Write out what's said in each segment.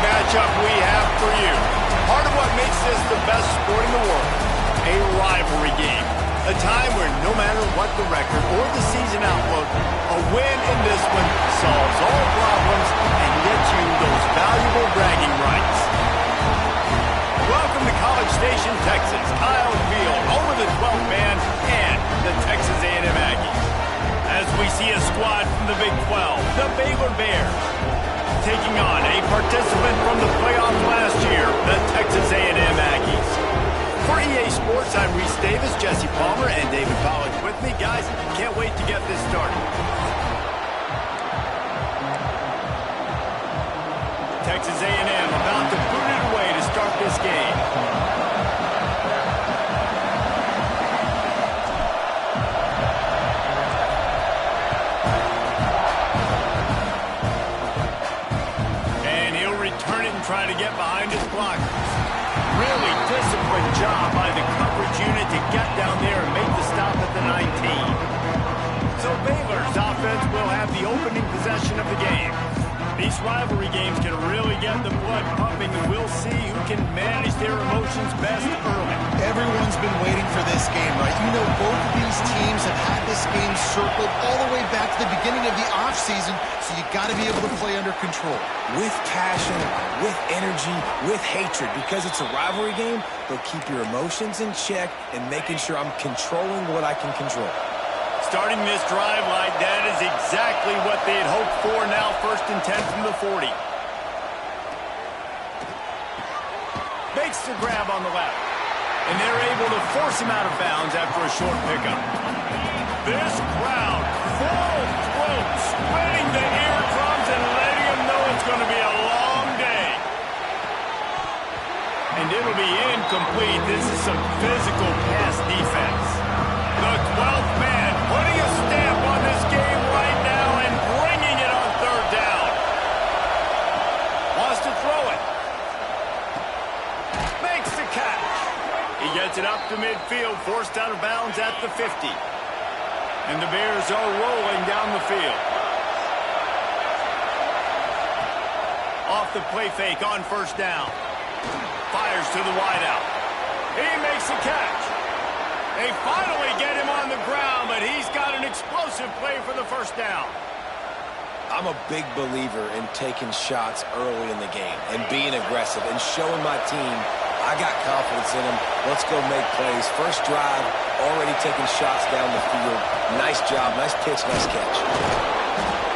matchup we have for you. Part of what makes this the best sport in the world, a rivalry game. A time where no matter what the record or the season outlook, a win in this one solves all problems and gets you those valuable bragging rights. Welcome to College Station, Texas, Kyle Field, home of the 12th man and the Texas A&M Aggies. As we see a squad from the Big 12, the Baylor Bears, taking on a participant from the playoff last year, the Texas A&M Aggies. For EA Sports, I'm Reese Davis, Jesse Palmer, and David Pollack with me. Guys, can't wait to get this started. Texas A&M about to boot it away to start this game. Trying to get behind his blockers. Really disciplined job by the coverage unit to get down there and make the stop at the 19. So Baylor's offense will have the opening possession of the game. These rivalry games can really get the blood pumping, and we'll see who can manage their emotions best early. Everyone's been waiting for this game, right? You know, both of these teams have had this game circled all the way back to the beginning of the offseason, so you got to be able to play under control. With passion, with energy, with hatred, because it's a rivalry game, but keep your emotions in check and making sure I'm controlling what I can control. Starting this drive like that is exactly what they had hoped for. Now 1st and 10 from the 40. Makes the grab on the left. And they're able to force him out of bounds after a short pickup. This crowd, full throat, spreading the eardrums and letting them know it's going to be a long day. And it'll be incomplete. This is some physical pass defense. The 12th man putting a stamp on this game right now and bringing it on 3rd down. Wants to throw it. Makes the catch. He gets it up to midfield, forced out of bounds at the 50. And the Bears are rolling down the field. Off the play fake on 1st down. Fires to the wideout. He makes the catch. They finally get him on the ground, but he's got an explosive play for the 1st down. I'm a big believer in taking shots early in the game and being aggressive and showing my team I got confidence in them. Let's go make plays. First drive, already taking shots down the field. Nice job, nice pitch, nice catch.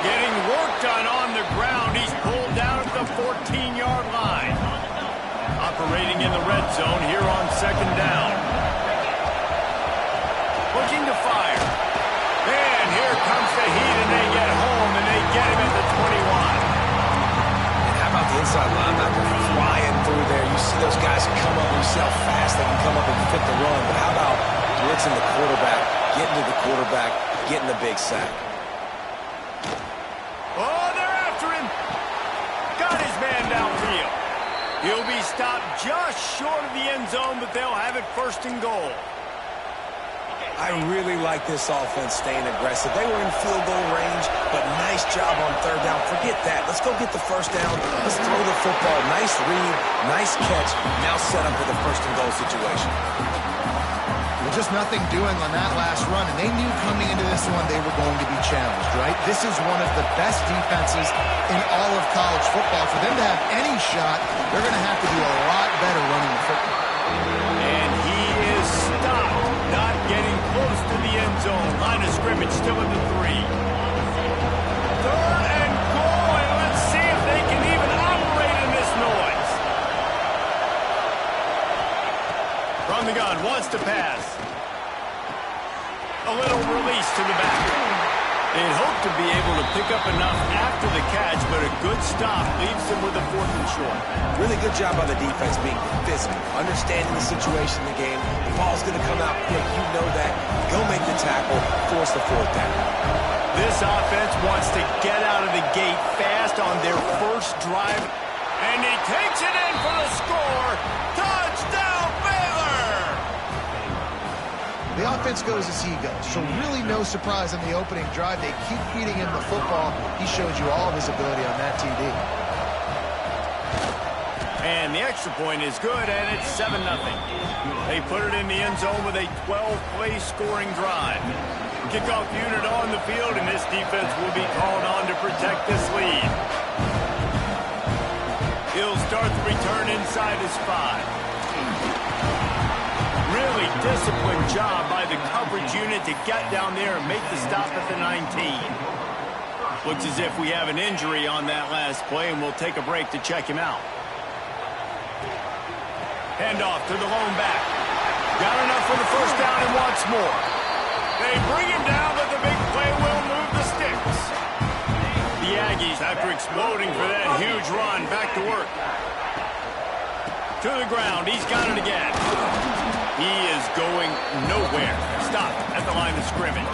Getting work done on the ground. He's pulled down at the 14-yard line. Operating in the red zone here on 2nd down. Looking to fire. And here comes the heat, and they get home, and they get him at the 21. And how about the inside linebacker flying through there? You see those guys come up, and you see how fast they can come up and fit the run. But how about blitzing the quarterback, getting to the quarterback, getting the big sack? Oh, they're after him. Got his man downfield. He'll be stopped just short of the end zone, but they'll have it 1st and goal. I really like this offense staying aggressive. They were in field goal range, but nice job on 3rd down. Forget that. Let's go get the 1st down. Let's throw the football. Nice read, nice catch. Now set up for the 1st and goal situation. Well, just nothing doing on that last run, and they knew coming into this one they were going to be challenged, right? This is one of the best defenses in all of college football. For them to have any shot, they're going to have to do a lot better running the football. And he is stopped. Not getting close to the end zone. Line of scrimmage still at the 3. 3rd and goal, and let's see if they can even operate in this noise. From the gun, wants to pass. A little release to the back. They'd hope to be able to pick up enough after the catch, but a good stop leaves them with a 4th and short. Really good job by the defense being physical, understanding the situation in the game. The ball's going to come out quick. You know that. Go make the tackle, force the 4th down. This offense wants to get out of the gate fast on their first drive. And he takes it in for the score. Touchdown, Baylor! The offense goes as he goes, so really no surprise on the opening drive. They keep feeding him the football. He showed you all of his ability on that TD. And the extra point is good, and it's 7-0. They put it in the end zone with a 12-play scoring drive. Kickoff unit on the field, and this defense will be called on to protect this lead. He'll start the return inside his 5. Really disciplined job by the coverage unit to get down there and make the stop at the 19. Looks as if we have an injury on that last play, and we'll take a break to check him out. Handoff to the lone back. Got enough for the first down and wants more. They bring him down, but the big play will move the sticks. The Aggies, after exploding for that huge run, back to work. To the ground. He's got it again. He is going nowhere. Stop at the line of scrimmage.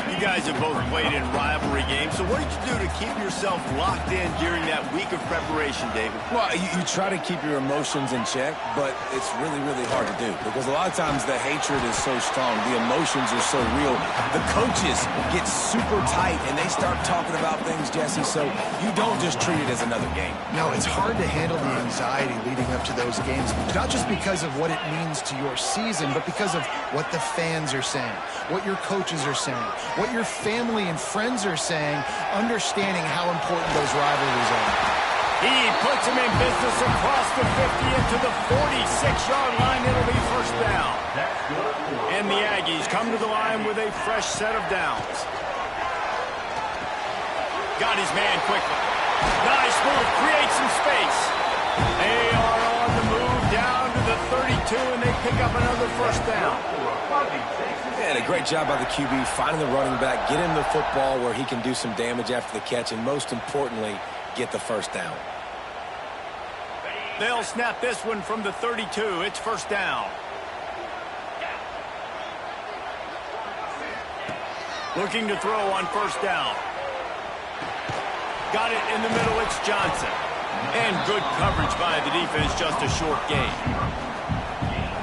You guys have both played in rivalry games, so what did you do to keep yourself locked in during that week of preparation, David? Well, you try to keep your emotions in check, but it's really, really hard to do because a lot of times the hatred is so strong. The emotions are so real. The coaches get super tight, and they start talking about things, Jesse, so you don't just treat it as another game. No, it's hard to handle the anxiety leading up to those games, not just because of what it means to your season, but because of what the fans are saying, what your coaches are saying, what your family and friends are saying, understanding how important those rivalries are. He puts him in business across the 50 into the 46-yard line. It'll be first down. And the Aggies come to the line with a fresh set of downs. Got his man quickly. Nice move, creates some space. They are on the move down to the 32, and they pick up another first down. And a great job by the QB finding the running back, get him the football where he can do some damage after the catch, and most importantly, get the first down. They'll snap this one from the 32. It's first down. Looking to throw on first down. Got it in the middle. It's Johnson. And good coverage by the defense, just a short gain.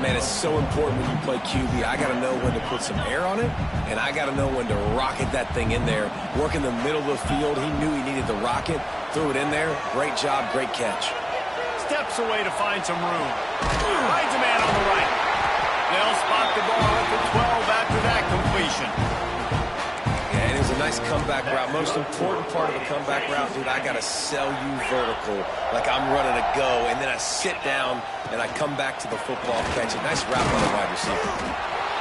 Man, it's so important when you play QB. I got to know when to put some air on it, and I got to know when to rocket that thing in there. Work in the middle of the field. He knew he needed the rocket. Threw it in there. Great job, great catch. Steps away to find some room. Finds a man on the right. They'll spot the ball at the 12 after that completion. Yeah, and it was a nice comeback route. Most important part of a comeback route, dude, I got to sell you vertical like I'm running a go, and then I sit down and I come back to the football, catch it. Nice route by the wide receiver.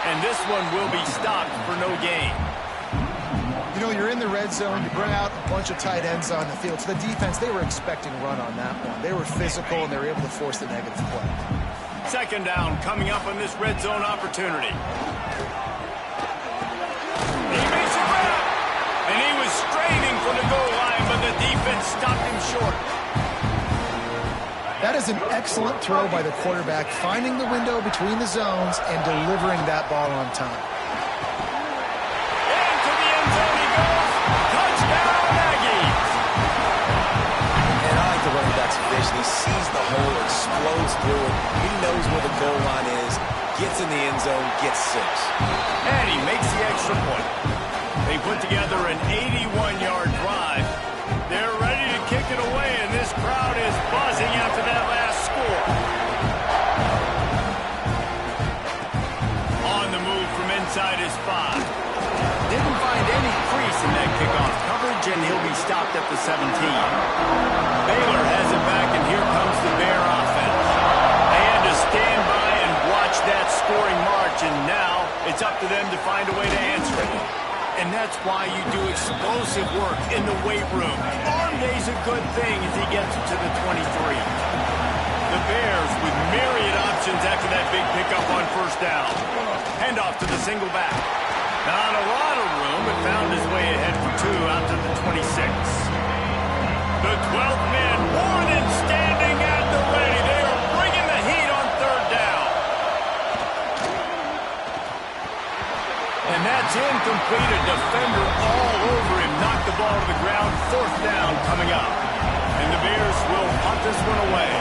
And this one will be stopped for no gain. You know, you're in the red zone, you bring out a bunch of tight ends on the field. So the defense, they were expecting run on that one. They were physical, and they were able to force the negative play. Second down coming up on this red zone opportunity. He makes a grab, and he was straining for the goal line, but the defense stopped him short. That is an excellent throw by the quarterback, finding the window between the zones and delivering that ball on time. Into the end zone he goes. Touchdown, Aggies. And I like the running back's vision. He sees the hole, explodes through it. He knows where the goal line is, gets in the end zone, gets 6. And he makes the extra point. They put together an 81-yard drive. They're ready to kick it away, and this crowd is buzzing after that last score. On the move from inside his 5. Didn't find any crease in that kickoff coverage, and he'll be stopped at the 17. Baylor has it back, and here comes the Bear offense. They had to stand by and watch that scoring march, and now it's up to them to find a way to answer it. And that's why you do explosive work in the weight room. Arm day's a good thing as he gets it to the 23. The Bears with myriad options after that big pickup on first down. Handoff to the single back. Not a lot of room, but found his way ahead for 2 out to the 26. The 12th man more than standing at the ready. They are bringing the heat on third down. And that's incomplete. A defender all over him. Knocked the ball to the ground. Fourth down coming up. And the Bears will punt this one away.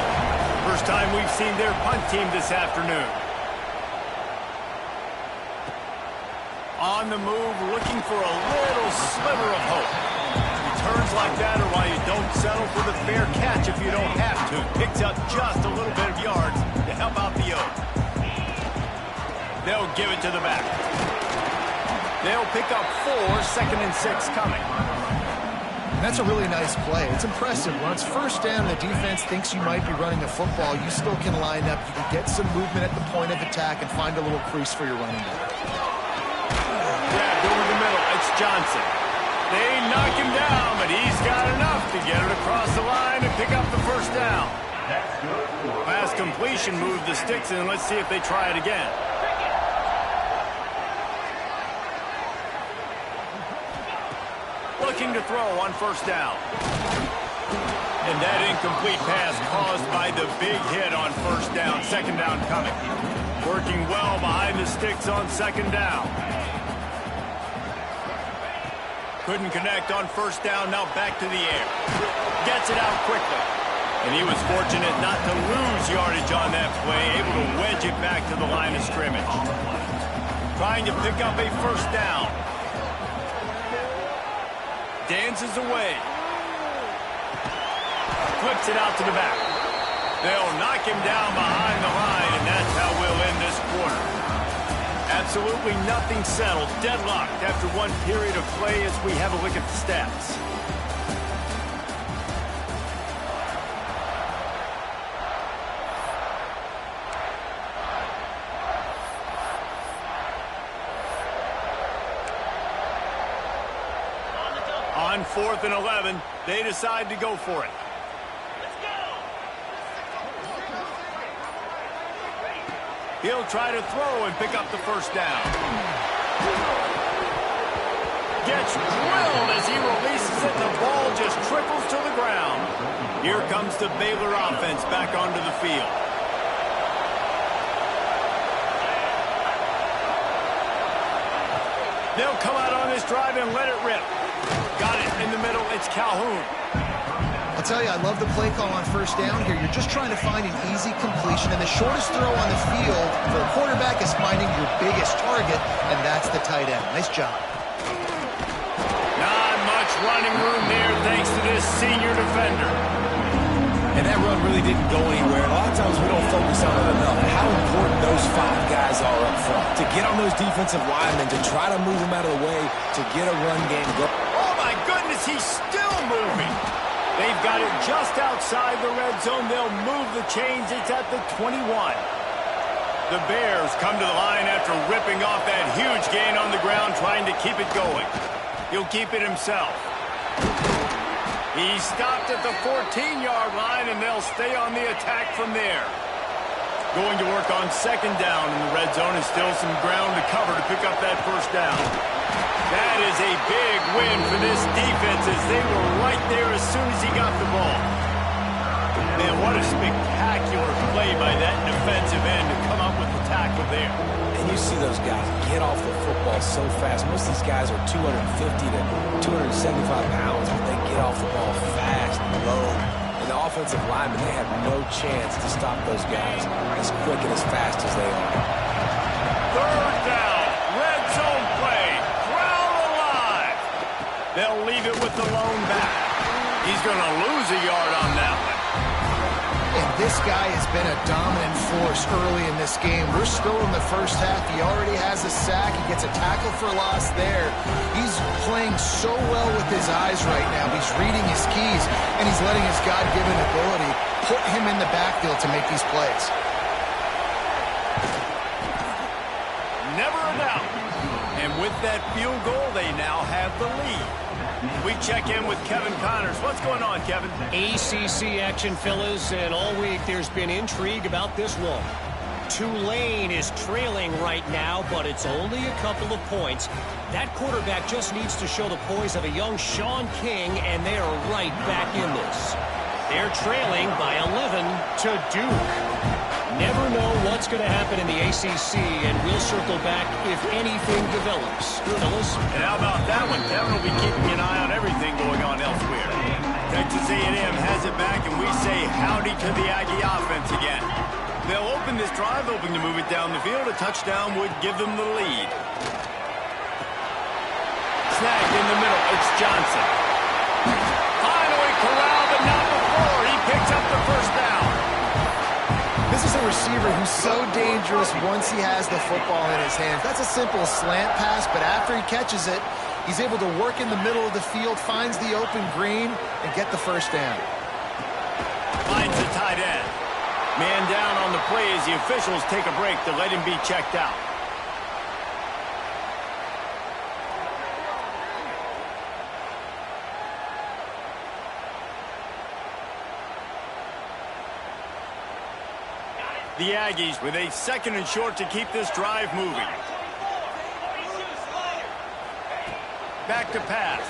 First time we've seen their punt team this afternoon. On the move, looking for a little sliver of hope. Returns like that are why you don't settle for the fair catch if you don't have to. Picks up just a little bit of yards to help out the Oaks. They'll give it to the back. They'll pick up 4, 2nd and 6 coming. That's a really nice play. It's impressive. When it's first down, the defense thinks you might be running a football. You still can line up. You can get some movement at the point of attack and find a little crease for your running back. Grabbed over the middle. It's Johnson. They knock him down, but he's got enough to get it across the line and pick up the first down. Pass completion moved the sticks in. Let's see if they try it again. Looking to throw on first down. And that incomplete pass caused by the big hit on first down. 2nd down coming. Working well behind the sticks on 2nd down. Couldn't connect on first down. Now back to the air. Gets it out quickly. And he was fortunate not to lose yardage on that play. Able to wedge it back to the line of scrimmage. Trying to pick up a first down. Dances away. Flips it out to the back. They'll knock him down behind the line, and that's how we'll end this quarter. Absolutely nothing settled. Deadlocked after one period of play as we have a look at the stats. On 4th and 11, they decide to go for it. He'll try to throw and pick up the first down. Gets drilled as he releases it. The ball just trickles to the ground. Here comes the Baylor offense back onto the field. They'll come out on this drive and let it rip. Got it in the middle. It's Calhoun. I'll tell you, I love the play call on first down here. You're just trying to find an easy completion, and the shortest throw on the field for a quarterback is finding your biggest target, and that's the tight end. Nice job. Not much running room there thanks to this senior defender. And that run really didn't go anywhere. A lot of times we don't focus on it enough. How important those 5 guys are up front. To get on those defensive linemen, to try to move them out of the way, to get a run game going. Oh, my goodness, he's still moving. They've got it just outside the red zone. They'll move the chains. It's at the 21. The Bears come to the line after ripping off that huge gain on the ground, trying to keep it going. He'll keep it himself. He stopped at the 14-yard line, and they'll stay on the attack from there. Going to work on 2nd down in the red zone, and still some ground to cover to pick up that first down. That is a big win for this defense as they were right there as soon as he got the ball. Man, what a spectacular play by that defensive end to come up with the tackle there. And you see those guys get off the football so fast. Most of these guys are 250 to 275 pounds, but they get off the ball fast and low. And the offensive linemen, they have no chance to stop those guys as quick and as fast as they are. 3rd down, red zone play, crowd alive. They'll leave it with the lone back. He's going to lose a yard on that one. And this guy has been a dominant force early in this game. We're still in the first half. He already has a sack. He gets a tackle for loss there. He's playing so well with his eyes right now. He's reading his keys, and he's letting his God-given ability put him in the backfield to make these plays. Never a doubt. And with that field goal, they now have the lead. We check in with Kevin Connors. What's going on, Kevin? ACC action, fellas, and all week there's been intrigue about this one. Tulane is trailing right now, but it's only a couple of points. That quarterback just needs to show the poise of a young Sean King, and they are right back in this. They're trailing by 11 to Duke. Never know what's going to happen in the ACC, and we'll circle back if anything develops. Fellas? And how about that one? Kevin will be keeping an eye on everything going on elsewhere. Texas A&M has it back, and we say howdy to the Aggie offense again. They'll open this drive, hoping to move it down the field. A touchdown would give them the lead. Snagged in the middle. It's Johnson. Finally corralled, but not before. He picks up the first down. receiver who's so dangerous once he has the football in his hands. That's a simple slant pass, but after he catches it, he's able to work in the middle of the field, finds the open green, and get the first down. Finds the tight end. Man down on the play as the officials take a break to let him be checked out. The Aggies with a 2nd and short to keep this drive moving. Back to pass.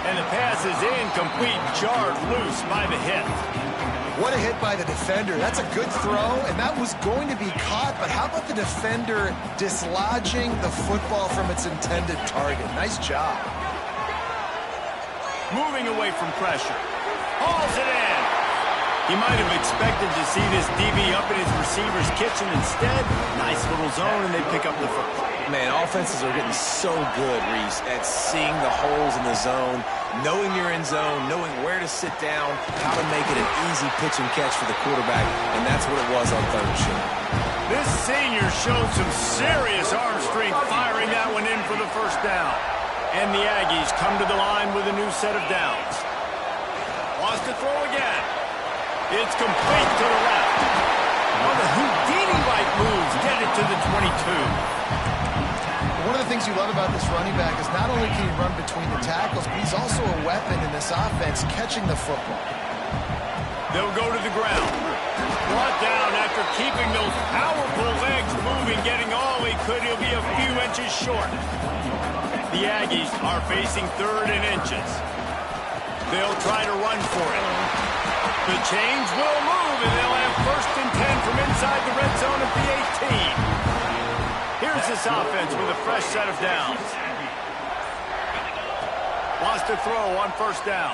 And the pass is incomplete, jarred loose by the hit. What a hit by the defender. That's a good throw, and that was going to be caught, but how about the defender dislodging the football from its intended target? Nice job. Moving away from pressure. Hauls it in. He might have expected to see this DB up in his receiver's kitchen. Instead, nice little zone, and they pick up the first. Man, offenses are getting so good, Reese, at seeing the holes in the zone, knowing you're in zone, knowing where to sit down, how to make it an easy pitch and catch for the quarterback, and that's what it was on 3rd and short. This senior showed some serious arm strength firing that one in for the first down. And the Aggies come to the line with a new set of downs. Wants to throw again. It's complete to the left. One of the Houdini-like moves get it to the 22. One of the things you love about this running back is not only can he run between the tackles, but he's also a weapon in this offense catching the football. They'll go to the ground. Brought down after keeping those powerful legs moving, getting all he could. He'll be a few inches short. The Aggies are facing 3rd and inches. They'll try to run for it. The chains will move, and they'll have 1st and 10 from inside the red zone at the 18. Here's this offense with a fresh set of downs. Wants to throw on 1st down.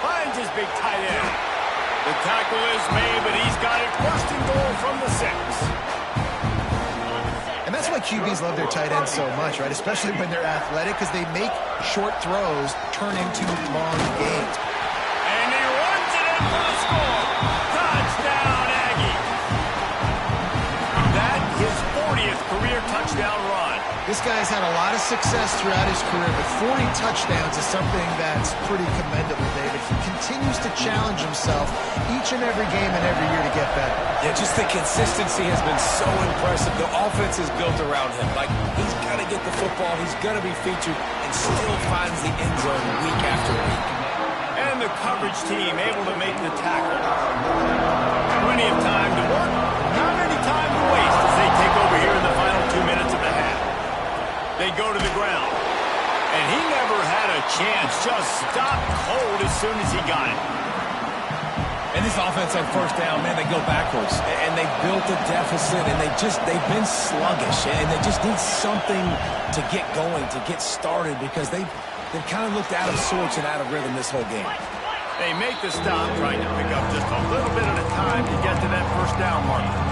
Finds his big tight end. The tackle is made, but he's got it 1st and goal from the 6. And that's why QBs love their tight ends so much, right? Especially when they're athletic, because they make short throws turn into long gains. And he runs it in for the score. Touchdown, Aggie. That his 40th career touchdown run. This guy's had a lot of success throughout his career, but 40 touchdowns is something that's pretty commendable, David. He continues to challenge himself each and every game and every year to get better. Yeah, just the consistency has been so impressive. The offense is built around him. Like, he's got to get the football, he's going to be featured, and still finds the end zone week after week. And the coverage team able to make the tackle. Plenty of time to work, not any time to waste as they take over here in the final 2 minutes of the half. They go to the ground. And he never had a chance, just stopped cold as soon as he got it. And this offense on 1st down, man, they go backwards. And they built a deficit, and they've been sluggish. And they just need something to get going, to get started, because they've kind of looked out of sorts and out of rhythm this whole game. They make the stop, trying to pick up just a little bit at a time to get to that 1st down marker.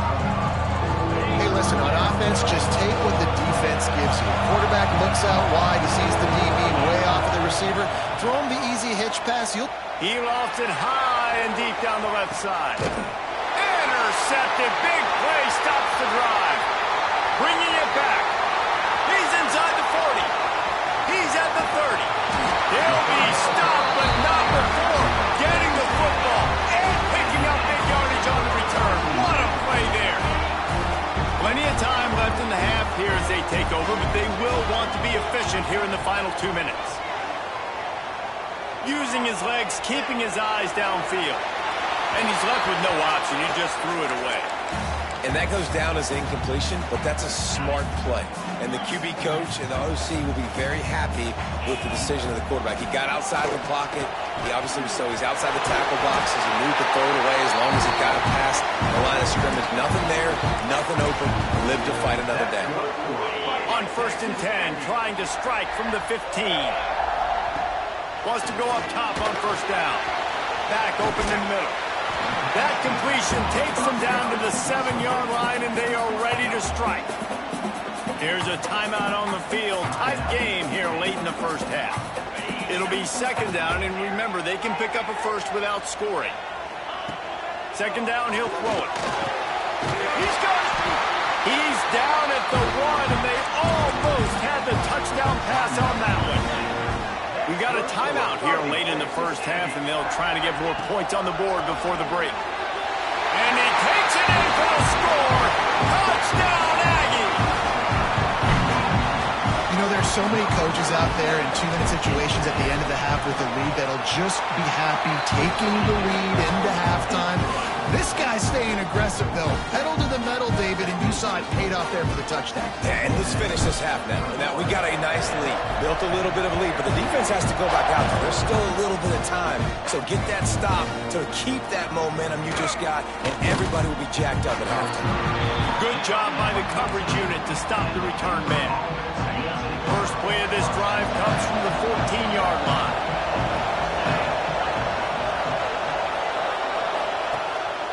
Hey, listen, on offense, just take what the defense gives you. Quarterback looks out wide, he sees the DB way off of the receiver. Throw him the easy hitch pass. He lofts it high and deep down the left side. Intercepted. Big play stops the drive. Bringing it back. He's inside the 40. He's at the 30. He'll be stopped, but not before getting the football and picking up big yardage on the return. What a play there. Plenty of time left in the half here as they take over, but they will want to be efficient here in the final 2 minutes. Using his legs, keeping his eyes downfield. And he's left with no option. He just threw it away. And that goes down as incompletion, but that's a smart play. And the QB coach and the OC will be very happy with the decision of the quarterback. He got outside the pocket. He's outside the tackle box as he moved to throw it away as long as he got it past the line of scrimmage. Nothing there, nothing open. Live to fight another day. On 1st and 10, trying to strike from the 15. Wants to go up top on 1st down. Back open in the middle. That completion takes them down to the 7-yard line, and they are ready to strike. Here's a timeout on the field. Tight game here late in the 1st half. It'll be 2nd down, and remember, they can pick up a first without scoring. second down, he'll throw it. He's got it. He's down at the 1, and they almost had the touchdown pass on that one. We got a timeout here late in the first half, and they'll try to get more points on the board before the break. And he takes it in for the score. Touchdown, Aggie! You know, there's so many coaches out there in 2-minute situations at the end of the half with a lead that'll just be happy taking the lead into halftime. This guy's staying aggressive, though. Pedal to the metal, David, and you saw it paid off there for the touchdown. Yeah, and let's finish this half now. Now, we got a nice lead. Built a little bit of a lead, but the defense has to go back out there. There's still a little bit of time. So get that stop to keep that momentum you just got, and everybody will be jacked up at halftime. Good job by the coverage unit to stop the return man. First play of this drive comes from the 14-yard line.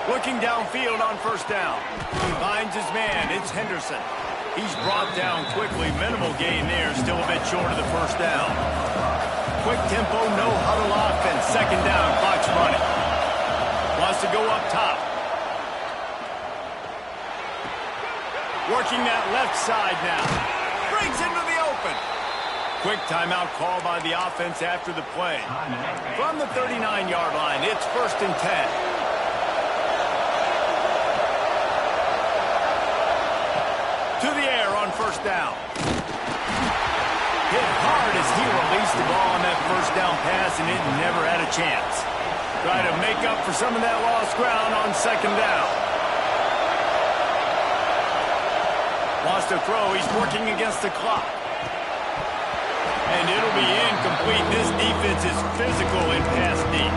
Looking downfield on first down. He finds his man. It's Henderson. He's brought down quickly. Minimal gain there. Still a bit short of the first down. Quick tempo, no huddle offense. Second down. Clock's running. Wants to go up top. Working that left side now. Brings into the open. Quick timeout call by the offense after the play. From the 39-yard line, it's 1st and 10. To the air on first down. Hit hard as he released the ball on that first down pass, and it never had a chance. Try to make up for some of that lost ground on second down. Lost a throw. He's working against the clock. And it'll be incomplete. This defense is physical in pass deep.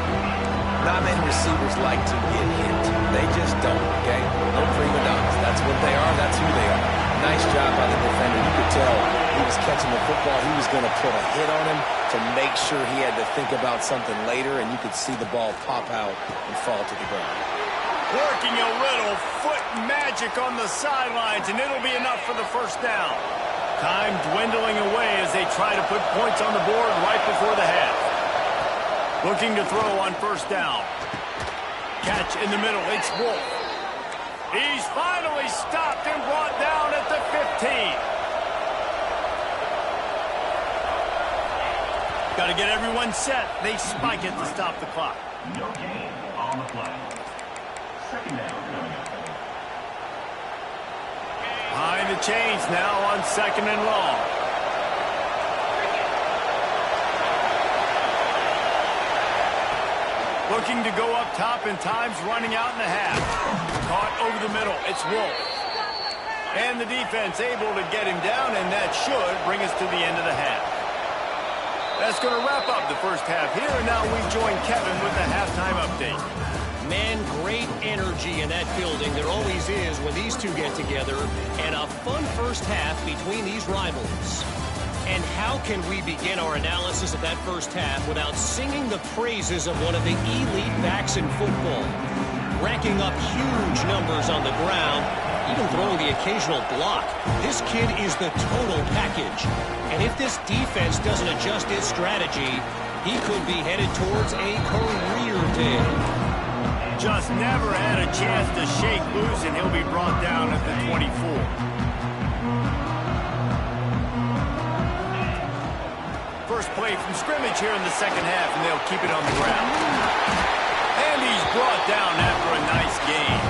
Not many receivers like to get hit. They just don't, okay? No prima donnas. That's what they are. That's who they are. Nice job by the defender. You could tell he was catching the football. He was going to put a hit on him to make sure he had to think about something later, and you could see the ball pop out and fall to the ground. Working a little foot magic on the sidelines, and it'll be enough for the first down. Time dwindling away as they try to put points on the board right before the half. Looking to throw on first down. Catch in the middle. It's Wolf. He's finally stopped and brought down at the 15. Got to get everyone set. They spike it to stop the clock. No gain on the play. Second down. Behind the chains now on second and long. Looking to go up top, and time's running out in the half. Caught over the middle. It's Wolf. And the defense able to get him down, and that should bring us to the end of the half. That's going to wrap up the first half here, and now we join Kevin with the halftime update. Man, great energy in that building. There always is when these two get together, and a fun first half between these rivals. And how can we begin our analysis of that first half without singing the praises of one of the elite backs in football? Racking up huge numbers on the ground, even throwing the occasional block. This kid is the total package. And if this defense doesn't adjust its strategy, he could be headed towards a career day. Just never had a chance to shake loose, and he'll be brought down at the 24. First play from scrimmage here in the second half, and they'll keep it on the ground. And he's brought down after a nice game.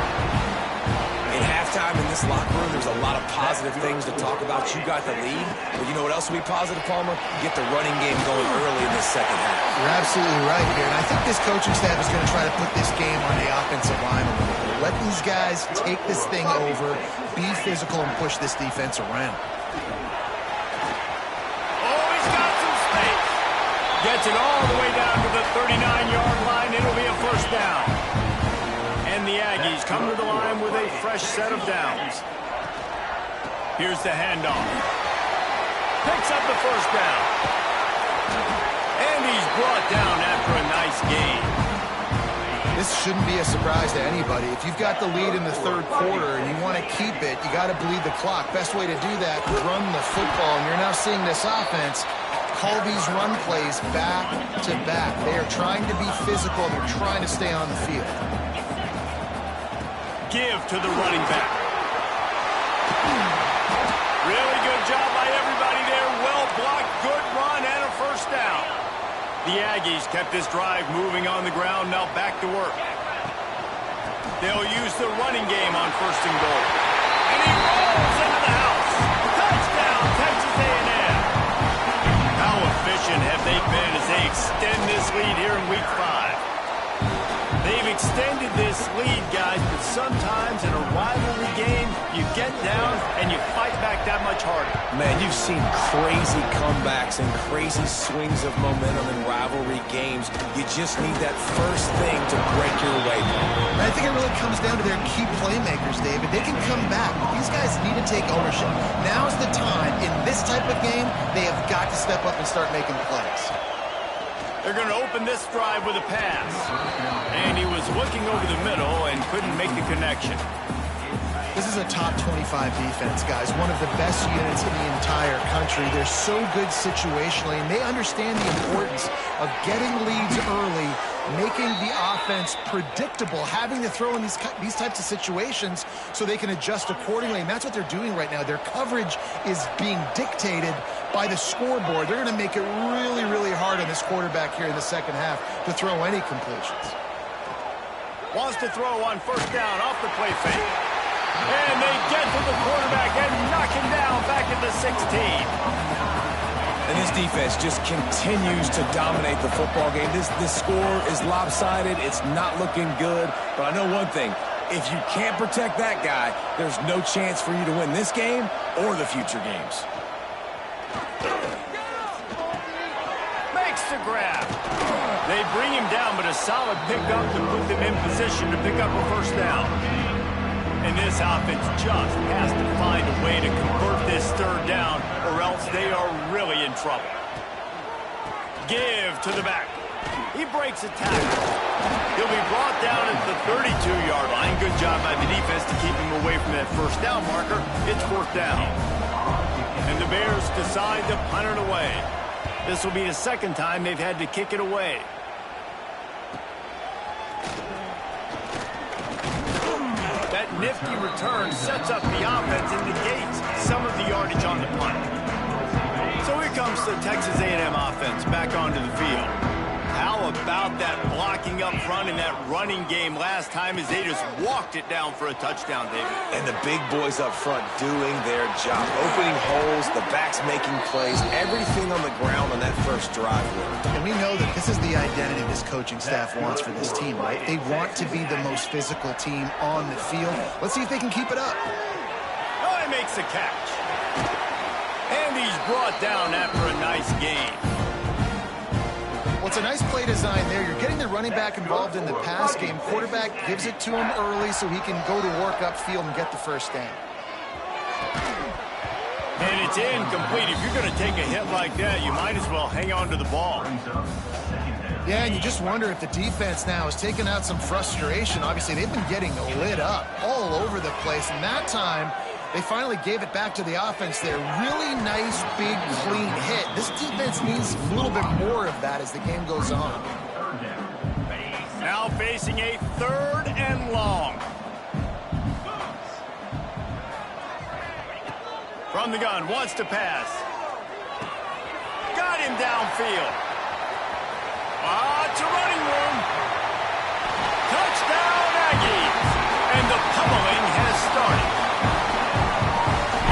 In halftime in this locker room, there's a lot of positive things to talk about. You got the lead, but you know what else will be positive, Palmer? Get the running game going early in this second half. You're absolutely right here, and I think this coaching staff is going to try to put this game on the offensive line a little bit. Let these guys take this thing over, be physical, and push this defense around. Gets it all the way down to the 39-yard line. It'll be a first down. And the Aggies come to the line with a fresh set of downs. Here's the handoff. Picks up the first down. And he's brought down after a nice gain. This shouldn't be a surprise to anybody. If you've got the lead in the third quarter and you want to keep it, you got to bleed the clock. Best way to do that, run the football. And you're now seeing this offense call these run plays back to back. They are trying to be physical. They're trying to stay on the field. Give to the running back. Really good job by everybody there. Well blocked, good run, and a first down. The Aggies kept this drive moving on the ground. Now back to work. They'll use the running game on 1st and goal. And he rolls into the house. Touchdown, Texas A&M. How efficient have they been as they extend this lead here in Week 5? They've extended this lead, guys, but sometimes in a rivalry game, you get down and you fight back that much harder. Man, you've seen crazy comebacks and crazy swings of momentum in rivalry games. You just need that first thing to break your way. I think it really comes down to their key playmakers, David. They can come back, but these guys need to take ownership. Now's the time. In this type of game, they have got to step up and start making plays. They're going to open this drive with a pass. And he was looking over the middle and couldn't make the connection. This is a top 25 defense, guys. One of the best units in the entire country. They're so good situationally, and they understand the importance of getting leads early, making the offense predictable, having to throw in these types of situations so they can adjust accordingly. And that's what they're doing right now. Their coverage is being dictated by the scoreboard. They're going to make it really, really hard on this quarterback here in the second half to throw any completions. Wants to throw on 1st down off the play fake. And they get to the quarterback and knock him down back at the 16. And this defense just continues to dominate the football game. This score is lopsided. It's not looking good. But I know one thing. If you can't protect that guy, there's no chance for you to win this game or the future games. Makes the grab. They bring him down, but a solid pickup to put them in position to pick up a 1st down. And this offense just has to find a way to convert this 3rd down, or else they are really in trouble. Give to the back. He breaks a tackle. He'll be brought down at the 32-yard line. Good job by the defense to keep him away from that 1st down marker. It's 4th down. And the Bears decide to punt it away. This will be the 2nd time they've had to kick it away. That nifty return sets up the offense and negates some of the yardage on the punt. So here comes the Texas A&M offense back onto the field. How about that blocking up front in that running game last time as they just walked it down for a touchdown, David? And the big boys up front doing their job. Opening holes, the backs making plays, everything on the ground on that first drive worked. And we know that this is the identity this coaching staff wants for this team, right? They want to be the most physical team on the field. Let's see if they can keep it up. Oh, he makes the catch. And he's brought down after a nice gain. Well, it's a nice play design there. You're getting the running back involved in the pass game. Quarterback gives it to him early so he can go to work upfield and get the 1st down. And it's incomplete. If you're going to take a hit like that, you might as well hang on to the ball. Yeah, and you just wonder if the defense now is taking out some frustration. Obviously, they've been getting lit up all over the place. And that time, they finally gave it back to the offense there. Really nice, big, clean hit. This defense needs a little bit more of that as the game goes on. Now facing a 3rd and long. From the gun, wants to pass. Got him downfield. To running room. Touchdown, Aggies. And the pummeling has started.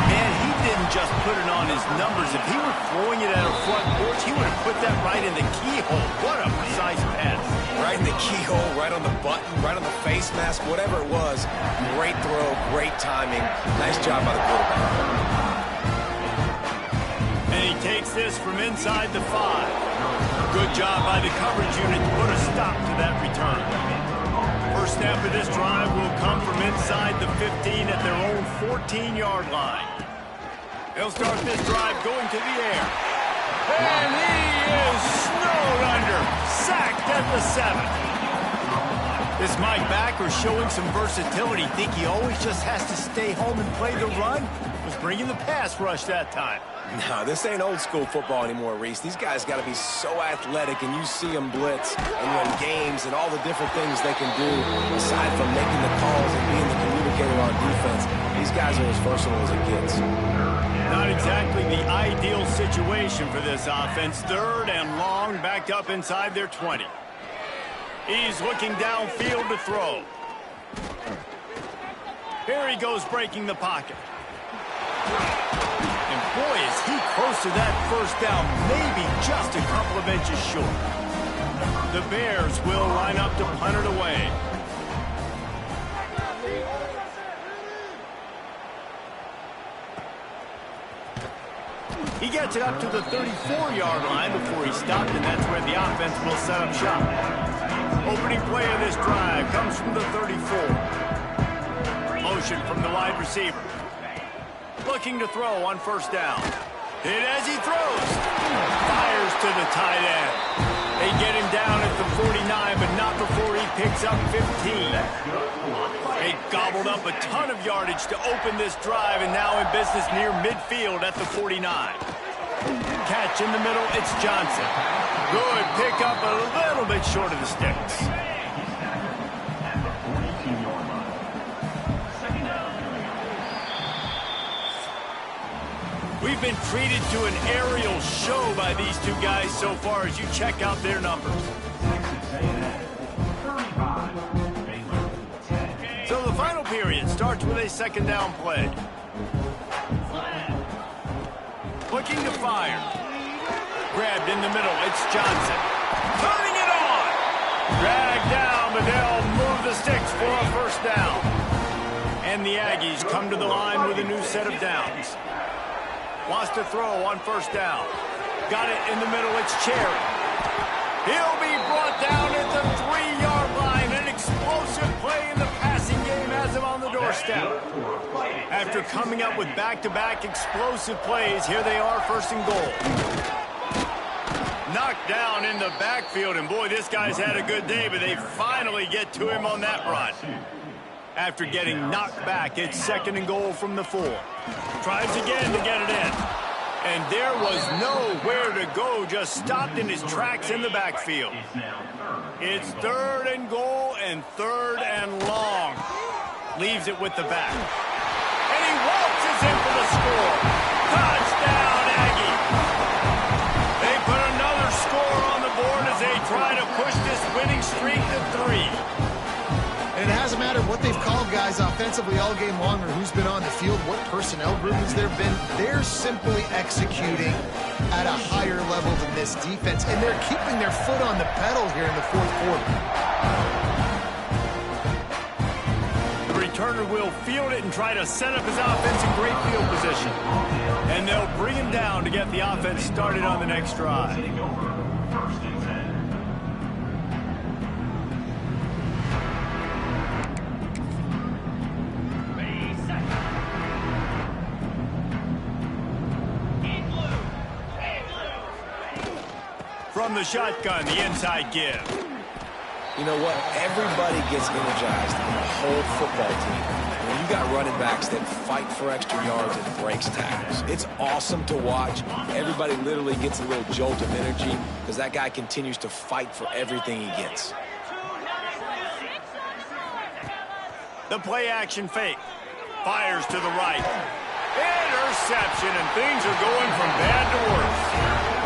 Man, he didn't just put it on his numbers. If he were throwing it at a front porch, he would have put that right in the keyhole. What a precise pass. Right in the keyhole, right on the button, right on the face mask, whatever it was. Great throw, great timing. Nice job by the quarterback. And he takes this from inside the 5. Good job by the coverage unit to put a stop to that return. First snap of this drive will come from inside the 15 at their own 14-yard line. They'll start this drive going to the air. And he is snowed under. Sacked at the 7. This Mike backer showing some versatility. Think he always just has to stay home and play the run? Was bringing the pass rush that time. No, this ain't old school football anymore, Reese. These guys got to be so athletic, and you see them blitz and win games and all the different things they can do aside from making the calls and being the communicator on defense. These guys are as versatile as it gets. Not exactly the ideal situation for this offense. 3rd and long, backed up inside their 20. He's looking downfield to throw. Here he goes, breaking the pocket. And boy, is he close to that first down, maybe just a couple of inches short. The Bears will line up to punt it away. He gets it up to the 34-yard line before he stopped, and that's where the offense will set up shop. Opening play of this drive comes from the 34. Motion from the wide receiver. Looking to throw on first down. Hit as he throws. Fires to the tight end. They get him down at the 49, but not before he picks up 15. They gobbled up a ton of yardage to open this drive, and now in business near midfield at the 49. Catch in the middle, it's Johnson. Good pickup, a little bit short of the sticks. We've been treated to an aerial show by these two guys so far as you check out their numbers. So the final period starts with a 2nd down play. Looking to fire. Grabbed in the middle, it's Johnson. Turning it on! Dragged down, but they'll move the sticks for a first down. And the Aggies come to the line with a new set of downs. Wants to throw on first down. Got it in the middle, it's Cherry. He'll be brought down at the 3-yard line. An explosive play in the passing game has him on the doorstep. After coming up with back-to-back explosive plays, here they are, 1st and goal. Knocked down in the backfield, and boy, this guy's had a good day, but they finally get to him on that run. After getting knocked back, it's 2nd and goal from the 4. Tries again to get it in. And there was nowhere to go, just stopped in his tracks in the backfield. It's 3rd and goal and 3rd and long. Leaves it with the back. And he waltzes in for the score. Touchdown, Aggie. They put another score on the board as they try to push this winning streak to 3. And it hasn't mattered what they've called guys offensively all game long or who's been on the field, what personnel groupings there have been. They're simply executing at a higher level than this defense, and they're keeping their foot on the pedal here in the 4th quarter. The returner will field it and try to set up his offense in great field position. And they'll bring him down to get the offense started on the next drive. From the shotgun, the inside give. You know what? Everybody gets energized in the whole football team when you got running backs that fight for extra yards and breaks tackles. It's awesome to watch. Everybody literally gets a little jolt of energy because that guy continues to fight for everything he gets. The play action fake. Fires to the right. Interception, and things are going from bad to worse.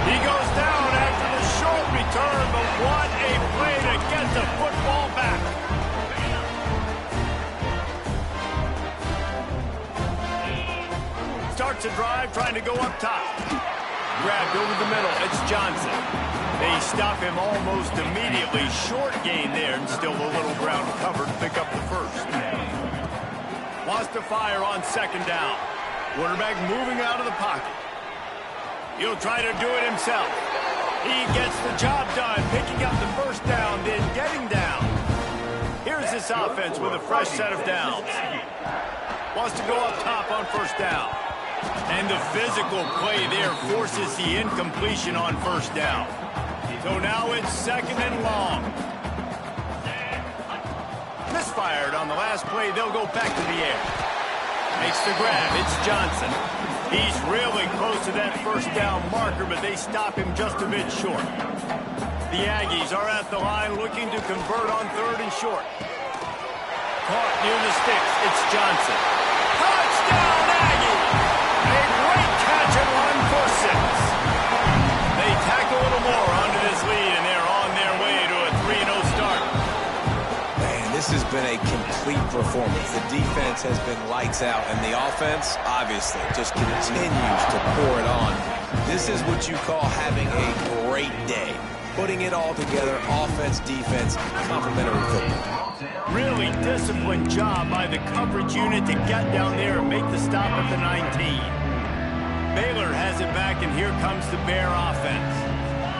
He goes down after the short return, but what a play to get the football back. Starts a drive trying to go up top. Grabbed over the middle, it's Johnson. They stop him almost immediately. Short gain there, and still a little ground covered to pick up the first. Wants to fire on 2nd down. Quarterback moving out of the pocket. He'll try to do it himself. He gets the job done, picking up the first down, then getting down. Here's this offense with a fresh set of downs. Wants to go up top on first down. And the physical play there forces the incompletion on first down. So now it's 2nd and long. Misfired on the last play. They'll go back to the air. Makes the grab. It's Johnson. He's really close to that first down marker, but they stop him just a bit short. The Aggies are at the line looking to convert on 3rd and short. Caught near the sticks. It's Johnson. Touchdown, Aggies! A great catch and run for 6. They tack a little more onto this lead, and they're on their way to a 3-0 start. Man, this has been a complete performance. The defense has been lights out, and the offense, obviously, just continues to pour it on. This is what you call having a great day. Putting it all together, offense, defense, complementary football. Really disciplined job by the coverage unit to get down there and make the stop at the 19. Baylor has it back, and here comes the Bear offense.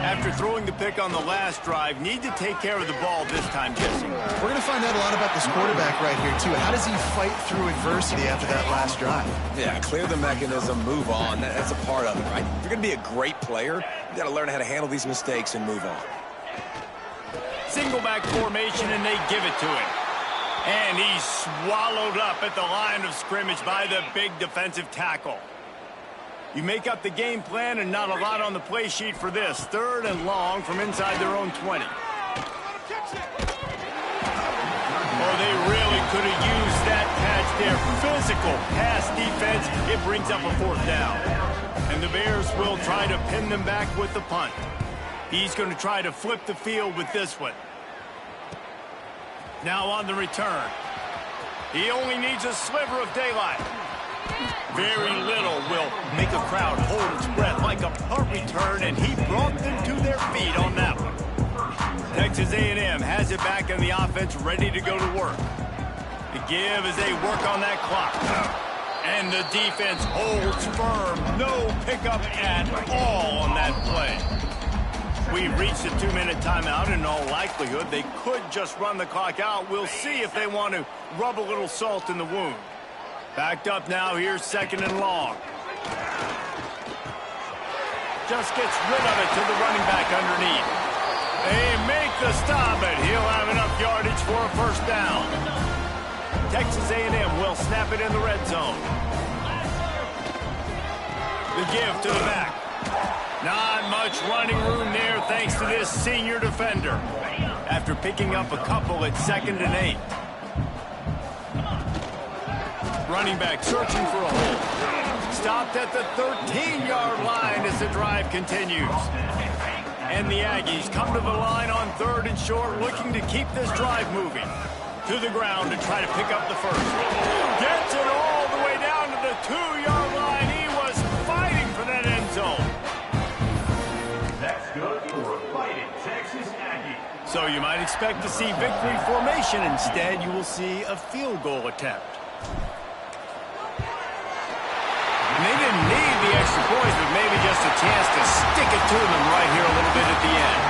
After throwing the pick on the last drive, need to take care of the ball this time, Jesse. We're going to find out a lot about this quarterback right here, too. How does he fight through adversity after that last drive? Yeah, clear the mechanism, move on. That's a part of it, right? If you're going to be a great player, you got to learn how to handle these mistakes and move on. Single back formation, and they give it to him. And he's swallowed up at the line of scrimmage by the big defensive tackle. You make up the game plan, and not a lot on the play sheet for this. 3rd and long from inside their own 20. Oh, they really could have used that catch there. Physical pass defense. It brings up a 4th down. And the Bears will try to pin them back with the punt. He's going to try to flip the field with this one. Now on the return. He only needs a sliver of daylight. Very little will make a crowd hold its breath like a punt return, and he brought them to their feet on that one. Texas A&M has it back in the offense, ready to go to work. The give as they work on that clock. And the defense holds firm. No pickup at all on that play. We've reached a 2-minute timeout. In all likelihood, they could just run the clock out. We'll see if they want to rub a little salt in the wound. Backed up now. Here's 2nd and long. Just gets rid of it to the running back underneath. They make the stop, but he'll have enough yardage for a 1st down. Texas A&M will snap it in the red zone. The give to the back. Not much running room there thanks to this senior defender. After picking up a couple at 2nd and 8. Running back searching for a hole. Stopped at the 13-yard line as the drive continues. And the Aggies come to the line on 3rd and short, looking to keep this drive moving. To the ground to try to pick up the 1st. Gets it all the way down to the 2-yard line. He was fighting for that end zone. That's good for a fighting Texas Aggie. So you might expect to see victory formation. Instead, you will see a field goal attempt. And they didn't need the extra points, but maybe just a chance to stick it to them right here a little bit at the end.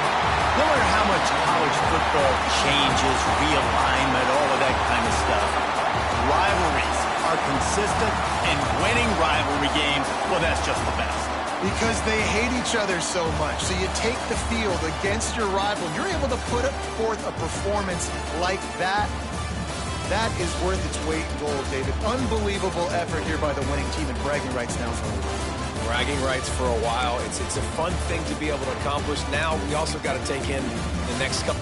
No matter how much college football changes, realignment, all of that kind of stuff, rivalries are consistent, and winning rivalry games, well, that's just the best. Because they hate each other so much. So you take the field against your rival. You're able to put forth a performance like that. That is worth its weight in gold, David. Unbelievable effort here by the winning team, and bragging rights now for a while. Bragging rights for a while. It's a fun thing to be able to accomplish. Now we also got to take in the next couple.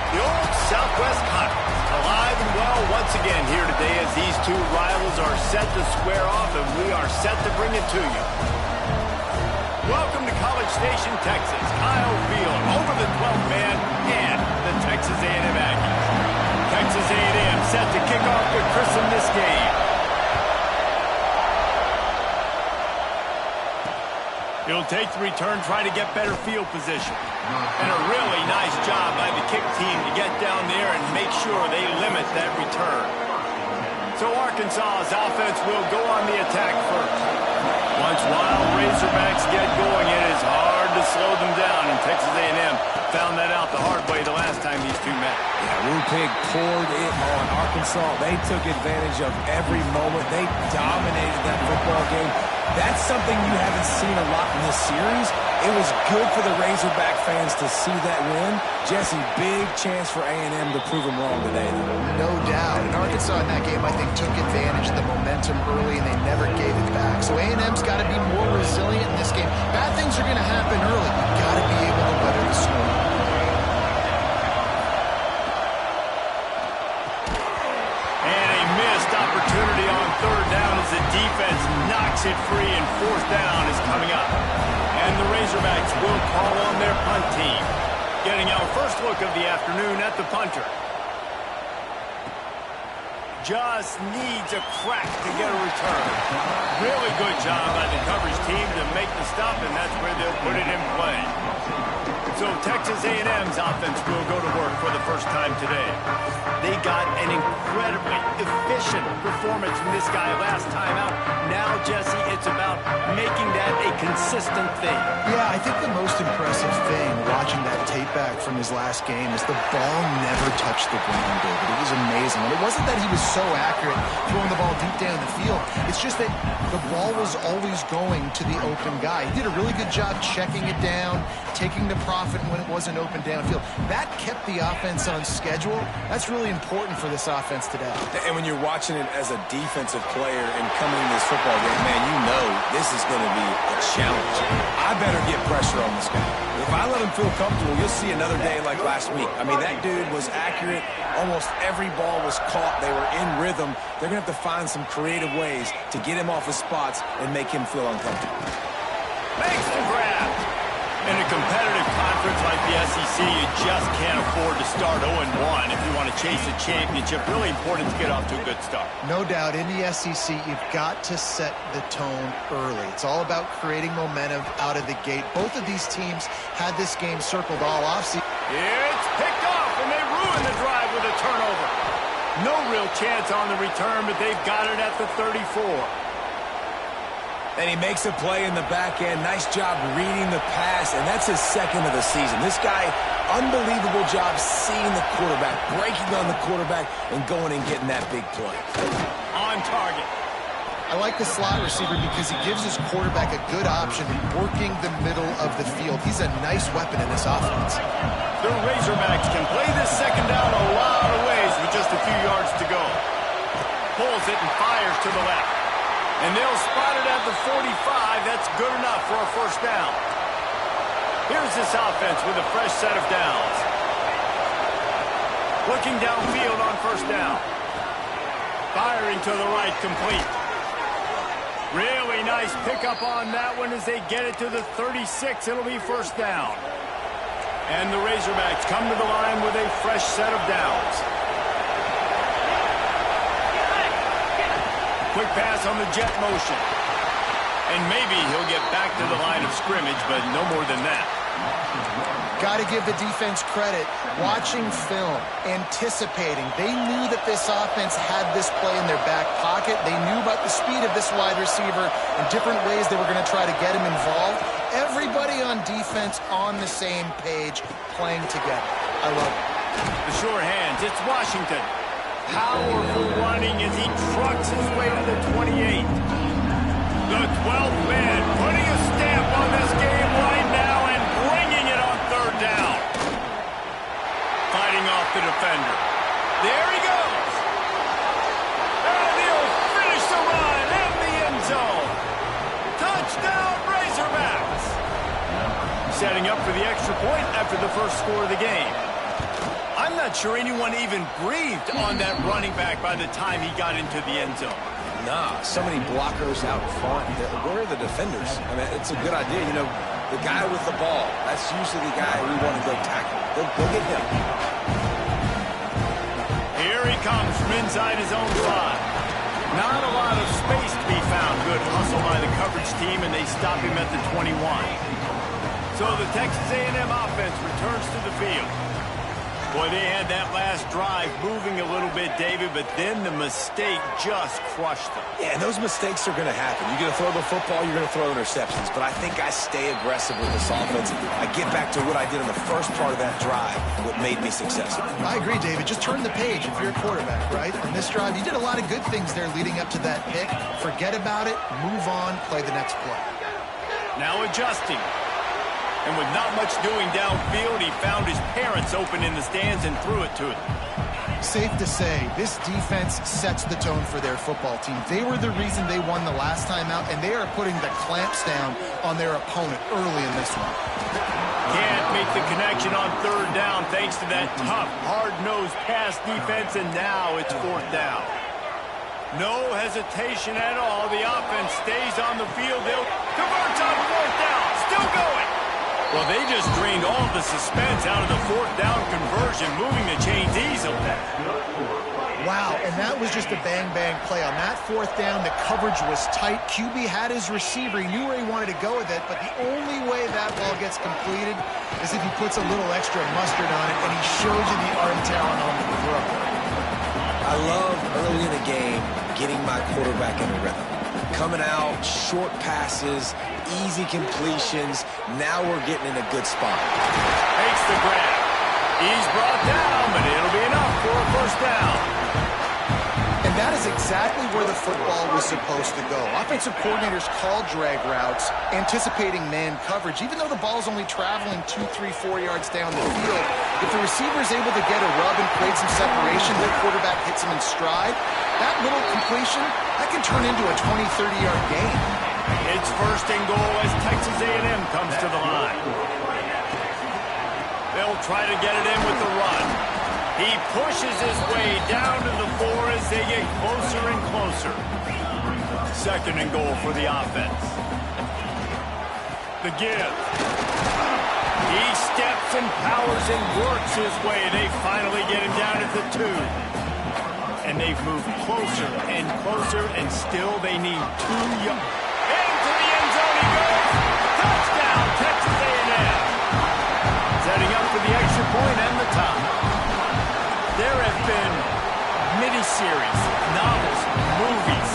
The old Southwest Conference, alive and well once again here today as these two rivals are set to square off, and we are set to bring it to you. Welcome to College Station, Texas. Kyle Field over the 12th man and the Texas A&M Aggies. Texas A&M set to kick off to christen this game. It'll take the return, try to get better field position. And a really nice job by the kick team to get down there and make sure they limit that return. So Arkansas's offense will go on the attack first. Once Wild Razorbacks get going, it is hard to slow them down, and Texas A&M found that out the hard way the last time these two met. Yeah, Rupig poured it on Arkansas. They took advantage of every moment. They dominated that football game. That's something you haven't seen a lot in this series. It was good for the Razorback fans to see that win. Jesse, big chance for A&M to prove them wrong today, though. No doubt. And Arkansas in that game, I think, took advantage of the momentum early, and they never gave it back. So A&M's got to be more resilient in this game. Bad things are going to happen early. You've got to be able to weather the storm. And a missed opportunity on third down as the defense knocks it free, and fourth down is coming up. And the Razorbacks will call on their punt team. Getting our first look of the afternoon at the punter. Just needs a crack to get a return. Really good job by the coverage team to make the stop, and that's where they'll put it in play. So Texas A&M's offense will go to work for the first time today. They got an incredibly efficient performance from this guy last time out. Now, Jesse, it's about making that a consistent thing. Yeah, I think the most impressive thing watching that tape back from his last game is the ball never touched the ground, David. It was amazing. And it wasn't that he was so accurate throwing the ball deep down the field. It's just that the ball was always going to the open guy. He did a really good job checking it down, taking the profit when it wasn't open downfield. That kept the offense on schedule. That's really important for this offense today. And when you're watching it as a defensive player and coming into this football game, man, you know this is going to be a challenge. I better get pressure on this guy. If I let him feel comfortable, you'll see another day like last week. I mean, that dude was accurate. Almost every ball was caught. They were in rhythm. They're going to have to find some creative ways to get him off his spots and make him feel uncomfortable. Makes the grab. In a competitive conference like the SEC, you just can't afford to start 0-1 if you want to chase a championship. Really important to get off to a good start. No doubt, in the SEC, you've got to set the tone early. It's all about creating momentum out of the gate. Both of these teams had this game circled all offseason. It's picked off, and they ruin the drive with a turnover. No real chance on the return, but they've got it at the 34. And he makes a play in the back end. Nice job reading the pass, and that's his second of the season. This guy, unbelievable job seeing the quarterback, breaking on the quarterback, and going and getting that big play. On target. I like the slot receiver because he gives his quarterback a good option in working the middle of the field. He's a nice weapon in this offense. The Razorbacks can play this second down a lot of ways with just a few yards to go. Pulls it and fires to the left. And they'll spot it at the 45. That's good enough for a first down. Here's this offense with a fresh set of downs. Looking downfield on first down. Firing to the right, complete. Really nice pickup on that one as they get it to the 36. It'll be first down. And the Razorbacks come to the line with a fresh set of downs. Quick pass on the jet motion. And maybe he'll get back to the line of scrimmage, but no more than that. Got to give the defense credit. Watching film, anticipating. They knew that this offense had this play in their back pocket. They knew about the speed of this wide receiver and different ways they were going to try to get him involved. Everybody on defense on the same page, playing together. I love it. The sure hands, it's Washington. Powerful running as he trucks his way to the 28. The 12th man putting a stamp on this game right now and bringing it on third down. Fighting off the defender. There he goes. And he'll finish the run in the end zone. Touchdown, Razorbacks. Setting up for the extra point after the first score of the game. I'm not not sure anyone even breathed on that running back by the time he got into the end zone. Nah, so many blockers out front. Where are the defenders? I mean, it's a good idea. You know, the guy with the ball, that's usually the guy we want to go tackle. Go get him. Here he comes from inside his own 5. Not a lot of space to be found. Good hustle by the coverage team, and they stop him at the 21. So the Texas A&M offense returns to the field. Boy, they had that last drive moving a little bit, David, but then the mistake just crushed them. Yeah, and those mistakes are going to happen. You're going to throw the football, you're going to throw interceptions. But I think I stay aggressive with this offense. I get back to what I did in the first part of that drive, what made me successful. I agree, David. Just turn the page if you're a quarterback, right? On this drive, you did a lot of good things there leading up to that pick. Forget about it, move on, play the next play. Now adjusting. And with not much doing downfield, he found his parents open in the stands and threw it to them. Safe to say, this defense sets the tone for their football team. They were the reason they won the last time out, and they are putting the clamps down on their opponent early in this one. Can't make the connection on 3rd down thanks to that tough, hard-nosed pass defense, and now it's 4th down. No hesitation at all. The offense stays on the field. They'll convert on 4th down. Still going. Well, they just drained all of the suspense out of the 4th down conversion, moving the chains easily. Wow, and that was just a bang-bang play. On that 4th down, the coverage was tight. QB had his receiver. He knew where he wanted to go with it, but the only way that ball gets completed is if he puts a little extra mustard on it, and he shows you the arm talent on the throw. I love early in the game getting my quarterback in a rhythm. Coming out, short passes, easy completions. Now we're getting in a good spot. Takes the grab. He's brought down, but it'll be enough for a 1st down. And that is exactly where the football was supposed to go. Offensive coordinators call drag routes, anticipating man coverage. Even though the ball's only traveling 2, 3, 4 yards down the field, if the receiver's able to get a rub and create some separation, the quarterback hits him in stride, that little completion, that can turn into a 20, 30-yard gain. It's 1st and goal as Texas A&M comes to the line. They'll try to get it in with the run. He pushes his way down to the 4 as they get closer and closer. 2nd and goal for the offense. The give. He steps and powers and works his way. They finally get him down at the 2. And they've moved closer and closer, and still they need 2 yards. Into the end zone he goes. Touchdown, Texas A&M. Setting up for the extra point and the tie. There have been miniseries, novels, movies,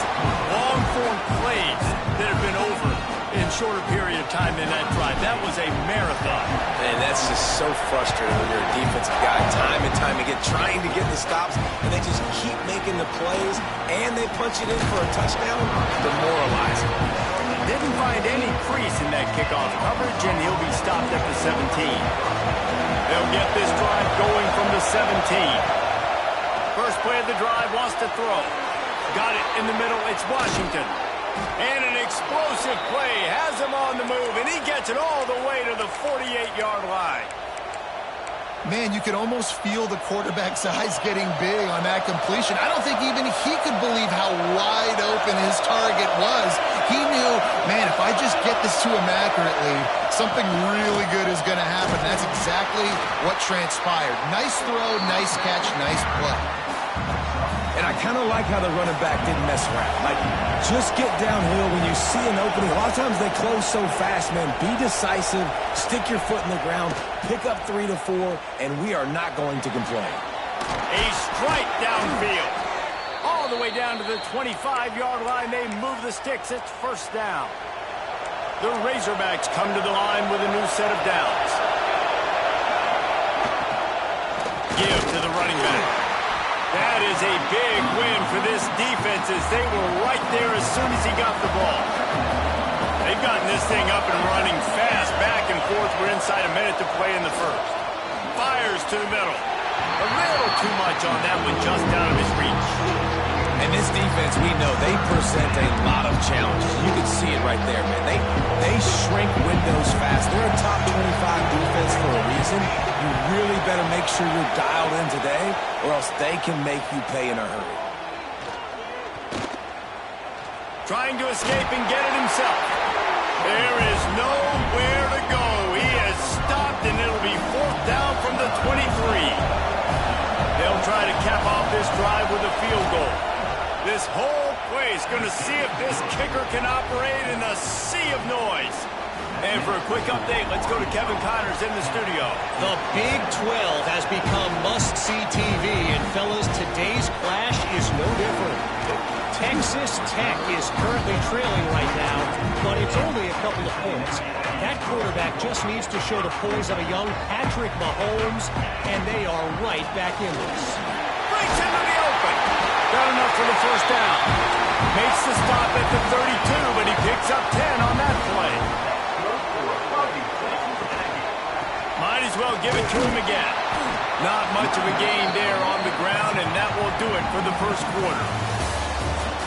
long-form plays that have been over in shorter period of time than that drive. That was a marathon. And that's just so frustrating when you're a defensive guy, time and time again, trying to get the stops, and they just keep making the plays, and they punch it in for a touchdown. Demoralizing. Didn't find any crease in that kickoff coverage, and he'll be stopped at the 17. They'll get this drive going from the 17. First play of the drive, wants to throw. Got it in the middle, it's Washington. And an explosive play, has him on the move, and he gets it all the way to the 48-yard line. Man, you could almost feel the quarterback's eyes getting big on that completion. I don't think even he could believe how wide open his target was. He knew, man, if I just get this to him accurately, something really good is going to happen. That's exactly what transpired. Nice throw, nice catch, nice play. And I kind of like how the running back didn't mess around. Like, just get downhill when you see an opening. A lot of times they close so fast, man. Be decisive, stick your foot in the ground, pick up 3 to 4, and we are not going to complain. A strike downfield. All the way down to the 25-yard line. They move the sticks. It's 1st down. The Razorbacks come to the line with a new set of downs. Give to the running back. That is a big win for this defense as they were right there as soon as he got the ball. They've gotten this thing up and running fast, back and forth. We're inside a minute to play in the 1st. Fires to the middle. A little too much on that one, just out of his reach. And this defense, we know, they present a lot of challenges. You can see it right there, man. They shrink windows fast. They're a top 25 defense for a reason. You really better make sure you're dialed in today, or else they can make you pay in a hurry. Trying to escape and get it himself. There is nowhere to go. He has stopped, and it'll be 4th down from the 23. They'll try to cap off this drive with a field goal. This whole place going to see if this kicker can operate in a sea of noise. And for a quick update, let's go to Kevin Connors in the studio. The Big 12 has become must-see TV, and fellas, today's clash is no different. Texas Tech is currently trailing right now, but it's only a couple of points. That quarterback just needs to show the poise of a young Patrick Mahomes, and they are right back in this. Breaks into the open. Got enough for the 1st down. Makes the stop at the 32, but he picks up 10 on that play. Might as well give it to him again. Not much of a gain there on the ground, and that will do it for the 1st quarter.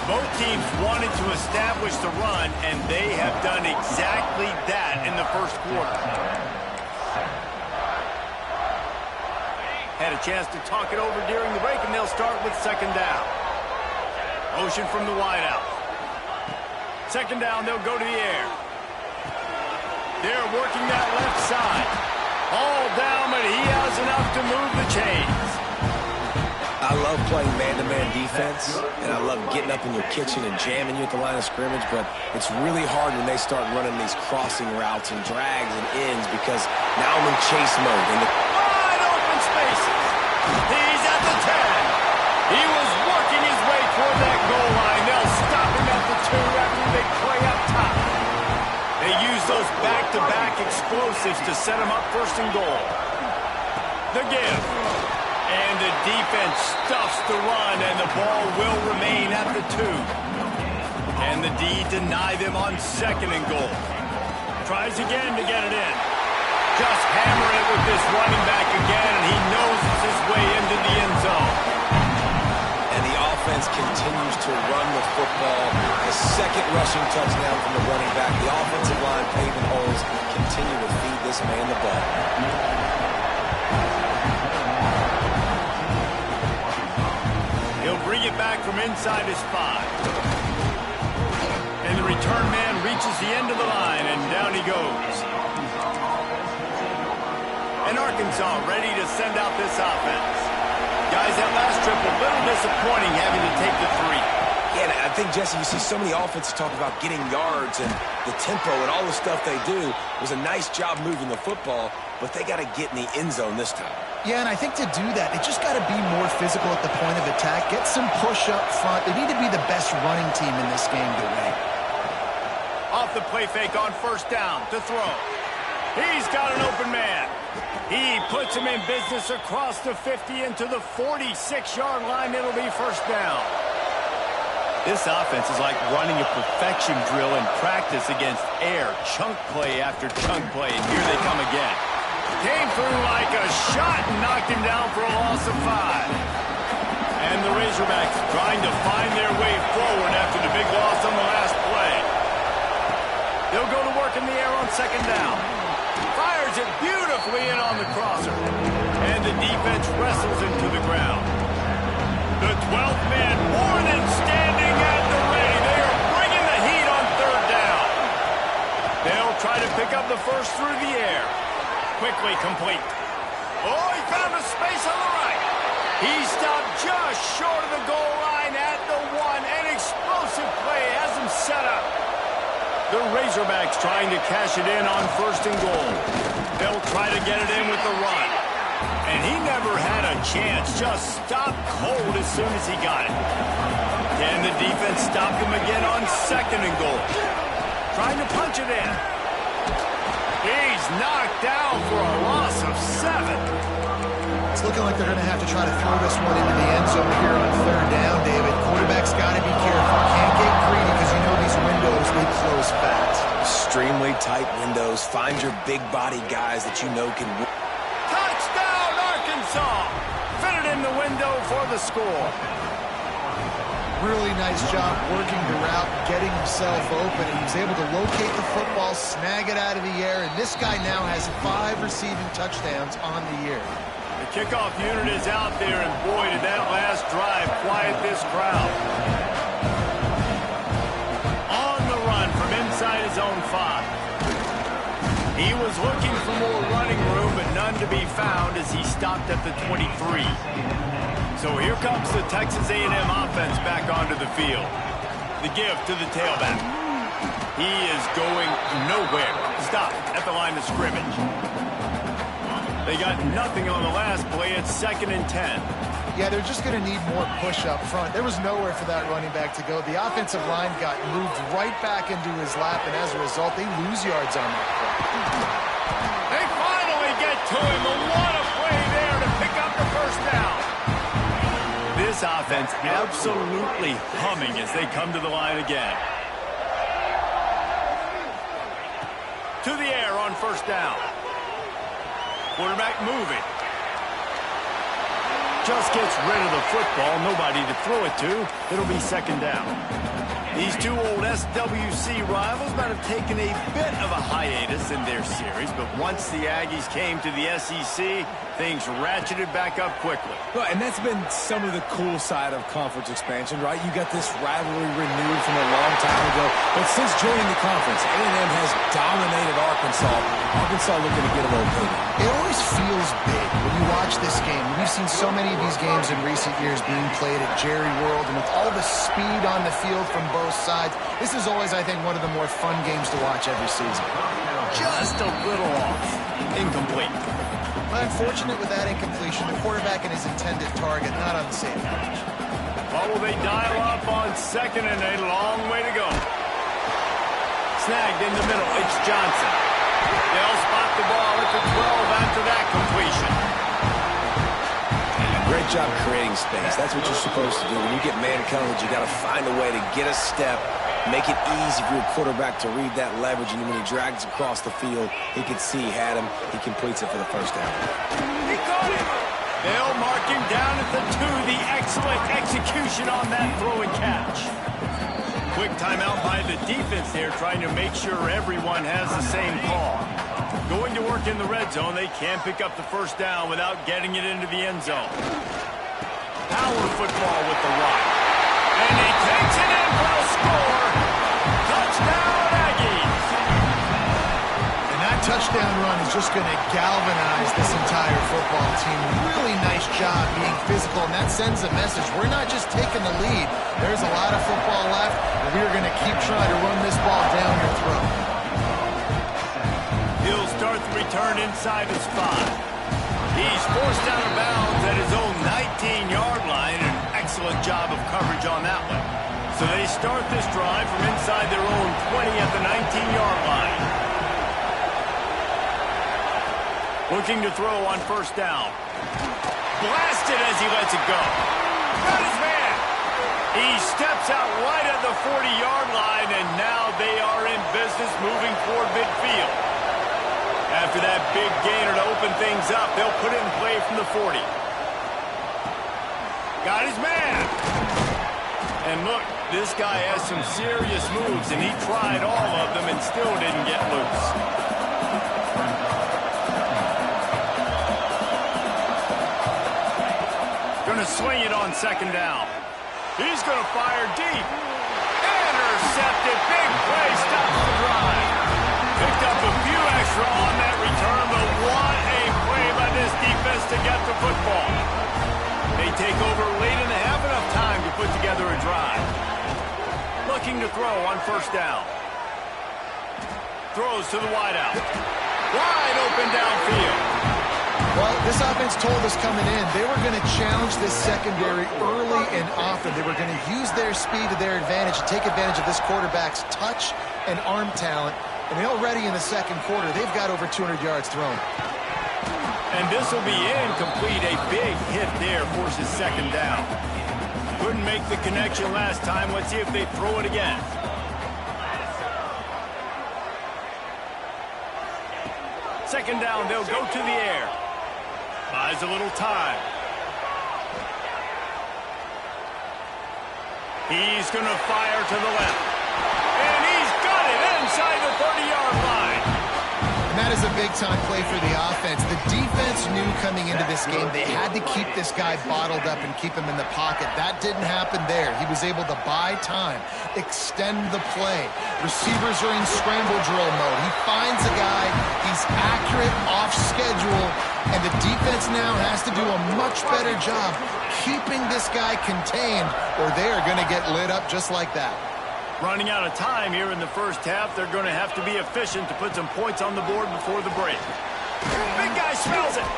Both teams wanted to establish the run, and they have done exactly that in the 1st quarter. Had a chance to talk it over during the break, and they'll start with 2nd down. Motion from the wideout. 2nd down, they'll go to the air. They're working that left side. All down, but he has enough to move the chains. I love playing man-to-man defense, and I love getting up in your kitchen and jamming you at the line of scrimmage, but it's really hard when they start running these crossing routes and drags and ends because now I'm in chase mode. And wide open spaces. He's at the 10. He was working his way toward that goal line. They'll stop him at the 2 after a big play up top. They use those back-to-back explosives to set him up 1st and goal. The give. And the defense stuffs the run, and the ball will remain at the 2. And the D deny them on 2nd and goal. Tries again to get it in. Just hammering it with this running back again, and he noses his way into the end zone. And the offense continues to run the football. A 2nd rushing touchdown from the running back. The offensive line paving holes continue to feed this man the ball. He'll bring it back from inside his 5. And the return man reaches the end of the line, and down he goes. And Arkansas ready to send out this offense. Guys, that last trip a little disappointing having to take the 3. Yeah, and I think, Jesse, you see so many offenses talk about getting yards and the tempo and all the stuff they do. It was a nice job moving the football, but they got to get in the end zone this time. Yeah, and I think to do that, they just got to be more physical at the point of attack. Get some push up front. They need to be the best running team in this game to win. Off the play fake on 1st down to throw. He's got an open man. He puts him in business across the 50 into the 46-yard line. It'll be 1st down. This offense is like running a perfection drill in practice against air. Chunk play after chunk play, and here they come again. Came through like a shot and knocked him down for a loss of 5. And the Razorbacks trying to find their way forward after the big loss on the last play. They'll go to work in the air on 2nd down. Fires it beautifully in on the crosser. And the defense wrestles him to the ground. The 12th man more than standing at the ready. They are bringing the heat on 3rd down. They'll try to pick up the 1st through the air. Quickly complete. Oh, he found a space on the right. He stopped just short of the goal line at the 1. An explosive play has him set up. The Razorbacks trying to cash it in on 1st and goal. They'll try to get it in with the run. And he never had a chance. Just stopped cold as soon as he got it. Can the defense stop him again on 2nd and goal? Trying to punch it in. He's knocked down for a loss of 7. It's looking like they're going to have to try to throw this one into the end zone here on 3rd down, David. Quarterback's got to be careful. Can't get greedy because you know these windows, they close fast. Extremely tight windows. Find your big body guys that you know can win. Touchdown, Arkansas! Fitted in the window for the score. Really nice job working the route, getting himself open, and he was able to locate the football, snag it out of the air, and this guy now has 5 receiving touchdowns on the year. The kickoff unit is out there, and boy, did that last drive quiet this crowd. On the run from inside his own 5. He was looking for more running room, but none to be found as he stopped at the 23. So here comes the Texas A&M offense back onto the field. The give to the tailback. He is going nowhere. Stop at the line of scrimmage. They got nothing on the last play. It's 2nd and 10. Yeah, they're just going to need more push up front. There was nowhere for that running back to go. The offensive line got moved right back into his lap, and as a result, they lose yards on that play. They finally get to him. What a play there to pick up the first down. This offense absolutely humming as they come to the line again. To the air on first down. Quarterback moving. Just gets rid of the football. Nobody to throw it to. It'll be 2nd down. These two old SWC rivals might have taken a bit of a hiatus in their series, but once the Aggies came to the SEC, things ratcheted back up quickly. Well, and that's been some of the cool side of conference expansion, right? You got this rivalry renewed from a long time ago, but since joining the conference, A&M has dominated Arkansas. Arkansas looking to get a little bigger. It always feels big when you watch this game. We've seen so many of these games in recent years being played at Jerry World, and with all the speed on the field from both sides, this is always, I think, one of the more fun games to watch every season. Just a little off. Incomplete. Unfortunate with that incompletion. The quarterback and his intended target not on the same page. Or will they dial up on 2nd and a long way to go? Snagged in the middle. It's Johnson. They'll spot the ball at the 12 after that completion. Great job creating space. That's what you're supposed to do. When you get man coverage, you got to find a way to get a step, make it easy for your quarterback to read that leverage, and when he drags across the field, he can see he had him. He completes it for the first down. He caught him. They'll mark him down at the 2. The excellent execution on that throw and catch. Quick timeout by the defense there, trying to make sure everyone has the same call. Going to work in the red zone. They can't pick up the first down without getting it into the end zone. Power football with the rock. And he takes it in for the score. Touchdown, Aggies. And that touchdown run is just going to galvanize this entire football team. Really nice job being physical, and that sends a message. We're not just taking the lead. There's a lot of football left, and we're going to keep trying to run this ball down your throat. He'll start the return inside his 5. He's forced out of bounds at his own 19-yard line. An excellent job of coverage on that one. So they start this drive from inside their own 20 at the 19-yard line. Looking to throw on first down. Blasted as he lets it go. Got his man. He steps out right at the 40-yard line, and now they are in business moving toward midfield. After that big gainer to open things up, they'll put it in play from the 40. Got his man. And look, this guy has some serious moves, and he tried all of them and still didn't get loose. Going to swing it on 2nd down. He's going to fire deep. Intercepted. Big play. Stops the drive. Picked up a few extra on that return, but what a play by this defense to get the football. They take over late in the half, enough time to put together a drive. Looking to throw on first down. Throws to the wideout. Wide open downfield. Well, this offense told us coming in they were going to challenge this secondary early and often. They were going to use their speed to their advantage, take advantage of this quarterback's touch and arm talent. And already in the second quarter, they've got over 200 yards thrown. And this will be incomplete. A big hit there forces 2nd down. Couldn't make the connection last time. Let's see if they throw it again. Second down, they'll go to the air. Buys a little time. He's going to fire to the left. And he's got it inside the 30-yard line. And that is a big-time play for the offense. The defense knew coming into this game they had to keep this guy bottled up and keep him in the pocket. That didn't happen there. He was able to buy time, extend the play. Receivers are in scramble drill mode. He finds a guy, he's accurate, off schedule, and the defense now has to do a much better job keeping this guy contained, or they are going to get lit up just like that. Running out of time here in the first half. They're going to have to be efficient to put some points on the board before the break. Big guy smells it.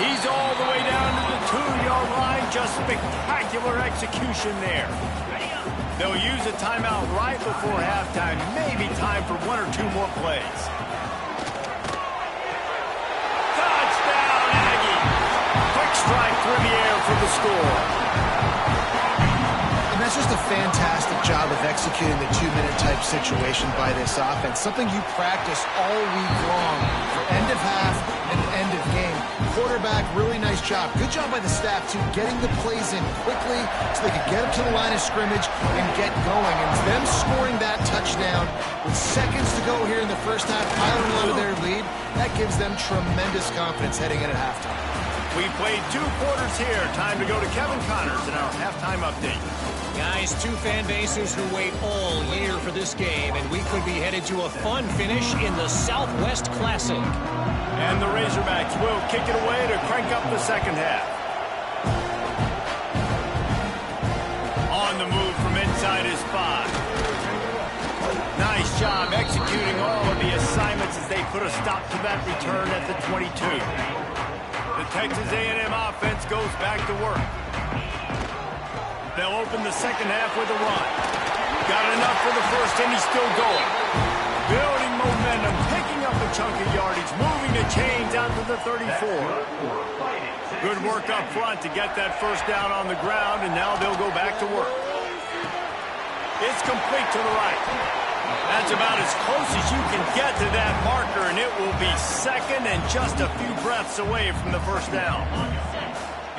He's all the way down to the 2-yard line. Just spectacular execution there. They'll use a timeout right before halftime. Maybe time for 1 or 2 more plays. Touchdown, Aggie. Quick strike through the air for the score. And that's just a fantastic job of executing the 2-minute type situation by this offense. Something you practice all week long for end of half and end of game. Quarterback, really nice job. Good job by the staff, too, getting the plays in quickly so they could get up to the line of scrimmage and get going. And them scoring that touchdown with seconds to go here in the first half, piling onto their lead, that gives them tremendous confidence heading in at halftime. We played 2 quarters here. Time to go to Kevin Connors in our halftime update. Guys, 2 fan bases who wait all year for this game, and we could be headed to a fun finish in the Southwest Classic. And the Razorbacks will kick it away to crank up the second half. On the move from inside his 5. Nice job executing all of the assignments as they put a stop to that return at the 22. The Texas A&M offense goes back to work. They'll open the second half with a run. Got enough for the first, and he's still going. Building momentum, picking up a chunk of yardage, moving the chains out to the 34. Good work up front to get that first down on the ground, and now they'll go back to work. It's complete to the right. That's about as close as you can get to that marker, and it will be second and just a few breaths away from the first down.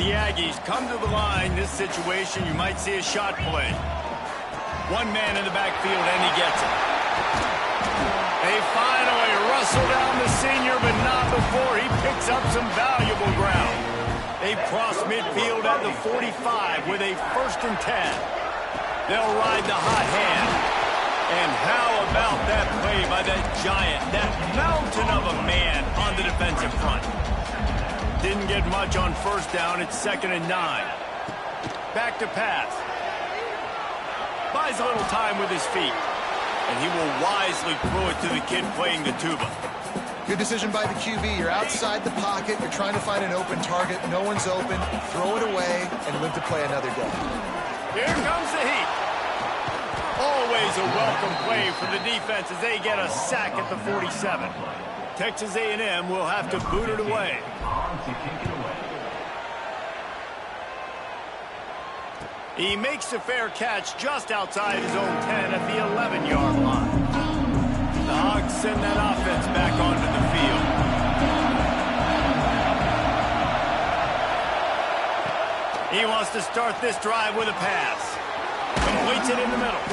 The Aggies come to the line. This situation, you might see a shot play. One man in the backfield, and he gets it. They finally rustle down the senior, but not before he picks up some valuable ground. They cross midfield at the 45 with a 1st and 10. They'll ride the hot hand. And how about that play by that giant, that mountain of a man on the defensive front? Didn't get much on first down. It's 2nd and 9. Back to pass. Buys a little time with his feet. And he will wisely throw it to the kid playing the tuba. Good decision by the QB. You're outside the pocket. You're trying to find an open target. No one's open. Throw it away and live to play another day. Here comes the heat. Always a welcome play for the defense as they get a sack at the 47. Texas A&M will have to boot it away. He makes the fair catch just outside his own 10 at the 11-yard line. The Hogs send that offense back onto the field. He wants to start this drive with a pass. Completes it in the middle.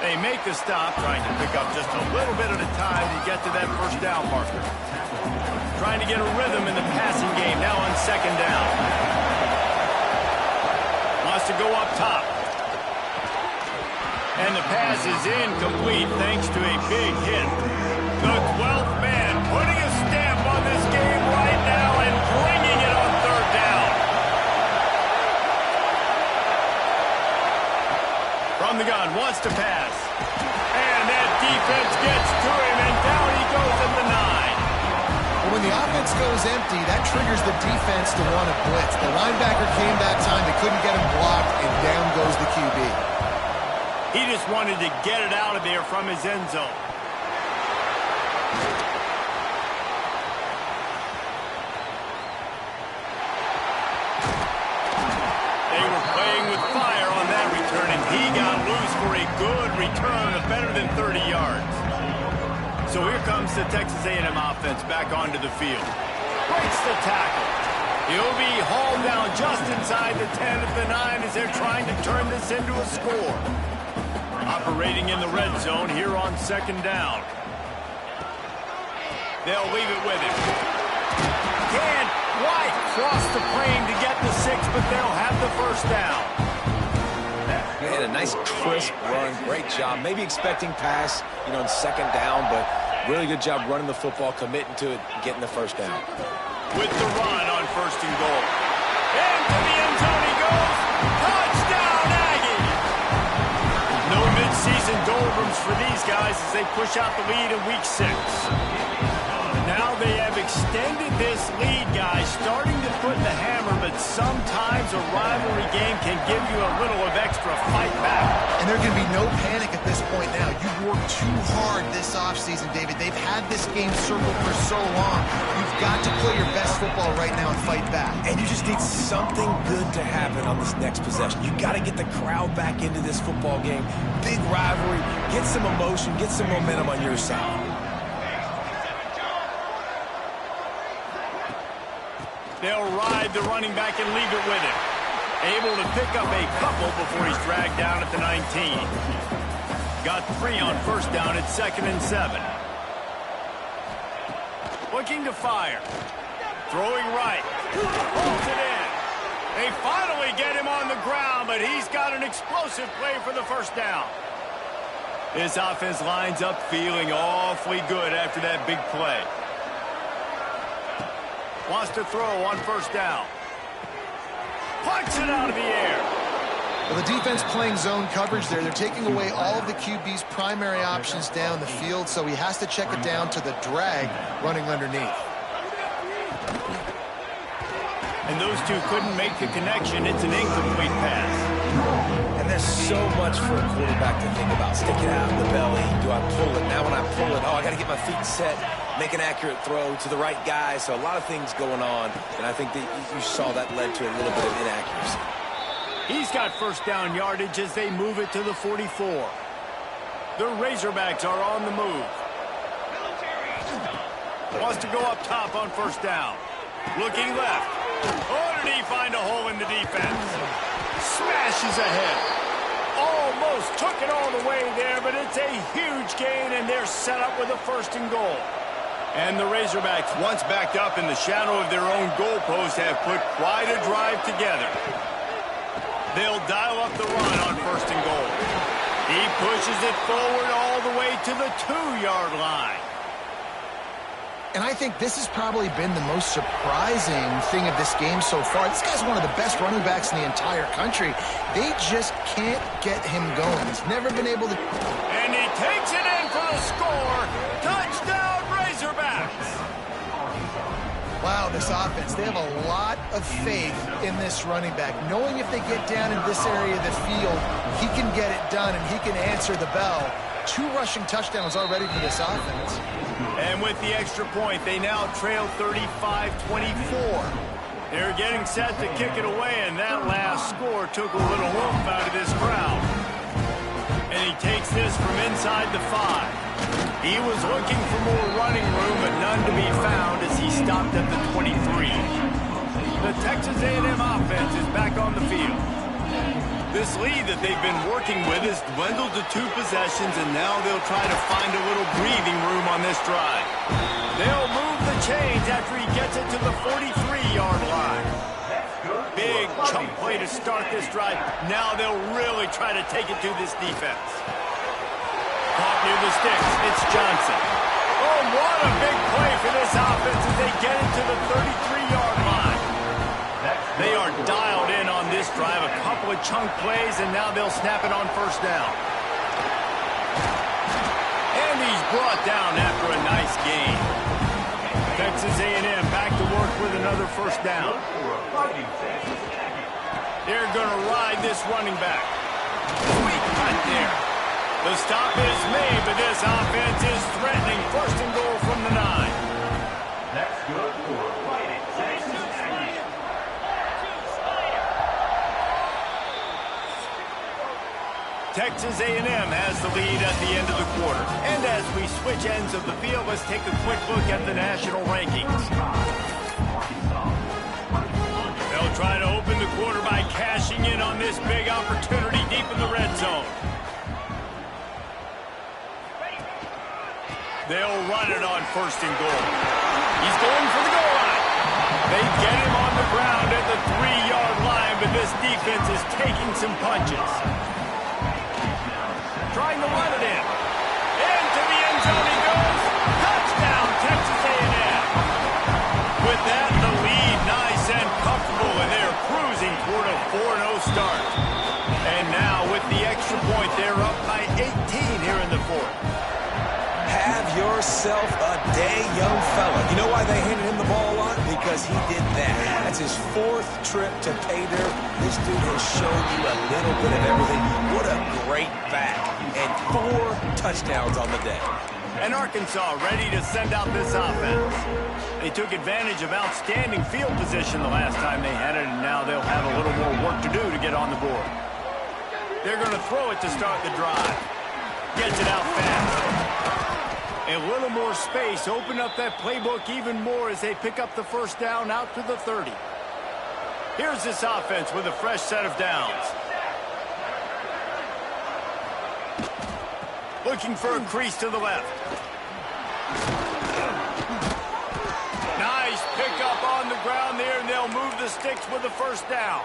They make the stop, trying to pick up just a little bit at a time to get to that first down marker. Trying to get a rhythm in the passing game now on 2nd down. Wants to go up top. And the pass is incomplete thanks to a big hit. The 12th man putting a stamp on this game right now and bringing it on 3rd down. From the gun, wants to pass. And that defense gets to him, and down he goes at the 9. Well, when the offense goes empty, that triggers the defense to want to blitz. The linebacker came that time. They couldn't get him blocked, and down goes the QB. He just wanted to get it out of there from his end zone. They were playing with fire on that return, and he got loose for a good return of better than 30 yards. So here comes the Texas A&M offense back onto the field. Breaks the tackle. He'll be hauled down just inside the 10 at the 9 as they're trying to turn this into a score. Operating in the red zone here on 2nd down. They'll leave it with him. Can't quite cross the plane to get the 6, but they'll have the 1st down. Man, a nice crisp run. Great job. Maybe expecting pass, in 2nd down, but really good job running the football, committing to it, getting the 1st down. With the run on 1st and goal. Into the end zone he goes. Touchdown, Aggie! No midseason doldrums for these guys as they push out the lead in week 6. Now they have extended this lead, guys, starting to put the hammer, but sometimes a rivalry game can give you a little of extra fight back. And there can be no panic at this point now. You've worked too hard this offseason, David. They've had this game circled for so long. You've got to play your best football right now and fight back. And you just need something good to happen on this next possession. You got to get the crowd back into this football game. Big rivalry. Get some emotion. Get some momentum on your side. They'll ride the running back and leave it with him. Able to pick up a couple before he's dragged down at the 19. Got 3 on 1st down at 2nd and 7. Looking to fire. Throwing right. Holds it in. They finally get him on the ground, but he's got an explosive play for the 1st down. This offense lines up feeling awfully good after that big play. Wants to throw on 1st down. Punts it out of the air. Well, the defense playing zone coverage there. They're taking away all of the QB's primary options down the field, so he has to check it down to the drag running underneath. And those two couldn't make the connection. It's an incomplete pass. And there's so much for a quarterback to think about. Stick it out in the belly. Do I pull it? Now when I pull it, I got to get my feet set, make an accurate throw to the right guy. So a lot of things going on, and I think that you saw that led to a little bit of inaccuracy. He's got 1st down yardage as they move it to the 44. The Razorbacks are on the move. Wants to go up top on 1st down. Looking left. Oh, did he find a hole in the defense? Smashes ahead. Almost took it all the way there, but it's a huge gain, and they're set up with a 1st and goal. And the Razorbacks, once backed up in the shadow of their own goalpost, have put quite a drive together. They'll dial up the run on 1st and goal. He pushes it forward all the way to the 2-yard line. And I think this has probably been the most surprising thing of this game so far. This guy's one of the best running backs in the entire country. They just can't get him going. He's never been able to... And he takes it in for the score. Touchdown, Razorbacks! Wow, this offense, they have a lot of faith in this running back. Knowing if they get down in this area of the field, he can get it done and he can answer the bell. 2 rushing touchdowns already for this offense. And with the extra point, they now trail 35-24. They're getting set to kick it away, and that last score took a little oomph out of this crowd. And he takes this from inside the 5. He was looking for more running room, but none to be found as he stopped at the 23. The Texas A&M offense is back on the field. This lead that they've been working with has dwindled to 2 possessions, and now they'll try to find a little breathing room on this drive. They'll move the chains after he gets it to the 43-yard line. Big chunk play to start this drive. Now they'll really try to take it to this defense. Caught near the sticks. It's Johnson. Oh, what a big play for this offense as they get it to the 33-yard line. They are dialed in on this drive. A couple of chunk plays, and now they'll snap it on 1st down. And he's brought down after a nice gain. Texas A&M back to work with another 1st down. They're going to ride this running back. Sweet cut there. The stop is made, but this offense is threatening 1st and goal from the 9. That's good for Fighting Texas. Texas A&M has the lead at the end of the quarter. And as we switch ends of the field, let's take a quick look at the national rankings. They'll try to open the quarter by cashing in on this big opportunity deep in the red zone. They'll run it on 1st and goal. He's going for the goal line. They get him on the ground at the 3-yard line, but this defense is taking some punches. Trying to run it in. Into the end zone he goes. Touchdown, Texas A&M. With that, the lead nice and comfortable, and they're cruising toward a 4-0 start. And now, with the extra point, they're up by 18 here in the 4th. Have yourself a day, young fella. You know why they handed him the ball a lot? Because he did that. That's his 4th trip to pay dirt. This dude has shown you a little bit of everything. What a great back. And 4 touchdowns on the day. And Arkansas ready to send out this offense. They took advantage of outstanding field position the last time they had it, and now they'll have a little more work to do to get on the board. They're going to throw it to start the drive. Gets it out fast. A little more space, open up that playbook even more as they pick up the 1st down out to the 30. Here's this offense with a fresh set of downs. Looking for a crease to the left. Nice pickup on the ground there, and they'll move the sticks with the 1st down.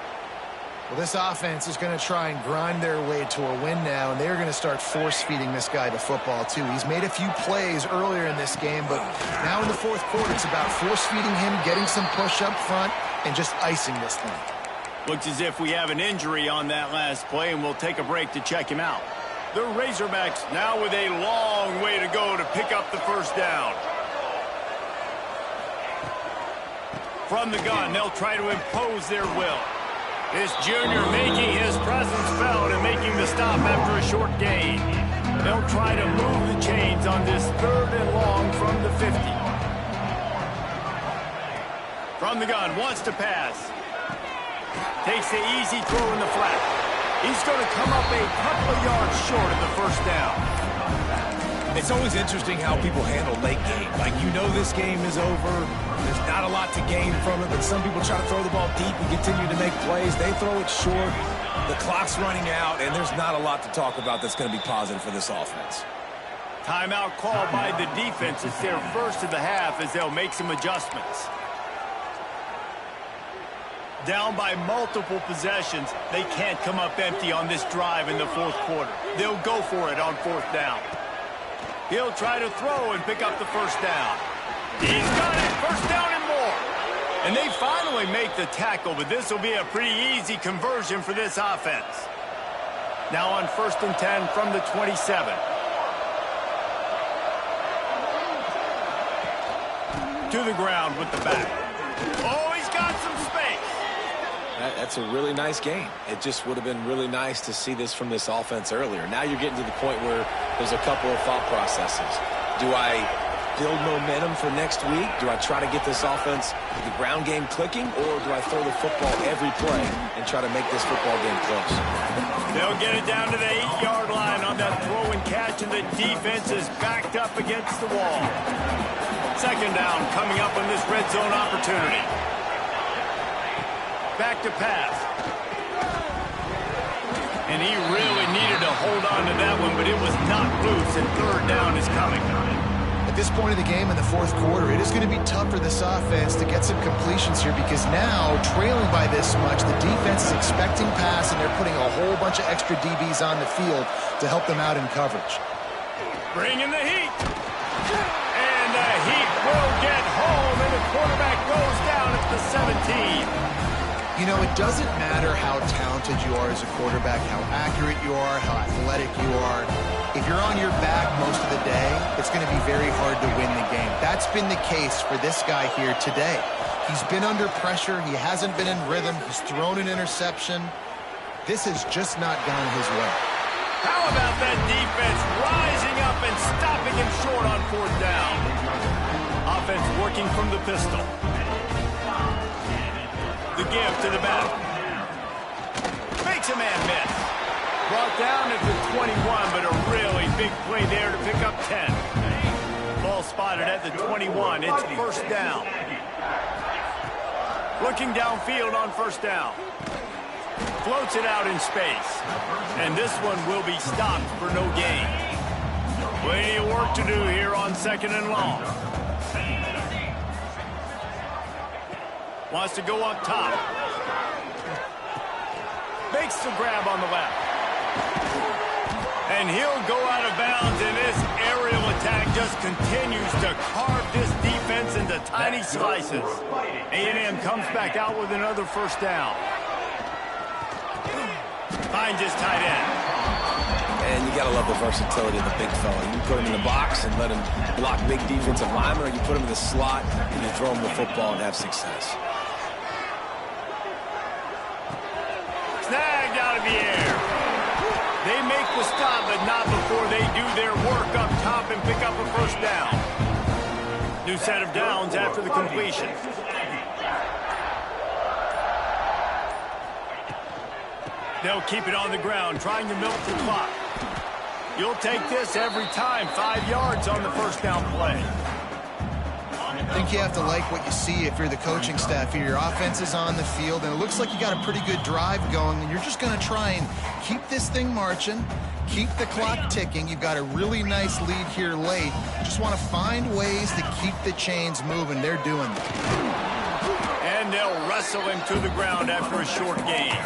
Well, this offense is going to try and grind their way to a win now, and they're going to start force-feeding this guy the football, too. He's made a few plays earlier in this game, but now in the 4th quarter, it's about force-feeding him, getting some push up front, and just icing this thing. Looks as if we have an injury on that last play, and we'll take a break to check him out. The Razorbacks now with a long way to go to pick up the 1st down. From the gun, they'll try to impose their will. This junior making his presence felt and making the stop after a short gain. They'll try to move the chains on this 3rd and long from the 50. From the gun, wants to pass. Takes the easy throw in the flat. He's going to come up a couple of yards short of the 1st down. It's always interesting how people handle late game. Like, you know this game is over. There's not a lot to gain from it, but some people try to throw the ball deep and continue to make plays. They throw it short. The clock's running out, and there's not a lot to talk about that's going to be positive for this offense. Timeout called by the defense. It's their 1st of the half as they'll make some adjustments. Down by multiple possessions, they can't come up empty on this drive in the 4th quarter. They'll go for it on 4th down. He'll try to throw and pick up the 1st down. He's got it, 1st down and more. And they finally make the tackle, but this will be a pretty easy conversion for this offense. Now on 1st and 10 from the 27. To the ground with the back. Oh, he's got some space. That's a really nice game. It just would have been really nice to see this from this offense earlier. Now you're getting to the point where there's a couple of thought processes. Do I build momentum for next week? Do I try to get this offense, the ground game clicking, or do I throw the football every play and try to make this football game close? They'll get it down to the 8-yard line on that throw and catch, and the defense is backed up against the wall. 2nd down coming up on this red zone opportunity. Back to pass. And he really needed to hold on to that one, but it was not loose, and 3rd down is coming. At this point of the game in the 4th quarter, it is going to be tough for this offense to get some completions here because now, trailing by this much, the defense is expecting pass, and they're putting a whole bunch of extra DBs on the field to help them out in coverage. Bringing the heat. And the heat will get home, and the quarterback goes down at the 17. You know, it doesn't matter how talented you are as a quarterback, how accurate you are, how athletic you are. If you're on your back most of the day, it's going to be very hard to win the game. That's been the case for this guy here today. He's been under pressure. He hasn't been in rhythm. He's thrown an interception. This has just not gone his way. How about that defense rising up and stopping him short on 4th down? Offense working from the pistol. The give to the back. Makes a man miss. Brought down at the 21, but a really big play there to pick up 10. Ball spotted at the 21. It's 1st down. Looking downfield on first down. Floats it out in space. And this one will be stopped for no gain. Plenty of work to do here on 2nd and long. Wants to go up top. Makes the grab on the left. And he'll go out of bounds, and this aerial attack just continues to carve this defense into tiny slices. A&M comes back out with another first down. Finds his tight end. And you got to love the versatility of the big fella. You put him in the box and let him block big defensive linemen, or you put him in the slot and you throw him the football and have success. Snagged out of the air. They make the stop, but not before they do their work up top and pick up a first down. New set of downs after the completion. They'll keep it on the ground, trying to milk the clock. You'll take this every time. 5 yards on the first down play. I think you have to like what you see if you're the coaching staff here. Your offense is on the field, and it looks like you got a pretty good drive going, and you're just going to try and keep this thing marching, keep the clock ticking. You've got a really nice lead here late. Just want to find ways to keep the chains moving. They're doing that. And they'll wrestle him to the ground after a short gain.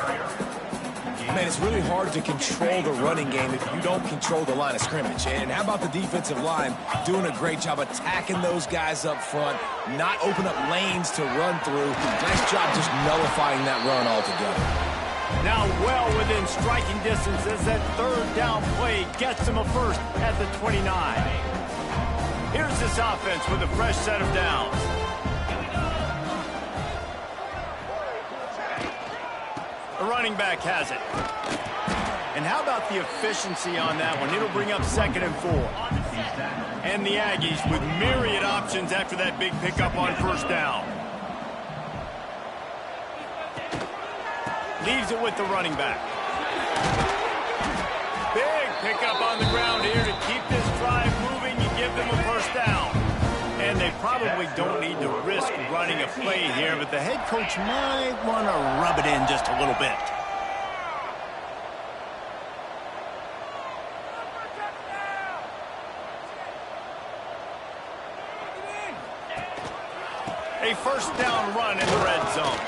Man, it's really hard to control the running game if you don't control the line of scrimmage. And how about the defensive line doing a great job attacking those guys up front, not open up lanes to run through. Nice job just nullifying that run altogether. Now well within striking distance as that third down play gets him a first at the 29. Here's this offense with a fresh set of downs. The running back has it. And how about the efficiency on that one? It'll bring up 2nd and 4. And the Aggies with myriad options after that big pickup on first down. Leaves it with the running back. Big pickup on the ground here to keep this drive moving and give them a first down. And they probably don't need to risk running a play here, but the head coach might want to rub it in just a little bit. A first down run in the red zone.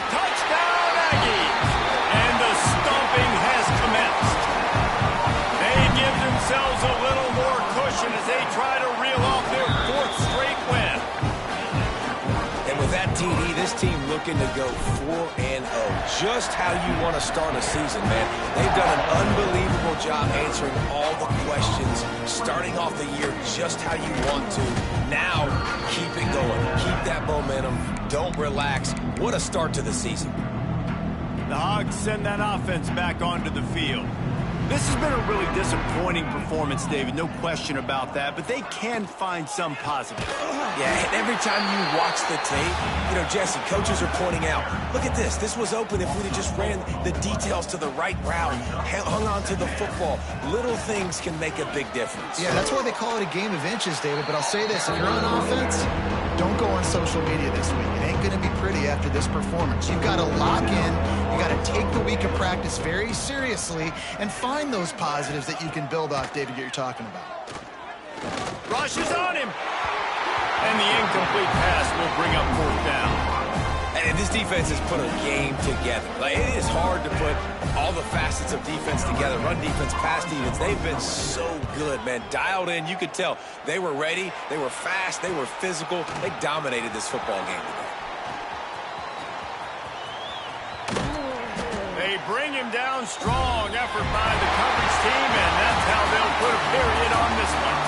Touchdown, Aggies! And the stomping has commenced. They give themselves a little more cushion as they try to reel off their 4th straight win. And with that TD, this team looking to go 4-0. Just how you want to start a season, man. They've done an unbelievable job answering all the questions, starting off the year just how you want to. Now, keep it going. Keep that momentum. Don't relax. What a start to the season. The Hogs send that offense back onto the field. This has been a really disappointing performance, David, no question about that, but they can find some positive. Yeah, and every time you watch the tape, you know, Jesse, coaches are pointing out, look at this. This was open if we'd have just ran the details to the right route, hung on to the football. Little things can make a big difference. Yeah, that's why they call it a game of inches, David. But I'll say this, if you're on offense, don't go on social media this week. It ain't going to be pretty after this performance. You've got to lock in. You got to take the week of practice very seriously and find those positives that you can build off, David, that you're talking about. Rush is on him. And the incomplete pass will bring up 4th down. And this defense has put a game together. Like, it is hard to put all the facets of defense together. Run defense, pass defense. They've been so good, man. Dialed in. You could tell they were ready. They were fast. They were physical. They dominated this football game today. They bring him down strong. Effort by the coverage team, and that's how they'll put a period on this one.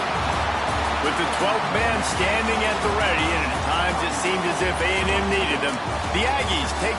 With the 12th man standing at the ready, and at times it seemed as if A&M needed them, the Aggies take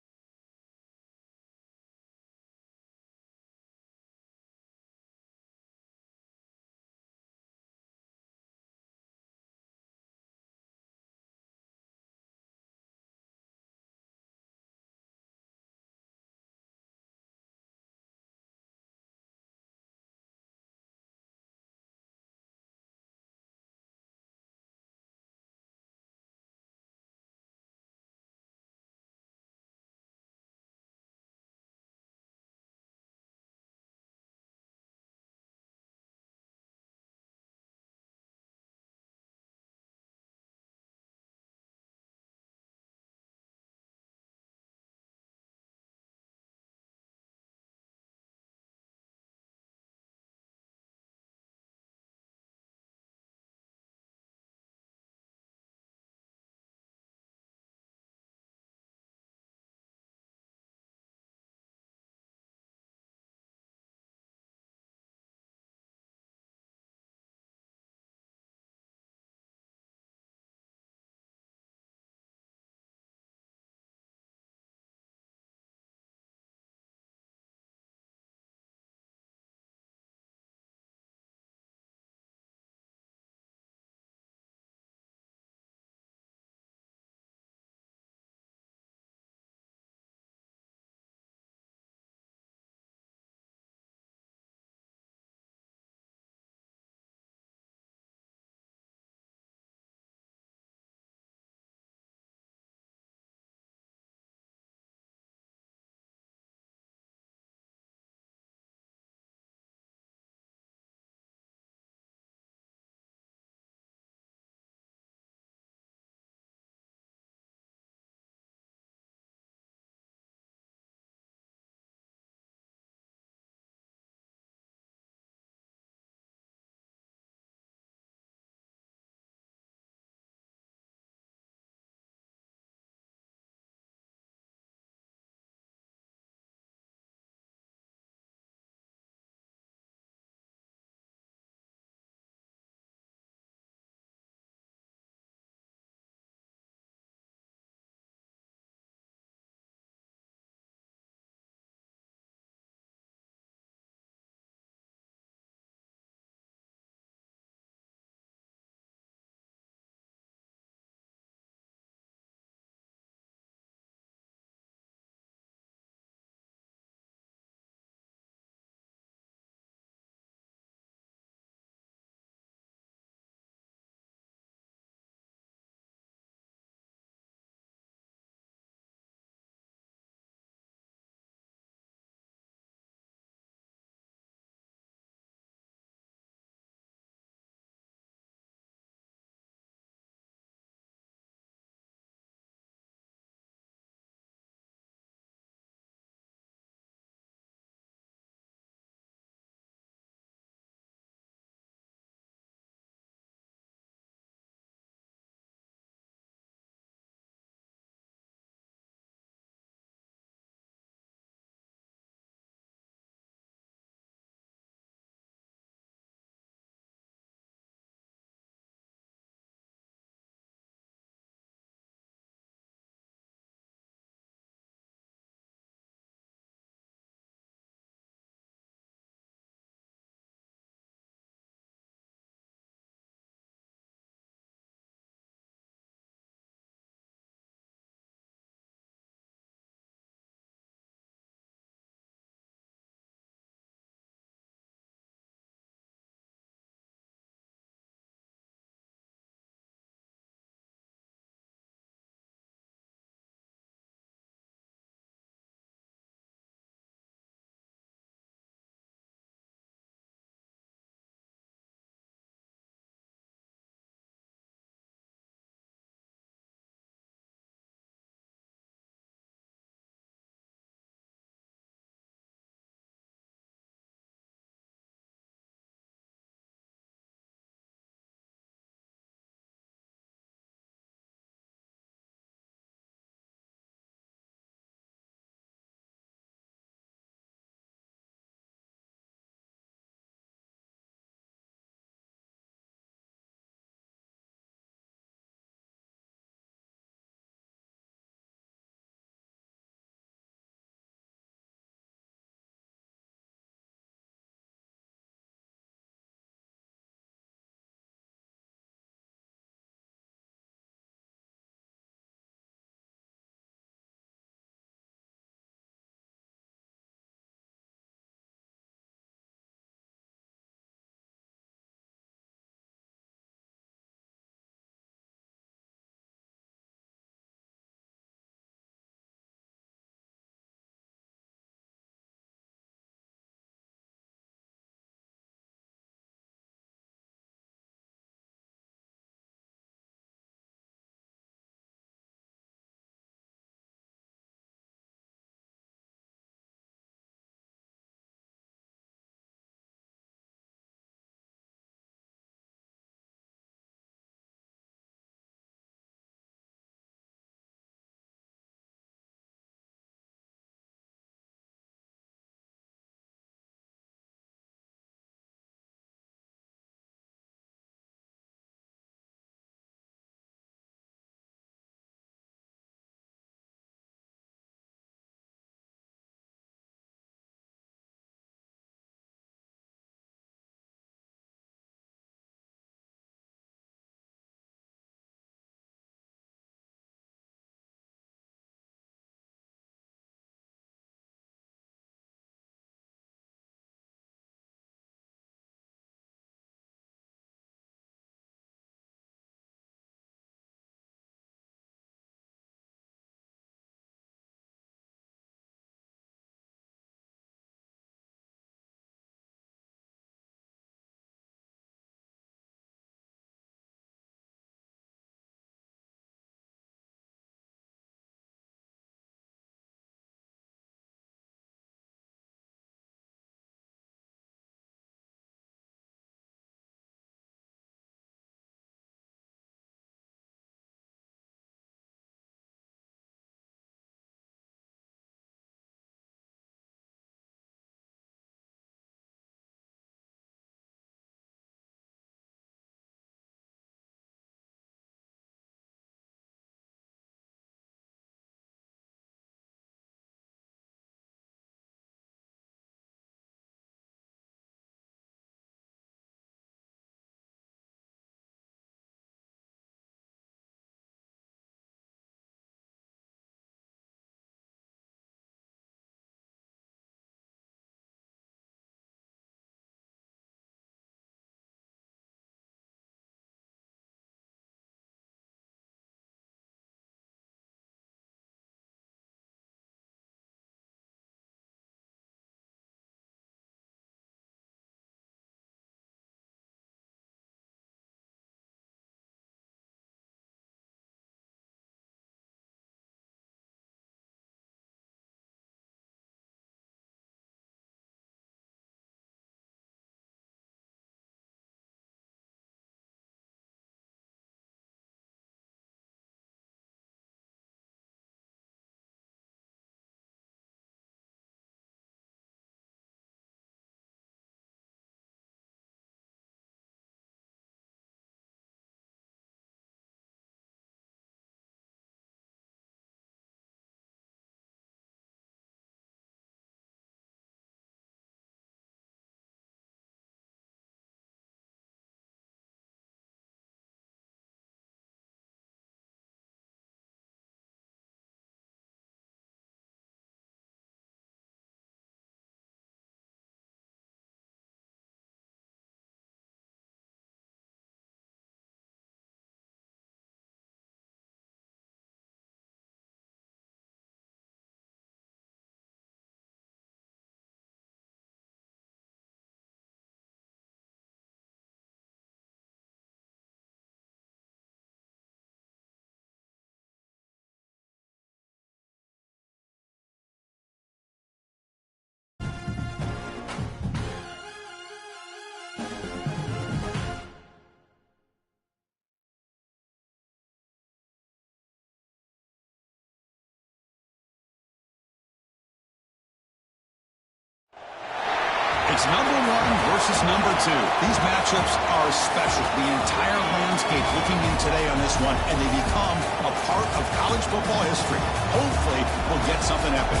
It's number 1 versus number 2. These matchups are special. The entire landscape looking in today on this one, and they become a part of college football history. Hopefully, we'll get something epic.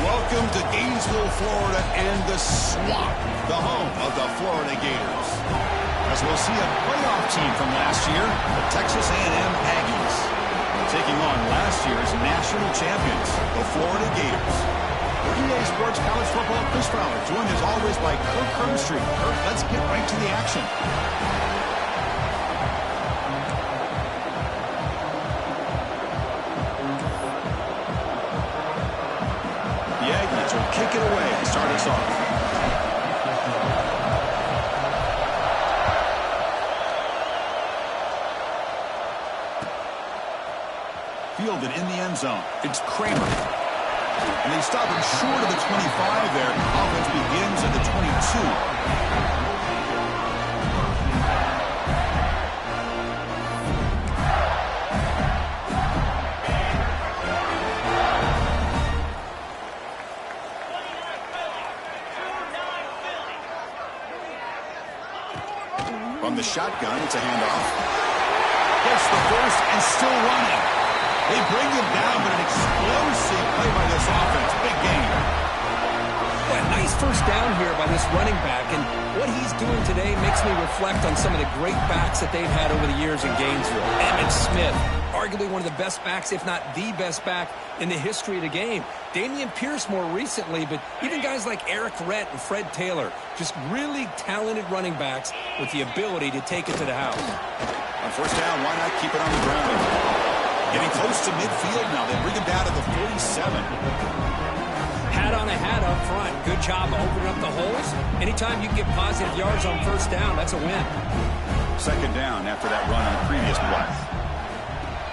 Welcome to Gainesville, Florida, and the Swamp, the home of the Florida Gators. As we'll see a playoff team from last year, the Texas A&M Aggies, taking on last year's national champions, the Florida Gators. For EA Sports College Football, Chris Fowler, joined as always by Kirk Herbstreit. Kirk, let's get right to the action. The Aggies will kick it away to start us off. Fielded in the end zone. It's Kramer. And they stop him short of the 25 there. Offense begins at the 22. From the shotgun, it's a handoff. Gets the first and still running. They bring him down, but an explosive play by this offense. Big game. Yeah, nice first down here by this running back, and what he's doing today makes me reflect on some of the great backs that they've had over the years in Gainesville. Emmitt Smith, arguably one of the best backs, if not the best back in the history of the game. Dameon Pierce more recently, but even guys like Eric Rhett and Fred Taylor, just really talented running backs with the ability to take it to the house. On first down, why not keep it on the ground? Getting close to midfield now. They bring him down to the 47. Hat on a hat up front. Good job opening up the holes. Anytime you can get positive yards on first down, that's a win. Second down after that run on the previous play.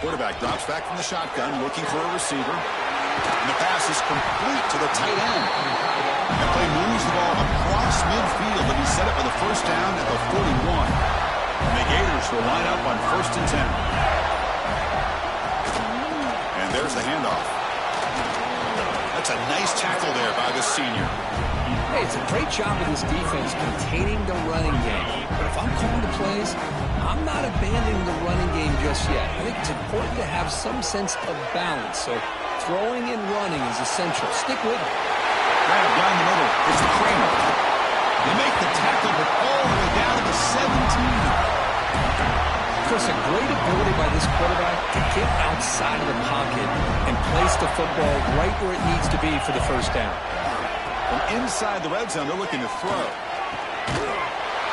Quarterback drops back from the shotgun, looking for a receiver. And the pass is complete to the tight end. That play moves the ball across midfield, and he set it for the first down at the 41. And the Gators will line up on 1st and 10. There's the handoff. That's a nice tackle there by the senior. Hey, it's a great job of this defense containing the running game. But if I'm calling the plays, I'm not abandoning the running game just yet. I think it's important to have some sense of balance. So throwing and running is essential. Stick with it. Grab down the middle. It's Kramer. They make the tackle, but all the way down to the 17. Chris, a great ability by this quarterback to get outside of the pocket and place the football right where it needs to be for the first down. From inside the red zone, they're looking to throw.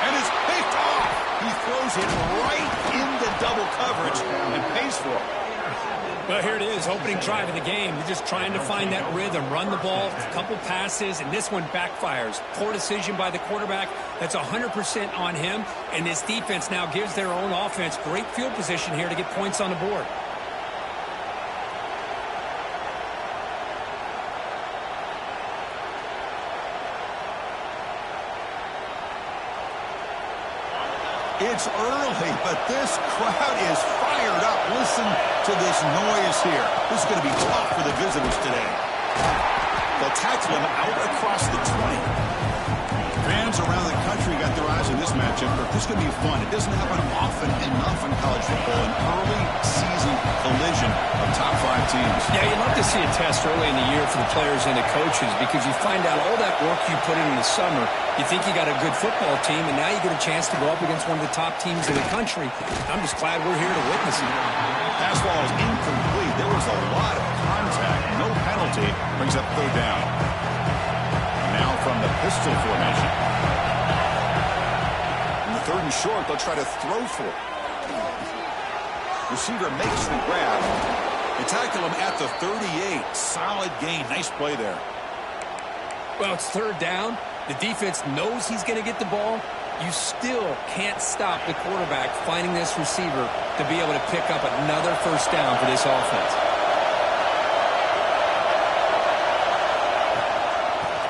And it's picked off. He throws it right into double coverage and pays for it. Well, here it is, opening drive of the game. You're just trying to find that rhythm, run the ball, a couple passes, and this one backfires. Poor decision by the quarterback. That's 100% on him, and this defense now gives their own offense great field position here to get points on the board. It's early, but this crowd is fired up. Listen to this noise here. This is going to be tough for the visitors today. They'll tackle him out across the 20. Fans around the country got their eyes on this matchup, but this is going to be fun. It doesn't happen often enough in college football, an early season collision of top 5 teams. Yeah, you'd love to see a test early in the year for the players and the coaches because you find out all that work you put in the summer. You think you got a good football team, and now you get a chance to go up against one of the top teams in the country. I'm just glad we're here to witness it. Pass ball is incomplete. There was a lot of contact. No penalty. Brings up third down. Now from the pistol formation. In the third and short, they'll try to throw for it. Receiver makes the grab. They tackle him at the 38. Solid gain. Nice play there. Well, it's third down. The defense knows he's going to get the ball. You still can't stop the quarterback finding this receiver to be able to pick up another first down for this offense.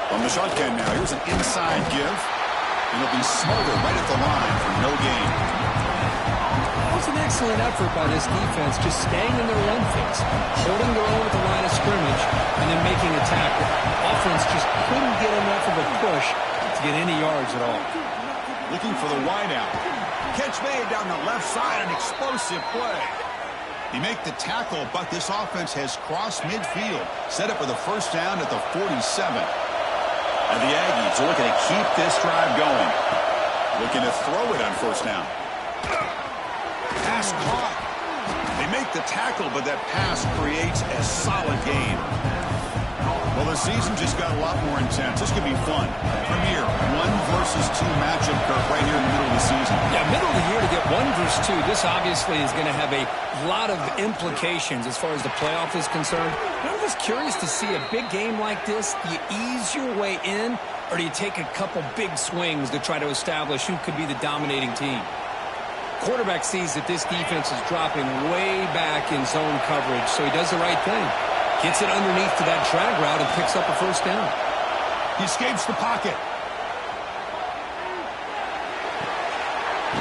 From the shotgun now, here's an inside give. And it'll be Smolder right at the line for no gain. That was an excellent effort by this defense, just staying in their run fix, holding their own at the line of scrimmage, and then making a tackle. Offense just couldn't get enough of a push get any yards at all. Looking for the wideout. Catch made down the left side, an explosive play. He made the tackle, but this offense has crossed midfield. Set up for the first down at the 47. And the Aggies are looking to keep this drive going. Looking to throw it on first down. Pass caught. They make the tackle, but that pass creates a solid gain. Well, the season just got a lot more intense. This could be fun. Premier 1 versus 2 matchup, Kirk, right here in the middle of the season. Yeah, middle of the year to get 1 versus 2. This obviously is going to have a lot of implications as far as the playoff is concerned. I'm just curious to see a big game like this. Do you ease your way in, or do you take a couple big swings to try to establish who could be the dominating team? Quarterback sees that this defense is dropping way back in zone coverage, so he does the right thing. Gets it underneath to that drag route and picks up a first down. He escapes the pocket.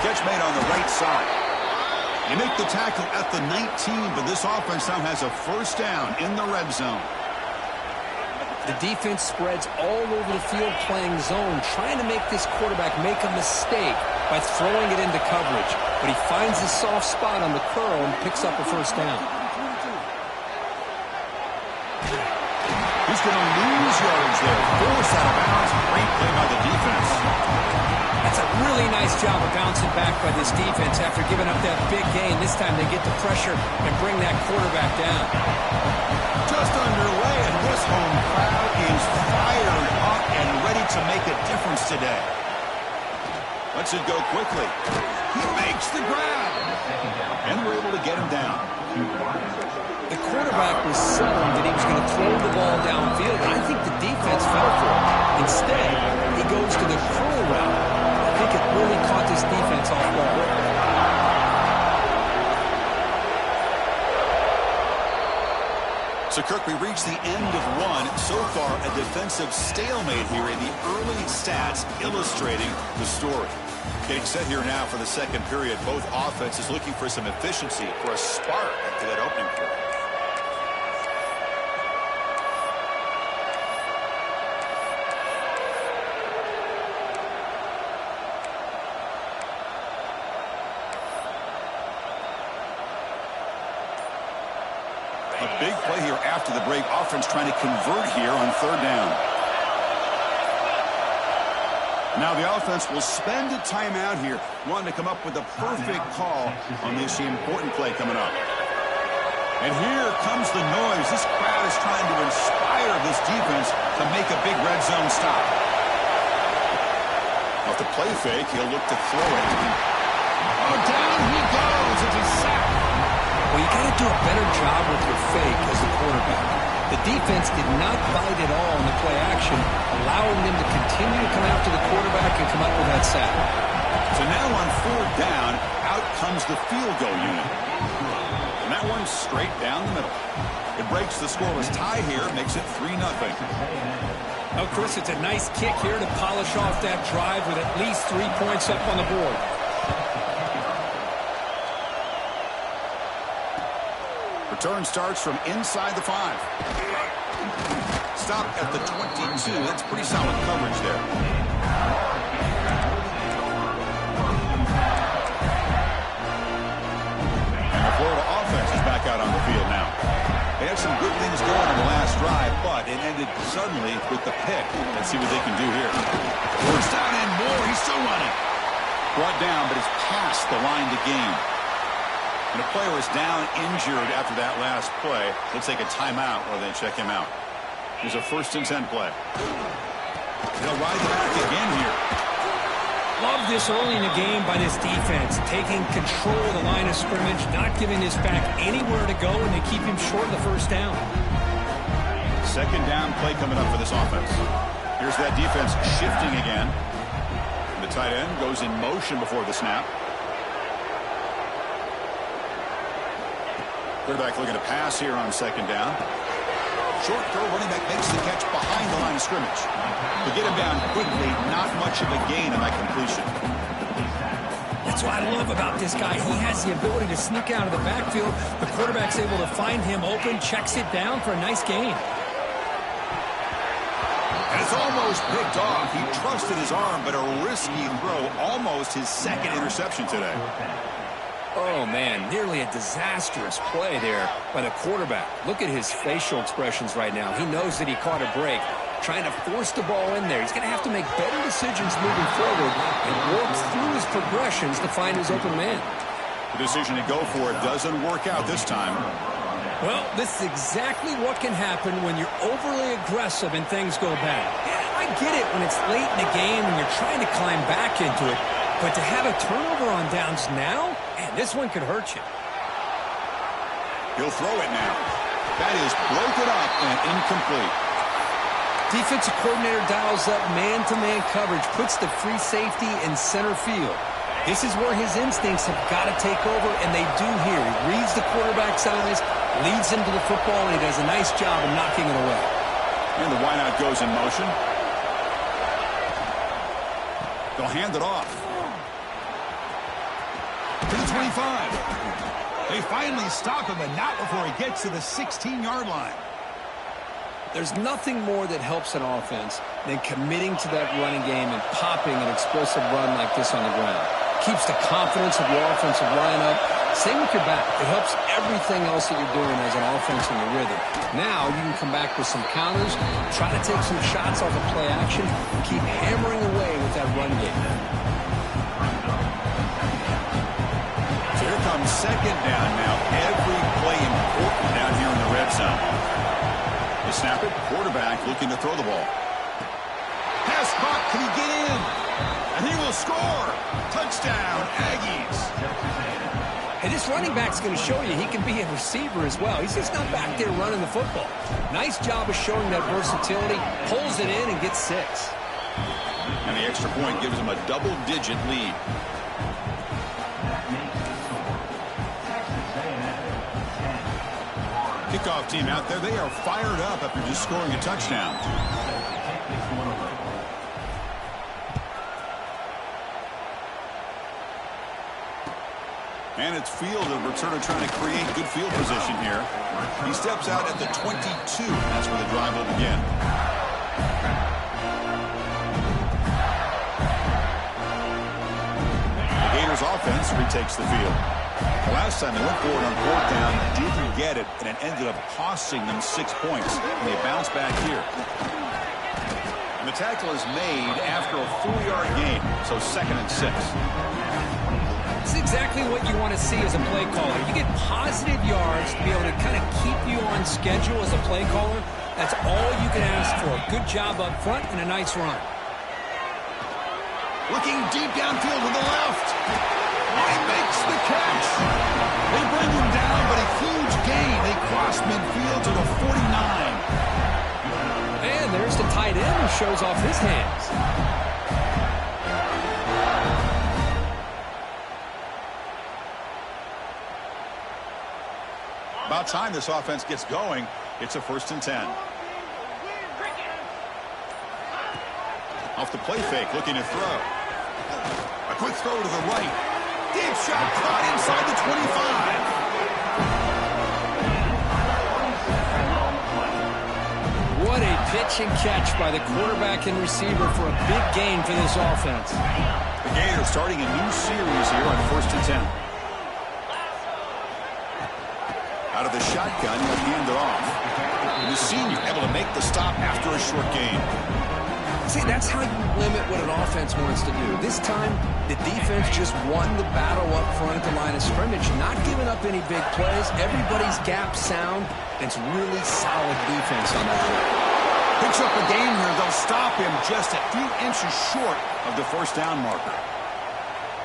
Catch made on the right side. They make the tackle at the 19, but this offense now has a first down in the red zone. The defense spreads all over the field playing zone, trying to make this quarterback make a mistake by throwing it into coverage. But he finds his soft spot on the curl and picks up a first down. He's going to lose yards there. Forced out of bounds. Great play by the defense. That's a really nice job of bouncing back by this defense after giving up that big gain. This time they get the pressure and bring that quarterback down. Just underway, and this home crowd is fired up and ready to make a difference today. Lets it go quickly. He makes the grab. And we're able to get him down. The quarterback was selling that he was going to throw the ball downfield, and I think the defense fell for it. Instead, he goes to the curl route. I think it really caught this defense off guard. So, Kirk, we reached the end of 1. So far, a defensive stalemate here in the early stats illustrating the story. Getting set here now for the second period. Both offenses looking for some efficiency, for a spark after that opening period. A big play here after the break. Offense trying to convert here on third down. Now the offense will spend a timeout here, wanting to come up with the perfect call on this important play coming up. And here comes the noise. This crowd is trying to inspire this defense to make a big red zone stop. Off the play fake, he'll look to throw it. Oh, down he goes. It's a sack. Well, you got to do a better job with your fake as a quarterback. The defense did not bite at all in the play action, allowing them to continue to come after the quarterback and come up with that sack. So now on fourth down, out comes the field goal unit. And that one's straight down the middle. It breaks the scoreless tie here, makes it 3-0. Now, Chris, it's a nice kick here to polish off that drive with at least 3 points up on the board. Return starts from inside the 5. Stop at the 22. That's pretty solid coverage there. And the Florida offense is back out on the field now. They had some good things going in the last drive, but it ended suddenly with the pick. Let's see what they can do here. First down and more. He's still running. Brought down, but is past the line to gain. And the player is down injured after that last play. Let's take a timeout or then check him out. Here's a 1st and 10 play. They'll ride the back again here. Love this early in the game by this defense, taking control of the line of scrimmage, not giving this back anywhere to go, and they keep him short of the first down. Second down play coming up for this offense. Here's that defense shifting again. And the tight end goes in motion before the snap. Quarterback looking to pass here on second down. Short throw, running back makes the catch behind the line of scrimmage. To get him down quickly, not much of a gain on that completion. That's what I love about this guy. He has the ability to sneak out of the backfield. The quarterback's able to find him open, checks it down for a nice gain. And it's almost first picked off. He trusted his arm, but a risky throw. Almost his second interception today. Oh, man, nearly a disastrous play there by the quarterback. Look at his facial expressions right now. He knows that he caught a break, trying to force the ball in there. He's going to have to make better decisions moving forward and work through his progressions to find his open man. The decision to go for it doesn't work out this time. Well, this is exactly what can happen when you're overly aggressive and things go bad. Yeah, I get it when it's late in the game and you're trying to climb back into it, but to have a turnover on downs now, man, this one could hurt you. He'll throw it now. That is broken up and incomplete. Defensive coordinator dials up man-to-man coverage, puts the free safety in center field. This is where his instincts have got to take over, and they do here. He reads the quarterback's eyes, leads him to the football, and he does a nice job of knocking it away. And the wideout goes in motion. They'll hand it off. To the 25. They finally stop him, and not before he gets to the 16-yard line. There's nothing more that helps an offense than committing to that running game and popping an explosive run like this on the ground. Keeps the confidence of your offensive line up. Same with your back. It helps everything else that you're doing as an offense in your rhythm. Now you can come back with some counters, try to take some shots off of play action, and keep hammering away with that run game. So here comes second down now. Every play important down here in the red zone. The snap it, quarterback looking to throw the ball. Pass caught, can he get in? And he will score. Touchdown, Aggies. Hey, this running back's going to show you he can be a receiver as well. He's just not back there running the football. Nice job of showing that versatility. Pulls it in and gets 6. And the extra point gives him a double-digit lead. Kickoff team out there. They are fired up after just scoring a touchdown. And it's fielded. Returner trying to create good field position here. He steps out at the 22. That's where the drive will begin. The Gators offense retakes the field. The last time they went forward on 4th down, didn't get it, and it ended up costing them 6 points. And they bounce back here. And the tackle is made after a 4-yard gain, so 2nd and 6. This is exactly what you want to see as a play caller. You get positive yards to be able to kind of keep you on schedule as a play caller. That's all you can ask for. Good job up front and a nice run. Looking deep downfield to the left. He makes the catch. They bring him down, but a huge gain. They cross midfield to the 49. And there's the tight end who shows off his hands. About time this offense gets going. It's a 1st and 10. Off the play fake, looking to throw. A quick throw to the right. Deep shot caught inside the 25. What a pitch and catch by the quarterback and receiver for a big gain for this offense. The Gators starting a new series here on 1st and 10. Out of the shotgun, he'll hand it off. The senior able to make the stop after a short gain. See, that's how you limit what an offense wants to do. This time, the defense just won the battle up front at the line of scrimmage, not giving up any big plays. Everybody's gap sound. It's really solid defense on that play. Picks up a gain here. They'll stop him just a few inches short of the 1st down marker.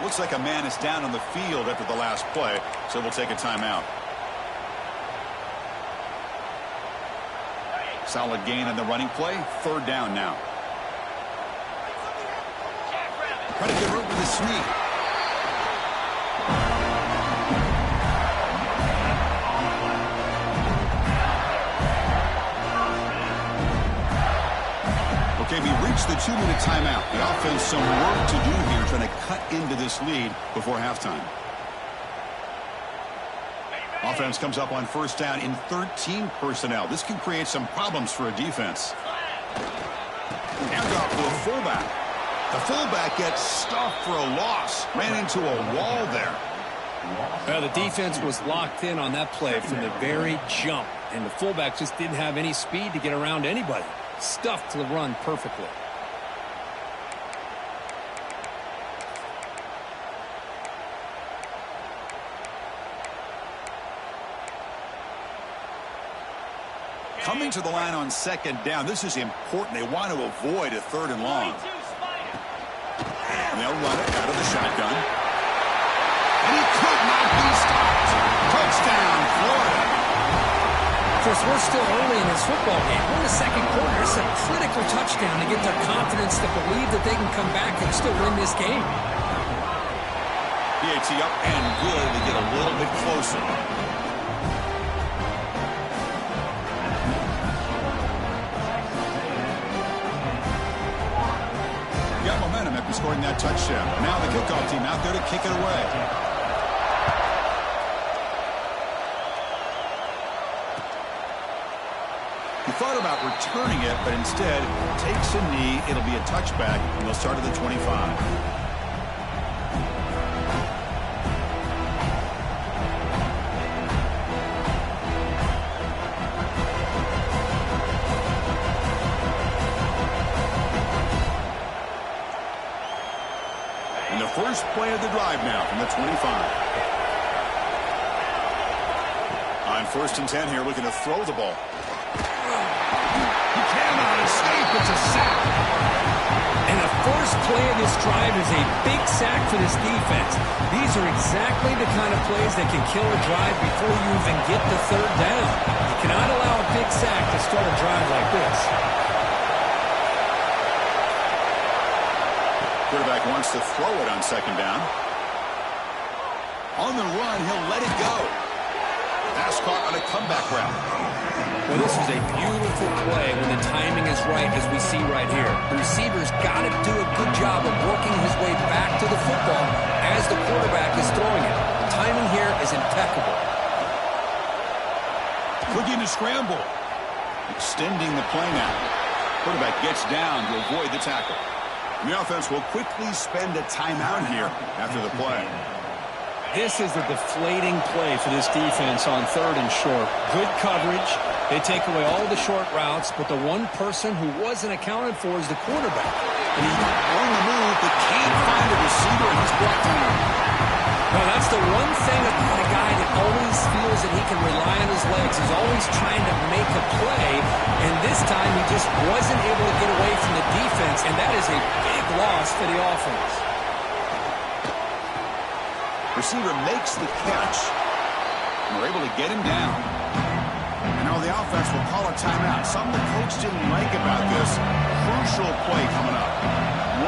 Looks like a man is down on the field after the last play, so we'll take a timeout. Solid gain on the running play. 3rd down now. Try to get room with the sneak. Okay, we reached the 2-minute timeout. The offense some work to do here, trying to cut into this lead before halftime. Offense comes up on 1st down in 13 personnel. This can create some problems for a defense. Handoff to a fullback. The fullback gets stuffed for a loss. Ran into a wall there. Well, the defense was locked in on that play from the very jump, and the fullback just didn't have any speed to get around anybody. Stuffed the run perfectly. Coming to the line on second down. This is important. They want to avoid a 3rd and long. And they'll run it out of the shotgun. And he could not be stopped. Touchdown, Florida. Chris, we're still early in this football game. We're in the second quarter. It's a critical touchdown to get their confidence to believe that they can come back and still win this game. PAT up and good to get a little bit closer. Got momentum after scoring that touchdown. Now the kickoff team out there to kick it away. He thought about returning it, but instead takes a knee. It'll be a touchback, and they'll start at the 25. First play of the drive now from the 25. On 1st and 10 here, looking to throw the ball. He cannot escape. It's a sack. And the first play of this drive is a big sack for this defense. These are exactly the kind of plays that can kill a drive before you even get the 3rd down. You cannot allow a big sack to start a drive like this. Quarterback wants to throw it on 2nd down. On the run, he'll let it go. Pass caught on a comeback route. Well, this is a beautiful play when the timing is right, as we see right here. The receiver's got to do a good job of working his way back to the football as the quarterback is throwing it. The timing here is impeccable. Looking to scramble. Extending the play now. Quarterback gets down to avoid the tackle. The offense will quickly spend a timeout here after the play. This is a deflating play for this defense on 3rd and short. Good coverage. They take away all the short routes, but the one person who wasn't accounted for is the quarterback. And he's on the move, but can't find a receiver, and he's brought down. Well, that's the one thing about a guy that always feels that he can rely on his legs. He's always trying to make a play, and this time he just wasn't able to get away from the defense, and that is a big loss for the offense. Receiver makes the catch, and we're able to get him down. And now the offense will call a timeout. Something the coach didn't like about this. Crucial play coming up.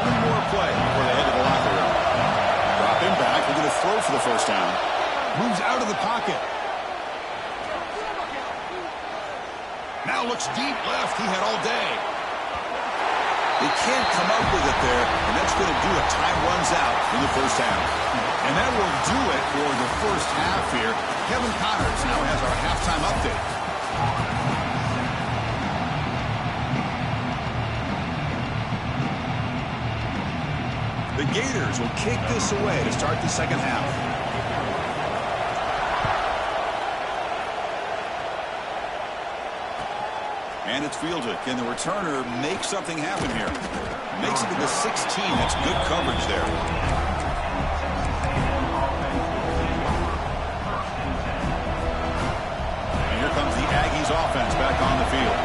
One more play before they head to the locker room. Drop him back. We're going to throw for the 1st down. Moves out of the pocket. Now looks deep left. He had all day. They can't come up with it there, and that's going to do it. Time runs out in the 1st half. And that will do it for the 1st half here. Kevin Connors now has our halftime update. The Gators will kick this away to start the 2nd half. And it's fielded. Can the returner make something happen here? Makes it to the 16. That's good coverage there. And here comes the Aggies offense back on the field.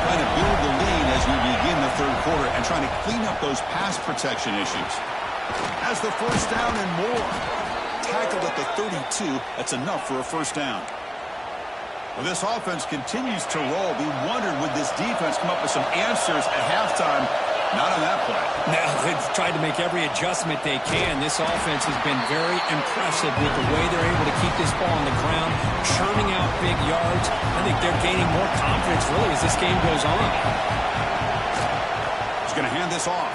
Trying to build the lead as we begin the 3rd quarter and trying to clean up those pass protection issues. Has the 1st down and more. Tackled at the 32. That's enough for a 1st down. Well, this offense continues to roll. We wondered, would this defense come up with some answers at halftime? Not on that play. Now, they've tried to make every adjustment they can. This offense has been very impressive with the way they're able to keep this ball on the ground, churning out big yards. I think they're gaining more confidence, really, as this game goes on. He's going to hand this off.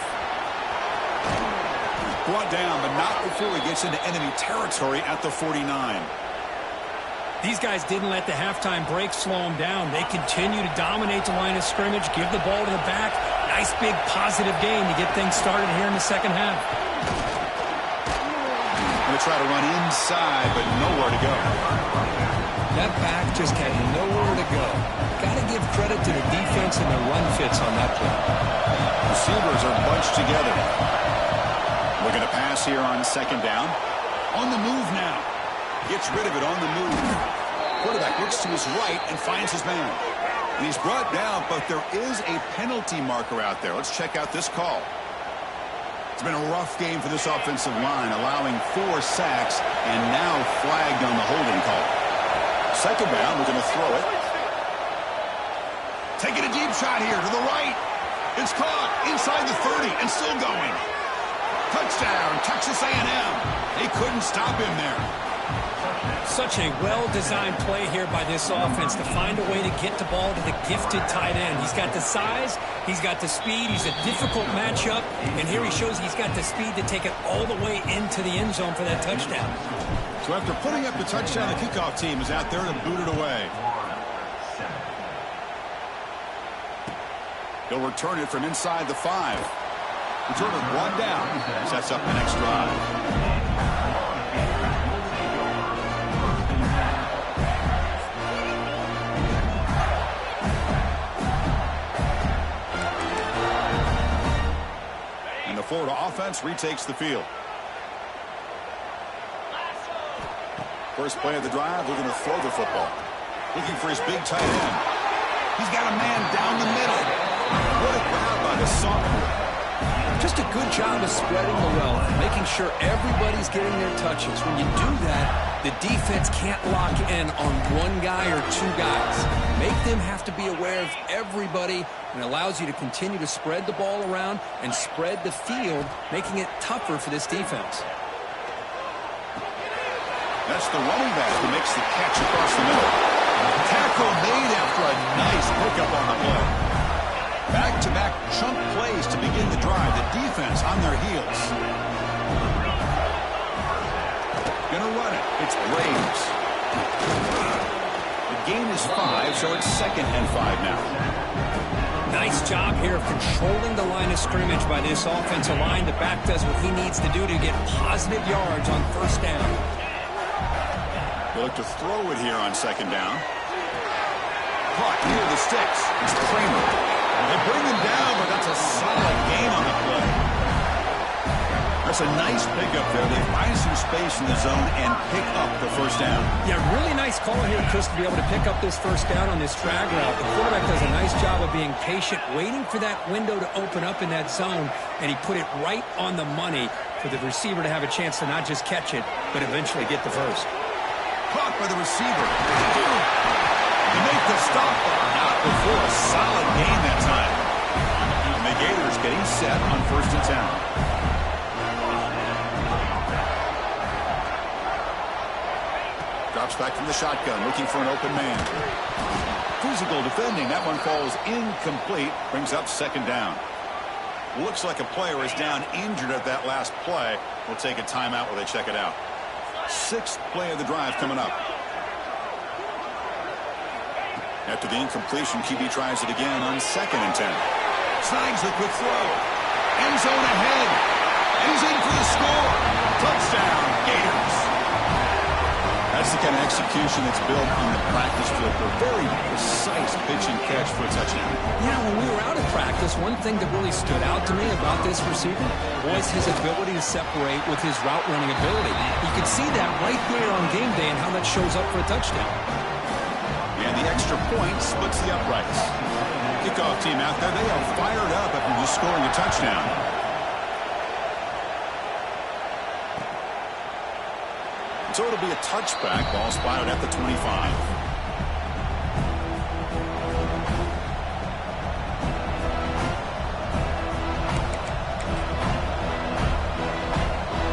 Brought down, but not before he gets into enemy territory at the 49. These guys didn't let the halftime break slow them down. They continue to dominate the line of scrimmage, give the ball to the back. Nice big positive gain to get things started here in the second half. Going to try to run inside, but nowhere to go. That back just had nowhere to go. Got to give credit to the defense and the run fits on that play. Receivers are bunched together. Looking to pass here on second down. On the move now. Gets rid of it on the move. Quarterback looks to his right and finds his man. And he's brought down, but there is a penalty marker out there. Let's check out this call. It's been a rough game for this offensive line, allowing 4 sacks and now flagged on the holding call. Second down, we're going to throw it. Taking a deep shot here to the right. It's caught inside the 30 and still going. Touchdown, Texas A&M. They couldn't stop him there. Such a well-designed play here by this offense to find a way to get the ball to the gifted tight end. He's got the size, he's got the speed, he's a difficult matchup, and here he shows he's got the speed to take it all the way into the end zone for that touchdown. So after putting up the touchdown, the kickoff team is out there to boot it away. He'll return it from inside the 5. Return it 1 down. Sets up the next drive. Florida offense retakes the field. First play of the drive, we're going to throw the football. Looking for his big tight end. He's got a man down the middle. What a grab by the sophomore. Just a good job of spreading the wealth, making sure everybody's getting their touches. When you do that, the defense can't lock in on one guy or 2 guys. Make them have to be aware of everybody, and allows you to continue to spread the ball around and spread the field, making it tougher for this defense. That's the running back who makes the catch across the middle. Tackle made after a nice pickup on the play. Back-to-back chunk plays to begin the drive. The defense on their heels. Gonna run it. It's Braves. The gain is 5, so it's 2nd and 5 now. Nice job here of controlling the line of scrimmage by this offensive line. The back does what he needs to do to get positive yards on first down. They look to throw it here on second down. Caught near the sticks. It's Kramer. They bring him down, but that's a solid gain on the play. That's a nice pickup there. They find some space in the zone and pick up the first down. Yeah, really nice call here, Chris, to be able to pick up this first down on this drag route. The quarterback does a nice job of being patient, waiting for that window to open up in that zone, and he put it right on the money for the receiver to have a chance to not just catch it, but eventually get the first. Caught by the receiver. They make the stop, but not before a solid gain that time. And the Gators getting set on 1st and 10. Drops back from the shotgun, looking for an open man. Physical defending. That one falls incomplete. Brings up 2nd down. Looks like a player is down injured at that last play. We'll take a timeout while they check it out. 6th play of the drive coming up. After the incompletion, QB tries it again on 2nd and 10. Snags the quick throw. End zone ahead. And he's in for the score. Touchdown, Gators. That's the kind of execution that's built on the practice field for a very precise pitch and catch for a touchdown. Yeah, when we were out of practice, one thing that really stood out to me about this receiver was his ability to separate with his route running ability. You could see that right there on game day and how that shows up for a touchdown. And the extra point splits the uprights. Kickoff team out there, they are fired up after just scoring a touchdown. So it'll be a touchback. Ball spotted at the 25.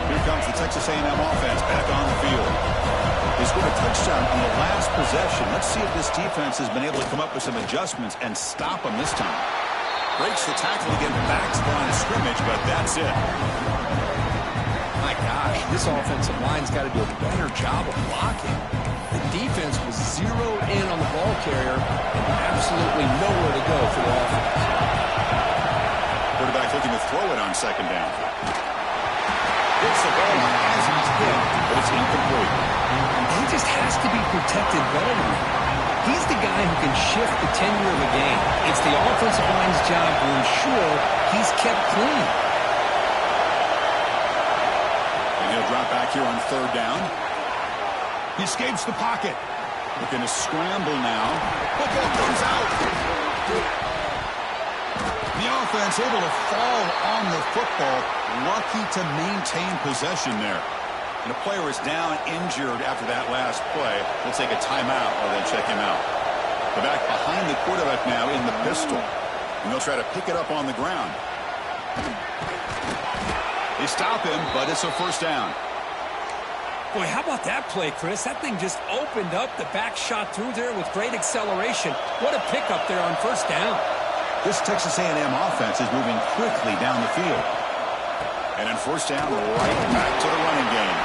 Here comes the Texas A&M offense back on the field. They scored a touchdown on the last possession. Let's see if this defense has been able to come up with some adjustments and stop them this time. Breaks the tackle again, back to the line of scrimmage, but that's it. My gosh, this offensive line's got to do a better job of blocking. The defense was zeroed in on the ball carrier and absolutely nowhere to go for the offense. looking to throw it on second down. Hits the ball as he's hit, but it's incomplete. He just has to be protected better than that. He's the guy who can shift the tenure of a game. It's the offensive line's job to ensure he's kept clean. And he'll drop back here on third down. He escapes the pocket. Looking to scramble now. Football comes out. The offense able to fall on the football. Lucky to maintain possession there. And a player is down injured after that last play. They'll take a timeout while they check him out. They're back behind the quarterback now in the pistol. And they'll try to pick it up on the ground. They stop him, but it's a first down. Boy, how about that play, Chris? That thing just opened up. The back shot through there with great acceleration. What a pickup there on first down. This Texas A&M offense is moving quickly down the field. And on first down, right back to the running game.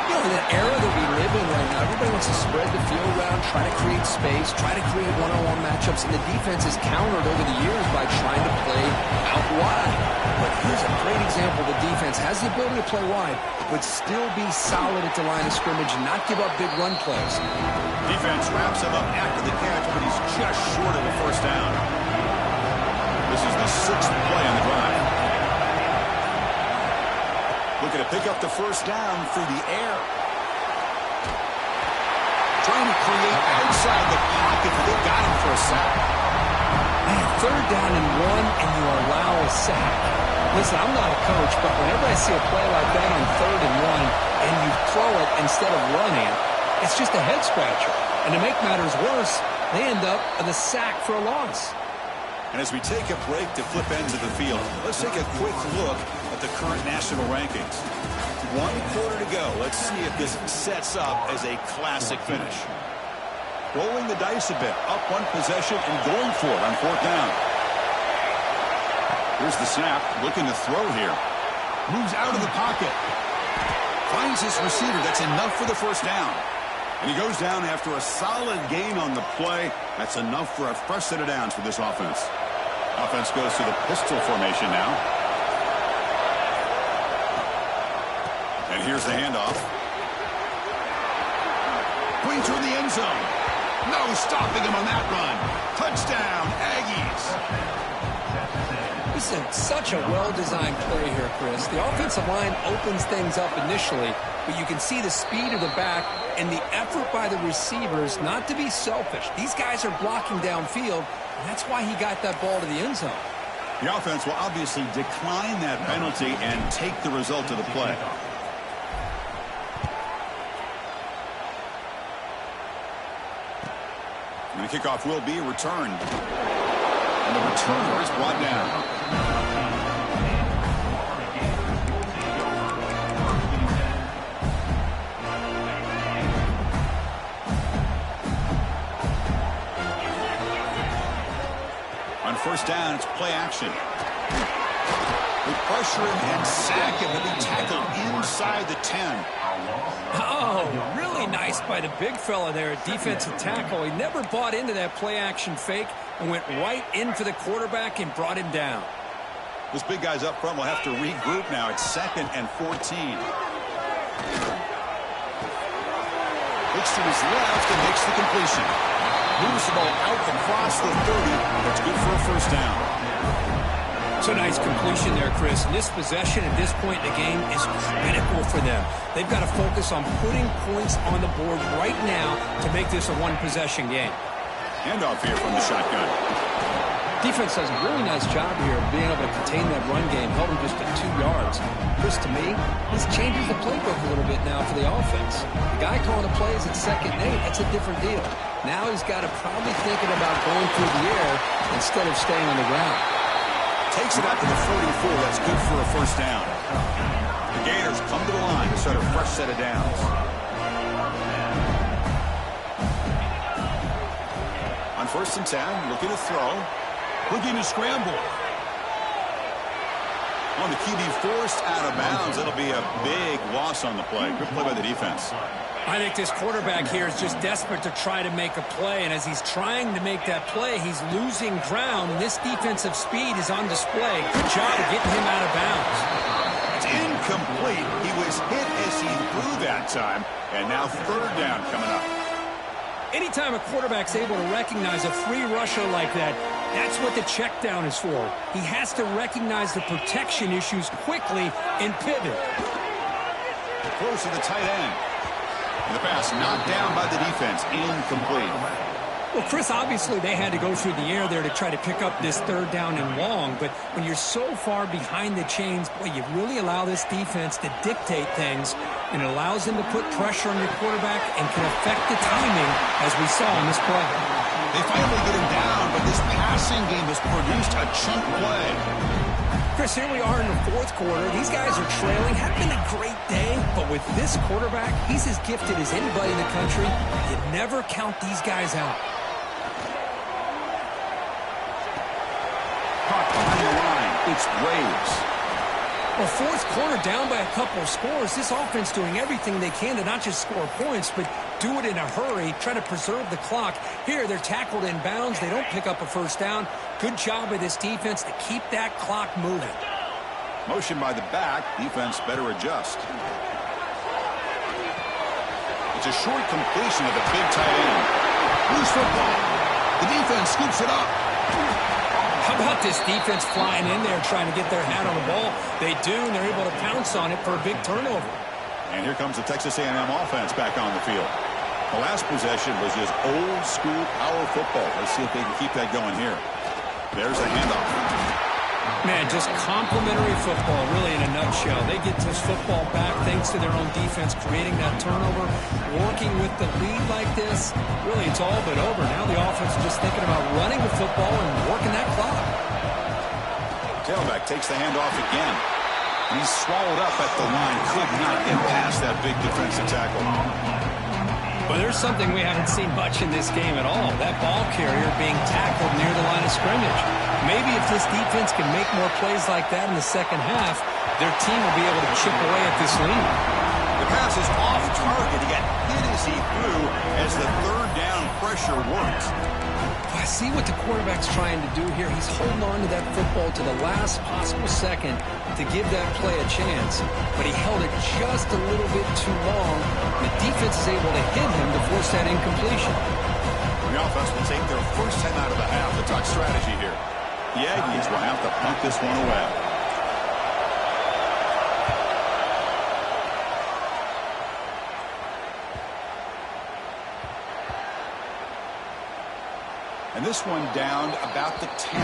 You know, in the era that we live in right now, everybody wants to spread the field around, try to create space, try to create one-on-one matchups, and the defense is countered over the years by trying to play out wide. But here's a great example. The defense has the ability to play wide, but still be solid at the line of scrimmage and not give up big run plays. Defense wraps him up after the catch, but he's just short of a first down. This is the 6th play on the drive. Looking to pick up the first down through the air. Trying to create outside the pocket, but they got him for a sack. Man, third down and 1, and you allow a sack. Listen, I'm not a coach, but whenever I see a play like that on third and 1, and you throw it instead of running, it's just a head-scratcher. And to make matters worse, they end up with a sack for a loss. And as we take a break to flip ends of the field, let's take a quick look at the current national rankings. 1 quarter to go. Let's see if this sets up as a classic finish. Rolling the dice a bit. Up one possession and going for it on fourth down. Here's the snap. Looking to throw here. Moves out of the pocket. Finds his receiver. That's enough for the first down. And he goes down after a solid gain on the play. That's enough for a fresh set of downs for this offense. Offense goes to the pistol formation now. And here's the handoff. Going toward the end zone. No stopping him on that run. Touchdown, Aggies. This is such a well-designed play here, Chris. The offensive line opens things up initially, but you can see the speed of the back and the effort by the receivers not to be selfish. These guys are blocking downfield, and that's why he got that ball to the end zone. The offense will obviously decline that penalty and take the result of the play. And the kickoff will be returned. And the returner is brought down. On first down, it's play action. They pressure him and sack him, and he tackled inside the 10. Oh, really nice by the big fella there at defensive tackle. He never bought into that play-action fake and went right in for the quarterback and brought him down. This big guy's up front will have to regroup now. It's 2nd and 14. Looks to his left and makes the completion. Moves the ball out across the 30. That's good for a first down. It's a nice completion there, Chris. And this possession at this point in the game is critical for them. They've got to focus on putting points on the board right now to make this a one-possession game. Handoff here from the shotgun. Defense does a really nice job here of being able to contain that run game, held him just at 2 yards. Chris, to me, this changes the playbook a little bit now for the offense. The guy calling the plays at 2nd and 8, that's a different deal. Now he's got to probably thinking about going through the air instead of staying on the ground. Takes it out to the 44. That's good for a first down. The Gators come to the line to start a fresh set of downs. On 1st and 10, looking to throw. Looking to scramble. On the QB forced out of bounds. That'll be a big loss on the play. Good play by the defense. I think this quarterback here is just desperate to try to make a play, and as he's trying to make that play, he's losing ground. This defensive speed is on display. Good job of getting him out of bounds. It's incomplete. He was hit as he threw that time, and now third down coming up. Anytime a quarterback's able to recognize a free rusher like that, that's what the check down is for. He has to recognize the protection issues quickly and pivot. Close to the tight end. And the pass knocked down by the defense. Incomplete. Well, Chris, obviously they had to go through the air there to try to pick up this third down and long, but when you're so far behind the chains, boy, you really allow this defense to dictate things, and it allows them to put pressure on your quarterback and can affect the timing, as we saw in this play. They finally get him down, but this passing game has produced a chunk play. Chris, here we are in the fourth quarter. These guys are trailing. Hadn't been a great day, but with this quarterback, he's as gifted as anybody in the country. You never count these guys out. Caught behind the line. It's Braves. Well, fourth quarter down by a couple of scores. This offense doing everything they can to not just score points, but do it in a hurry, try to preserve the clock. Here, they're tackled in bounds. They don't pick up a first down. Good job by this defense to keep that clock moving. Motion by the back. Defense better adjust. It's a short completion of the big tight end. Loose football. The defense scoops it up. How about this defense flying in there trying to get their hat on the ball? They do, and they're able to pounce on it for a big turnover. And here comes the Texas A&M offense back on the field. The last possession was just old-school power football. Let's see if they can keep that going here. There's a handoff. Man, just complimentary football, really, in a nutshell. They get this football back thanks to their own defense, creating that turnover, working with the lead like this. Really, it's all but over. Now the offense is just thinking about running the football and working that clock. Tailback takes the handoff again. He's swallowed up at the line. Could not get past that big defensive tackle. Well, there's something we haven't seen much in this game at all. That ball carrier being tackled near the line of scrimmage. Maybe if this defense can make more plays like that in the second half, their team will be able to chip away at this lead. The pass is off target. He got hit as he threw as the third down pressure works. I see what the quarterback's trying to do here. He's holding on to that football to the last possible second to give that play a chance, but he held it just a little bit too long. The defense is able to hit him to force that incompletion. The offense will take their first 10 out of the half. The talk strategy here. The Aggies will have to punt this one away. And this one down about the 10.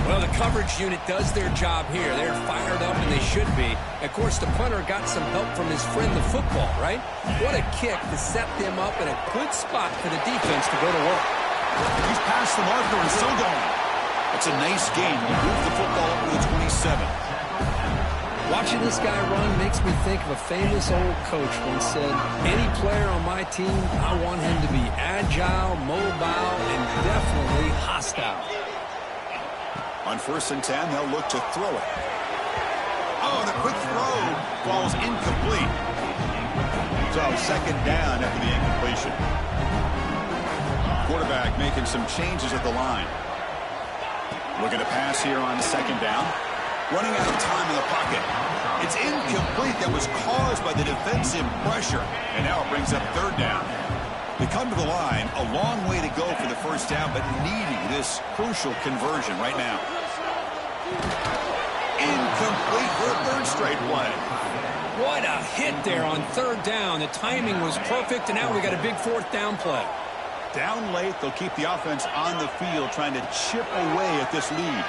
Well, the coverage unit does their job here. They're fired up, and they should be. Of course, the punter got some help from his friend, the football, right? What a kick to set them up in a good spot for the defense to go to work. He's past the marker and still going. It's a nice gain. He moved the football up to the 27. Watching this guy run makes me think of a famous old coach once said, any player on my team, I want him to be agile, mobile, and definitely hostile. On 1st and 10, they'll look to throw it. Oh, the quick throw falls incomplete. So second down after the incompletion. Quarterback making some changes at the line. Looking to pass here on second down. Running out of time in the pocket. It's incomplete. That was caused by the defensive pressure. And now it brings up third down. They come to the line, a long way to go for the first down, but needing this crucial conversion right now. Incomplete for a third straight play. What a hit there on third down. The timing was perfect, and now we got a big fourth down play. Down late, they'll keep the offense on the field trying to chip away at this lead.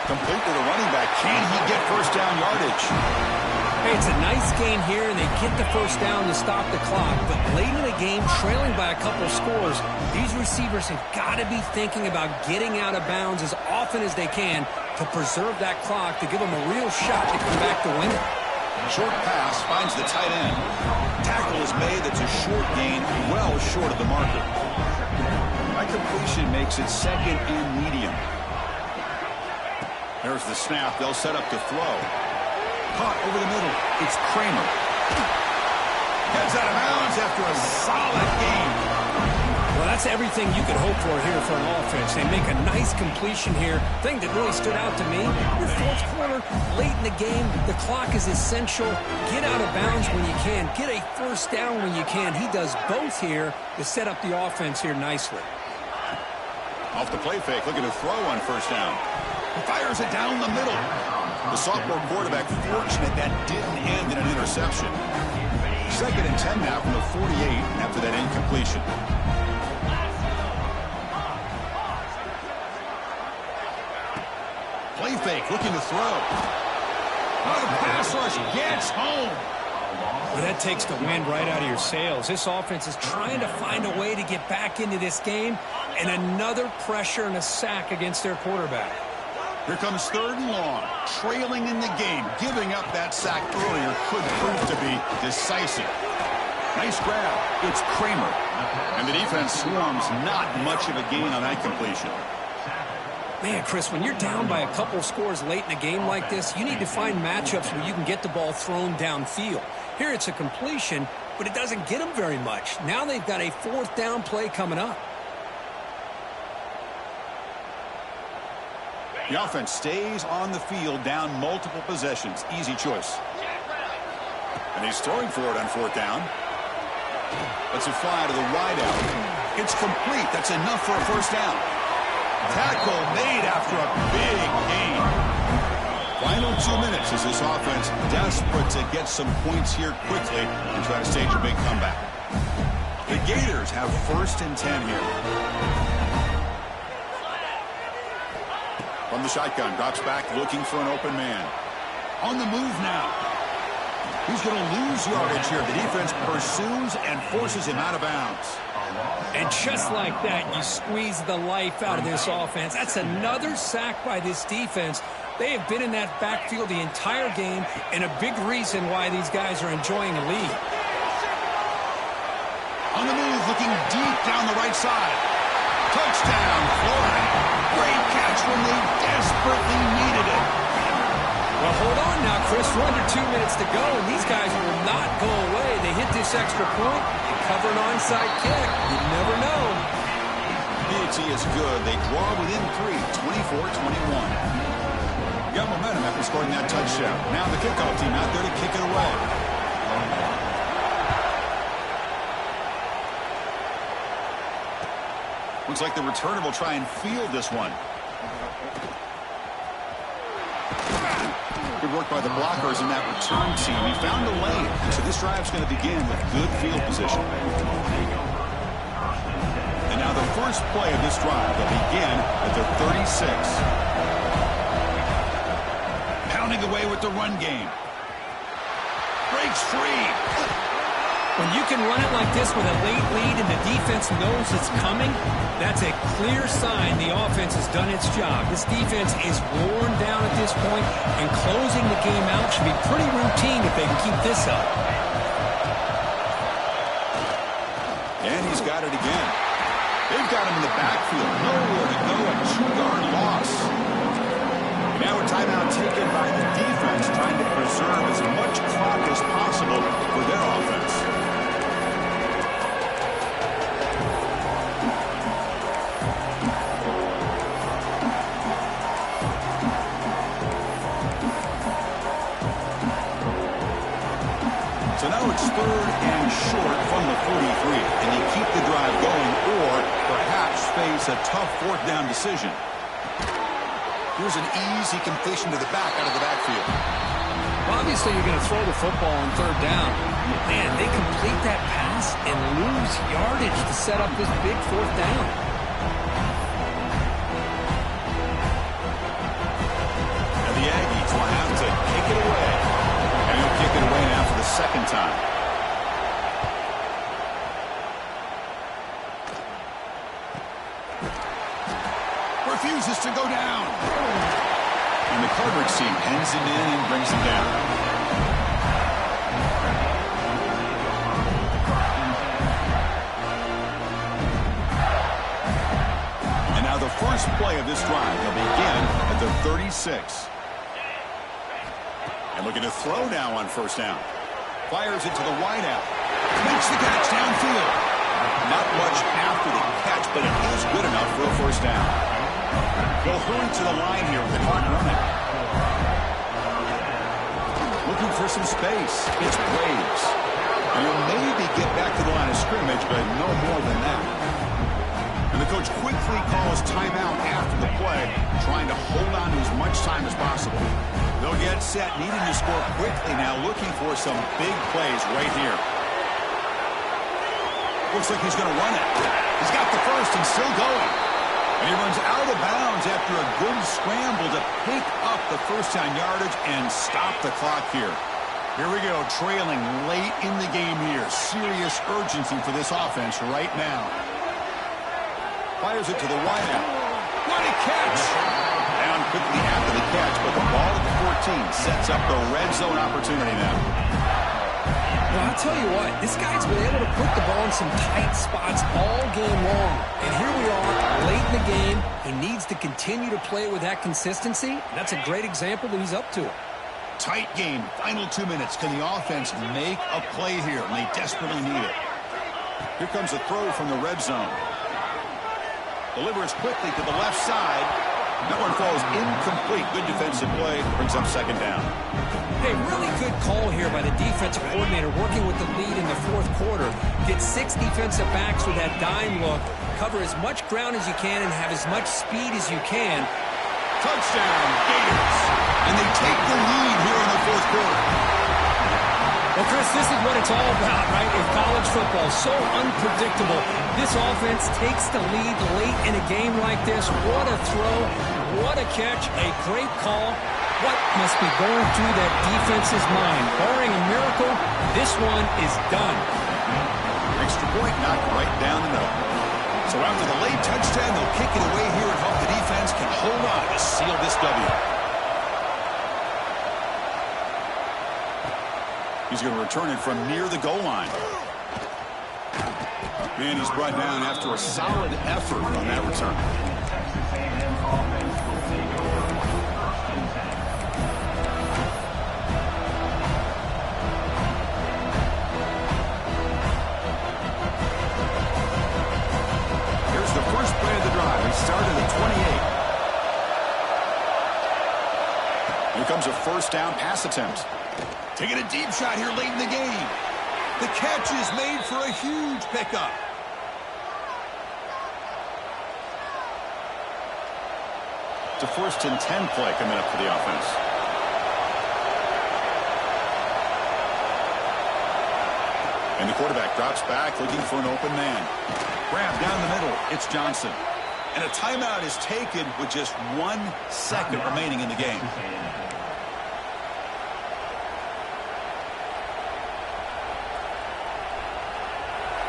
Complete to the running back. Can he get first down yardage? Hey, it's a nice gain here, and they get the first down to stop the clock. But late in the game, trailing by a couple of scores, these receivers have got to be thinking about getting out of bounds as often as they can to preserve that clock, to give them a real shot to come back to win it. Short pass finds the tight end. Tackle is made. That's a short gain, well short of the marker. That completion makes it second and medium. There's the snap. They'll set up to throw. Caught over the middle. It's Kramer. Heads out of bounds after a solid game. Well, that's everything you could hope for here for an offense. They make a nice completion here. Thing that really stood out to me, your fourth quarter, late in the game, the clock is essential. Get out of bounds when you can. Get a first down when you can. He does both here to set up the offense here nicely. Off the play fake, looking to throw on first down. He fires it down the middle. The sophomore quarterback fortunate that didn't end in an interception. 2nd and 10 now from the 48 after that incompletion. Play fake, looking to throw. Oh, the pass rush gets home. Well, that takes the wind right out of your sails. This offense is trying to find a way to get back into this game, and another pressure and a sack against their quarterback. Here comes 3rd and long, trailing in the game. Giving up that sack earlier could prove to be decisive. Nice grab. It's Kramer. And the defense swarms, not much of a gain on that completion. Man, Chris, when you're down by a couple scores late in a game like this, you need to find matchups where you can get the ball thrown downfield. Here it's a completion, but it doesn't get them very much. Now they've got a 4th down play coming up. The offense stays on the field, down multiple possessions. Easy choice. And he's throwing for it on 4th down. Let's it fly to the wideout. It's complete. That's enough for a first down. Tackle made after a big gain. Final 2 minutes as this offense desperate to get some points here quickly and try to stage a big comeback. The Gators have 1st and 10 here. From the shotgun, drops back looking for an open man. On the move now. He's going to lose yardage here. The defense pursues and forces him out of bounds. And just like that, you squeeze the life out of this offense. That's another sack by this defense. They have been in that backfield the entire game, and a big reason why these guys are enjoying a lead. On the move, looking deep down the right side. Touchdown, Florida. Great catch when they desperately needed it. Well, hold on now, Chris. We're under 2 minutes to go, and these guys will not go away. They hit this extra point and cover an onside kick. You never know. PAT is good. They draw within 3, 24-21. Got momentum after scoring that touchdown. Now the kickoff team out there to kick it away. Looks like the returner will try and field this one. Good work by the blockers in that return team. He found a lane, and so this drive's going to begin with good field position. And now the first play of this drive will begin at the 36. Pounding away with the run game. Breaks free. When you can run it like this with a late lead and the defense knows it's coming, that's a clear sign the offense has done its job. This defense is worn down at this point, and closing the game out should be pretty routine if they can keep this up. And he's got it again. They've got him in the backfield. Nowhere to go. A 2-yard loss. And now a timeout taken by the defense, trying to preserve as much clock as possible for their offense. So now it's 3rd and short from the 43. And you keep the drive going or perhaps face a tough 4th down decision. Here's an easy completion to the back out of the backfield. Well, obviously, you're going to throw the football on 3rd down. Man, they complete that pass and lose yardage to set up this big 4th down. And the Aggies will have to kick it away. And he'll kick it away now for the 2nd time. Refuses to go down. And the Cardinals team pens him in and brings him down. And now the first play of this drive will begin at the 36. And looking to throw now on 1st down. Fires it to the wideout. Makes the catch downfield. Not much after the catch, but it is good enough for a first down. They'll hurry to the line here with the clock running. Looking for some space. It's Braves. And he'll maybe get back to the line of scrimmage, but no more than that. And the coach quickly calls timeout after the play, trying to hold on to as much time as possible. They'll get set, needing to score quickly now, looking for some big plays right here. Looks like he's going to run it. He's got the first and still going. And he runs out of bounds after a good scramble to pick up the first down yardage and stop the clock here. Here we go, trailing late in the game here. Serious urgency for this offense right now. Fires it to the wideout. What a catch! Down quickly after the catch, but the ball at the 14 sets up the red zone opportunity now. Well, I'll tell you what, this guy's been able to put the ball in some tight spots all game long. And here we are, late in the game. He needs to continue to play with that consistency. That's a great example that he's up to it. Tight game, final 2 minutes. Can the offense make a play here? And they desperately need it. Here comes a throw from the red zone. Delivers quickly to the left side. That one falls incomplete. Good defensive play. Brings up second down. Hey, really good call here by the defensive coordinator working with the lead in the fourth quarter. Get 6 defensive backs with that dime look. Cover as much ground as you can and have as much speed as you can. Touchdown, Gators. And they take the lead here in the fourth quarter. Well, Chris, this is what it's all about, right? In college football, so unpredictable. This offense takes the lead late in a game like this. What a throw. What a catch. A great call. What must be going through that defense's mind? Barring a miracle, this one is done. Extra point knocked right down the middle. So after the late touchdown, they'll kick it away here and hope the defense can hold on to seal this W. He's going to return it from near the goal line. And he's brought down after a solid effort on that return. Here's the first play of the drive. He started at 28. Here comes a first down pass attempt. Taking a deep shot here late in the game. The catch is made for a huge pickup. It's a 1st and 10 play coming up for the offense. And the quarterback drops back looking for an open man. Grab down the middle. It's Johnson. And a timeout is taken with just 1 second remaining in the game.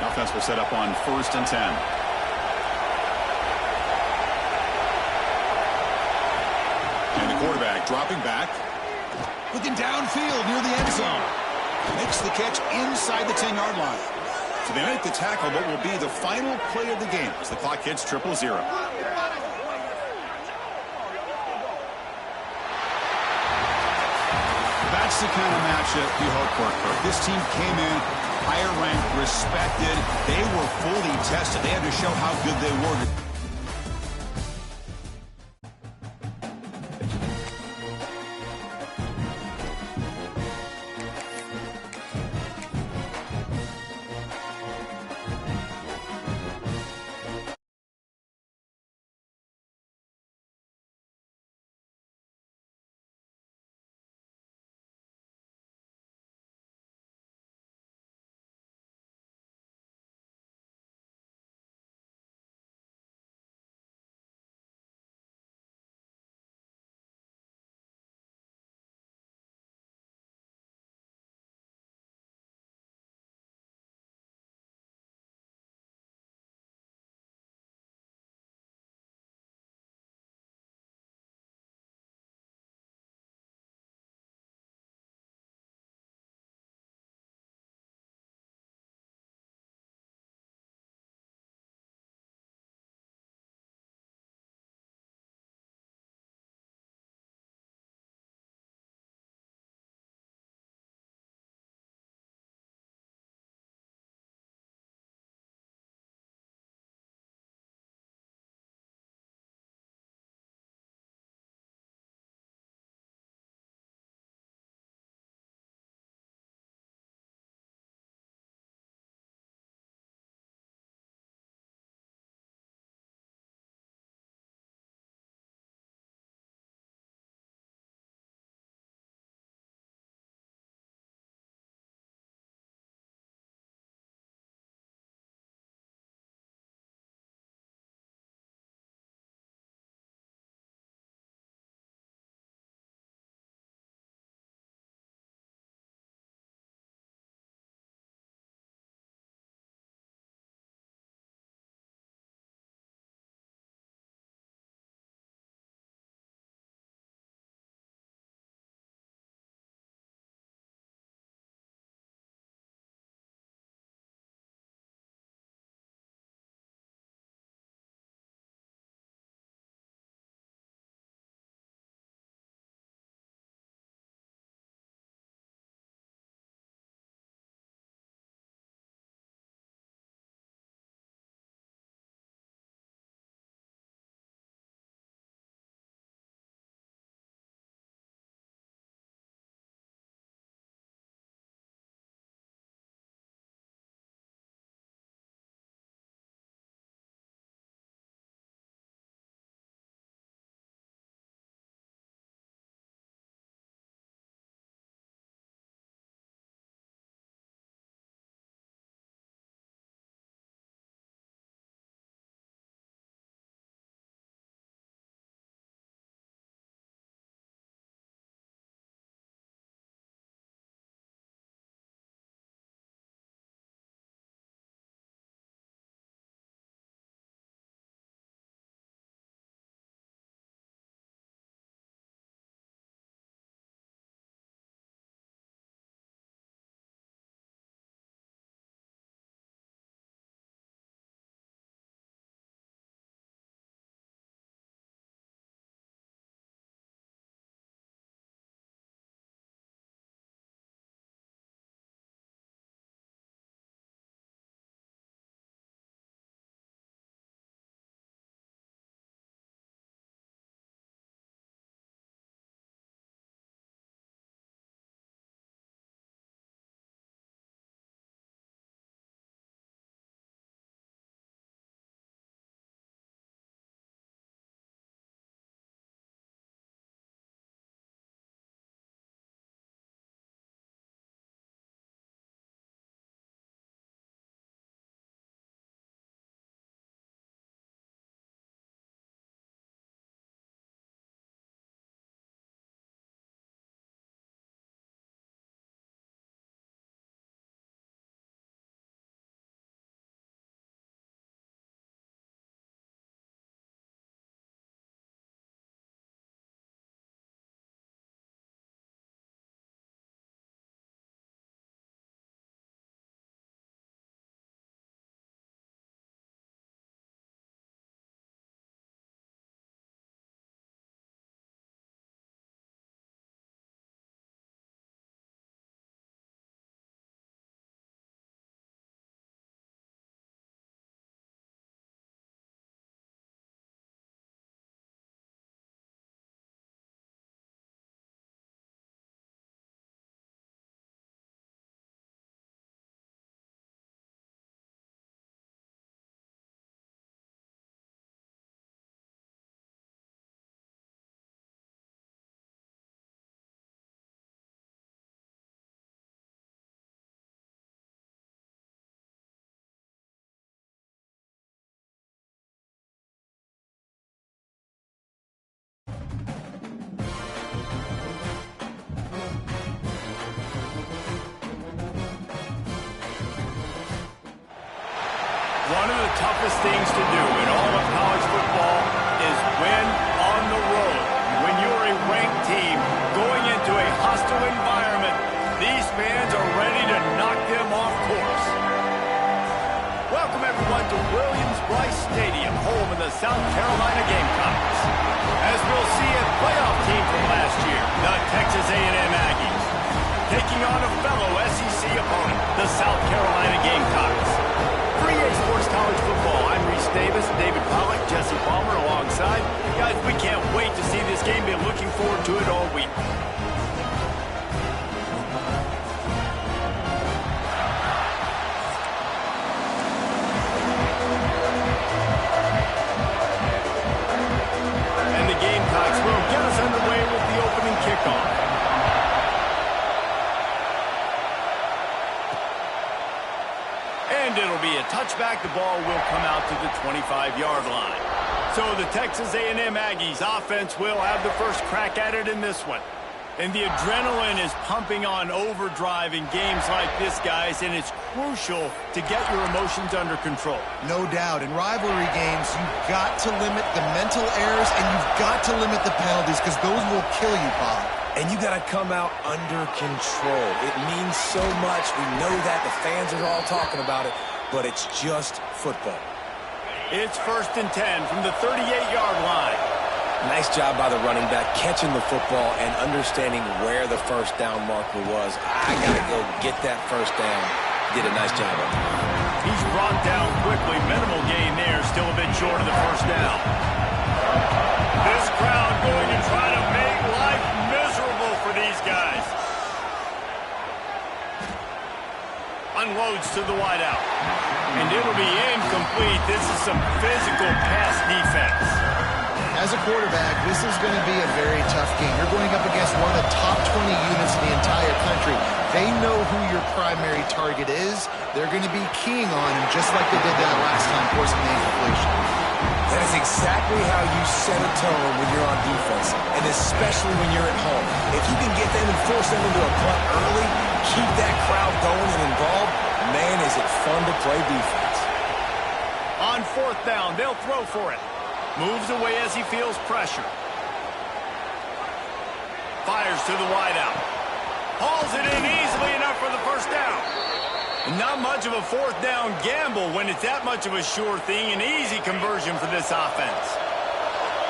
Offense will set up on 1st and 10. And the quarterback dropping back. Looking downfield near the end zone. Makes the catch inside the 10-yard line. So they make the tackle, but will be the final play of the game as the clock hits 0-0. That's the kind of matchup you hope for. This team came in higher ranked, respected. They were fully tested. They had to show how good they were. One of the toughest things to do in all of college football is win on the road. When you're a ranked team going into a hostile environment, these fans are ready to knock them off course. Welcome, everyone, to Williams-Brice Stadium, home of the South Carolina Gamecocks. As we'll see, a playoff team from last year, the Texas A&M Aggies, taking on a fellow SEC opponent, the South Carolina Gamecocks. For EA Sports College Football, I'm Reese Davis, David Pollack, Jesse Palmer alongside. Guys, we can't wait to see this game. Been looking forward to it all week. And the Gamecocks will get us underway with the opening kickoff. And it'll be a touchback. The ball will come out to the 25-yard line. So the Texas A&M Aggies offense will have the first crack at it in this one. And the adrenaline is pumping on overdrive in games like this, guys, and it's crucial to get your emotions under control. No doubt. In rivalry games, you've got to limit the mental errors and you've got to limit the penalties because those will kill you, Bob. And you got to come out under control. It means so much. We know that. The fans are all talking about it, but it's just football. It's 1st and 10 from the 38-yard line. Nice job by the running back catching the football and understanding where the first down marker was. I got to go get that first down. Did a nice job of it. He's brought down quickly. Minimal gain there. Still a bit short of the first down. This crowd going to try to make life miserable for these guys. Unloads to the wideout. And it'll be incomplete. This is some physical pass defense. As a quarterback, this is going to be a very tough game. You're going up against one of the top 20 units in the entire country. They know who your primary target is. They're going to be keying on him just like they did that last time, forcing the incompletion. That is exactly how you set a tone when you're on defense, and especially when you're at home. If you can get them and force them into a punt early, keep that crowd going and involved, man, is it fun to play defense. On 4th down, they'll throw for it. Moves away as he feels pressure. Fires to the wideout. Hauls it in easily enough for the first down. Not much of a 4th down gamble when it's that much of a sure thing. An easy conversion for this offense.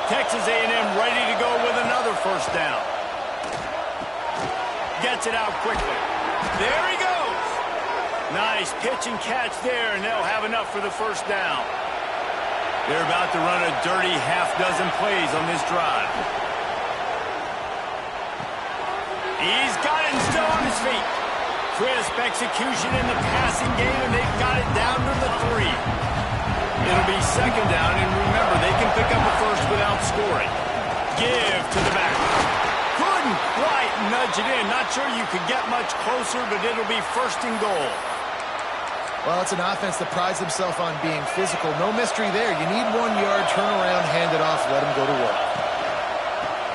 Texas A&M ready to go with another first down. Gets it out quickly. There he goes. Nice pitch and catch there, and they'll have enough for the first down. They're about to run a dirty half-dozen plays on this drive. He's got it and still on his feet. Crisp execution in the passing game, and they've got it down to the 3. It'll be 2nd down, and remember, they can pick up a first without scoring. Give to the back. Couldn't quite nudge it in. Not sure you could get much closer, but it'll be 1st and goal. Well, it's an offense that prides themselves on being physical. No mystery there. You need 1 yard, turn around, hand it off, let him go to work.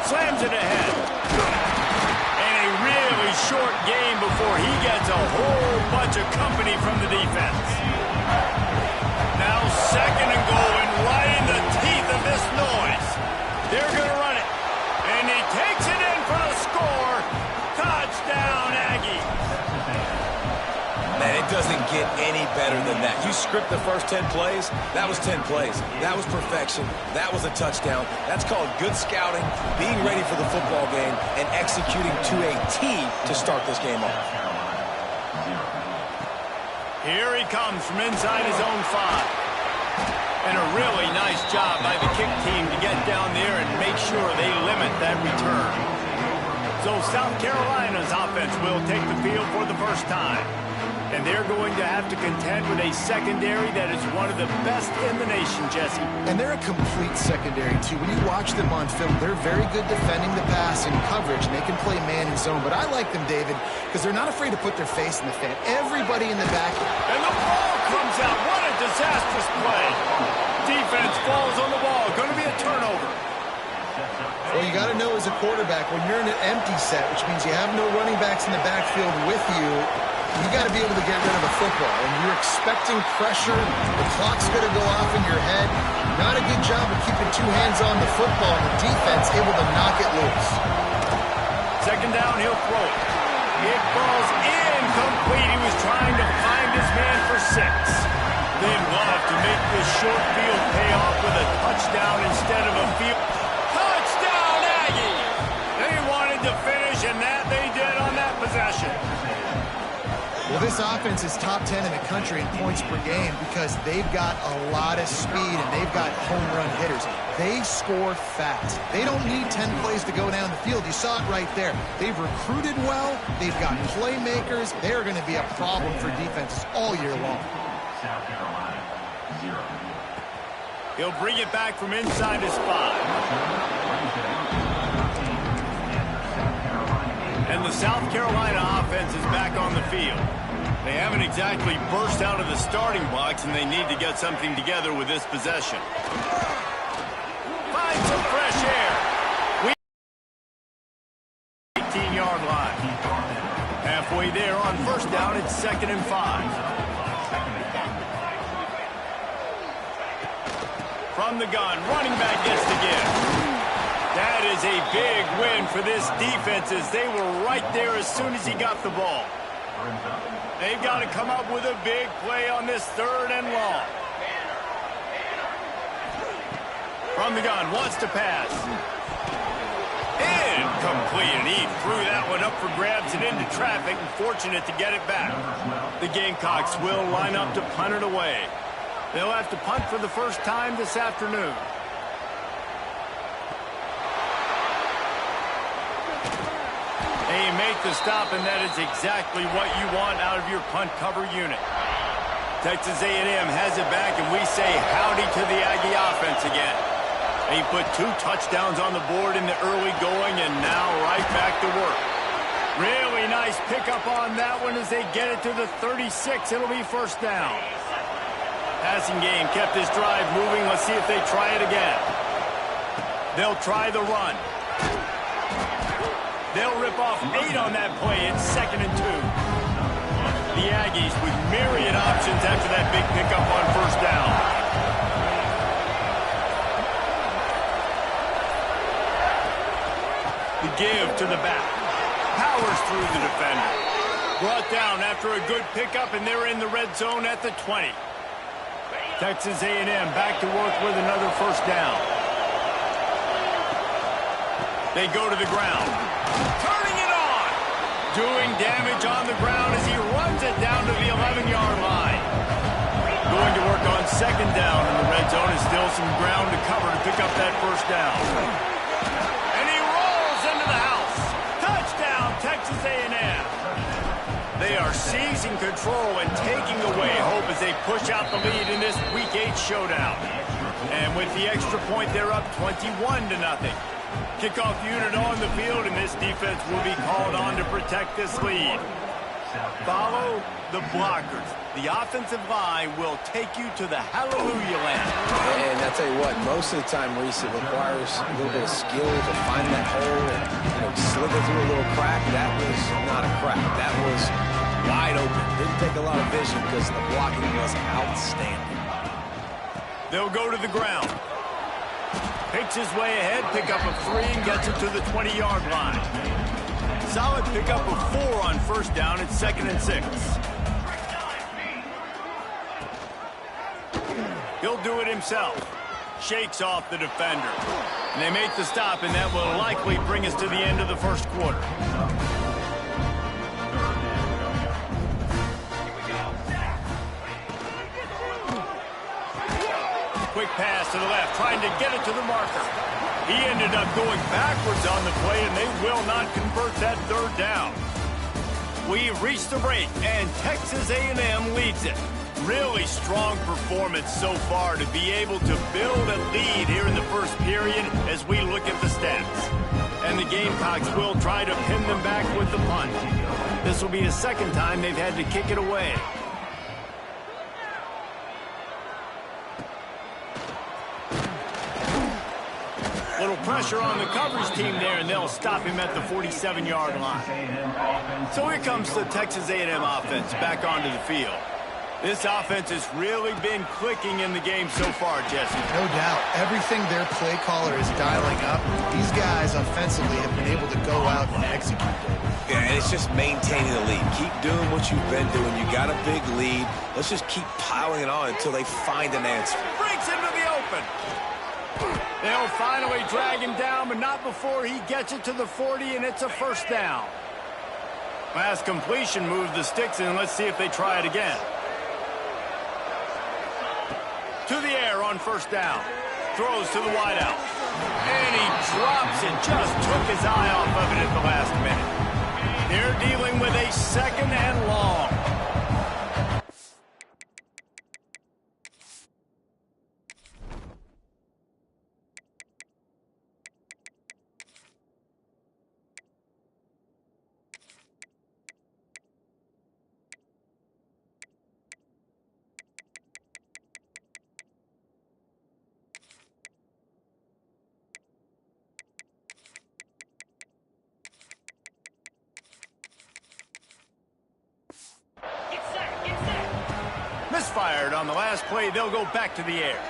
Slams it ahead. And a really short game before he gets a whole bunch of company from the defense. Now 2nd and goal, and right in the teeth of this noise. They're going to run it. And he takes it in for the score. Touchdown, Aggie. Man, it doesn't get any better than that. You script the first 10 plays, that was 10 plays. That was perfection. That was a touchdown. That's called good scouting, being ready for the football game, and executing to a T to start this game off. Here he comes from inside his own 5. And a really nice job by the kick team to get down there and make sure they limit that return. So South Carolina's offense will take the field for the first time. And they're going to have to contend with a secondary that is one of the best in the nation, Jesse. And they're a complete secondary, too. When you watch them on film, they're very good defending the pass and coverage, and they can play man and zone. But I like them, David, because they're not afraid to put their face in the fan. Everybody in the back. And the ball comes out. What a disastrous play. Defense falls on the ball. Going to be a turnover. Well, you got to know as a quarterback, when you're in an empty set, which means you have no running backs in the backfield with you, You got to be able to get rid of the football. And you're expecting pressure. The clock's going to go off in your head. Not a good job of keeping two hands on the football, and the defense able to knock it loose. Second down, he'll throw it. It falls incomplete. He was trying to find his man for 6. They'd love to make this short field pay off with a touchdown instead of a field. Touchdown, Aggie! They wanted to finish, and that they did on that possession. Well, this offense is top 10 in the country in points per game because they've got a lot of speed and they've got home run hitters. They score fast. They don't need 10 plays to go down the field. You saw it right there. They've recruited well. They've got playmakers. They're going to be a problem for defenses all year long. South Carolina, 0. He'll bring it back from inside his 5. And the South Carolina offense is back on the field. They haven't exactly burst out of the starting blocks, and they need to get something together with this possession. Find some fresh air. 18-yard line. Halfway there on first down, it's 2nd and 5. From the gun, running back gets the give. That is a big win for this defense as they were right there as soon as he got the ball. They've got to come up with a big play on this 3rd and long. From the gun, wants to pass. Incomplete, and he threw that one up for grabs and into traffic, and fortunate to get it back. The Gamecocks will line up to punt it away. They'll have to punt for the first time this afternoon. They make the stop, and that is exactly what you want out of your punt cover unit. Texas A&M has it back, and we say howdy to the Aggie offense again. They put 2 touchdowns on the board in the early going, and now right back to work. Really nice pickup on that one as they get it to the 36. It'll be first down. Passing game kept this drive moving. Let's see if they try it again. They'll try the run. They'll rip off 8 on that play. It's 2nd and 2. The Aggies with myriad options after that big pickup on first down. The give to the back. Powers through the defender. Brought down after a good pickup, and they're in the red zone at the 20. Texas A&M back to work with another first down. They go to the ground. Turning it on. Doing damage on the ground as he runs it down to the 11-yard line. Going to work on 2nd down in the red zone. Is still some ground to cover to pick up that first down. And he rolls into the house. Touchdown, Texas A&M. They are seizing control and taking away hope as they push out the lead in this Week 8 showdown. And with the extra point, they're up 21-0. Kickoff unit on the field, and this defense will be called on to protect this lead. Follow the blockers. The offensive line will take you to the hallelujah land. And I tell you what, most of the time, Reese, it requires a little bit of skill to find that hole and slither through a little crack. That was not a crack. That was wide open. Didn't take a lot of vision because the blocking was outstanding. They'll go to the ground. Picks his way ahead, pick up of 3, and gets it to the 20-yard line. Solid pickup of 4 on first down. It's 2nd and 6. He'll do it himself. Shakes off the defender. And they make the stop, and that will likely bring us to the end of the first quarter. Quick pass to the left, trying to get it to the marker. He ended up going backwards on the play, and they will not convert that 3rd down. We've reached the break, and Texas A&M leads it. Really strong performance so far to be able to build a lead here in the first period as we look at the stats. And the Gamecocks will try to pin them back with the punt. This will be the 2nd time they've had to kick it away. Little pressure on the coverage team there, and they'll stop him at the 47-yard line. So here comes the Texas A&M offense back onto the field. This offense has really been clicking in the game so far, Jesse. No doubt. Everything their play caller is dialing up, these guys offensively have been able to go out and execute. Yeah, and it's just maintaining the lead. Keep doing what you've been doing. You got a big lead. Let's just keep piling it on until they find an answer. Breaks into the open. They'll finally drag him down, but not before he gets it to the 40, and it's a first down. Last completion moved the sticks in. Let's see if they try it again. To the air on first down. Throws to the wideout. And he drops it. Just took his eye off of it at the last minute. They're dealing with a second and long. Misfired on the last play. They'll go back to the air.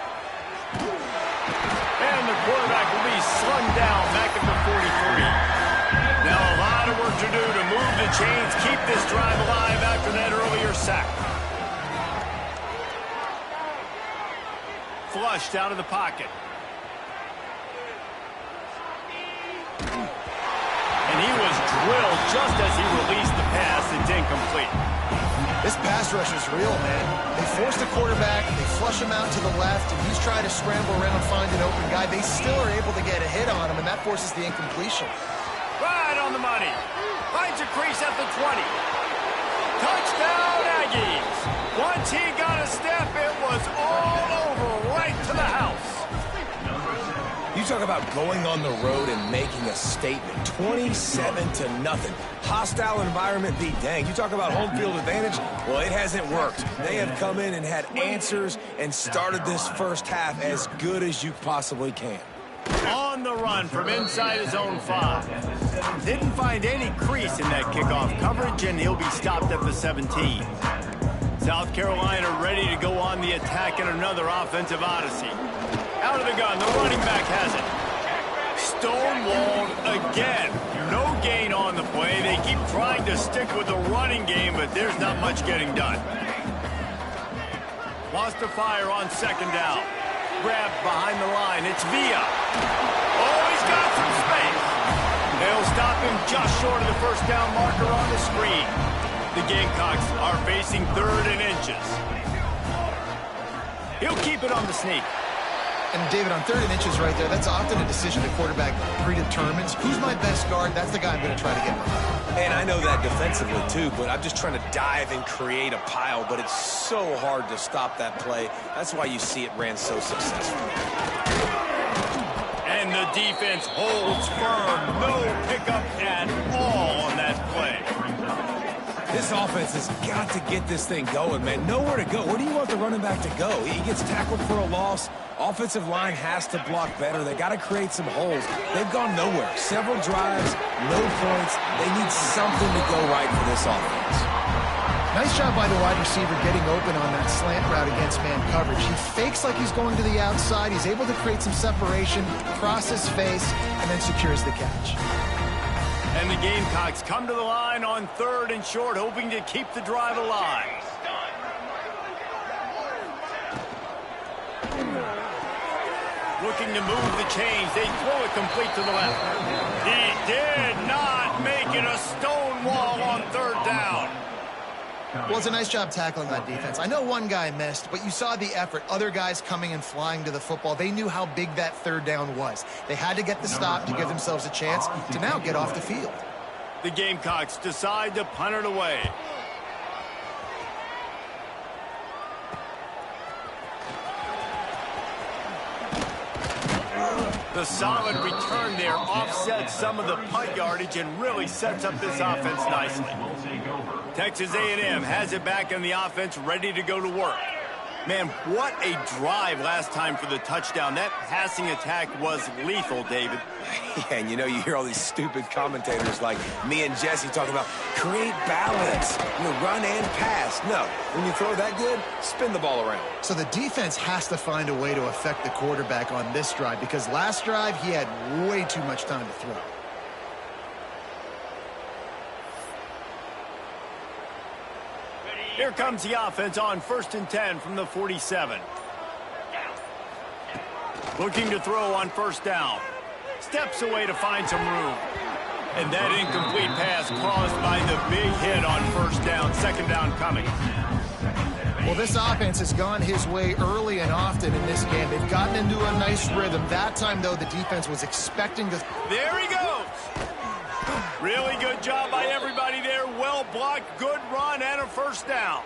And the quarterback will be slung down back at the 43. Now a lot of work to do to move the chains, keep this drive alive after that earlier sack. Flushed out of the pocket. And he was drilled just as he released the pass. It's incomplete. This pass rush is real, man. They force the quarterback, they flush him out to the left, and he's trying to scramble around, find an open guy. They still are able to get a hit on him, and that forces the incompletion. Right on the money. Finds a crease at the 20. Touchdown, Aggies. Once he got a step, it was all over, right to the house. You talk about going on the road and making a statement. 27-0. Hostile environment be dang. You talk about home field advantage. Well, it hasn't worked. They have come in and had answers and started this first half as good as you possibly can. On the run from inside his own 5. Didn't find any crease in that kickoff coverage, and he'll be stopped at the 17. South Carolina ready to go on the attack in another offensive odyssey. Out of the gun, the running back has it. Stonewalled again. No gain on the play. They keep trying to stick with the running game, but there's not much getting done. Lost to fire on second down. Grabbed behind the line. It's Villa. Oh, he's got some space. They'll stop him just short of the first down marker on the screen. The Gamecocks are facing 3rd and inches. He'll keep it on the sneak. And David, on 3rd and inches right there, that's often a decision the quarterback predetermines. Who's my best guard? That's the guy I'm going to try to get behind. And I know that defensively too, but I'm just trying to dive and create a pile, but it's so hard to stop that play. That's why you see it ran so successfully. And the defense holds firm. No pickup at all on that play. This offense has got to get this thing going, man. Nowhere to go. Where do you want the running back to go? He gets tackled for a loss. Offensive line has to block better. They got to create some holes. They've gone nowhere. Several drives, no points. They need something to go right for this offense. Nice job by the wide receiver getting open on that slant route against man coverage. He fakes like he's going to the outside. He's able to create some separation, cross his face, and then secures the catch. And the Gamecocks come to the line on 3rd and short, hoping to keep the drive alive. Looking to move the chains. They throw it complete to the left. He did not make it a stone wall on 3rd down. Well, it's a nice job tackling that defense. I know one guy missed, but you saw the effort. Other guys coming and flying to the football. They knew how big that 3rd down was. They had to get the stop to give themselves a chance to now get off the field. The Gamecocks decide to punt it away. The solid return there offsets some of the punt yardage and really sets up this offense nicely. Texas A&M has it back in the offense, ready to go to work. Man, what a drive last time for the touchdown. That passing attack was lethal, David. Yeah, and you know, you hear all these stupid commentators like me and Jesse talk about create balance, run and pass. No, when you throw that good, spin the ball around. So the defense has to find a way to affect the quarterback on this drive because last drive he had way too much time to throw. Here comes the offense on 1st and 10 from the 47. Looking to throw on 1st down. Steps away to find some room. And that incomplete pass caused by the big hit on 1st down. 2nd down coming. Well, this offense has gone his way early and often in this game. They've gotten into a nice rhythm. That time, though, the defense was expecting to... There he goes. Really good job by everybody there. Well blocked, good run, and a 1st down.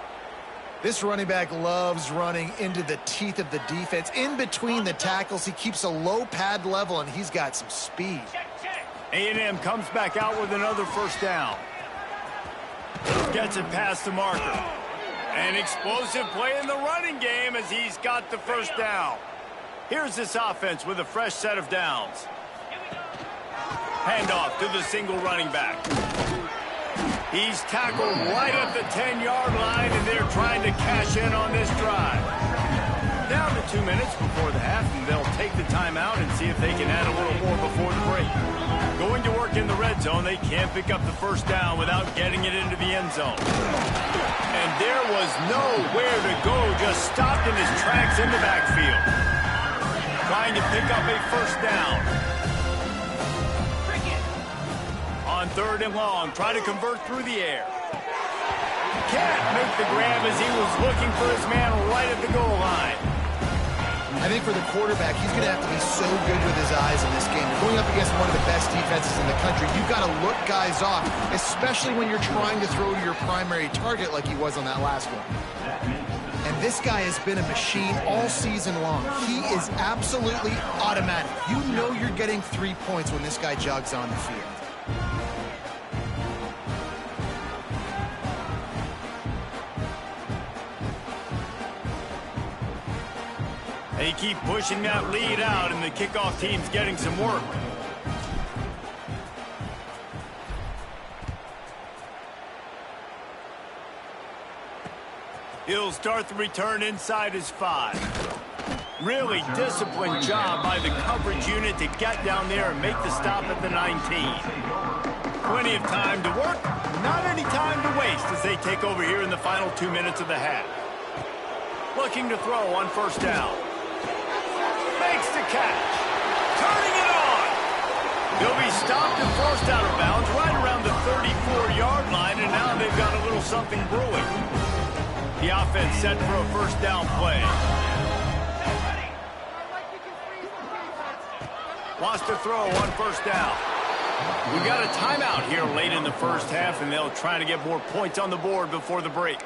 This running back loves running into the teeth of the defense. In between the tackles, he keeps a low pad level, and he's got some speed. A&M comes back out with another 1st down. Gets it past the marker. An explosive play in the running game as he's got the 1st down. Here's this offense with a fresh set of downs. Handoff to the single running back. He's tackled right at the 10-yard line, and they're trying to cash in on this drive. Down to 2 minutes before the half, and they'll take the timeout and see if they can add a little more before the break. Going to work in the red zone, they can't pick up the 1st down without getting it into the end zone. And there was nowhere to go, just stopped in his tracks in the backfield. Trying to pick up a 1st down. On 3rd and long, try to convert through the air. Can't make the grab as he was looking for his man right at the goal line. I think for the quarterback, he's going to have to be so good with his eyes in this game. You're going up against one of the best defenses in the country. You've got to look guys off, especially when you're trying to throw to your primary target like he was on that last one. And this guy has been a machine all season long. He is absolutely automatic. You know you're getting 3 points when this guy jogs on the field. They keep pushing that lead out, and the kickoff team's getting some work. He'll start the return inside his 5. Really disciplined job by the coverage unit to get down there and make the stop at the 19. Plenty of time to work, not any time to waste as they take over here in the final 2 minutes of the half. Looking to throw on 1st down. Makes the catch. Turning it on. He'll be stopped and forced out of bounds right around the 34-yard line, and now they've got a little something brewing. The offense set for a 1st down play. Wants to throw on 1st down. We got a timeout here late in the 1st half, and they'll try to get more points on the board before the break.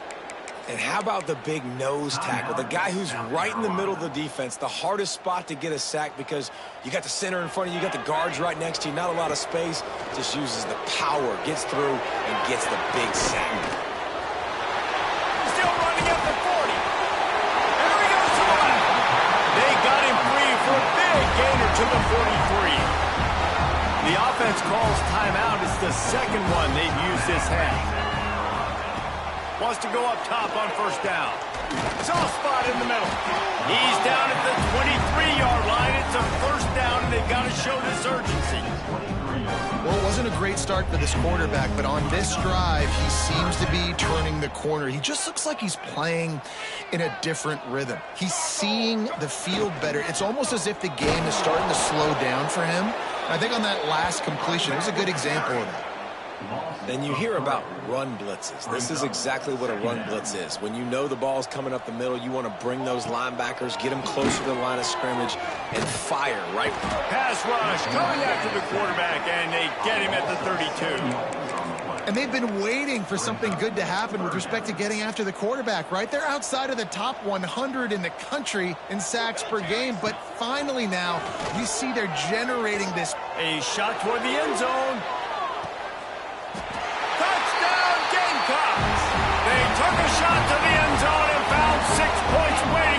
And how about the big nose tackle? The guy who's right in the middle of the defense, the hardest spot to get a sack because you got the center in front of you, you got the guards right next to you, not a lot of space. Just uses the power, gets through, and gets the big sack. Still running up the 40. And here he goes to the left. They got him free for a big gainer to the 43. The offense calls timeout. It's the 2nd one they've used this half. Wants to go up top on 1st down. Soft spot in the middle. He's down at the 23-yard line. It's a 1st down, and they've got to show this urgency. Well, it wasn't a great start for this quarterback, but on this drive, he seems to be turning the corner. He just looks like he's playing in a different rhythm. He's seeing the field better. It's almost as if the game is starting to slow down for him. I think on that last completion, it was a good example of that. Then you hear about run blitzes. This is exactly what a run blitz is. When you know the ball's coming up the middle, you want to bring those linebackers, get them closer to the line of scrimmage, and fire, right? Pass rush coming after the quarterback, and they get him at the 32. And they've been waiting for something good to happen with respect to getting after the quarterback, right? They're outside of the top 100 in the country in sacks per game, but finally now you see they're generating this. A shot toward the end zone. Touchdown Gamecocks! They took a shot to the end zone and found 6 points win.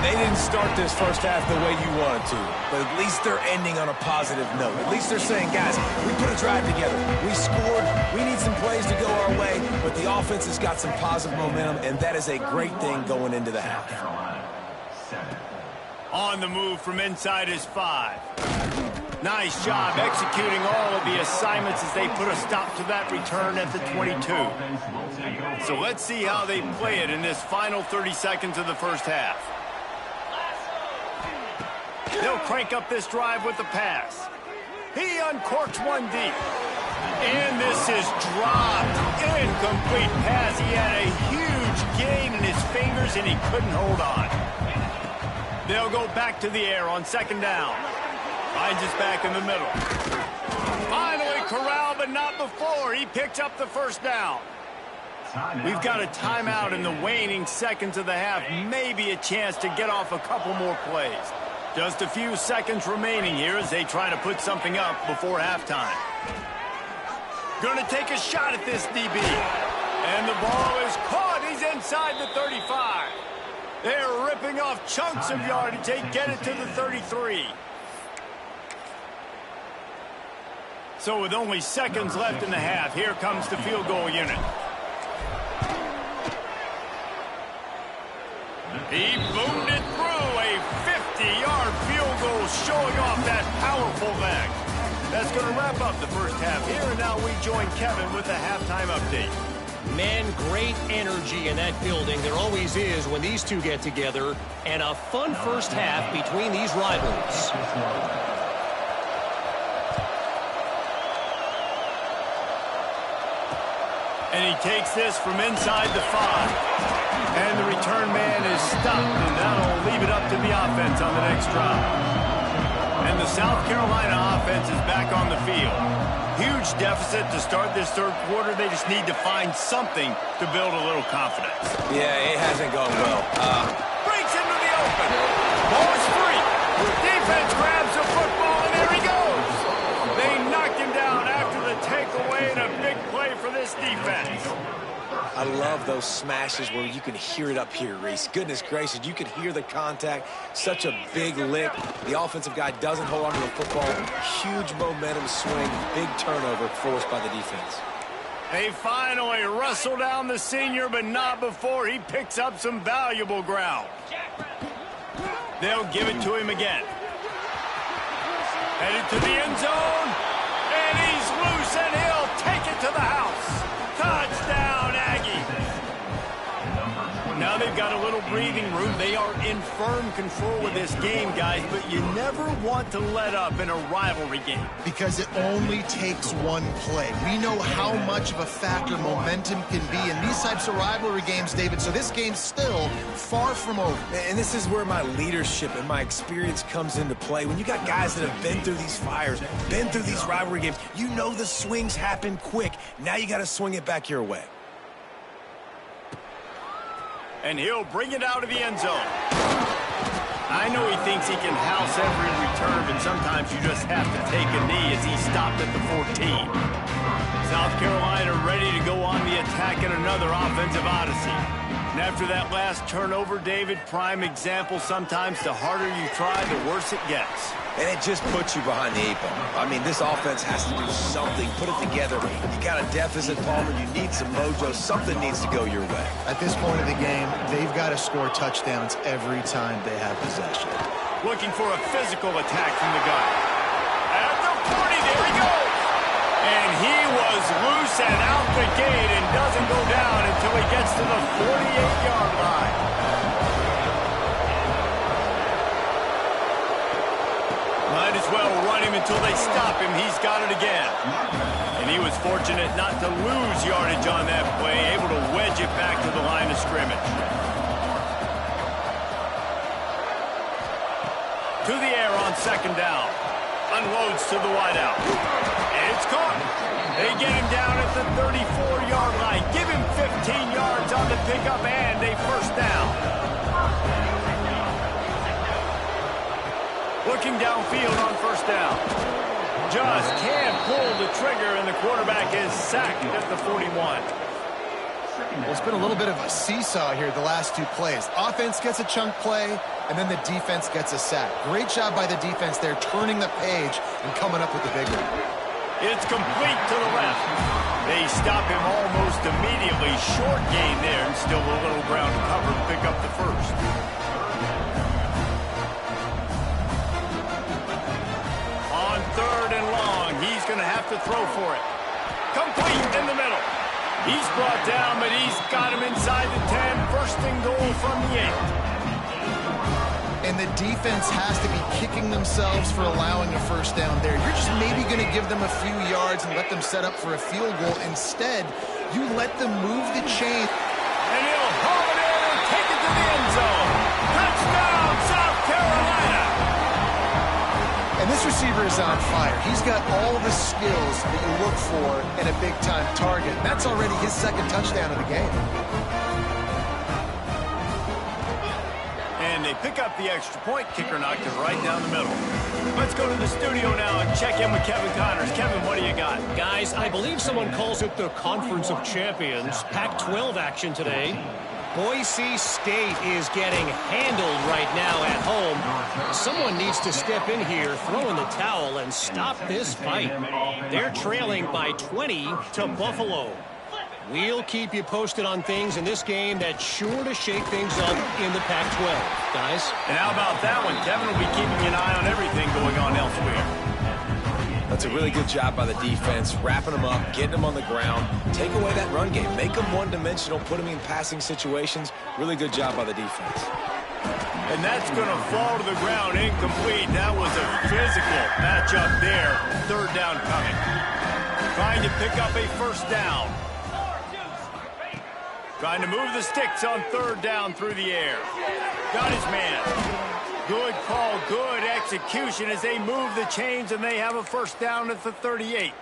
They didn't start this first half the way you wanted to, but at least they're ending on a positive note. At least they're saying, guys, we put a drive together. We scored. We need some plays to go our way, but the offense has got some positive momentum, and that is a great thing going into the half. On the move from inside his 5. Nice job executing all of the assignments as they put a stop to that return at the 22. So let's see how they play it in this final 30 seconds of the first half. They'll crank up this drive with the pass. He uncorks one deep. And this is dropped. Incomplete pass. He had a huge gain in his fingers and he couldn't hold on. They'll go back to the air on second down. Finds his back in the middle. Finally corralled, but not before. He picks up the first down. We've got a timeout in the waning seconds of the half. Maybe a chance to get off a couple more plays. Just a few seconds remaining here as they try to put something up before halftime. Going to take a shot at this DB. And the ball is caught. He's inside the 35. They're ripping off chunks of yardage. They get it to the 33. So with only seconds left in the half, here comes the field goal unit. He boomed it through a 50-yard field goal, showing off that powerful leg. That's going to wrap up the first half here, and now we join Kevin with the halftime update. Man, great energy in that building. There always is when these two get together, and a fun first half between these rivals. And he takes this from inside the 5. And the return man is stopped, and that'll leave it up to the offense on the next drive. And the South Carolina offense is back on the field. Huge deficit to start this third quarter. They just need to find something to build a little confidence. Yeah, it hasn't gone well. Breaks into the open. Ball is free. Defense grabs the football, and there he goes. They knocked him down after the takeaway, and a big play for this defense. I love those smashes where you can hear it up here, Reese. Goodness gracious, you can hear the contact. Such a big lick. The offensive guy doesn't hold on to the football. Huge momentum swing. Big turnover forced by the defense. They finally wrestle down the senior, but not before he picks up some valuable ground. They'll give it to him again. Headed to the end zone. And he's loose, and he'll take it to the house. Touchdown, Aggie. Now they've got a little breathing room. They are in firm control of this game, guys, but you never want to let up in a rivalry game. Because it only takes one play. We know how much of a factor momentum can be in these types of rivalry games, David, so this game's still far from over. And this is where my leadership and my experience comes into play. When you got guys that have been through these fires, been through these rivalry games, you know the swings happen quick. Now you got to swing it back your way. And he'll bring it out of the end zone. I know he thinks he can house every return, but sometimes you just have to take a knee as he stopped at the 14. South Carolina ready to go on the attack in another offensive odyssey. And after that last turnover, David, prime example, sometimes the harder you try, the worse it gets. And it just puts you behind the 8 ball. I mean, this offense has to do something, put it together. You got a deficit, Palmer. You need some mojo. Something needs to go your way. At this point of the game, they've got to score touchdowns every time they have possession. Looking for a physical attack from the guy. At the 40, there he goes. And he was loose and out the gate and doesn't go down until he gets to the 48-yard line. Might as well run him until they stop him. He's got it again. And he was fortunate not to lose yardage on that play, able to wedge it back to the line of scrimmage. To the air on second down. Unloads to the wideout. It's caught. They get him down at the 34-yard line. Give him 15 yards on the pickup and a first down. Looking downfield on first down. Just can't pull the trigger, and the quarterback is sacked at the 41. Well, it's been a little bit of a seesaw here the last two plays. Offense gets a chunk play, and then the defense gets a sack. Great job by the defense there, turning the page and coming up with the big one. It's complete to the left. They stop him almost immediately. Short gain there, and still a little ground to cover to pick up the first. On 3rd and long, he's going to have to throw for it. Complete in the middle. He's brought down, but he's got him inside the 10. First and goal from the 8. And the defense has to be kicking themselves for allowing a first down there. You're just maybe going to give them a few yards and let them set up for a field goal. Instead, you let them move the chain. And he'll haul it in and take it to the end zone. Touchdown, South Carolina! And this receiver is on fire. He's got all the skills that you look for in a big-time target. And that's already his second touchdown of the game. And they pick up the extra point. Kicker knocked it right down the middle. Let's go to the studio now and check in with Kevin Connors. Kevin, what do you got? Guys, I believe someone calls it the Conference of Champions. Pac-12 action today. Boise State is getting handled right now at home. Someone needs to step in here, throw in the towel, and stop this fight. They're trailing by 20 to Buffalo. We'll keep you posted on things in this game that's sure to shake things up in the Pac-12. Guys? And how about that one? Kevin will be keeping an eye on everything going on elsewhere. That's a really good job by the defense, wrapping them up, getting them on the ground, take away that run game, make them one-dimensional, put them in passing situations. Really good job by the defense. And that's going to fall to the ground incomplete. That was a physical matchup there. 3rd down coming. Trying to pick up a first down. Trying to move the sticks on 3rd down through the air. Got his man. Good call, good execution as they move the chains, and they have a first down at the 38.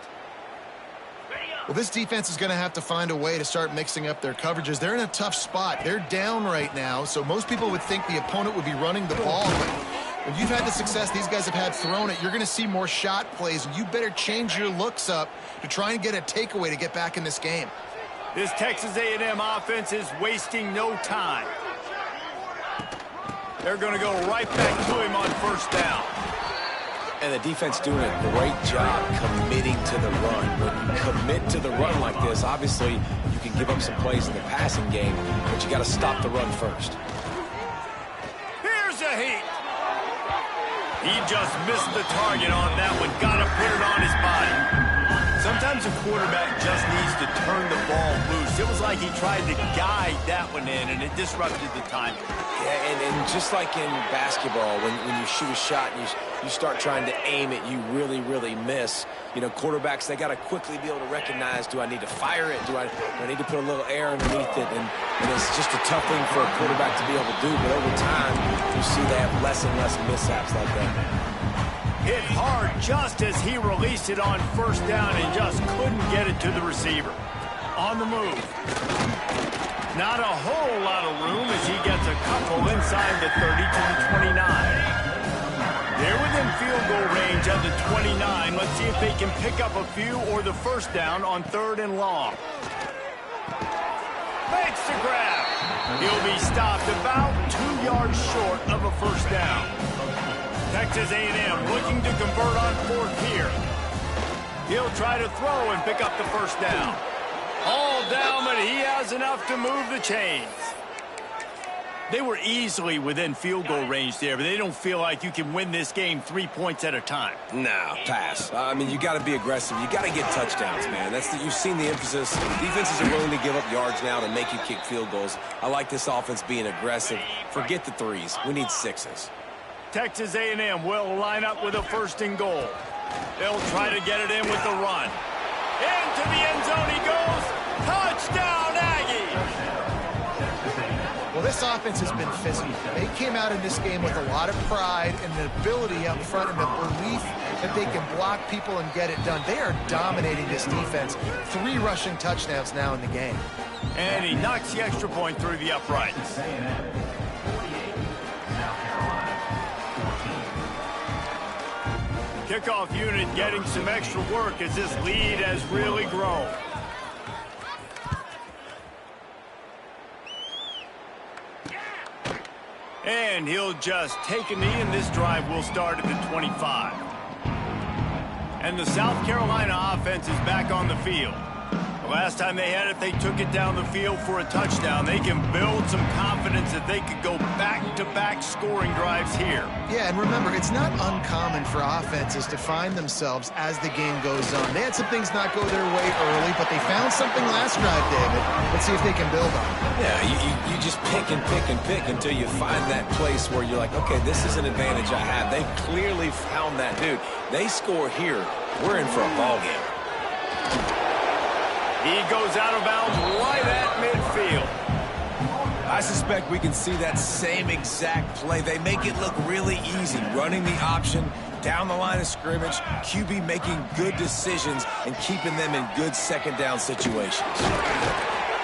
Well, this defense is going to have to find a way to start mixing up their coverages. They're in a tough spot. They're down right now, so most people would think the opponent would be running the ball. But when you've had the success these guys have had throwing it, you're going to see more shot plays, and you better change your looks up to try and get a takeaway to get back in this game. This Texas A&M offense is wasting no time. They're going to go right back to him on first down. And the defense doing a great job committing to the run. When you commit to the run like this, obviously you can give up some plays in the passing game, but you got to stop the run first. Here's a heat. He just missed the target on that one. Got to put it on his body. Sometimes a quarterback just needs to turn the ball loose. It was like he tried to guide that one in, and it disrupted the timing. Yeah, and just like in basketball, when you shoot a shot and you start trying to aim it, you really, really miss. You know, quarterbacks, they got to quickly be able to recognize, do I need to fire it? Do I need to put a little air underneath it? And it's just a tough thing for a quarterback to be able to do. But over time, you see they have less and less mishaps like that. Hit hard just as he released it on first down and just couldn't get it to the receiver. On the move. Not a whole lot of room as he gets a couple inside the 30 to the 29. They're within field goal range of the 29. Let's see if they can pick up a few or the first down on 3rd and long. Makes the grab. He'll be stopped about 2 yards short of a first down. Texas A&M looking to convert on 4th here. He'll try to throw and pick up the first down. All down, but he has enough to move the chains. They were easily within field goal range there, but they don't feel like you can win this game 3 points at a time. No, pass. I mean, you got to be aggressive. You got to get touchdowns, man. You've seen the emphasis. Defenses are willing to give up yards now to make you kick field goals. I like this offense being aggressive. Forget the threes. We need 6s. Texas A&M will line up with a 1st and goal. They'll try to get it in with the run. Into the end zone he goes. Touchdown, Aggies! Well, this offense has been physical. They came out in this game with a lot of pride and the ability up front and the belief that they can block people and get it done. They are dominating this defense. 3 rushing touchdowns now in the game. And he knocks the extra point through the uprights. Kickoff unit getting some extra work as this lead has really grown. And he'll just take a knee, and this drive will start at the 25. And the South Carolina offense is back on the field. The last time they had it, they took it down the field for a touchdown. They can build some confidence that they could go back-to-back scoring drives here. Yeah, and remember, it's not uncommon for offenses to find themselves as the game goes on. They had some things not go their way early, but they found something last drive, David. Let's see if they can build on it. Yeah, you just pick and pick and pick until you find that place where you're like, okay, this is an advantage I have. They clearly found that, dude. They score here, we're in for a ball game. He goes out of bounds right at midfield. I suspect we can see that same exact play. They make it look really easy, running the option down the line of scrimmage, QB making good decisions and keeping them in good second down situations.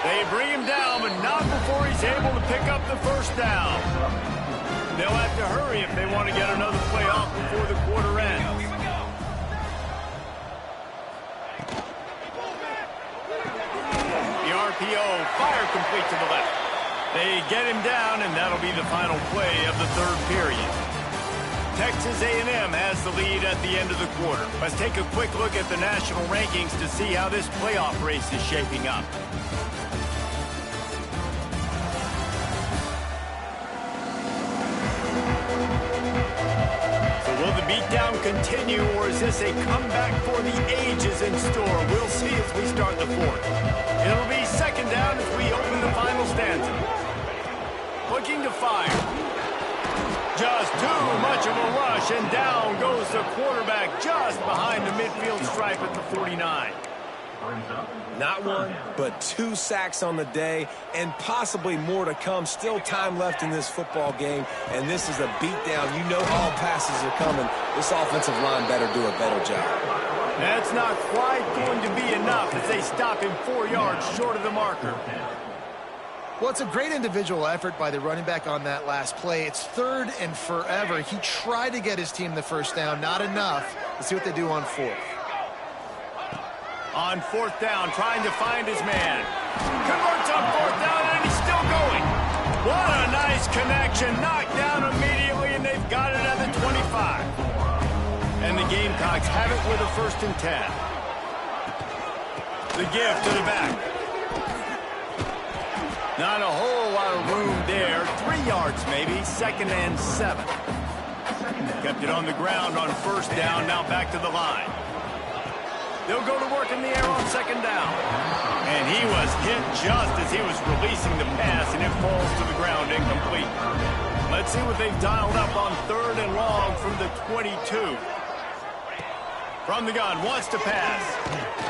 They bring him down, but not before he's able to pick up the first down. They'll have to hurry if they want to get another play off before the quarter ends. RPO, fire complete to the left. They get him down, and that'll be the final play of the third period. Texas A&M has the lead at the end of the quarter. Let's take a quick look at the national rankings to see how this playoff race is shaping up. So will the beatdown continue, or is this a comeback for the ages in store? We'll see as we start the fourth. It'll be second down as we open the final stanza. Looking to fire. Just too much of a rush, and down goes the quarterback just behind the midfield stripe at the 49. Not one, but 2 sacks on the day, and possibly more to come. Still time left in this football game, and this is a beatdown. You know all passes are coming. This offensive line better do a better job. That's not quite going to be enough as they stop him 4 yards short of the marker. Well, it's a great individual effort by the running back on that last play. It's third and forever. He tried to get his team the first down. Not enough. Let's see what they do on fourth. On fourth down, trying to find his man. Converts on fourth down, and he's still going. What a nice connection. Knocked down immediately, and they've got it at the 25. And the Gamecocks have it with a 1st and 10. The give to the back. Not a whole lot of room there. 3 yards maybe. 2nd and 7. Kept it on the ground on 1st down. Now back to the line. They'll go to work in the air on 2nd down. And he was hit just as he was releasing the pass, and it falls to the ground incomplete. Let's see what they've dialed up on 3rd and long from the 22. From the gun, wants to pass.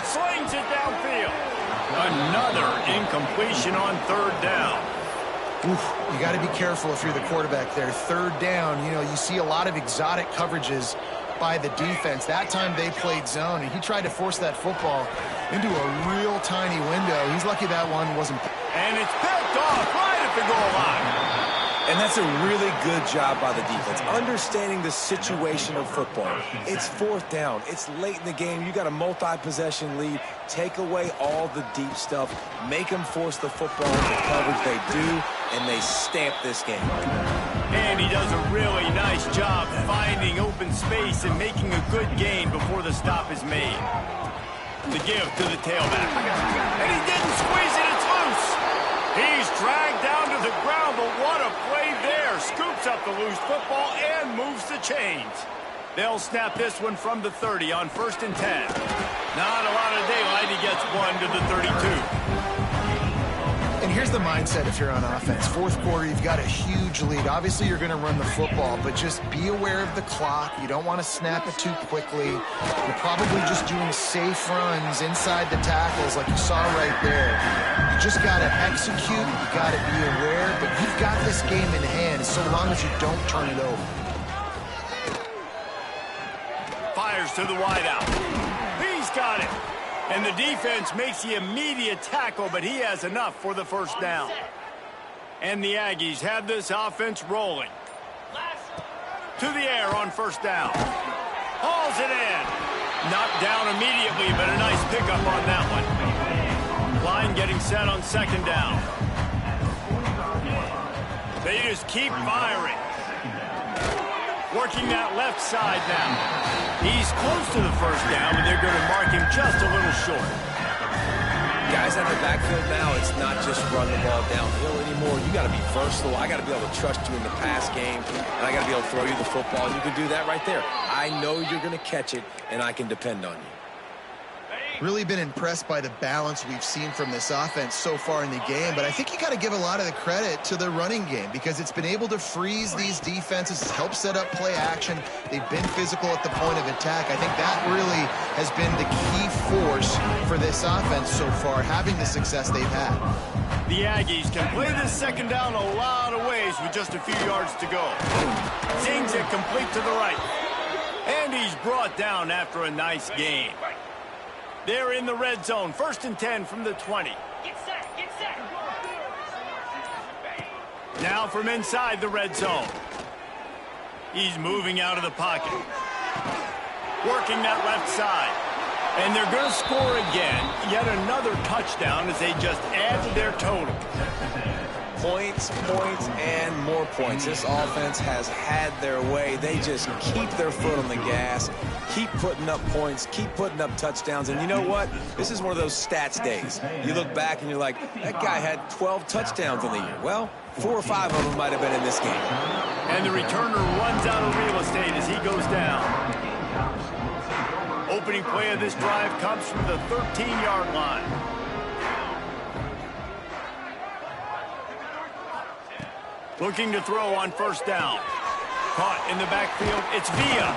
Slings it downfield. Another incompletion on 3rd down. Oof, you got to be careful if you're the quarterback there. 3rd down, you see a lot of exotic coverages by the defense. That time they played zone, and he tried to force that football into a real tiny window. He's lucky that one wasn't. And it's picked off right at the goal line. And that's a really good job by the defense, understanding the situation of football. It's 4th down. It's late in the game. You got a multi-possession lead. Take away all the deep stuff. Make them force the football into coverage. They do, and they stamp this game. And he does a really nice job finding open space and making a good gain before the stop is made. The give to the tailback. And he didn't squeeze it. It's loose. He's dragged down to the ground, but what a play there. Scoops up the loose football and moves the chains. They'll snap this one from the 30 on 1st and 10. Not a lot of daylight. He gets 1 to the 32. And here's the mindset if you're on offense. 4th quarter, you've got a huge lead. Obviously, you're going to run the football, but just be aware of the clock. You don't want to snap it too quickly. You're probably just doing safe runs inside the tackles like you saw right there. You just got to execute. You got to be aware, but you've got this game in hand so long as you don't turn it over. Fires to the wideout. He's got it. And the defense makes the immediate tackle, but he has enough for the 1st down. And the Aggies have this offense rolling. To the air on 1st down. Hauls it in. Knocked down immediately, but a nice pickup on that one. Line getting set on 2nd down. They just keep firing. Working that left side now. He's close to the first down, but they're going to mark him just a little short. Guys out in the backfield now, it's not just run the ball downhill anymore. You got to be versatile. I got to be able to trust you in the pass game, and I got to be able to throw you the football. And you can do that right there. I know you're going to catch it, and I can depend on you. Really been impressed by the balance we've seen from this offense so far in the game, but I think you got to give a lot of the credit to the running game because it's been able to freeze these defenses, help set up play action. They've been physical at the point of attack. I think that really has been the key force for this offense so far, having the success they've had. The Aggies can play this second down a lot of ways with just a few yards to go. Zings it complete to the right. And he's brought down after a nice gain. They're in the red zone. 1st and 10 from the 20. Get set, get set. Now from inside the red zone. He's moving out of the pocket. Working that left side. And they're going to score again. Yet another touchdown as they just add to their total. Points, points, and more points. This offense has had their way. They just keep their foot on the gas, keep putting up points, keep putting up touchdowns. And you know what? This is one of those stats days. You look back and you're like, that guy had 12 touchdowns in the year. Well, 4 or 5 of them might have been in this game. And the returner runs out of real estate as he goes down. Opening play of this drive comes from the 13-yard line. Looking to throw on 1st down. Caught in the backfield. It's Villa.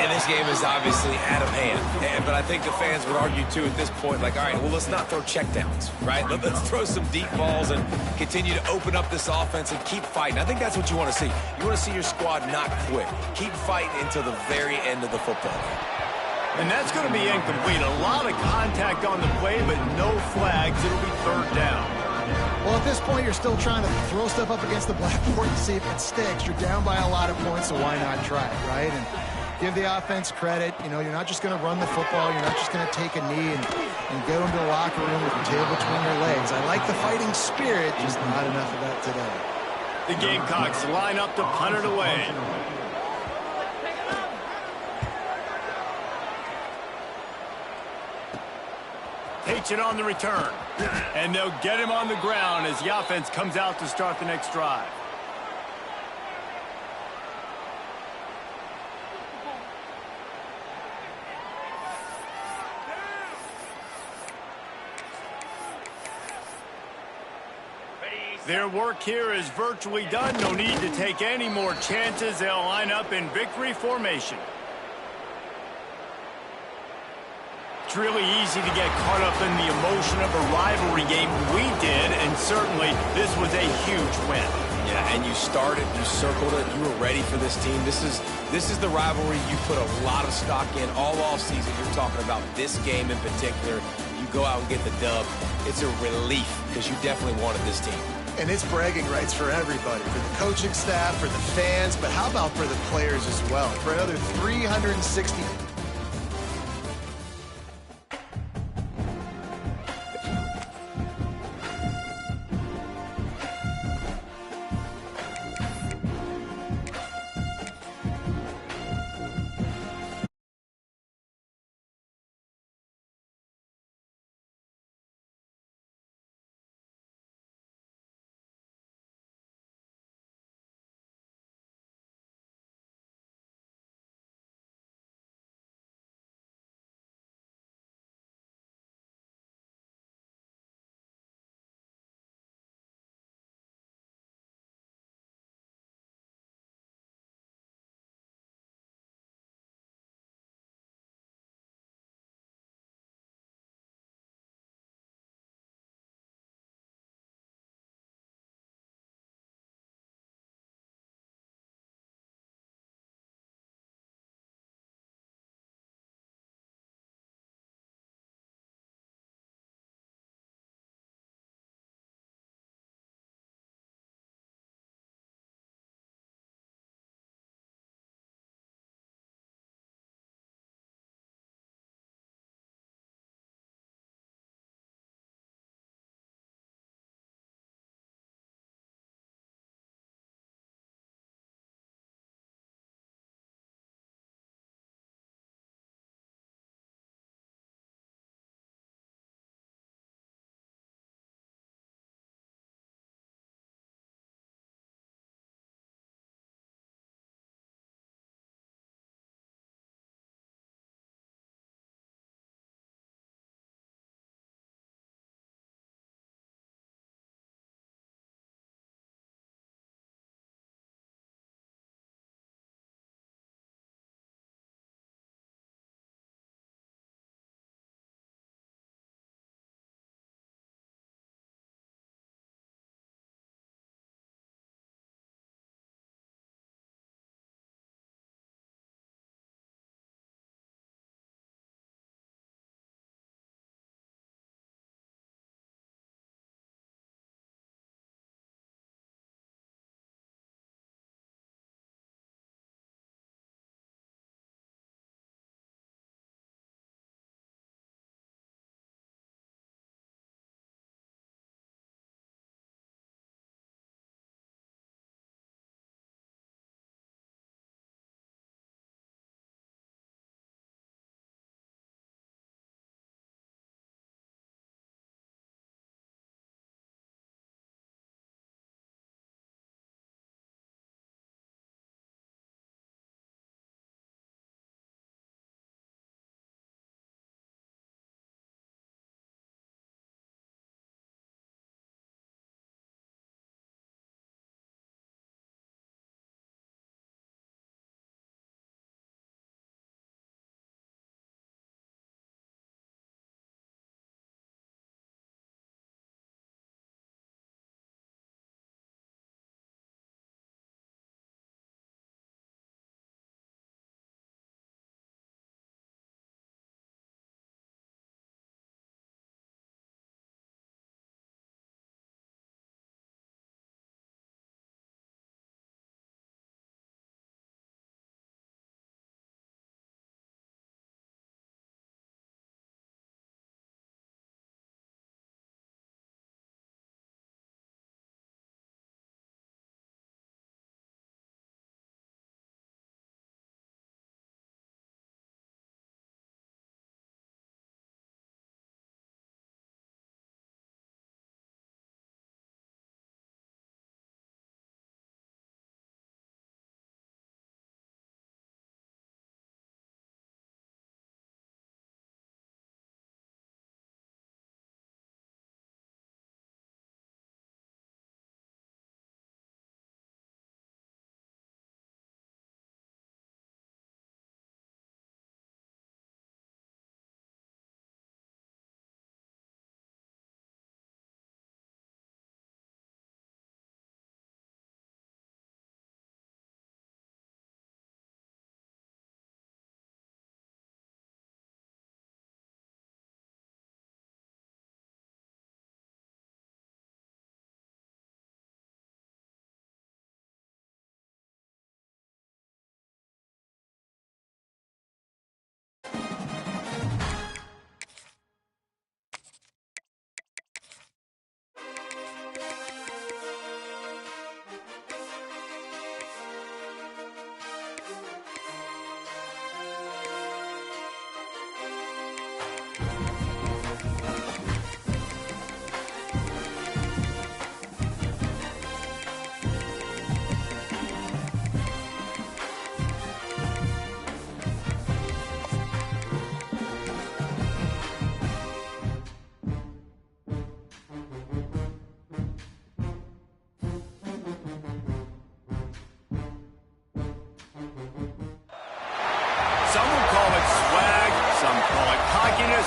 And this game is obviously out of hand. But I think the fans would argue, too, at this point, like, all right, well, let's not throw checkdowns, right? Let's throw some deep balls and continue to open up this offense and keep fighting. I think that's what you want to see. You want to see your squad not quit. Keep fighting until the very end of the football game. And that's going to be incomplete. A lot of contact on the play, but no flags. It'll be 3rd down. Well, at this point, you're still trying to throw stuff up against the blackboard and see if it sticks. You're down by a lot of points, so why not try it, right? And give the offense credit. You know, you're not just going to run the football. You're not just going to take a knee and go into the locker room with your tail between your legs. I like the fighting spirit, just not enough of that today. The Gamecocks line up to punt it away. Takes it on the return. And they'll get him on the ground as the offense comes out to start the next drive. Their work here is virtually done. No need to take any more chances. They'll line up in victory formation. It's really easy to get caught up in the emotion of a rivalry game. We did, and certainly this was a huge win. Yeah, and you started, you circled it, you were ready for this team. This is the rivalry you put a lot of stock in all offseason. You're talking about this game in particular. You go out and get the dub. It's a relief because you definitely wanted this team. And it's bragging rights for everybody, for the coaching staff, for the fans, but how about for the players as well? For another 360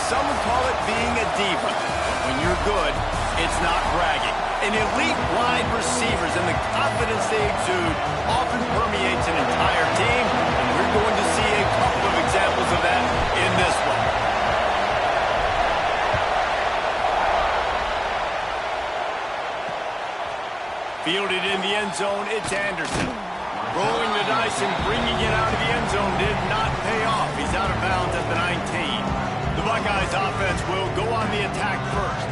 some would call it being a diva. When you're good, it's not bragging. And elite wide receivers and the confidence they exude often permeates an entire team, and we're going to see a couple of examples of that in this one. Fielded in the end zone, it's Anderson. Rolling the dice and bringing it out of the end zone did not pay off. He's out of bounds at the 19. The Buckeyes offense will go on the attack first.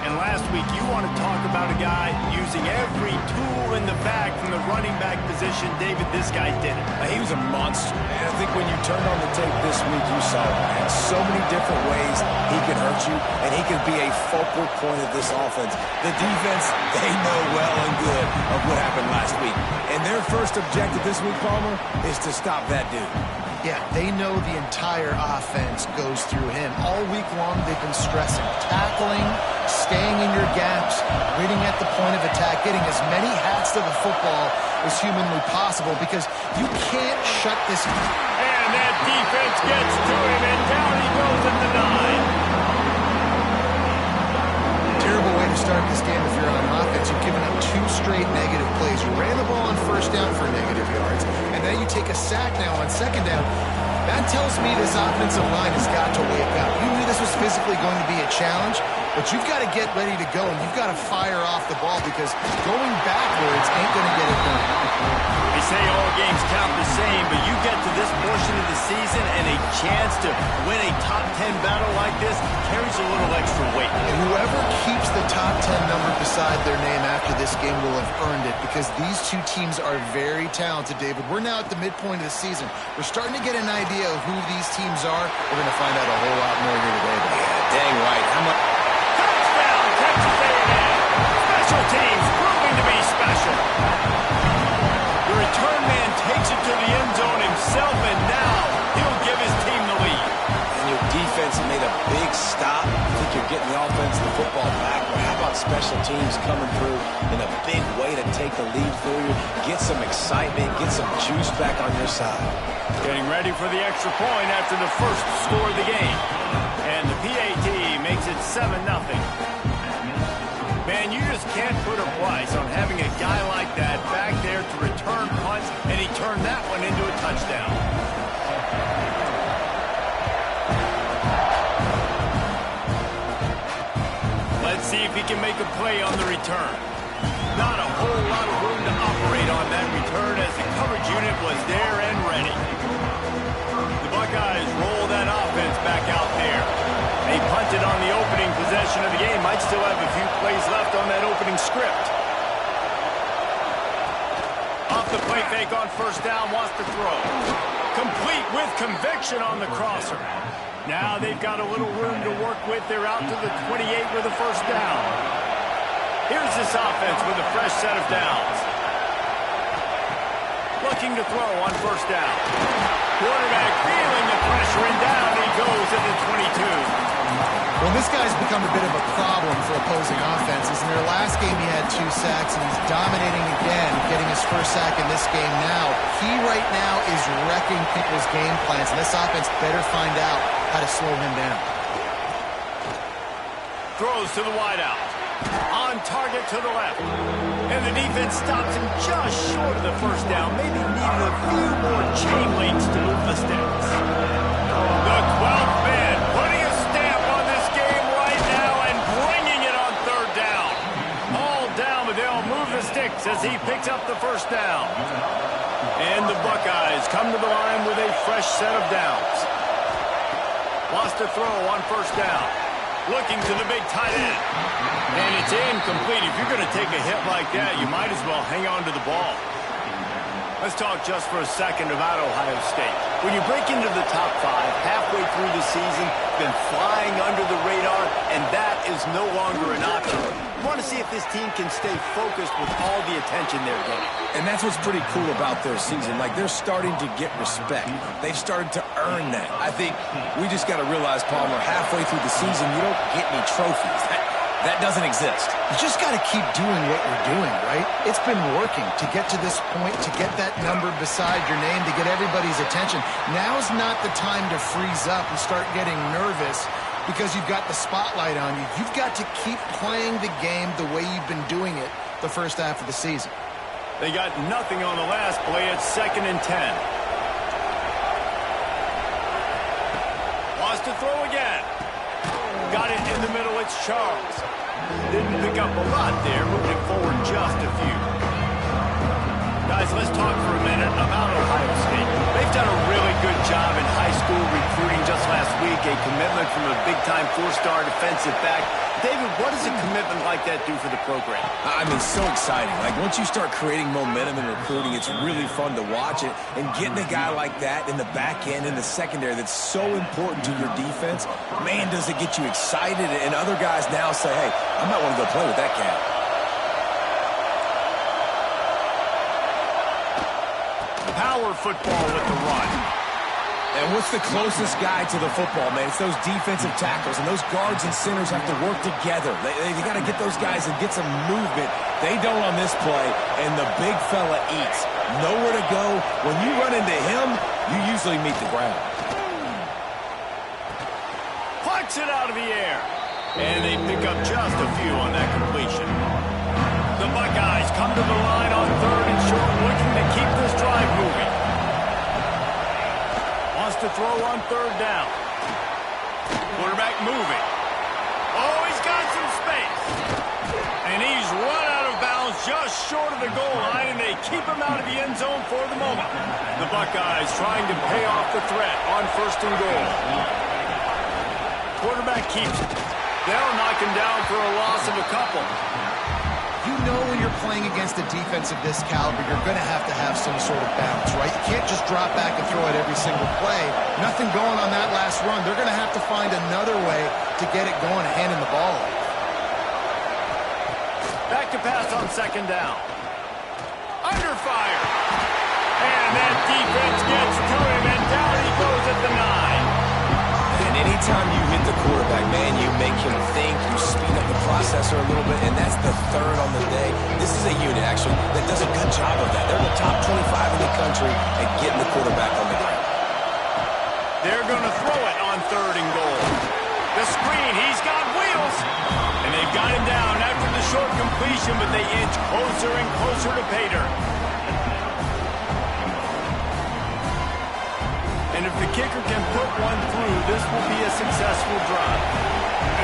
And last week, you want to talk about a guy using every tool in the bag from the running back position. David, this guy did it. He was a monster. And I think when you turned on the tape this week, you saw it, man. So many different ways he could hurt you, and he could be a focal point of this offense. The defense, they know well and good of what happened last week. And their first objective this week, Palmer, is to stop that dude. Yeah, they know the entire offense goes through him. All week long, they've been stressing. Tackling, staying in your gaps, waiting at the point of attack, getting as many hats to the football as humanly possible because you can't shut this. And that defense gets to him, and down he goes at the 9. Terrible way to start this game if you're on offense. You've given up 2 straight negative plays. You ran the ball on first down for negative yards, and then you take a sack now on second down. That tells me this offensive line has got to wake up. You knew this was physically going to be a challenge, but you've got to get ready to go, and you've got to fire off the ball because going backwards ain't going to get it done. They say all games count the same, but you get to this portion of the season and a chance to win a top 10 battle like this carries a little extra weight. And whoever keeps the top 10 number beside their name after this game will have earned it because these two teams are very talented, David. We're now at the midpoint of the season. We're starting to get an idea of who these teams are. We're going to find out a whole lot more here today. Yeah, dang right. How much? Touchdown, Texas A&M. Special teams proving to be special. The return man takes it to the end zone himself, and now he'll give his team the lead. And your defense made a big stop. I think you're getting the offense the football back. But how about special teams coming through in a big way to take the lead for you? Get some excitement, get some juice back on your side. Getting ready for the extra point after the first score of the game. And the PAT makes it 7-0. Man, you just can't put a price on having a guy like that back there to return punts, and he turned that one into a touchdown. Let's see if he can make a play on the return. Not a whole lot of room to operate on that return as the coverage unit was there and ready. The Buckeyes roll that offense back out there. They punted on the opening possession of the game. Might still have a few plays left on that opening script. Off the play fake on first down, wants to throw. Complete with conviction on the crosser. Now they've got a little room to work with. They're out to the 28 with a first down. Here's this offense with a fresh set of downs. Looking to throw on first down. Quarterback feeling the pressure, and down he goes at the 22. Well, this guy's become a bit of a problem for opposing offenses. In their last game, he had 2 sacks, and he's dominating again, getting his first sack in this game now. He right now is wrecking people's game plans, and this offense better find out how to slow him down. Throws to the wideout. On target to the left. And the defense stops him just short of the first down. Maybe needed a few more chain links to move the sticks. The 12th man putting a stamp on this game right now and bringing it on third down. All down, but they'll move the sticks as he picks up the first down. And the Buckeyes come to the line with a fresh set of downs. Wants to throw on first down. Looking to the big tight end. And it's incomplete. If you're going to take a hit like that, you might as well hang on to the ball. Let's talk just for a second about Ohio State. When you break into the top 5 halfway through the season, been flying under the radar, and that is no longer an option. You want to see if this team can stay focused with all the attention they're getting. And that's what's pretty cool about their season. Like, they're starting to get respect. They've started to earn that. I think we just got to realize, Palmer, halfway through the season, you don't get any trophies. That doesn't exist. You just got to keep doing what you're doing, right? It's been working to get to this point, to get that number beside your name, to get everybody's attention. Now's not the time to freeze up and start getting nervous because you've got the spotlight on you. You've got to keep playing the game the way you've been doing it the first half of the season. They got nothing on the last play. It's 2nd and 10. Wants to throw again. Got it in the middle. It's Charles. Didn't pick up a lot there. Moving it forward just a few. Guys, let's talk for a minute about Ohio State. They've done a really good job in high school recruiting. Just last week, a commitment from a big-time 4-star defensive back. David, what does a commitment like that do for the program? I mean, so exciting. Like, once you start creating momentum in recruiting, it's really fun to watch it. And getting a guy like that in the back end, in the secondary, that's so important to your defense, man, does it get you excited. And other guys now say, hey, I might want to go play with that cat. Power football with the run. And what's the closest guy to the football, man? It's those defensive tackles, and those guards and centers have to work together. They got to get those guys and get some movement. They don't on this play, and the big fella eats. Nowhere to go. When you run into him, you usually meet the ground. Plucks it out of the air. And they pick up just a few on that completion. The Buckeyes come to the line on 3rd and short, looking to keep this drive moving. Wants to throw on 3rd down. Quarterback moving. Oh, he's got some space. And he's run out of bounds just short of the goal line, and they keep him out of the end zone for the moment. The Buckeyes trying to pay off the threat on 1st and goal. Quarterback keeps it. They'll knock him down for a loss of a couple. You know when you're playing against a defense of this caliber, you're going to have some sort of balance, right? You can't just drop back and throw it every single play. Nothing going on that last run. They're going to have to find another way to get it going and handing the ball off. Back to pass on 2nd down. Under fire. And that defense gets to him, and down he goes at the 9. And anytime you hit the quarterback, man, you make him think, you speed up the processor a little bit, and that's the 3rd on the day. This is a unit, actually, that does a good job of that. They're in the top 25 in the country at getting the quarterback on the ground. They're going to throw it on 3rd and goal. The screen, he's got wheels. And they've got him down after the short completion, but they inch closer and closer to pay dirt. And if the kicker can put one through, this will be a successful drive.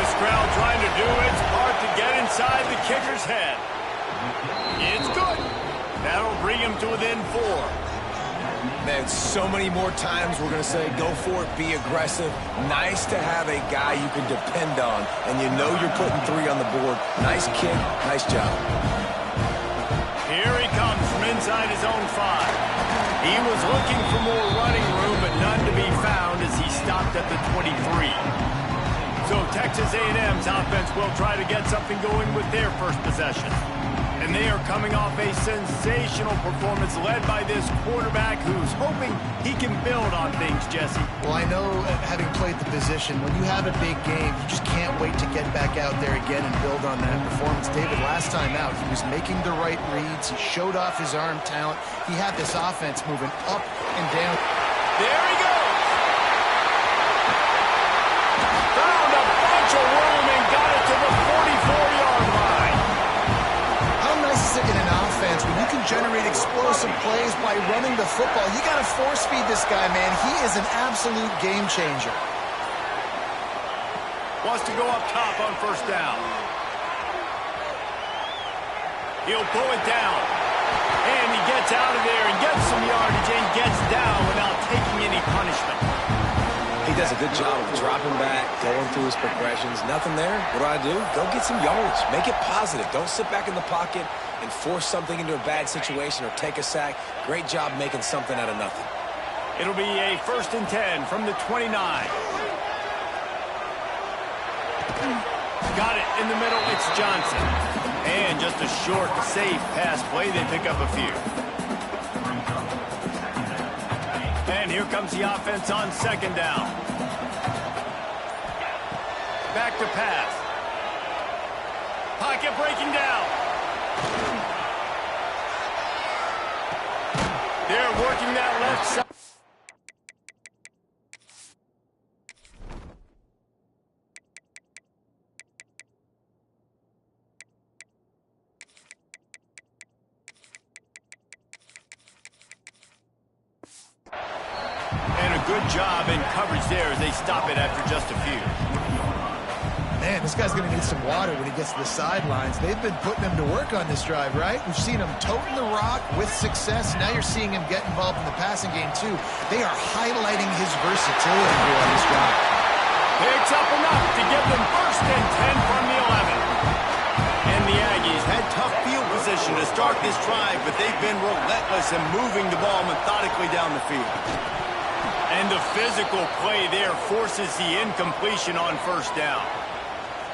This crowd trying to do its part to get inside the kicker's head. It's good. That'll bring him to within 4. Man, so many more times we're going to say, go for it, be aggressive. Nice to have a guy you can depend on, and you know you're putting 3 on the board. Nice kick, nice job. Here he comes from inside his own 5. He was looking for more running room, but none to be found as he stopped at the 23. So Texas A&M's offense will try to get something going with their first possession. And they are coming off a sensational performance led by this quarterback who's hoping he can build on things, Jesse. Well, I know, having played the position, when you have a big game, you just can't wait to get back out there again and build on that performance. David, last time out, he was making the right reads. He showed off his arm talent. He had this offense moving up and down. There he goes. Found a bunch of room and got it to the 44-yard line. How nice is it in an offense when you can generate explosive plays by running the football? You got to force feed this guy, man. He is an absolute game changer. Wants to go up top on 1st down. He'll pull it down. And he gets out of there and gets some yardage and gets down without taking any punishment. He does a good job of dropping back, going through his progressions. Nothing there. What do? Go get some yardage. Make it positive. Don't sit back in the pocket and force something into a bad situation or take a sack. Great job making something out of nothing. It'll be a 1st and 10 from the 29. Got it in the middle. It's Johnson. And just a short, safe pass play. They pick up a few. And here comes the offense on 2nd down. Back to pass. Pocket breaking down. They're working that left side. good job in coverage there as they stop it after just a few. Man, this guy's going to need some water when he gets to the sidelines. They've been putting him to work on this drive, right? We've seen him toting the rock with success. Now you're seeing him get involved in the passing game, too. They are highlighting his versatility here on this drive. Picks up enough to give them 1st and 10 from the 11. And the Aggies had tough field position to start this drive, but they've been relentless in moving the ball methodically down the field. And the physical play there forces the incompletion on 1st down.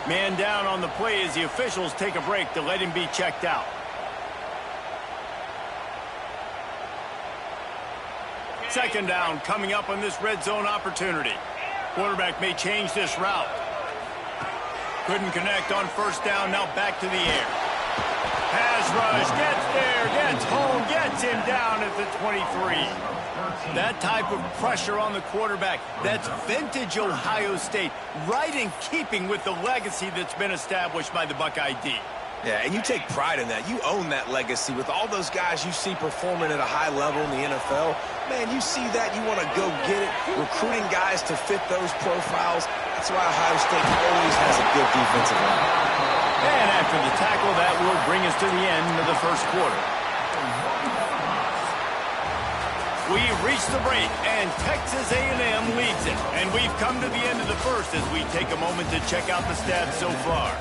Man down on the play as the officials take a break to let him be checked out. Second down coming up on this red zone opportunity. Quarterback may change this route. Couldn't connect on 1st down, now back to the air. Pass rush, gets there, gets home, gets him down at the 23. That type of pressure on the quarterback, that's vintage Ohio State, right in keeping with the legacy that's been established by the Buckeye D. Yeah, and you take pride in that. You own that legacy with all those guys you see performing at a high level in the NFL. Man, you see that, you want to go get it. Recruiting guys to fit those profiles. That's why Ohio State always has a good defensive line. And after the tackle, that will bring us to the end of the 1st quarter. We reach the break, and Texas A&M leads it. And we've come to the end of the 1st as we take a moment to check out the stats so far.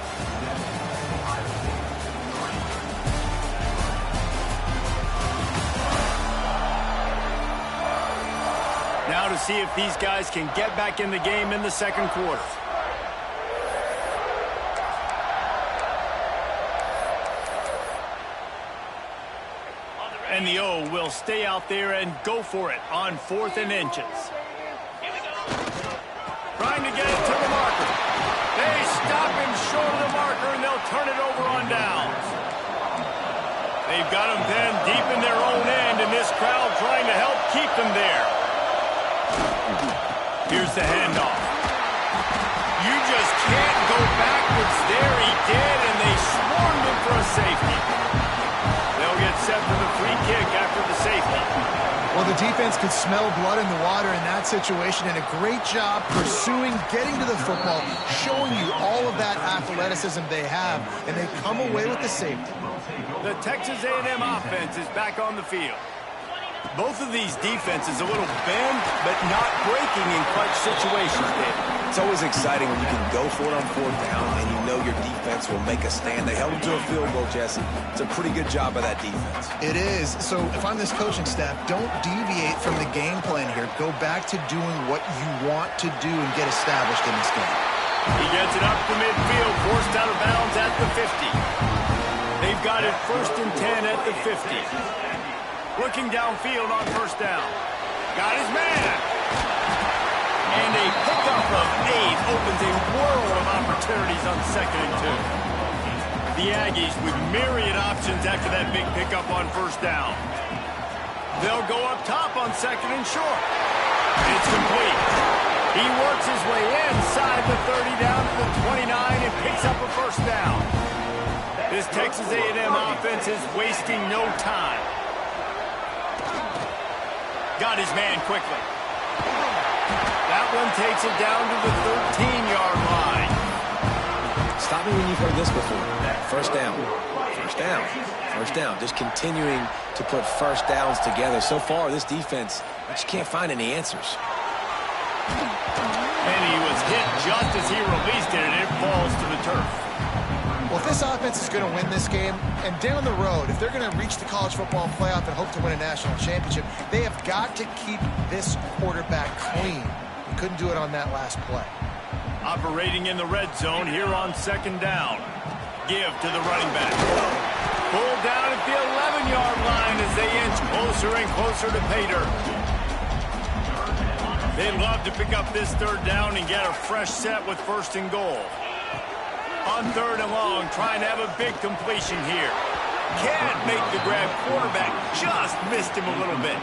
Now to see if these guys can get back in the game in the 2nd quarter. And the O will stay out there and go for it on 4th and inches. Trying to get it to the marker. They stop him short of the marker, and they'll turn it over on downs. They've got him then deep in their own end, and this crowd trying to help keep them there. Here's the handoff. You just can't go backwards there. He did, and they swarmed him for a safety. They'll get set for the free kick after the safety. Well, the defense could smell blood in the water in that situation, and a great job pursuing, getting to the football, showing you all of that athleticism they have, and they come away with the safety. The Texas A&M offense is back on the field. Both of these defenses a little bend, but not breaking in clutch situations, Dave. It's always exciting when you can go for it on 4th down and you know your defense will make a stand. They held them to a field goal, Jesse. It's a pretty good job by that defense. It is. So if I'm this coaching staff, don't deviate from the game plan here. Go back to doing what you want to do and get established in this game. He gets it up to midfield, forced out of bounds at the 50. They've got it 1st and 10 at the 50. Looking downfield on 1st down. Got his man. And a pickup of 8 opens a world of opportunities on 2nd and 2. The Aggies with myriad options after that big pickup on 1st down. They'll go up top on 2nd and short. It's complete. He works his way inside the 30 down to the 29 and picks up a 1st down. This Texas A&M offense is wasting no time. Got his man quickly. That one takes it down to the 13-yard line. Stop me when you've heard this before. 1st down. 1st down. 1st down. Just continuing to put 1st downs together. So far, this defense, I just can't find any answers. And he was hit just as he released it, and it falls to the turf. Well, if this offense is going to win this game, and down the road, if they're going to reach the college football playoff and hope to win a national championship, they have got to keep this quarterback clean. He couldn't do it on that last play. Operating in the red zone here on 2nd down. Give to the running back. Pulled down at the 11-yard line as they inch closer and closer to pay dirt. They'd love to pick up this 3rd down and get a fresh set with 1st and goal. On 3rd and long, trying to have a big completion here. Can't make the grab. Quarterback just missed him a little bit.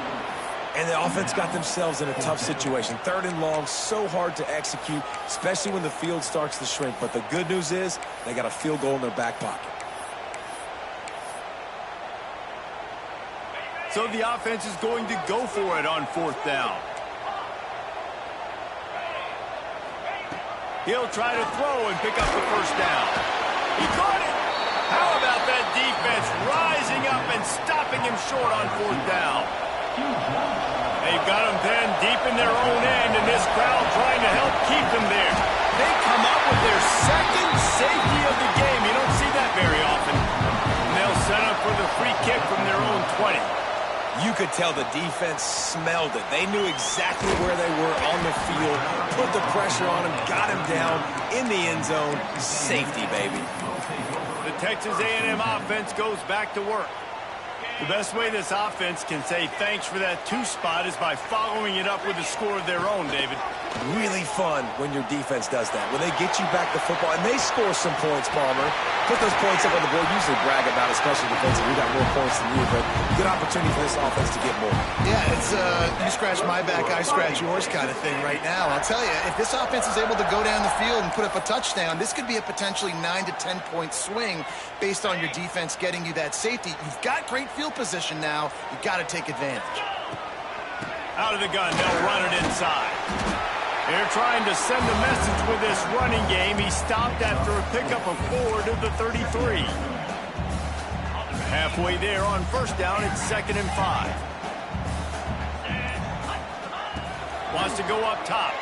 And the offense got themselves in a tough situation. 3rd and long, so hard to execute, especially when the field starts to shrink. But the good news is they got a field goal in their back pocket. So the offense is going to go for it on 4th down. He'll try to throw and pick up the first down. He caught it. How about that defense rising up and stopping him short on fourth down? They've got him pinned deep in their own end, and this crowd trying to help keep them there. They come up with their second safety of the game. You don't see that very often. And they'll set up for the free kick from their own 20. You could tell the defense smelled it. They knew exactly where they were on the field, put the pressure on him, got him down in the end zone. Safety, baby. The Texas A&M offense goes back to work. The best way this offense can say thanks for that 2 spot is by following it up with a score of their own, David. Really fun when your defense does that. When they get you back the football, and they score some points, Palmer. Put those points up on the board. Usually brag about it, especially defensive. We got more points than you, but good opportunity for this offense to get more. Yeah, it's you scratch my back, I scratch yours kind of thing right now. I'll tell you, if this offense is able to go down the field and put up a touchdown, this could be a potentially 9 to 10 point swing based on your defense getting you that safety. You've got great field position now. You've got to take advantage. Out of the gun, they'll run it inside. They're trying to send a message with this running game. He stopped after a pickup of 4 to the 33. Halfway there on first down, it's 2nd and 5. Wants to go up top.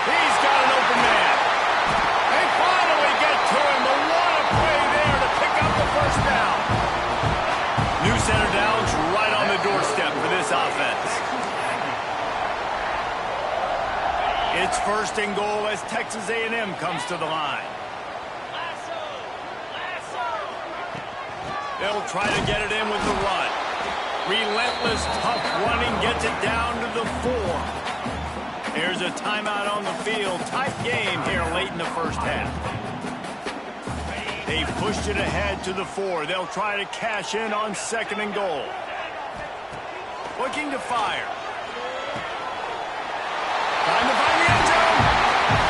He's got an open man. They finally get to him, but what a play there to pick up the first down. New center downs right on the doorstep for this offense. It's 1st and goal as Texas A&M comes to the line. They'll try to get it in with the run. Relentless, tough running gets it down to the 4. There's a timeout on the field. Tight game here late in the first half. They've pushed it ahead to the 4. They'll try to cash in on 2nd and goal. Looking to fire. Trying to find the end zone.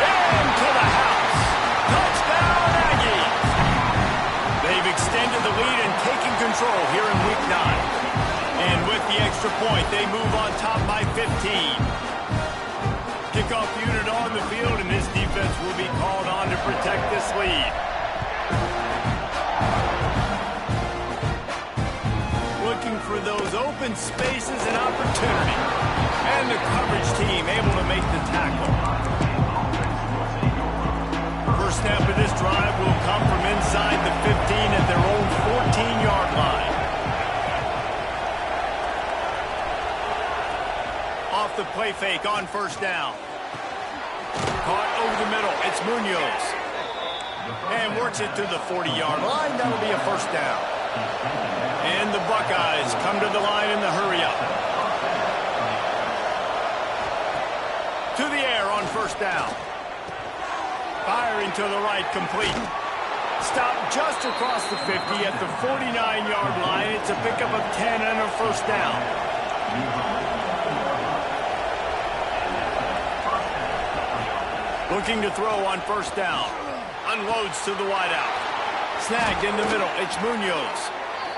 Into the house. Touchdown, Aggies. They've extended the lead and taken control here in Week 9. And with the extra point, they move on top by 15. Kickoff unit on the field, and this defense will be called on to protect this lead. Looking for those open spaces and opportunity. And the coverage team able to make the tackle. First snap of this drive will come from inside the 15 at their own 14-yard line. Off the play fake on first down. Caught over the middle. It's Munoz. And works it to the 40-yard line. That'll be a first down. And the Buckeyes come to the line in the hurry-up. To the air on first down. Firing to the right, complete. Stopped just across the 50 at the 49-yard line. It's a pickup of 10 and a first down. Looking to throw on first down. Unloads to the wideout. Snagged in the middle. It's Munoz.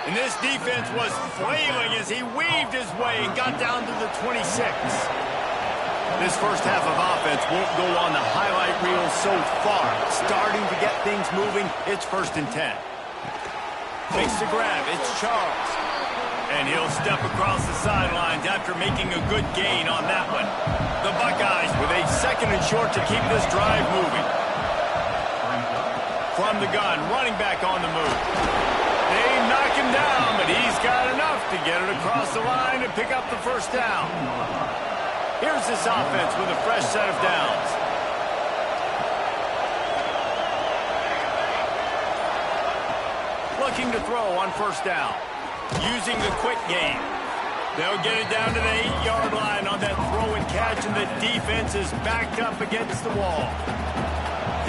And this defense was flailing as he weaved his way and got down to the 26. This first half of offense won't go on the highlight reel so far. Starting to get things moving. It's 1st and 10. Makes the grab. It's Charles. And he'll step across the sidelines after making a good gain on that one. The Buckeyes with a 2nd and short to keep this drive moving. From the gun, running back on the move. They knock him down, but he's got enough to get it across the line and pick up the first down. Here's this offense with a fresh set of downs. Looking to throw on first down. Using the quick game. They'll get it down to the 8-yard line on that throw and catch, and the defense is backed up against the wall.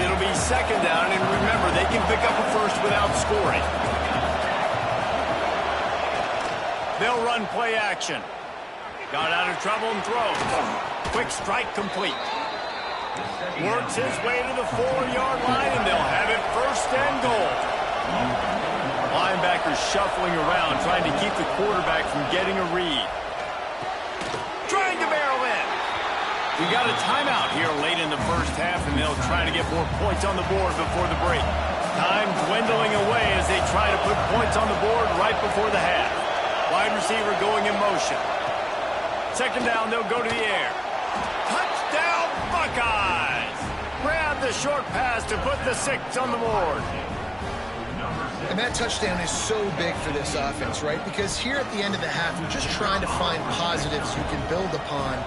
It'll be 2nd down, and remember, they can pick up a first without scoring. They'll run play action. Got out of trouble and throws. Quick strike complete. Works his way to the 4-yard line, and they'll have it 1st and goal. Linebackers shuffling around, trying to keep the quarterback from getting a read. Trying to barrel in. We got a timeout here late in the first half, and they'll try to get more points on the board before the break. Time dwindling away as they try to put points on the board right before the half. Wide receiver going in motion. Second down, they'll go to the air. Touchdown, Buckeyes! Grab the short pass to put the 6 on the board. And that touchdown is so big for this offense, right? Because here at the end of the half, you're just trying to find positives you can build upon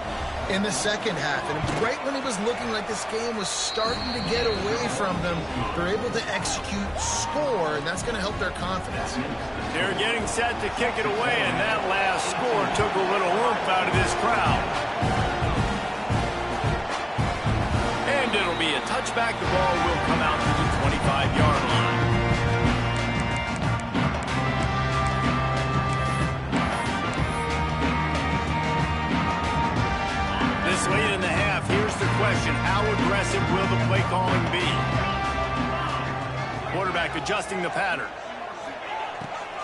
in the second half. And right when it was looking like this game was starting to get away from them, they're able to execute, score, and that's going to help their confidence. They're getting set to kick it away, and that last score took a little oomph out of this crowd. And it'll be a touchback. The ball will come out to the 25-yard line. Late in the half, here's the question. How aggressive will the play calling be? Quarterback adjusting the pattern.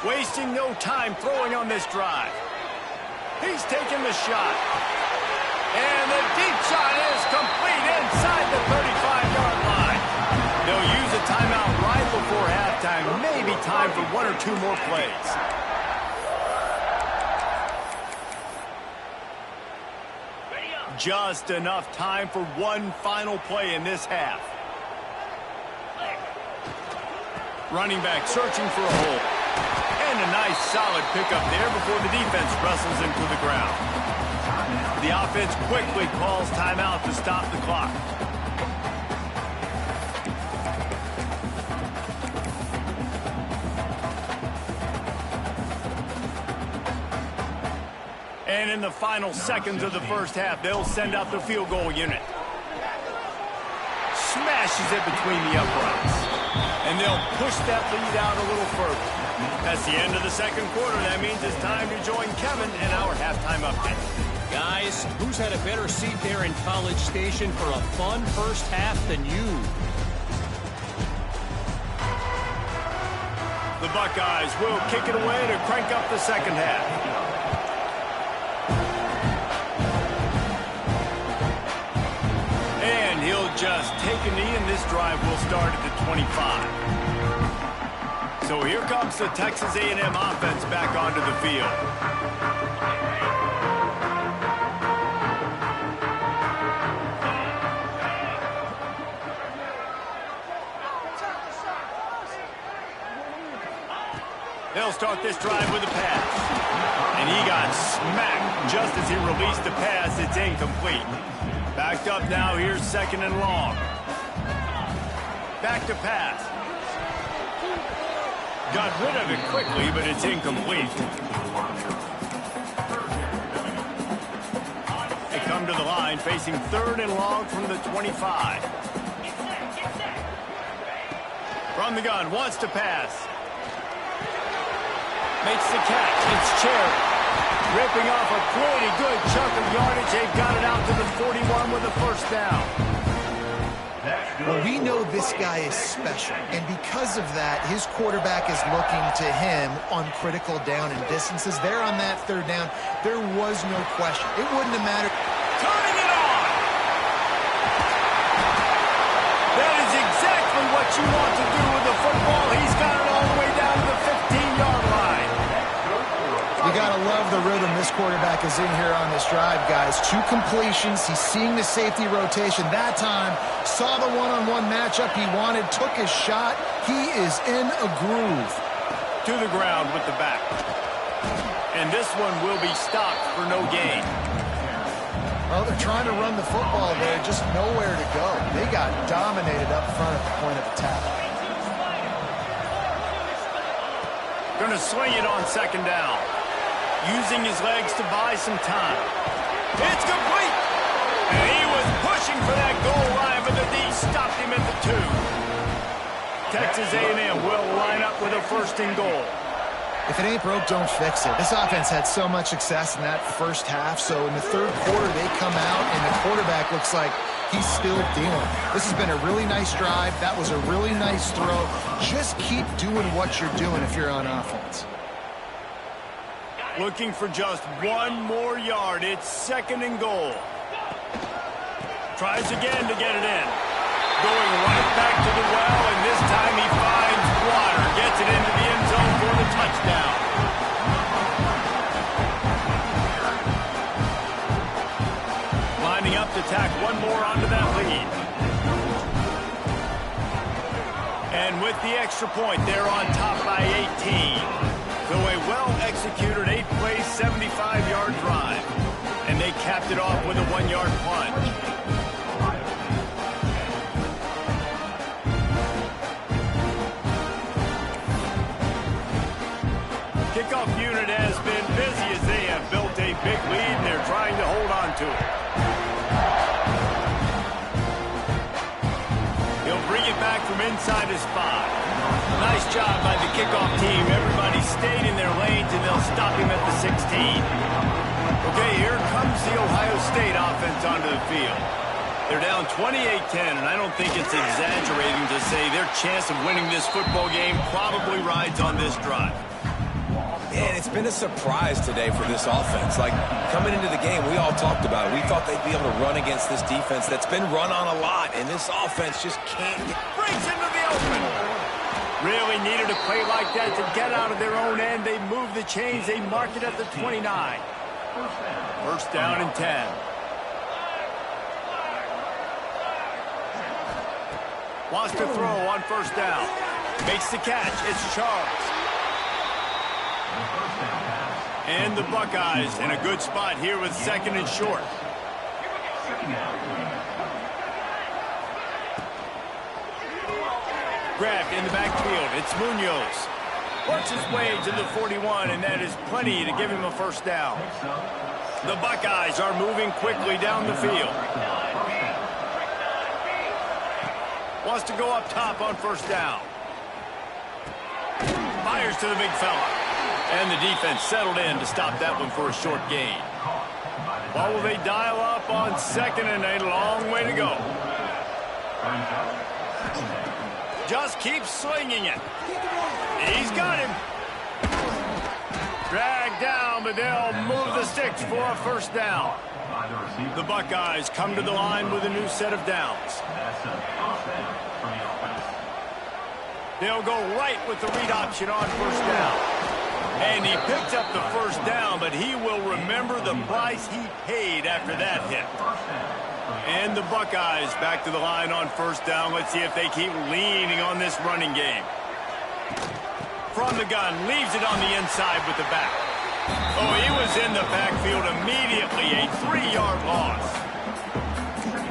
Wasting no time throwing on this drive. He's taking the shot. And the deep shot is complete inside the 35-yard line. They'll use a timeout right before halftime. Maybe time for 1 or 2 more plays. Just enough time for one final play in this half. Running back searching for a hole. And a nice solid pickup there before the defense wrestles him to the ground. The offense quickly calls timeout to stop the clock. And in the final seconds of the first half, they'll send out the field goal unit. Smashes it between the uprights. And they'll push that lead out a little further. That's the end of the second quarter. That means it's time to join Kevin in our halftime update. Guys, who's had a better seat there in College Station for a fun first half than you? The Buckeyes will kick it away to crank up the second half. He'll just take a knee, and this drive will start at the 25. So here comes the Texas A&M offense back onto the field. They'll start this drive with a pass. And he got smacked just as he released the pass. It's incomplete. Backed up now, here's second and long. Back to pass. Got rid of it quickly, but it's incomplete. They come to the line, facing third and long from the 25. From the gun, wants to pass. Makes the catch, it's Cherry. Ripping off a pretty good chunk of yardage. They've got it out to the 41 with a first down. Well, we know this guy is special, and because of that, his quarterback is looking to him on critical down and distances. There on that third down, there was no question. It wouldn't have mattered. Turning it on! That is exactly what you want to do with the football. He's got it all the way down to the 15-yard line. You got to love the rhythm this quarterback is in here on this drive, guys. 2 completions. He's seeing the safety rotation. That time, saw the one-on-one matchup he wanted, took his shot. He is in a groove. To the ground with the back. And this one will be stopped for no gain. Well, they're trying to run the football there, just nowhere to go. They got dominated up front at the point of attack. Going to swing it on second down. Using his legs to buy some time. It's complete! And he was pushing for that goal line, but the D stopped him at the 2. Texas A&M will line up with a first and goal. If it ain't broke, don't fix it. This offense had so much success in that first half, so in the third quarter they come out and the quarterback looks like he's still dealing. This has been a really nice drive. That was a really nice throw. Just keep doing what you're doing if you're on offense. Looking for just one more yard. It's second and goal. Tries again to get it in. Going right back to the well, and this time he finds water. Gets it into the end zone for the touchdown. Lining up to tack one more onto that lead. And with the extra point, they're on top by 18. So a well-executed 8-play, 75-yard drive. And they capped it off with a 1-yard plunge. Kickoff unit has been busy as they have built a big lead, and they're trying to hold on to it. He'll bring it back from inside his 5. Nice job by the kickoff team. Everybody stayed in their lanes, and they'll stop him at the 16. Okay, here comes the Ohio State offense onto the field. They're down 28-10, and I don't think it's exaggerating to say their chance of winning this football game probably rides on this drive. And it's been a surprise today for this offense. Like, coming into the game, we all talked about it. We thought they'd be able to run against this defense that's been run on a lot, and this offense just can't get... Breaks into the open. Really needed a play like that to get out of their own end. They move the chains. They mark it at the 29. First down and 10. Wants to throw on first down. Makes the catch. It's Charles. And the Buckeyes in a good spot here with second and short. Grabbed in the backfield. It's Munoz. Works his way to the 41, and that is plenty to give him a first down. The Buckeyes are moving quickly down the field. Wants to go up top on first down. Fires to the big fella. And the defense settled in to stop that one for a short gain. Well, will they dial up on second and a long way to go? Just keeps slinging it. He's got him. Dragged down, but they'll move the sticks for a first down. The Buckeyes come to the line with a new set of downs. They'll go right with the read option on first down. And he picked up the first down, but he will remember the price he paid after that hit. And the Buckeyes back to the line on first down. Let's see if they keep leaning on this running game. From the gun, leaves it on the inside with the back. Oh, he was in the backfield immediately. A 3-yard loss.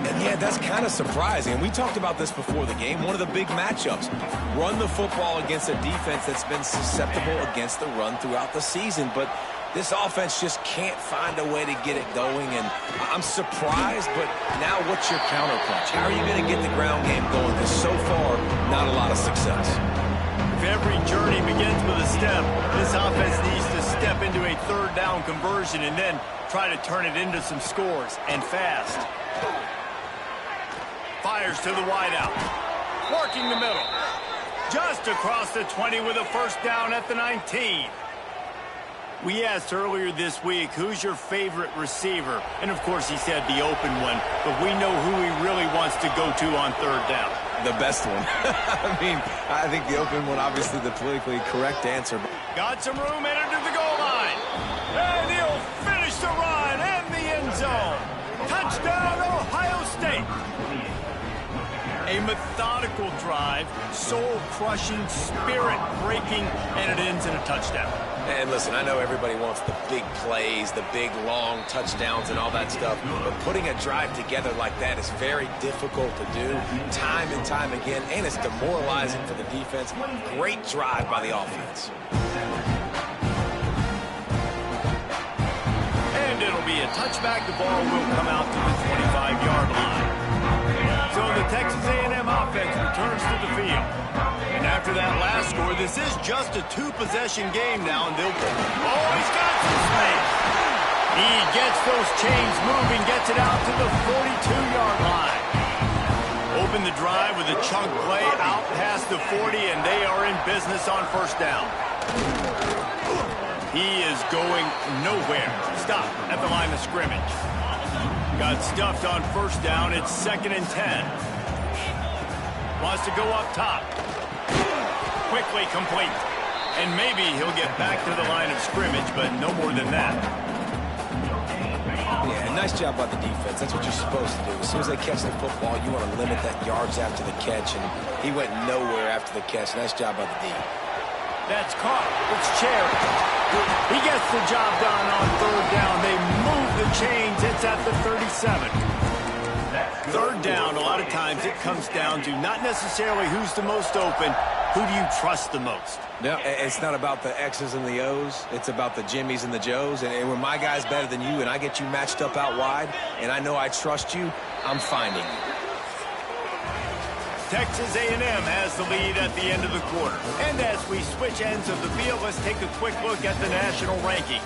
And yeah, that's kind of surprising. And we talked about this before the game. One of the big matchups. Run the football against a defense that's been susceptible against the run throughout the season. But this offense just can't find a way to get it going. And I'm surprised, but now what's your counterpunch? How are you going to get the ground game going? Because so far, not a lot of success. If every journey begins with a step, this offense needs to step into a third down conversion and then try to turn it into some scores, and fast. Fires to the wideout. Working the middle. Just across the 20 with a first down at the 19. We asked earlier this week, who's your favorite receiver? And, of course, he said the open one. But we know who he really wants to go to on third down. The best one. I mean, I think the open one, obviously the politically correct answer. Got some room, entered to the goal line. And he'll finish the run and the end zone. Touchdown, Ohio State. A methodical drive, soul-crushing, spirit-breaking, and it ends in a touchdown. And listen, I know everybody wants the big plays, the big, long touchdowns and all that stuff, but putting a drive together like that is very difficult to do time and time again, and it's demoralizing for the defense. Great drive by the offense. And it'll be a touchback. The ball will come out to the 25-yard line. So the Texas A&M offense returns to the field. And after that last score, this is just a two-possession game now, and they'll... Oh, he's got some space. He gets those chains moving, gets it out to the 42-yard line. Open the drive with a chunk play out past the 40, and they are in business on first down. He is going nowhere. Stop at the line of scrimmage. Got stuffed on first down. It's 2nd and 10. Wants to go up top. Quickly complete. And maybe he'll get back to the line of scrimmage, but no more than that. Yeah, nice job by the defense. That's what you're supposed to do. As soon as they catch the football, you want to limit that yards after the catch, and he went nowhere after the catch. Nice job by the D. That's caught. It's Cherry. He gets the job done on 3rd down. They move the chains. It's at the 37. 3rd down, a lot of times it comes down to not necessarily who's the most open, who do you trust the most? No, it's not about the X's and the O's. It's about the Jimmys and the Joes. And when my guy's better than you and I get you matched up out wide and I know I trust you, I'm finding you. Texas A&M has the lead at the end of the quarter. And as we switch ends of the field, let's take a quick look at the national rankings.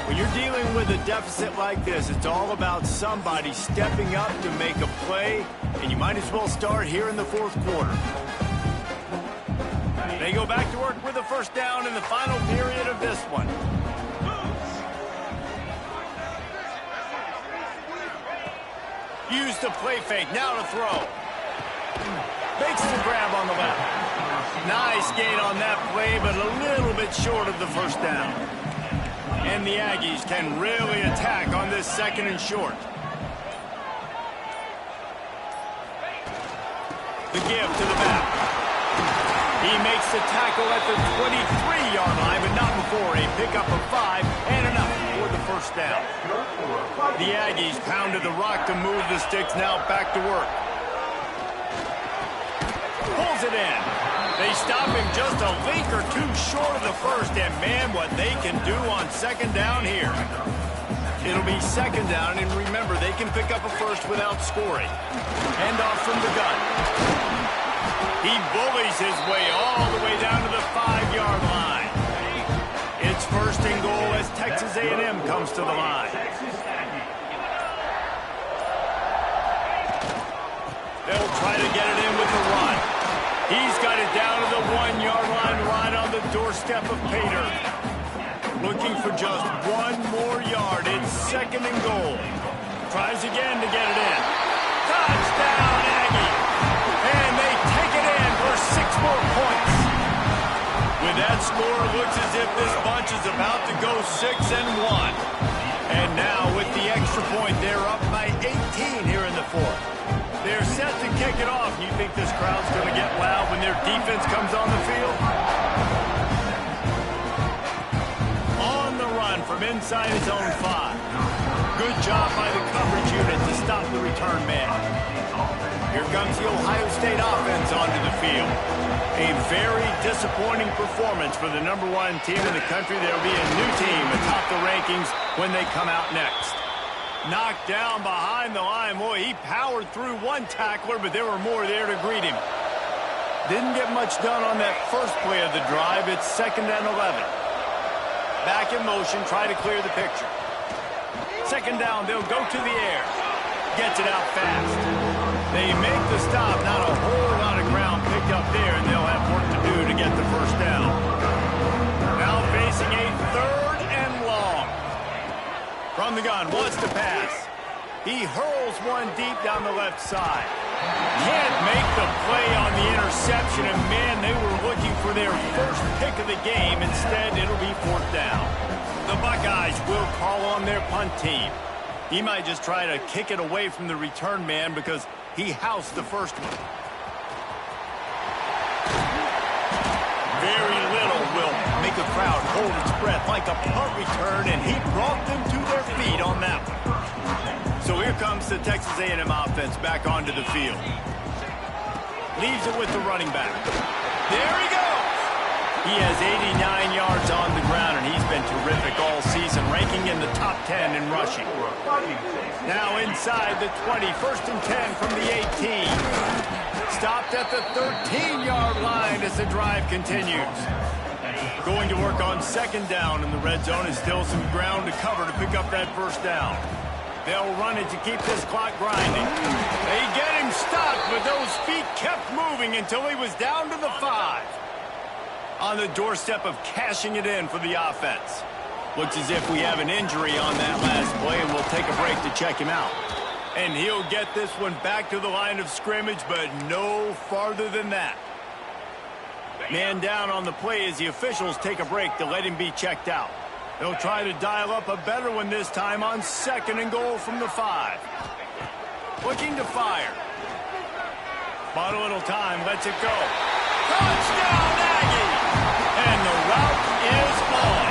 When you're dealing with a deficit like this, it's all about somebody stepping up to make a play, and you might as well start here in the 4th quarter. They go back to work with a first down in the final period of this one. Use the play fake, now to throw. Makes the grab on the left. Nice gain on that play, but a little bit short of the first down. And the Aggies can really attack on this 2nd and short. The give to the back. He makes the tackle at the 23-yard line, but not before a pickup of 5 and enough for the first down. The Aggies pounded the rock to move the sticks, now back to work. Pulls it in. They stop him just a link or two short of the first, and man, what they can do on 2nd down here. It'll be 2nd down, and remember, they can pick up a first without scoring. Hand off from the gun. He bullies his way all the way down to the 5-yard line. It's 1st and goal as Texas A&M comes to the line. They'll try to get it in with the run. He's got it down to the 1-yard line, right on the doorstep of Pater. Looking for just one more yard. It's 2nd and goal. Tries again to get it in. Touchdown, Aggie! And they take it in for 6 more points. With that score, it looks as if this bunch is about to go 6-1. And now, with the extra point, they're up by 18 here in the 4th. They're set to kick it off. You think this crowd's going to get loud when their defense comes on the field? On the run from inside his own 5. Good job by the coverage unit to stop the return man. Here comes the Ohio State offense onto the field. A very disappointing performance for the #1 team in the country. There'll be a new team atop the rankings when they come out next. Knocked down behind the line. Boy, he powered through one tackler, but there were more there to greet him. Didn't get much done on that first play of the drive. It's 2nd and 11. Back in motion, try to clear the picture. 2nd down, they'll go to the air. Gets it out fast. They make the stop. Not a whole lot of ground picked up there, and they'll have work to do to get the first down. Now facing a 3rd and long. From the gun, wants to pass. He hurls one deep down the left side. Can't make the play on the interception, and man, they were looking for their first pick of the game. Instead, it'll be 4th down. The Buckeyes will call on their punt team. He might just try to kick it away from the return man because he housed the first one. Very little will make a crowd hold its breath like a punt return, and he brought them to their feet on that one. So here comes the Texas A&M offense back onto the field. Leaves it with the running back. There he goes! He has 89 yards on the ground, and he's been terrific all season, ranking in the top 10 in rushing. Now inside the 20, 1st and 10 from the 18. Stopped at the 13-yard line as the drive continues. Going to work on 2nd down, and the red zone is still some ground to cover to pick up that first down. They'll run it to keep this clock grinding. They get him stopped, but those feet kept moving until he was down to the 5. On the doorstep of cashing it in for the offense. Looks as if we have an injury on that last play, and we'll take a break to check him out. And he'll get this one back to the line of scrimmage, but no farther than that. Man down on the play as the officials take a break to let him be checked out. They'll try to dial up a better one this time on 2nd and goal from the 5. Looking to fire. Bought a little time, lets it go. Touchdown, Aggie! And the route is on.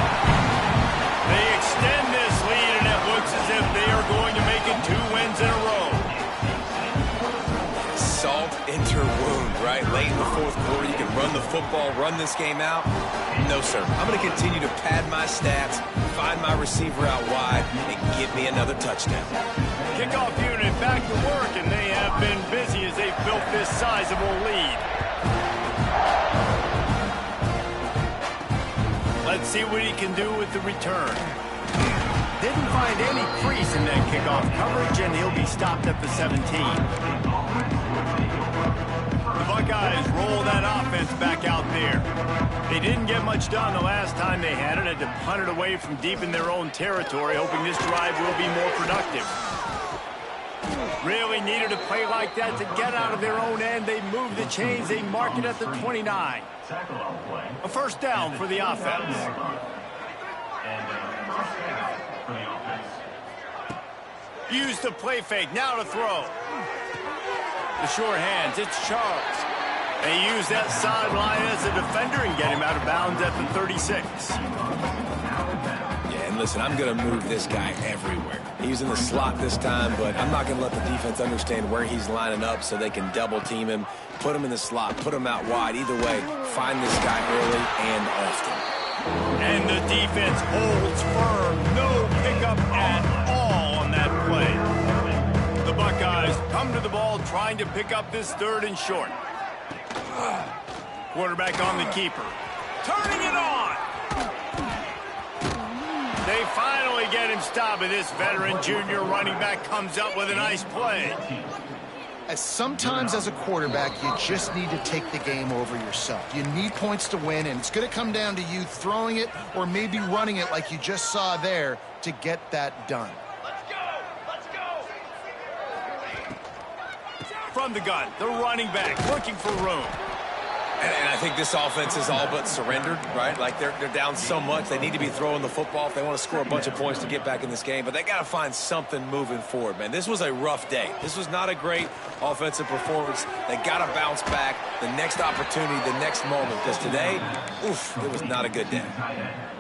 They extend this lead, and it looks as if they are going to make it 2 wins in a row. Salt into her wound, right? Late in the 4th quarter, you can run the football, run this game out. No, sir. I'm going to continue to pad my stats, find my receiver out wide, and get me another touchdown. Kickoff unit back to work, and they have been busy as they've built this sizable lead. Let's see what he can do with the return. Didn't find any crease in that kickoff coverage, and he'll be stopped at the 17. The Buckeyes roll that offense back out there. They didn't get much done the last time they had it. Had to punt it away from deep in their own territory, hoping this drive will be more productive. Really needed a play like that to get out of their own end. They move the chains. They mark it at the 29. A first down for the offense. Use the play fake. Now to throw. The short hands. It's Charles. They use that sideline as a defender and get him out of bounds at the 36. Yeah, and listen, I'm going to move this guy everywhere. He's in the slot this time, but I'm not going to let the defense understand where he's lining up so they can double team him, put him in the slot, put him out wide. Either way, find this guy early and often. And the defense holds firm. No pickup at all on that play. The Buckeyes come to the ball trying to pick up this 3rd and short. Quarterback on the keeper. Turning it on. They finally get him stopped, and this veteran junior running back comes up with a nice play. Sometimes as a quarterback, you just need to take the game over yourself. You need points to win, and it's going to come down to you throwing it or maybe running it like you just saw there to get that done. Let's go! Let's go! From the gun, the running back looking for room. And I think this offense is all but surrendered, right? Like they're down so much. They need to be throwing the football if they want to score a bunch of points to get back in this game. But they got to find something moving forward, man. This was a rough day. This was not a great offensive performance. They got to bounce back the next opportunity, the next moment. Because today, oof, it was not a good day.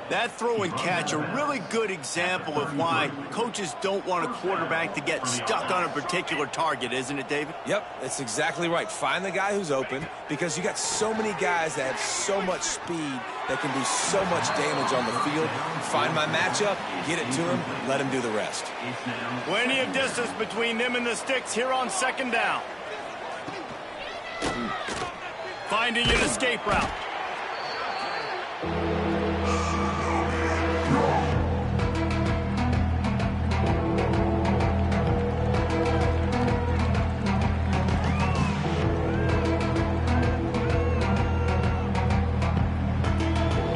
That throw and catch, a really good example of why coaches don't want a quarterback to get stuck on a particular target, isn't it, David? Yep, that's exactly right. Find the guy who's open because you got so many guys that have so much speed that can do so much damage on the field. Find my matchup, get it to him, let him do the rest. Plenty of distance between them and the sticks here on 2nd down. Finding an escape route.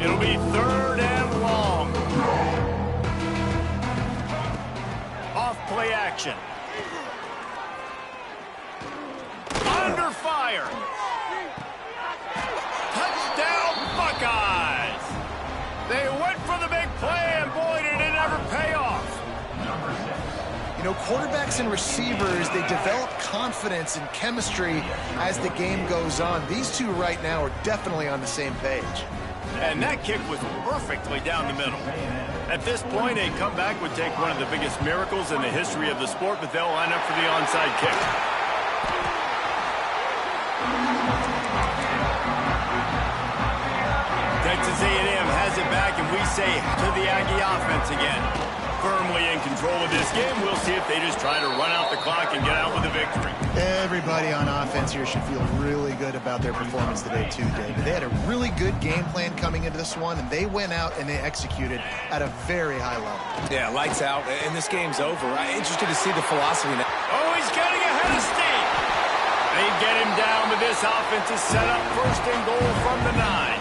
It'll be 3rd and long. Off play action. Under fire. Touchdown Buckeyes. They went for the big play, and boy, did it ever pay off. You know, quarterbacks and receivers, they develop confidence and chemistry as the game goes on. These two right now are definitely on the same page. And that kick was perfectly down the middle. At this point, a comeback would take one of the biggest miracles in the history of the sport, but they'll line up for the onside kick. Texas A&M has it back, and we say to the Aggie offense again. Firmly in control of this game. We'll see if they just try to run out the clock and get out with a victory. Everybody on offense here should feel really good about their performance today too, David. They had a really good game plan coming into this one, and they went out and they executed at a very high level. Yeah, lights out, and this game's over. I'm interested to see the philosophy now. Oh, he's getting ahead of steam. They get him down, but this offense is set up first and goal from the 9.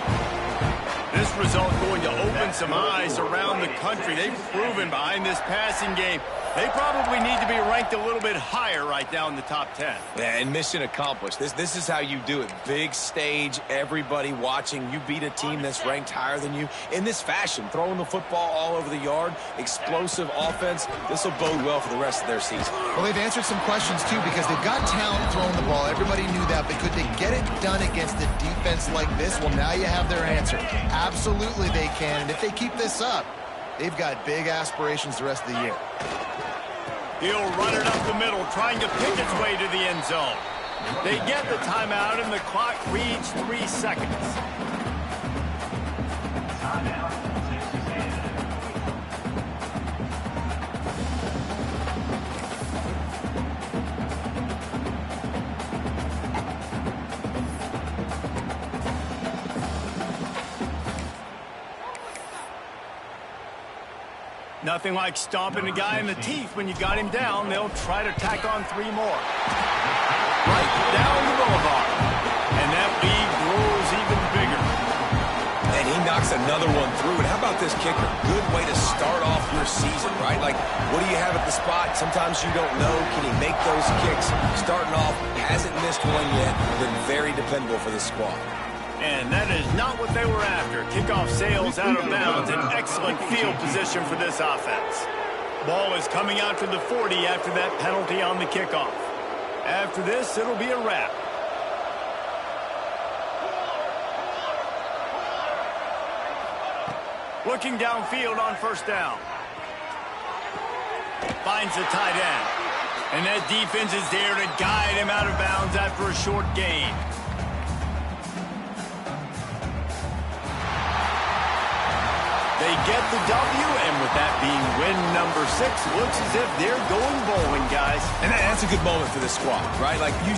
This result going to open some eyes around the country. They've proven behind this passing game, they probably need to be ranked a little bit higher right now in the top 10. Yeah, and mission accomplished. This is how you do it. Big stage, everybody watching. You beat a team that's ranked higher than you in this fashion, throwing the football all over the yard, explosive offense. This will bode well for the rest of their season. Well, they've answered some questions, too, because they've got talent throwing the ball. Everybody knew that, but could they get it done against a defense like this? Well, now you have their answer. Absolutely they can, and if they keep this up, they've got big aspirations the rest of the year. He'll run it up the middle, trying to pick its way to the end zone. They get the timeout, and the clock reads 3 seconds. Nothing like stomping a guy in the teeth when you got him down. They'll try to tack on 3 more. Right down the boulevard. And that lead grows even bigger. And he knocks another one through. And how about this kicker? Good way to start off your season, right? Like, what do you have at the spot? Sometimes you don't know. Can he make those kicks? Starting off, hasn't missed one yet. Been very dependable for this squad. And that is not what they were after. Kickoff sails out of bounds. An excellent field position for this offense. Ball is coming out to the 40 after that penalty on the kickoff. After this, it'll be a wrap. Looking downfield on first down. Finds the tight end. And that defense is there to guide him out of bounds after a short gain. They get the W, and with that being win number 6, looks as if they're going bowling, guys. And that's a good moment for this squad, right? Like, you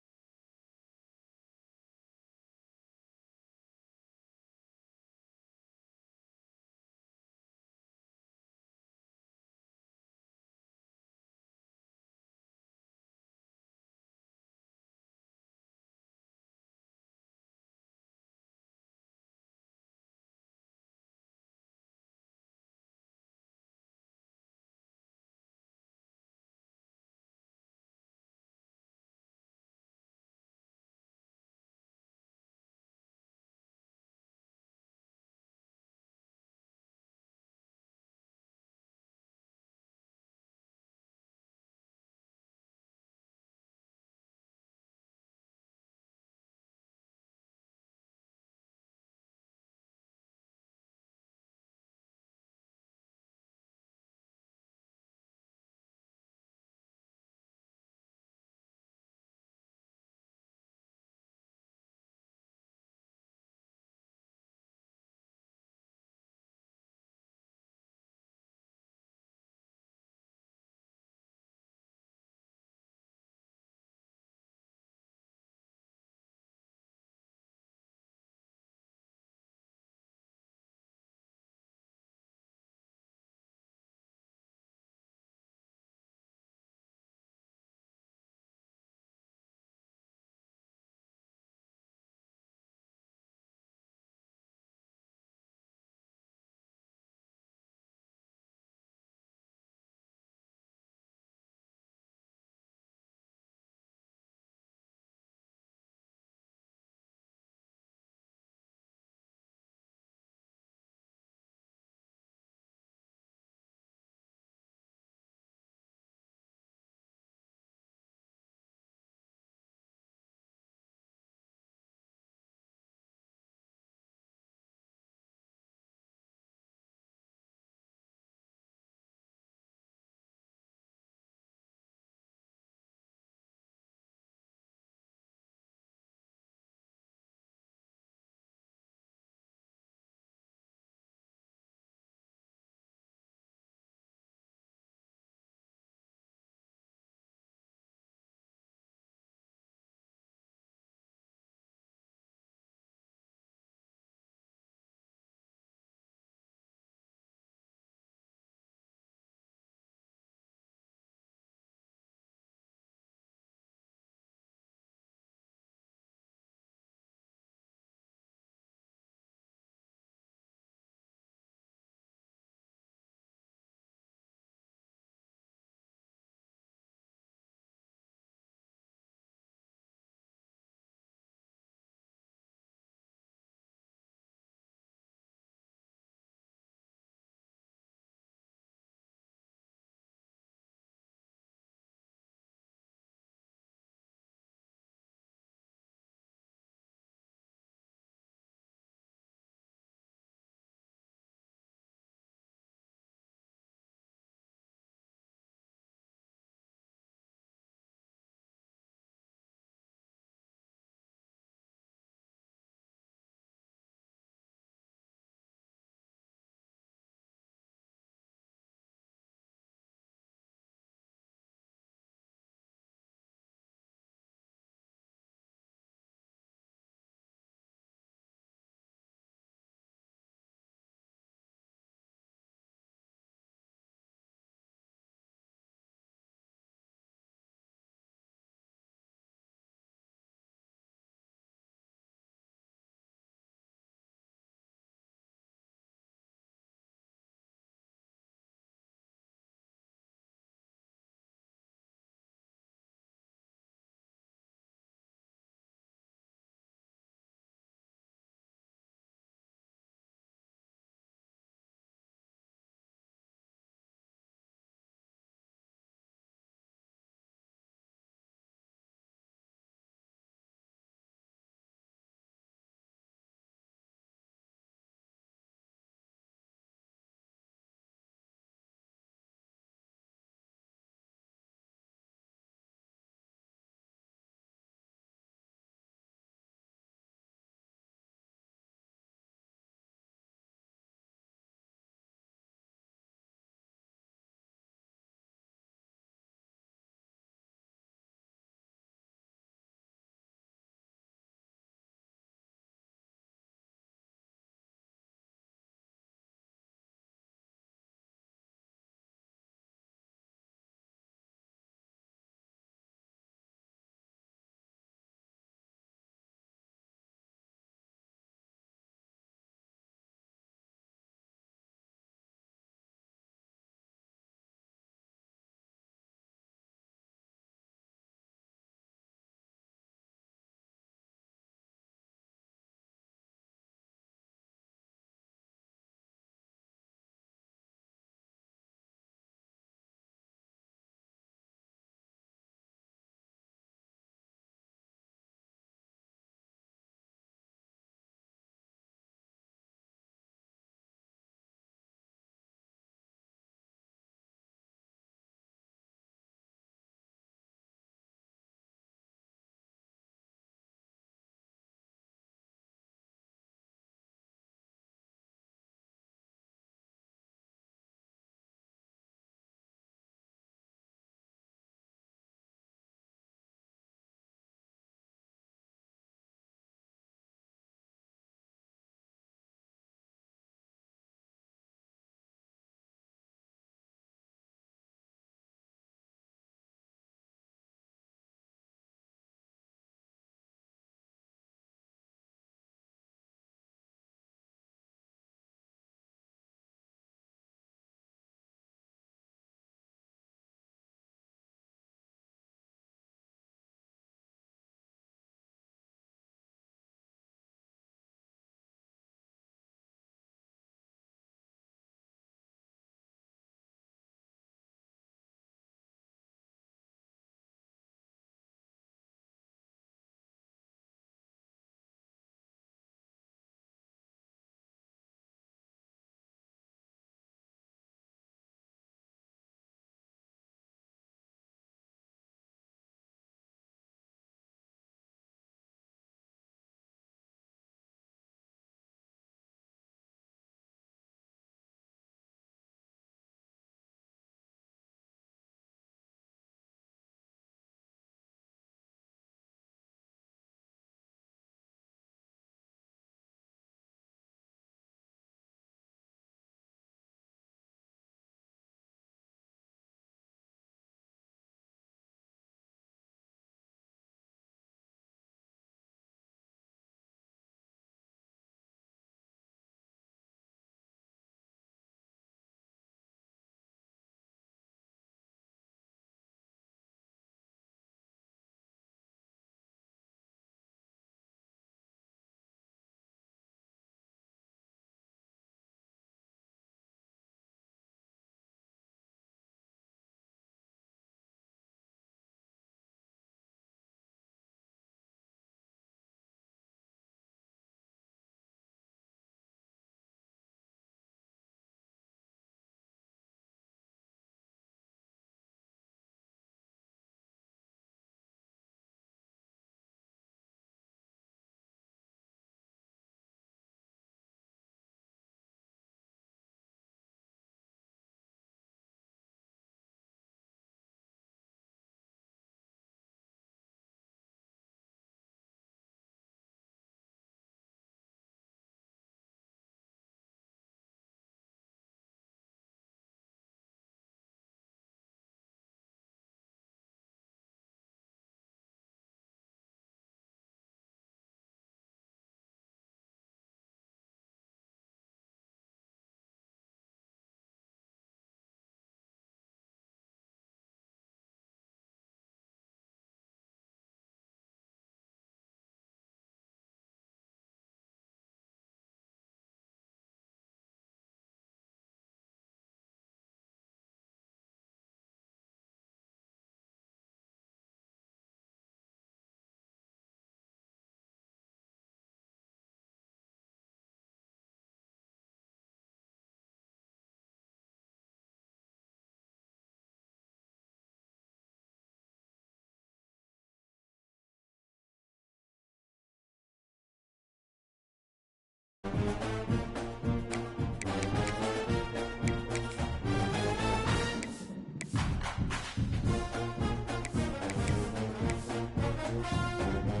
This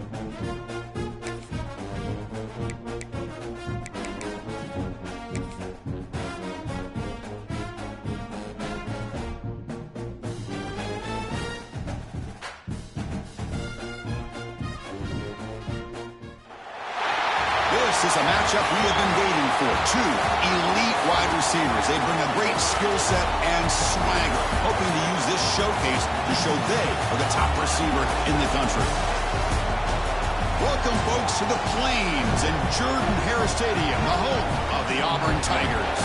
is a matchup we have been waiting for. Two elite wide receivers. They bring a great skill set and swagger, hoping to use this showcase to show they are the top receiver in the country. Welcome, folks, to the Plains and Jordan-Hare Stadium, the home of the Auburn Tigers.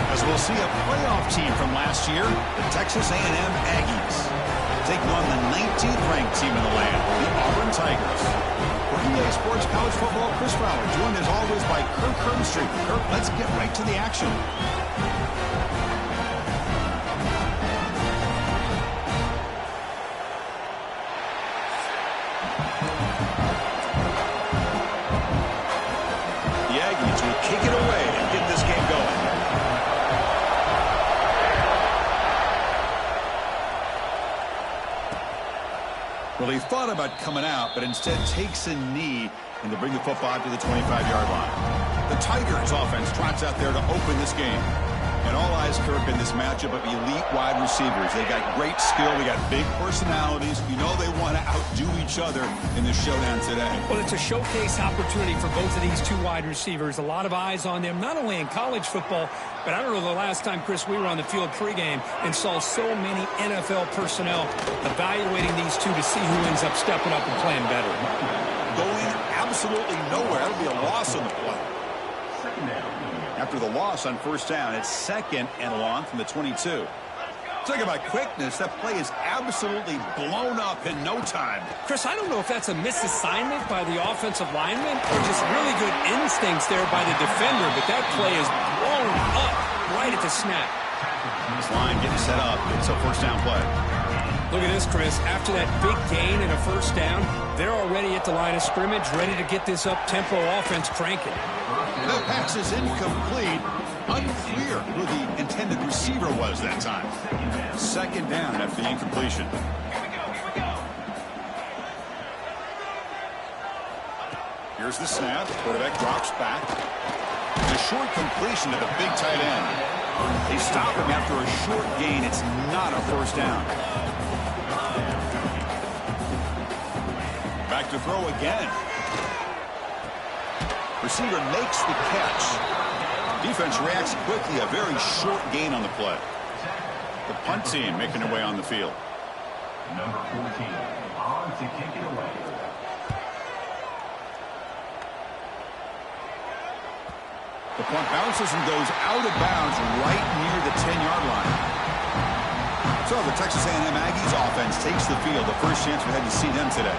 As we'll see a playoff team from last year, the Texas A&M Aggies, taking on the 19th ranked team in the land, the Auburn Tigers. For EA Sports College Football, Chris Fowler, joined as always by Kirk Herbstreit. Kirk, let's get right to the action. The Aggies will kick it away and get this game going. Well, he thought about coming out, but instead takes a knee and to bring the football to the 25-yard line. The Tigers offense trots out there to open this game. And all eyes, Kirk, in this matchup of elite wide receivers. They got great skill. They got big personalities. You know they want to outdo each other in this showdown today. Well, it's a showcase opportunity for both of these two wide receivers. A lot of eyes on them, not only in college football, but I don't know the last time, Chris, we were on the field pregame and saw so many NFL personnel evaluating these two to see who ends up stepping up and playing better. Going absolutely nowhere. That'll be a loss on the play. After the loss on first down, it's 2nd and long from the 22. Talk about quickness. That play is absolutely blown up in no time. Chris, I don't know if that's a misassignment by the offensive lineman or just really good instincts there by the defender, but that play is blown up right at the snap. This line getting set up. It's a first down play. Look at this, Chris. After that big gain and a first down, they're already at the line of scrimmage, ready to get this up-tempo offense cranking. The pass is incomplete. Unclear who the intended receiver was that time. 2nd down after the incompletion. Here's the snap. Quarterback drops back. A short completion to the big tight end. They stop him after a short gain. It's not a first down. Back to throw again. Receiver makes the catch. Defense reacts quickly. A very short gain on the play. The punt team making their way on the field. Number 14, on to kick it away. The punt bounces and goes out of bounds right near the 10-yard line. So the Texas A&M Aggies offense takes the field. The first chance we had to see them today.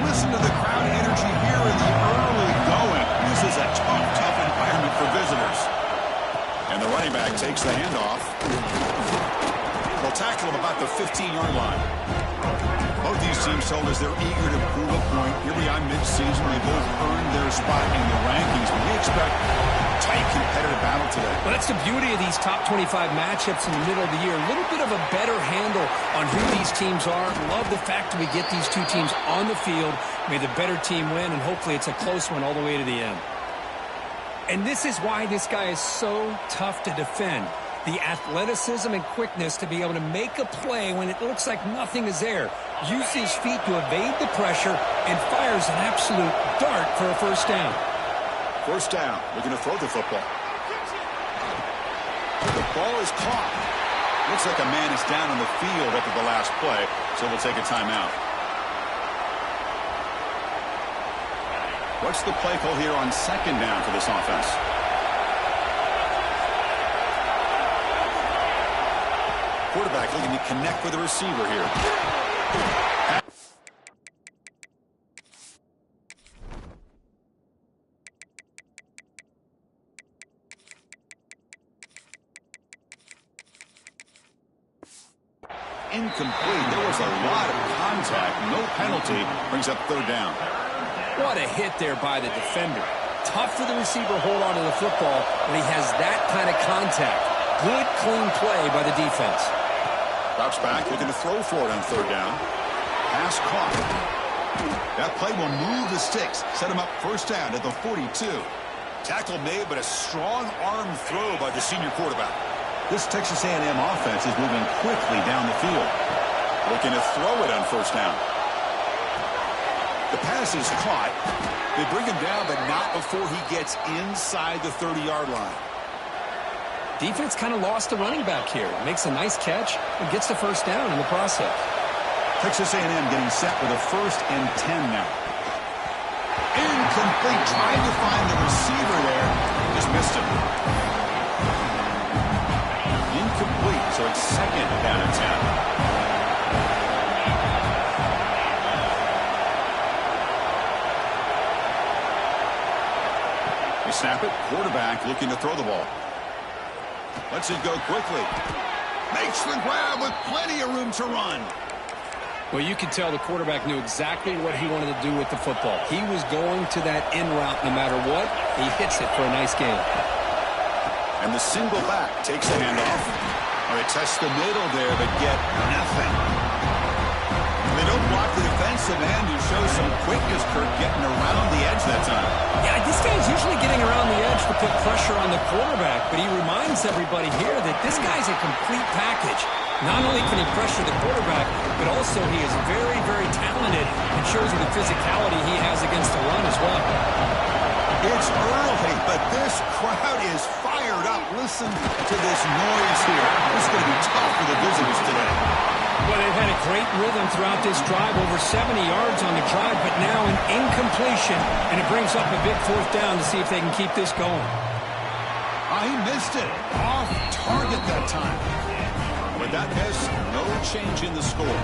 Listen to the crowd energy here in the early going. This is a tough environment for visitors. And the running back takes the handoff. They'll tackle him about the 15-yard line. Both these teams told us they're eager to prove a point. Here we are mid-season. They both earned their spot in the rankings. But we expect a tight, competitive battle today. Well, that's the beauty of these top 25 matchups in the middle of the year. A little bit of a better handle on who these teams are. Love the fact that we get these two teams on the field. May the better team win, and hopefully it's a close one all the way to the end. And this is why this guy is so tough to defend. The athleticism and quickness to be able to make a play when it looks like nothing is there. Use his feet to evade the pressure and fires an absolute dart for a first down. First down. Looking to throw the football. The ball is caught. Looks like a man is down on the field after the last play, so we'll take a timeout. What's the play call here on 2nd down for this offense? Quarterback looking to connect with the receiver here. Incomplete. There was a lot of contact. No penalty. Brings up 3rd down. What a hit there by the defender. Tough for the receiver to hold on to the football when he has that kind of contact. Good, clean play by the defense. Drops back, looking to throw for it on third down. Pass caught. That play will move the sticks. Set him up first down at the 42. Tackle made, but a strong arm throw by the senior quarterback. This Texas A&M offense is moving quickly down the field. Looking to throw it on first down. The pass is caught. They bring him down, but not before he gets inside the 30-yard line. Defense kind of lost the running back here. Makes a nice catch and gets the first down in the process. Texas A&M getting set with a 1st and 10 now. Incomplete. Trying to find the receiver there. Just missed him. Incomplete, so it's 2nd down and 10. They snap it. Quarterback looking to throw the ball. Lets it go quickly. Makes the grab with plenty of room to run. Well, you could tell the quarterback knew exactly what he wanted to do with the football. He was going to that in route no matter what. He hits it for a nice gain. And the single back takes the handoff. They test the middle there, but get nothing. They don't block the defensive end, who shows some quickness, Kirk, getting around the edge that time. Yeah, this guy's usually getting around the edge to put pressure on the quarterback, but he reminds everybody here that this guy's a complete package. Not only can he pressure the quarterback, but also he is very, very talented and shows you the physicality he has against the run as well. It's early, but this crowd is fired up. Listen to this noise here. This is going to be tough for the visitors today. Well, they've had a great rhythm throughout this drive, over 70 yards on the drive, but now an incompletion, and it brings up a big 4th down to see if they can keep this going. He missed it. Off target that time. With that miss, no change in the score.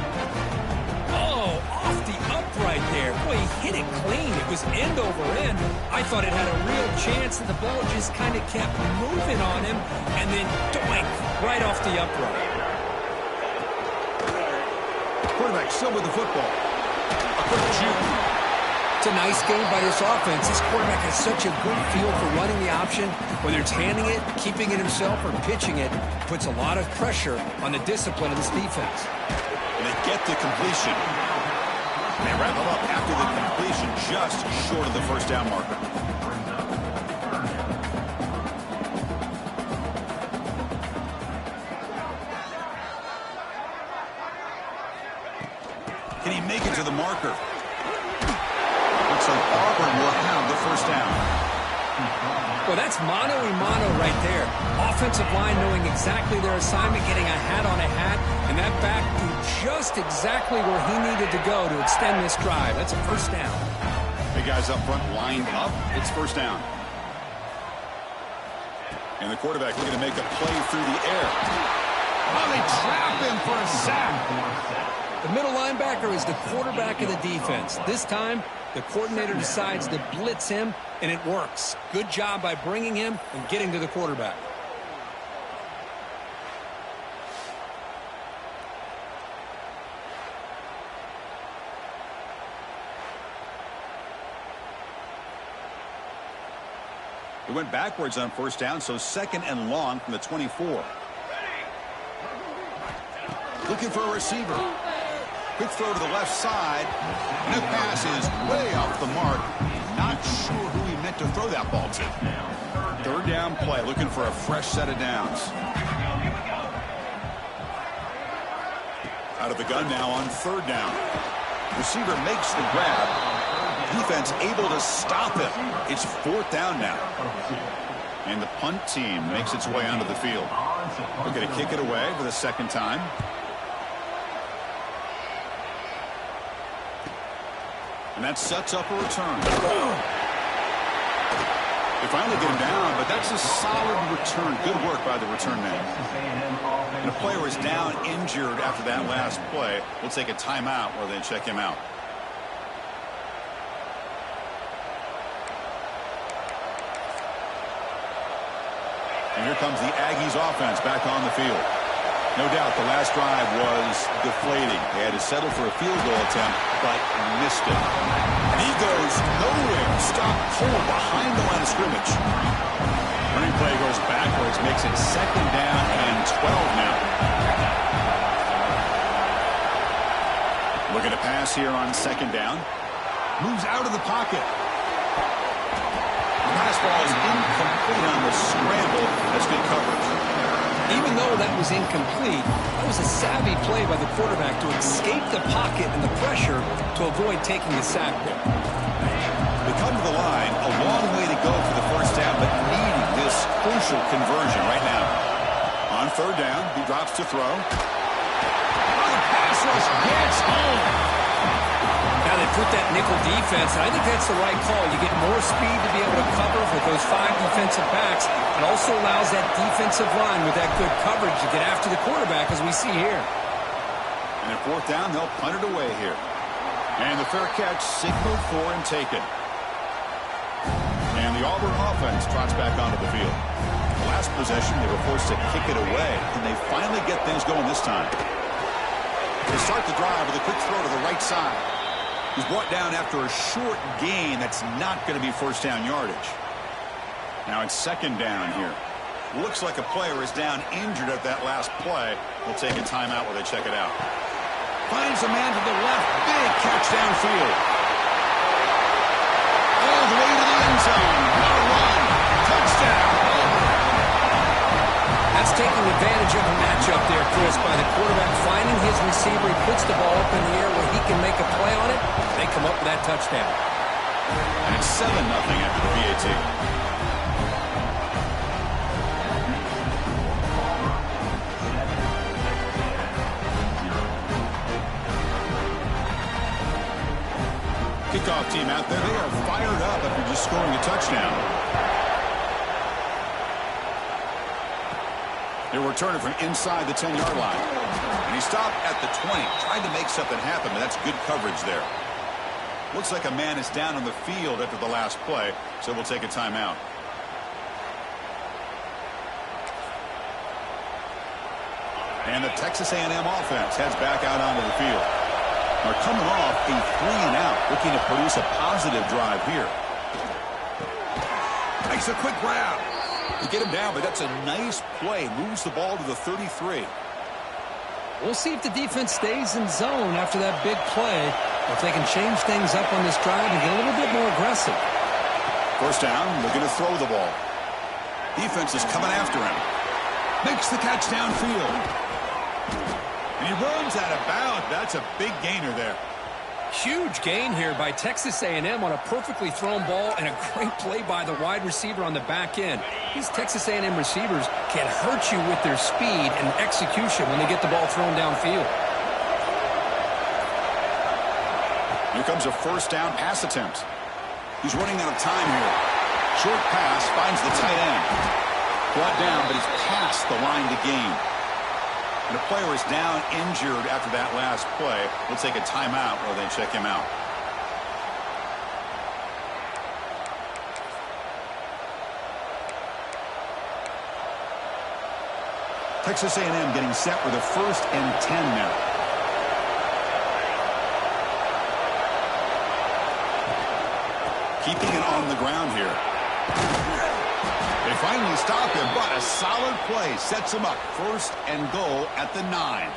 Oh, off the upright there. Boy, he hit it clean. It was end over end. I thought it had a real chance, and the ball just kind of kept moving on him, and then doink, right off the upright. Quarterback still with the football. A quick shoot. It's a nice game by this offense. This quarterback has such a good feel for running the option. Whether it's handing it, keeping it himself, or pitching it, puts a lot of pressure on the discipline of this defense. And they get the completion. And they wrap him up after the completion, just short of the first down marker. Can he make it to the marker? Looks like Auburn will have the first down. Well, that's mano-a-mano right there. Offensive line knowing exactly their assignment, getting a hat on a hat, and that back to just exactly where he needed to go to extend this drive. That's a first down. The guys up front lined up. It's first down. And the quarterback looking to make a play through the air. Oh, they trap him for a sack. The middle linebacker is the quarterback of the defense. This time, the coordinator decides to blitz him, and it works. Good job by bringing him and getting to the quarterback. It went backwards on first down, so 2nd and long from the 24. Looking for a receiver. Quick throw to the left side. And the pass is way off the mark. Not sure who he meant to throw that ball to. 3rd down play, looking for a fresh set of downs. Out of the gun now on 3rd down. Receiver makes the grab. Defense able to stop him. It's 4th down now. And the punt team makes its way onto the field. They're going to kick it away for the 2nd time. And that sets up a return. They finally get him down, but that's a solid return. Good work by the return man. And a player is down injured after that last play. We'll take a timeout while they check him out. And here comes the Aggies offense back on the field. No doubt the last drive was deflating. They had to settle for a field goal attempt, but missed it. And he goes nowhere. Stopped cold behind the line of scrimmage. Running play goes backwards, makes it 2nd down and 12 now. Looking to pass here on 2nd down. Moves out of the pocket. The pass ball is incomplete on the scramble. That's good coverage. Even though that was incomplete, that was a savvy play by the quarterback to escape the pocket and the pressure to avoid taking the sack there. They come to the line, a long way to go for the first down, but needing this crucial conversion right now. On 3rd down, he drops to throw. Oh, the pass rush gets home. Now they put that nickel defense, and I think that's the right call. You get more speed to be able to cover with those 5 defensive backs. It also allows that defensive line with that good coverage to get after the quarterback, as we see here. And at 4th down, they'll punt it away here. And the fair catch signaled for and taken. And the Auburn offense trots back onto the field. The last possession, they were forced to kick it away, and they finally get things going this time. They start the drive with a quick throw to the right side. He's brought down after a short gain that's not going to be 1st down yardage. Now it's 2nd down here. Looks like a player is down injured at that last play. We'll take a timeout while they check it out. Finds a man to the left. Big catch downfield. All the way to the end zone. What a run. Touchdown. That's taking advantage of a matchup there, Chris, by the quarterback finding his receiver. He puts the ball up in the air where he can make a play on it. They come up with that touchdown. And it's 7-0 after the PAT. Kickoff team out there, they are fired up after just scoring a touchdown. They're returning from inside the 10-yard line. And he stopped at the 20, trying to make something happen, but that's good coverage there. Looks like a man is down on the field after the last play, so we'll take a timeout. And the Texas A&M offense heads back out onto the field. They're coming off a 3-and-out, looking to produce a positive drive here. Makes a quick grab. You get him down, but that's a nice play. Moves the ball to the 33. We'll see if the defense stays in zone after that big play, or if they can change things up on this drive and get a little bit more aggressive. 1st down, looking to throw the ball. Defense is coming after him. Makes the catch downfield. And he runs out of bounds. That's a big gainer there. Huge gain here by Texas A&M on a perfectly thrown ball and a great play by the wide receiver on the back end. These Texas A&M receivers can hurt you with their speed and execution when they get the ball thrown downfield. Here comes a 1st down pass attempt. He's running out of time here. Short pass finds the tight end. Brought down, but he's past the line to gain. And the player is down injured after that last play. We'll take a timeout while they check him out. Texas A&M getting set with a 1st and 10 now. Keeping it on the ground here. They finally stop him, but a solid play sets him up. 1st and goal at the 9.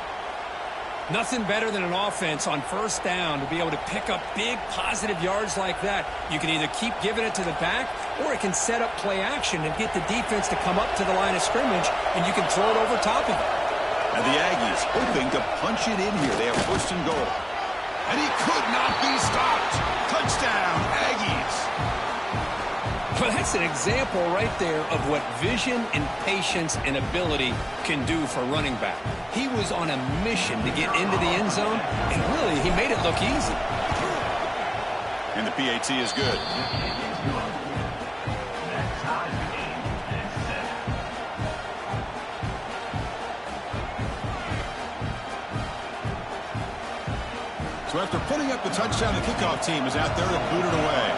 Nothing better than an offense on 1st down to be able to pick up big positive yards like that. You can either keep giving it to the back, or it can set up play action and get the defense to come up to the line of scrimmage, and you can throw it over top of it. And the Aggies hoping to punch it in here. They have 1st and goal. And he could not be stopped. Touchdown, Aggies. Well, that's an example right there of what vision and patience and ability can do for running back. He was on a mission to get into the end zone, and really, he made it look easy. And the PAT is good. So after putting up the touchdown, the kickoff team is out there to boot it away.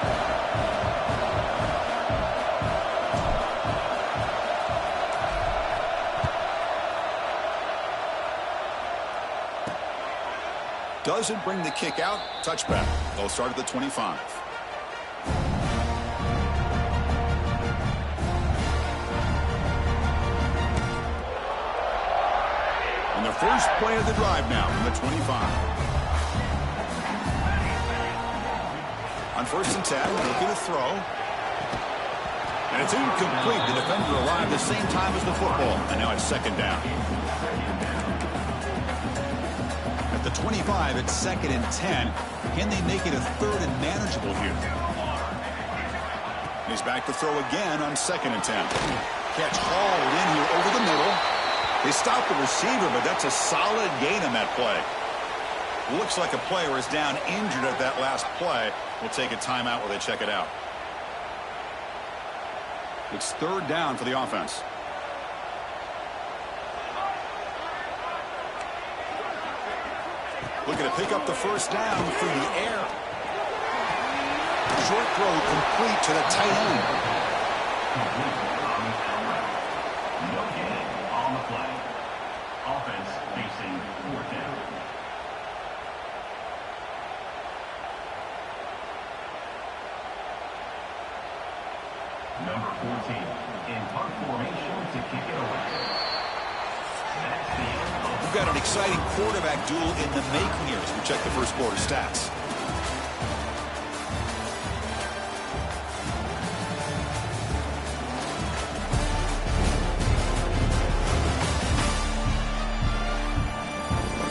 Doesn't bring the kick out. Touchback. They'll start at the 25. And the first play of the drive now from the 25. On 1st and 10, looking to throw. And it's incomplete. The defender arrived the same time as the football. And now it's 2nd down. At the 25, it's 2nd and 10. Can they make it a 3rd and manageable here? He's back to throw again on 2nd and 10. Catch hauled in here over the middle. They stopped the receiver, but that's a solid gain on that play. Looks like a player is down injured at that last play. We'll take a timeout while they check it out. It's 3rd down for the offense. Looking to pick up the 1st down through the air. Short throw complete to the tight end. No gain on the play. Offense facing 4th down. Number 14 in punt formation to kick it away. That's the end of We've got an exciting quarterback duel in the making here as we check the first quarter stats.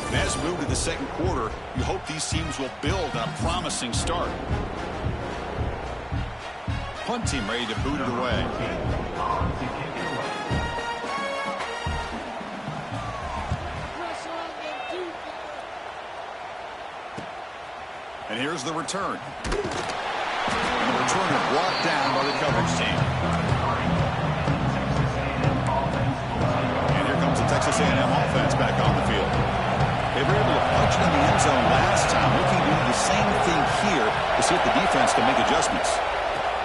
And as we move to the 2nd quarter, you hope these teams will build on a promising start. Punt team ready to boot it away. on to kick it away. And here's the return. And the returner brought down by the coverage team. And here comes the Texas A&M offense back on the field. They were able to punch it in the end zone last time. Looking to do the same thing here to see if the defense can make adjustments.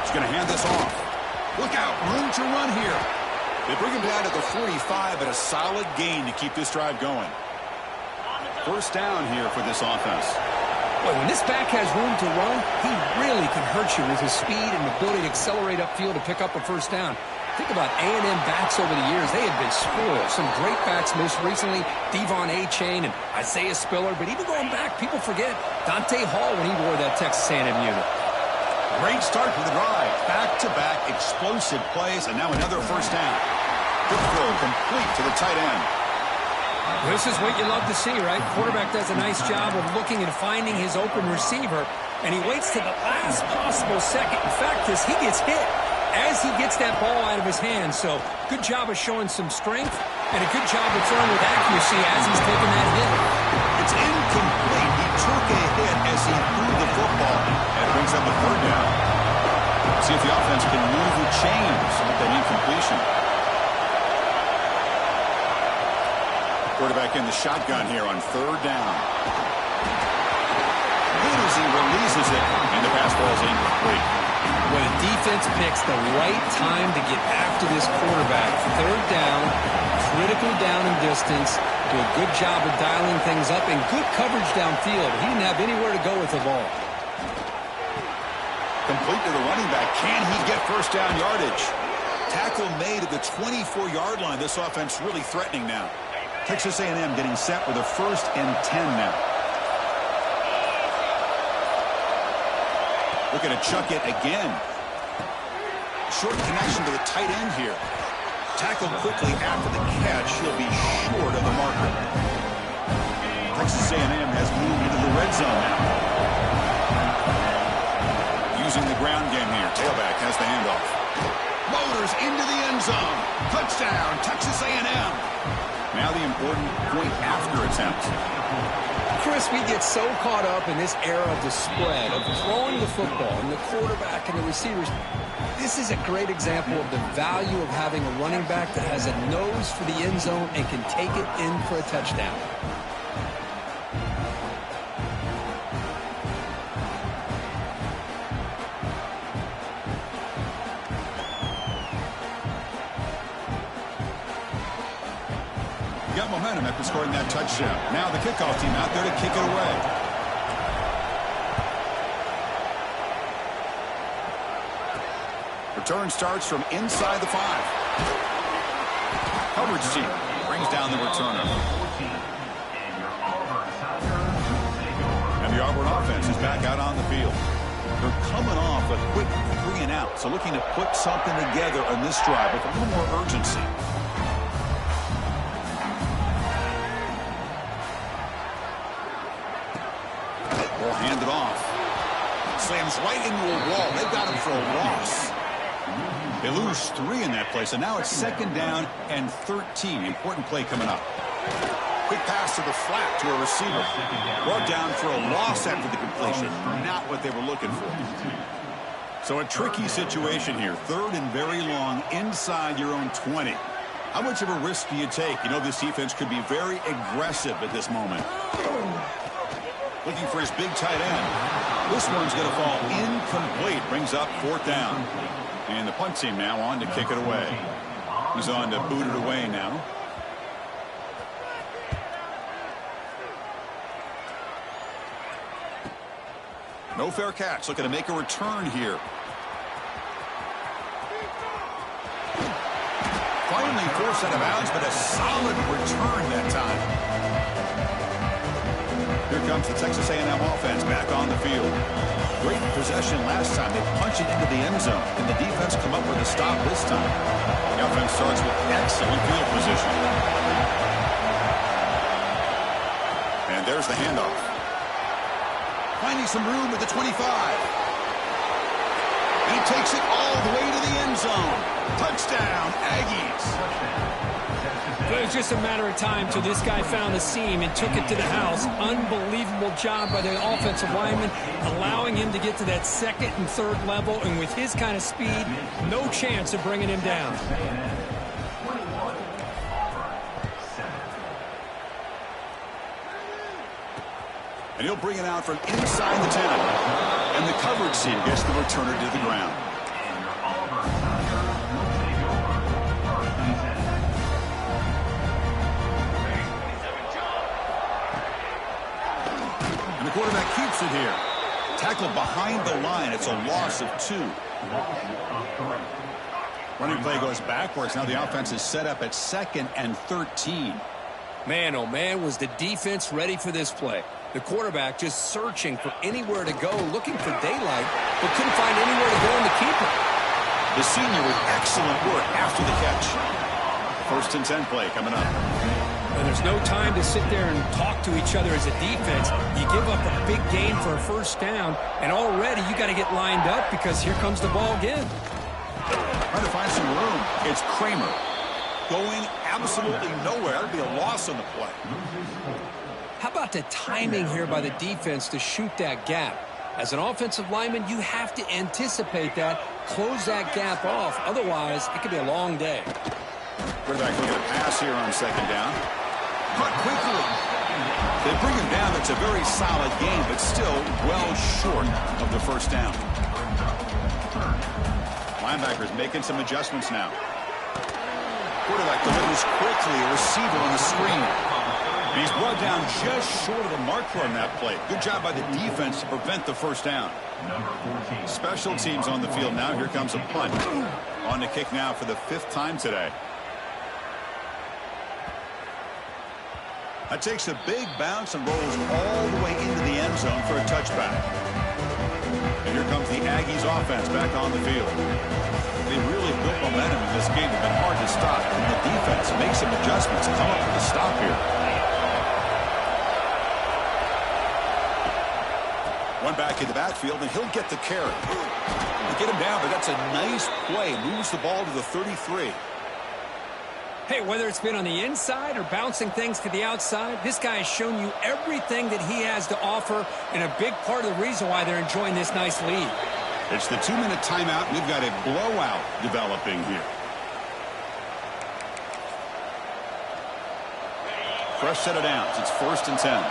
He's going to hand this off. Look out, room to run here. They bring him down to the 45, but a solid gain to keep this drive going. 1st down here for this offense. Boy, when this back has room to run, he really can hurt you with his speed and ability to accelerate upfield to pick up a 1st down. Think about A&M backs over the years. They have been spoiled. Some great backs, most recently Devon Achane and Isaiah Spiller. But even going back, people forget Dante Hall when he wore that Texas A&M unit. Great start for the drive. Back-to-back explosive plays, and now another 1st down. Quick throw complete to the tight end. This is what you love to see, right? Quarterback does a nice job of looking and finding his open receiver, and he waits to the last possible second. In fact, he gets hit as he gets that ball out of his hands. So good job of showing some strength and a good job of throwing with accuracy as he's taking that hit. It's incomplete. He took a hit as he threw the football, and it brings up a 3rd down. See if the offense can move the chains with that incompletion. Quarterback in the shotgun here on 3rd down. Good as he releases it, and the pass ball is incomplete. When the defense picks the right time to get after this quarterback, 3rd down, critical down in distance, do a good job of dialing things up, and good coverage downfield. He didn't have anywhere to go with the ball. Complete to the running back. Can he get 1st down yardage? Tackle made at the 24-yard line. This offense really threatening now. Texas A&M getting set with a 1st and 10 now. Looking to chuck it again. Short connection to the tight end here. Tackled quickly after the catch. He'll be short of the marker. Texas A&M has moved into the red zone now. Using the ground game here. Tailback has the handoff. Motors into the end zone. Touchdown, Texas A&M. Now the important point after attempt. Chris, we get so caught up in this era of the spread, of throwing the football, and the quarterback and the receivers. This is a great example of the value of having a running back that has a nose for the end zone and can take it in for a touchdown. Got momentum after scoring that touchdown. Now the kickoff team out there to kick it away. Return starts from inside the 5. Coverage team brings down the returner. And the Auburn offense is back out on the field. They're coming off a quick 3 and out, so looking to put something together on this drive with a little more urgency. Ball handed off. Slams right into a wall. They've got him for a loss. They lose 3 in that play, so now it's 2nd down and 13. Important play coming up. Quick pass to the flat to a receiver. Brought down for a loss after the completion. Not what they were looking for. So a tricky situation here. 3rd and very long inside your own 20. How much of a risk do you take? You know this defense could be very aggressive at this moment. Looking for his big tight end. This one's going to fall incomplete. Brings up 4th down. And the punt team now on to kick it away. He's on to boot it away now. No fair catch. Looking to make a return here. Finally forced out of bounds, but a solid return that time. Here comes the Texas A&M offense back on the field. Great possession last time. They punch it into the end zone. Can the defense come up with a stop this time? The offense starts with excellent field position. And there's the handoff. Finding some room at the 25. He takes it all the way to the end zone. Touchdown, Aggies. It was just a matter of time till this guy found the seam and took it to the house. Unbelievable job by the offensive lineman, allowing him to get to that 2nd and 3rd level, and with his kind of speed, no chance of bringing him down. And he'll bring it out from inside the 10. And the coverage team gets the returner to the ground. And the quarterback keeps it here. Tackled behind the line. It's a loss of 2. Running play goes backwards. Now the offense is set up at 2nd and 13. Man, oh man, was the defense ready for this play. The quarterback just searching for anywhere to go, looking for daylight, but couldn't find anywhere to go in the keeper. The senior with excellent work after the catch. 1st and 10 play coming up. And there's no time to sit there and talk to each other as a defense. You give up a big gain for a 1st down, and already you got to get lined up because here comes the ball again. Trying to find some room. It's Kramer. Going absolutely nowhere. That'd be a loss on the play. How about the timing here by the defense to shoot that gap? As an offensive lineman, you have to anticipate that, close that gap off. Otherwise, it could be a long day. Quarterback looking at a pass here on 2nd down. Cut quickly. They bring him down. That's a very solid game, but still well short of the 1st down. Linebackers making some adjustments now. Quarterback delivers quickly. A receiver on the screen. And he's brought down just short of the marker on that play. Good job by the defense to prevent the 1st down. Special teams on the field now. Here comes a punt. On the kick now for the 5th time today. That takes a big bounce and rolls all the way into the end zone for a touchback. And here comes the Aggies offense back on the field. They really built momentum in this game. It's been hard to stop. And the defense makes some adjustments and come up with a stop here. One back in the backfield, and he'll get the carry. They get him down, but that's a nice play. Moves the ball to the 33. Hey, whether it's been on the inside or bouncing things to the outside, this guy has shown you everything that he has to offer, and a big part of the reason why they're enjoying this nice lead. It's the 2-minute timeout. We've got a blowout developing here. Fresh set of downs. It's 1st and 10.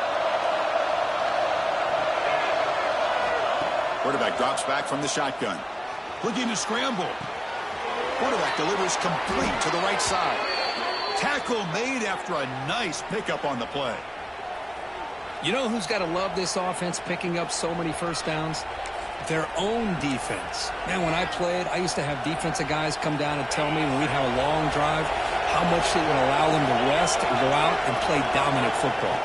Quarterback drops back from the shotgun. Looking to scramble. Quarterback delivers complete to the right side. Tackle made after a nice pickup on the play. You know who's got to love this offense picking up so many 1st downs? their own defense. Man, when I played, I used to have defensive guys come down and tell me when we'd have a long drive how much it would allow them to rest and go out and play dominant football.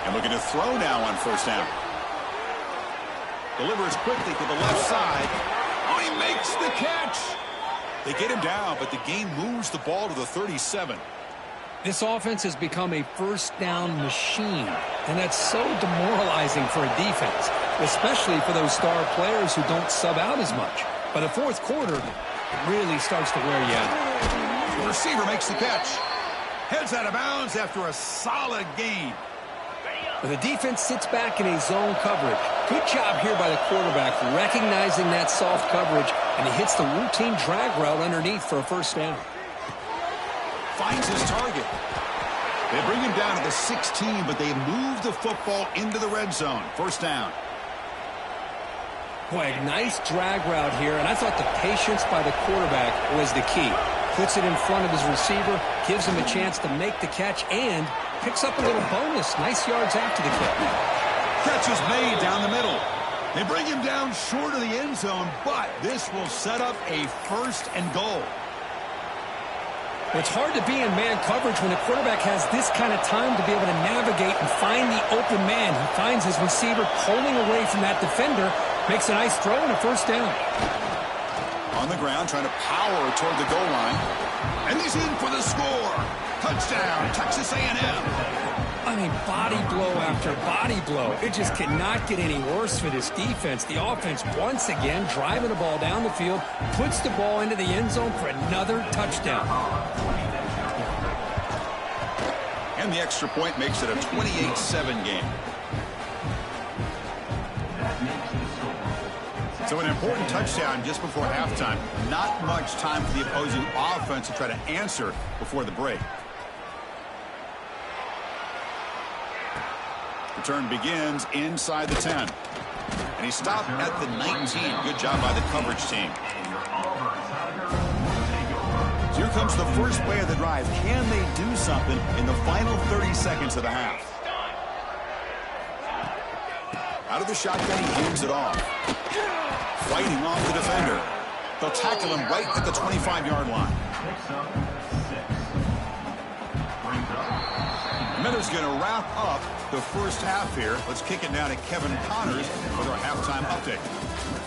And looking to throw now on first down. Delivers quickly to the left side. Oh, he makes the catch. They get him down, but the game moves the ball to the 37. This offense has become a first down machine, and that's so demoralizing for a defense, especially for those star players who don't sub out as much. By the fourth quarter, it really starts to wear you out. The receiver makes the catch. Heads out of bounds after a solid gain. But the defense sits back in a zone coverage. Good job here by the quarterback recognizing that soft coverage, and he hits the routine drag route underneath for a first down. Finds his target. They bring him down to the 16, but they move the football into the red zone. First down. Boy, a nice drag route here, and I thought the patience by the quarterback was the key. Puts it in front of his receiver, gives him a chance to make the catch, and picks up a little bonus. Nice yards after the catch. Catch is made down the middle. They bring him down short of the end zone, but this will set up a first and goal. It's hard to be in man coverage when the quarterback has this kind of time to be able to navigate and find the open man. He finds his receiver pulling away from that defender, makes a nice throw and a first down. On the ground, trying to power toward the goal line. And he's in for the score. Touchdown, Texas A&M. I mean, body blow after body blow. It just cannot get any worse for this defense. The offense, once again, driving the ball down the field, puts the ball into the end zone for another touchdown. And the extra point makes it a 28-7 game. So an important touchdown just before halftime. Not much time for the opposing offense to try to answer before the break. Return begins inside the 10. And he stopped at the 19. Good job by the coverage team. So here comes the first play of the drive. Can they do something in the final 30 seconds of the half? Out of the shotgun, he hands it off. Fighting off the defender. They'll tackle him right at the 25-yard line. Miller's going to wrap up the first half here. Let's kick it down to Kevin Connors with our halftime update.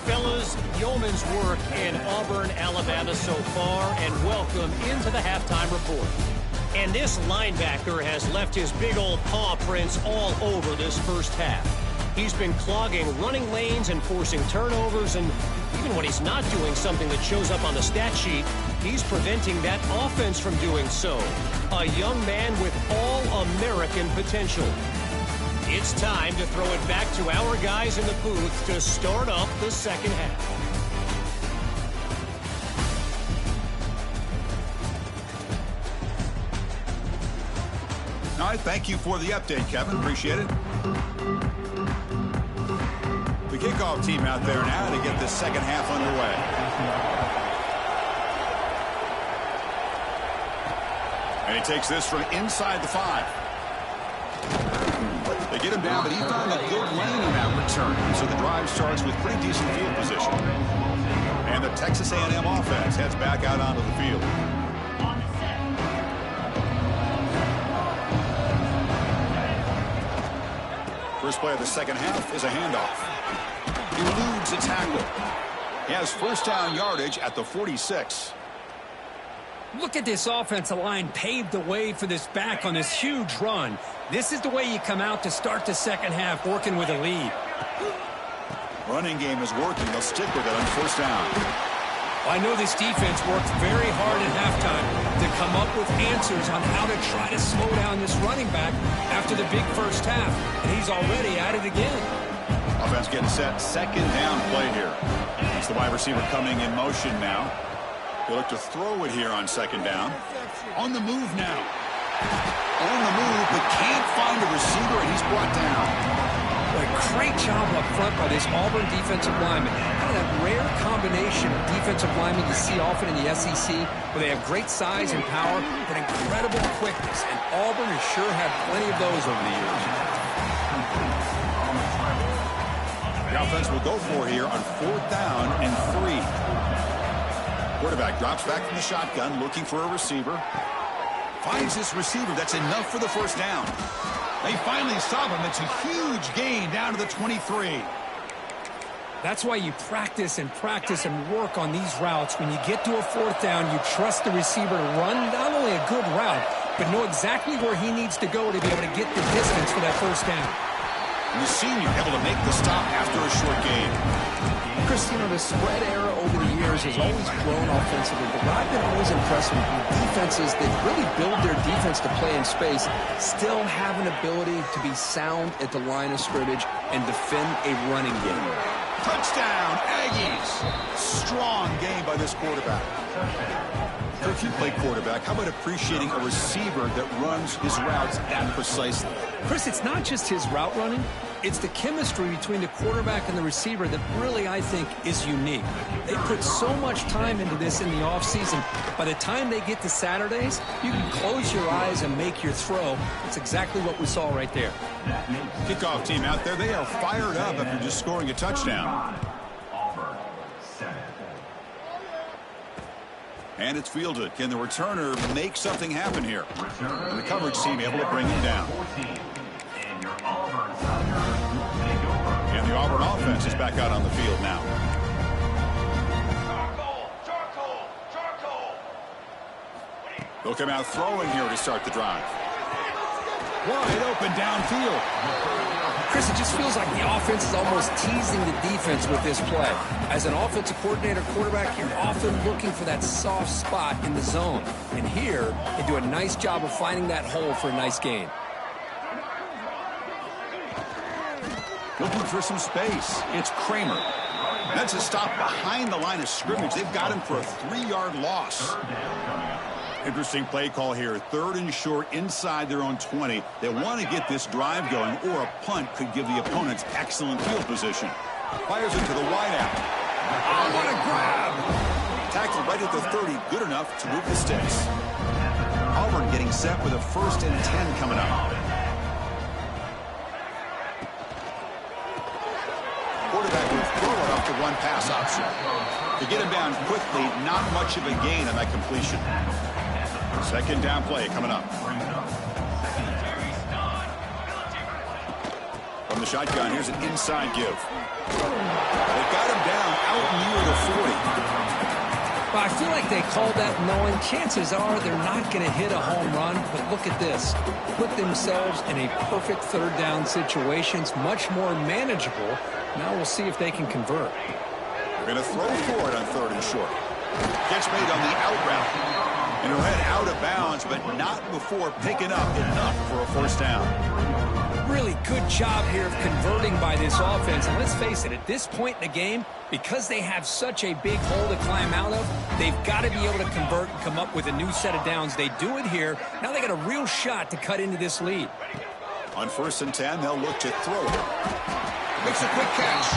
Fellas, yeoman's work in Auburn, Alabama so far, and welcome into the halftime report. And this linebacker has left his big old paw prints all over this first half. He's been clogging running lanes and forcing turnovers, and even when he's not doing something that shows up on the stat sheet, he's preventing that offense from doing so. A young man with all-American potential. It's time to throw it back to our guys in the booth to start up the second half. All right, thank you for the update, Kevin. Appreciate it. The kickoff team out there now to get the second half underway. And he takes this from inside the 5. They get him down, but he found a good lane in that return. So the drive starts with pretty decent field position. And the Texas A&M offense heads back out onto the field. First play of the second half is a handoff. Eludes a tackle. He has first down yardage at the 46. Look at this offensive line paved the way for this back on this huge run. This is the way you come out to start the second half, working with a lead. Running game is working. They'll stick with it on first down. I know this defense worked very hard at halftime to come up with answers on how to try to slow down this running back after the big first half. And he's already at it again. Offense getting set. Second down play here. It's the wide receiver coming in motion now. They look to throw it here on second down. On the move now. On the move, but can't find a receiver, and he's brought down. A great job up front by this Auburn defensive lineman. Kind of that rare combination of defensive linemen you see often in the SEC, where they have great size and power, but incredible quickness. And Auburn has sure had plenty of those over the years. The The offense will go for here on 4th down and 3. Quarterback drops back from the shotgun, looking for a receiver. Finds this receiver. That's enough for the first down. They finally stop him. It's a huge gain down to the 23. That's why you practice and work on these routes. When you get to a 4th down, you trust the receiver to run not only a good route, but know exactly where he needs to go to be able to get the distance for that first down. And the senior able to make the stop after a short gain. Chris, the spread era over the years has always grown offensively, but what I've been always impressed with defenses that really build their defense to play in space still have an ability to be sound at the line of scrimmage and defend a running game. Touchdown, Aggies! Strong game by this quarterback. So if you play quarterback, how about appreciating a receiver that runs his routes that precisely? Chris, it's not just his route running. It's the chemistry between the quarterback and the receiver that really, I think, is unique. They put so much time into this in the offseason. By the time they get to Saturdays, you can close your eyes and make your throw. That's exactly what we saw right there. Kickoff team out there, they are fired up after just scoring a touchdown. And it's fielded. Can the returner make something happen here? And the coverage team able to bring him down. And the Auburn offense is back out on the field now. They'll come out throwing here to start the drive. Wide open downfield. Chris, it just feels like the offense is almost teasing the defense with this play. As an offensive coordinator quarterback, you're often looking for that soft spot in the zone. And here, they do a nice job of finding that hole for a nice gain. Looking for some space. It's Kramer. That's a stop behind the line of scrimmage. They've got him for a 3-yard loss. Interesting play call here. 3rd and short inside their own 20. They want to get this drive going, or a punt could give the opponents excellent field position. Fires it to the wideout. Oh, what a grab! Tackled right at the 30. Good enough to move the sticks. Auburn getting set with a 1st and 10 coming up. Quarterback will throw it off the one pass option. To get him down quickly, not much of a gain on that completion. 2nd down play coming up. From the shotgun, here's an inside give. They got him down out near the 40. Well, I feel like they called that knowing chances are they're not going to hit a home run. But look at this. Put themselves in a perfect 3rd down situation. It's much more manageable. Now we'll see if they can convert. They're going to throw for it on 3rd and short. Gets made on the out route. And he'll head out of bounds, but not before picking up enough for a 1st down. Really good job here of converting by this offense. And let's face it, at this point in the game, because they have such a big hole to climb out of, they've got to be able to convert and come up with a new set of downs. They do it here. Now they got a real shot to cut into this lead. On 1st and 10, they'll look to throw it. Makes a quick catch.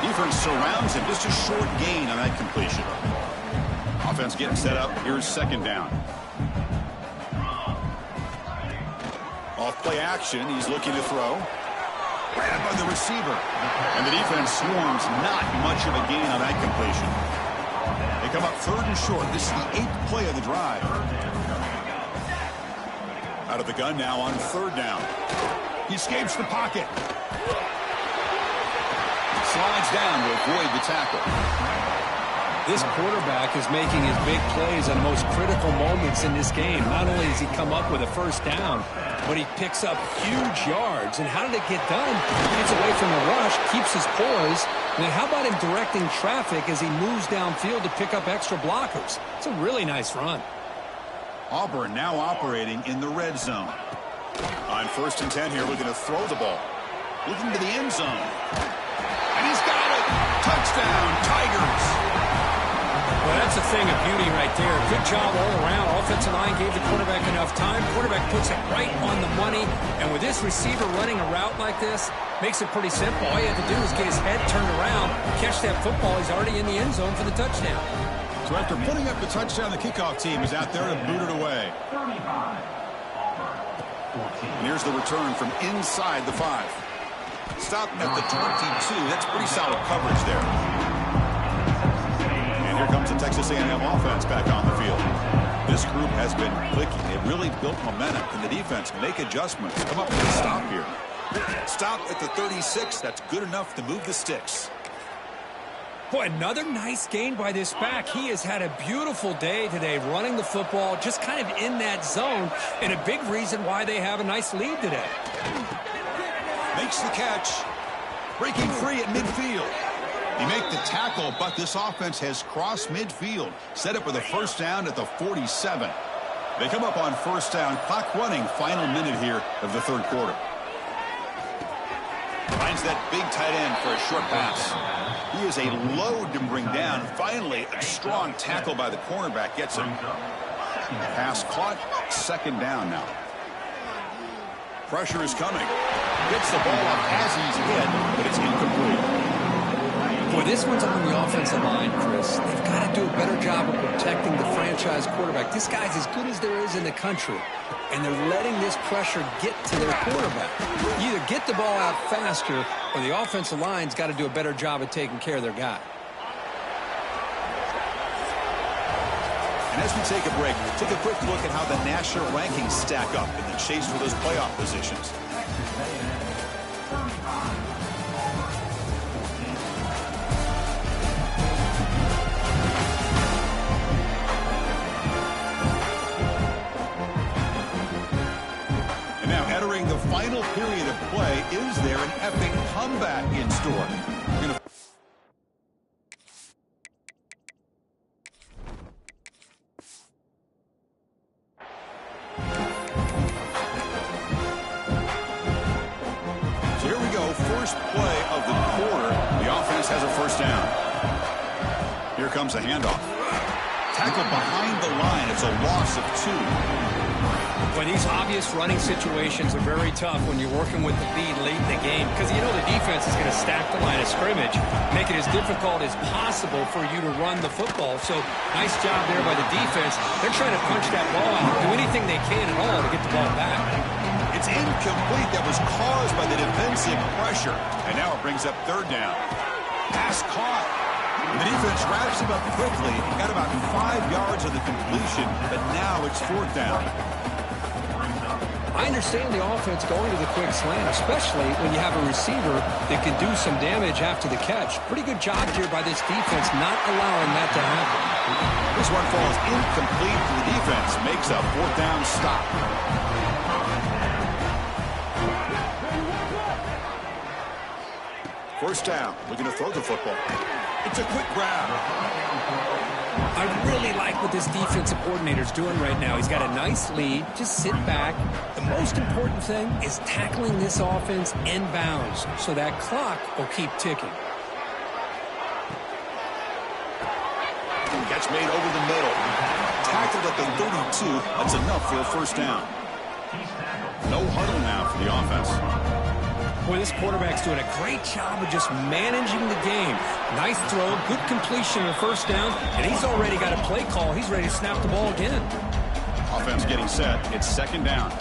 Defense surrounds him. Just a short gain on that completion. Offense getting set up. Here's 2nd down. Off play action. He's looking to throw. Grabbed by the receiver. And the defense swarms. Not much of a gain on that completion. They come up 3rd and short. This is the 8th play of the drive. Out of the gun now on 3rd down. He escapes the pocket. Slides down to avoid the tackle. This quarterback is making his big plays on the most critical moments in this game. Not only does he come up with a 1st down, but he picks up huge yards. And how did it get done? He gets away from the rush, keeps his poise. And then how about him directing traffic as he moves downfield to pick up extra blockers? It's a really nice run. Auburn now operating in the red zone. On 1st and 10 here, looking to throw the ball. Looking to the end zone. And he's got it! Touchdown, Tigers! Well, that's a thing of beauty right there. Good job all around. Offensive line gave the quarterback enough time. Quarterback puts it right on the money. And with this receiver running a route like this, makes it pretty simple. All you have to do is get his head turned around, catch that football. He's already in the end zone for the touchdown. So after putting up the touchdown, the kickoff team is out there to boot it away. And here's the return from inside the 5. Stop at the 22. That's pretty solid coverage there. And here comes the Texas A&M offense back on the field. This group has been clicking. They really built momentum. Can the defense make adjustments? Come up with a stop here. Stop at the 36. That's good enough to move the sticks. Boy, another nice gain by this back. He has had a beautiful day today running the football, just kind of in that zone, and a big reason why they have a nice lead today. Makes the catch. Breaking free at midfield. He made the tackle, but this offense has crossed midfield. Set up with a first down at the 47. They come up on first down. Clock running. Final minute here of the third quarter. Finds that big tight end for a short pass. He is a load to bring down. Finally, a strong tackle by the cornerback gets him. Pass caught. Second down now. Pressure is coming. Gets the ball up as he's hit, but it's incomplete. Boy, this one's on the offensive line, Chris. They've got to do a better job of protecting the franchise quarterback. This guy's as good as there is in the country, and they're letting this pressure get to their quarterback. You either get the ball out faster, or the offensive line's got to do a better job of taking care of their guy. And as we take a break, take a quick look at how the national rankings stack up in the chase for those playoff positions. And now entering the final period of play, is there an epic comeback in store? First play of the quarter, the offense has a first down. Here comes a handoff. Tackled behind the line. It's a loss of 2. Well, these obvious running situations are very tough when you're working with the lead late in the game, because you know the defense is going to stack the line of scrimmage, make it as difficult as possible for you to run the football. So nice job there by the defense. They're trying to punch that ball out, do anything they can at all to get the ball back. It's incomplete. That was caused by the defensive pressure. And now it brings up third down. Pass caught. The defense wraps him up quickly. Got about 5 yards of the completion, but now it's fourth down. I understand the offense going to the quick slant, especially when you have a receiver that can do some damage after the catch. Pretty good job here by this defense not allowing that to happen. This one falls incomplete to the defense. Makes a fourth down stop. First down, looking to throw the football. It's a quick grab. I really like what this defensive coordinator's doing right now. He's got a nice lead. Just sit back. The most important thing is tackling this offense inbounds so that clock will keep ticking. Catch made over the middle. Tackled at the 32. That's enough for a first down. No huddle now for the offense. Boy, this quarterback's doing a great job of just managing the game. Nice throw, good completion of the first down, and he's already got a play call. He's ready to snap the ball again. Offense getting set. It's second down.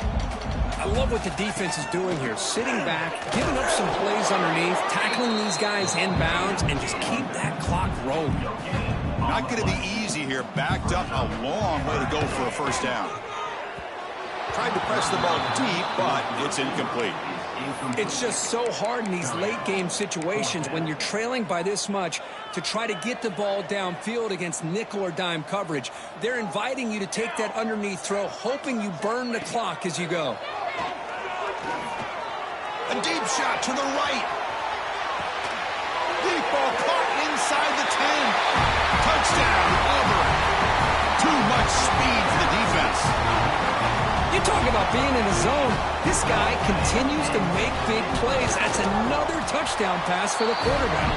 I love what the defense is doing here. Sitting back, giving up some plays underneath, tackling these guys inbounds, and just keep that clock rolling. Not going to be easy here. Backed up a long way to go for a first down. Tried to press the ball deep, but it's incomplete. It's just so hard in these late game situations when you're trailing by this much to try to get the ball downfield against nickel or dime coverage. They're inviting you to take that underneath throw, hoping you burn the clock as you go. A deep shot to the right. Deep ball caught inside the 10. Touchdown, Auburn. Too much speed for the defense. You talk about being in a zone. This guy continues to make big plays. That's another touchdown pass for the quarterback.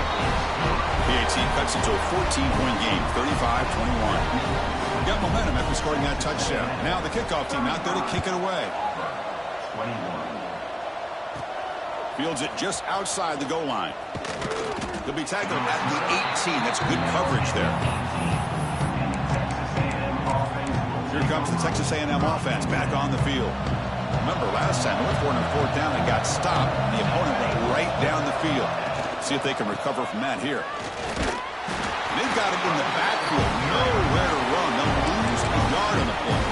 PAT cuts into a 14-point game, 35-21. Got momentum after scoring that touchdown. Now the kickoff team out there to kick it away. 21. Fields it just outside the goal line. They'll be tackled at the 18. That's good coverage there. Here comes the Texas A&M offense back on the field. Remember, last time, they went for it on 4th down and got stopped. The opponent went right down the field. See if they can recover from that here. They've got it in the backfield. Nowhere to run. They'll lose a yard on the play.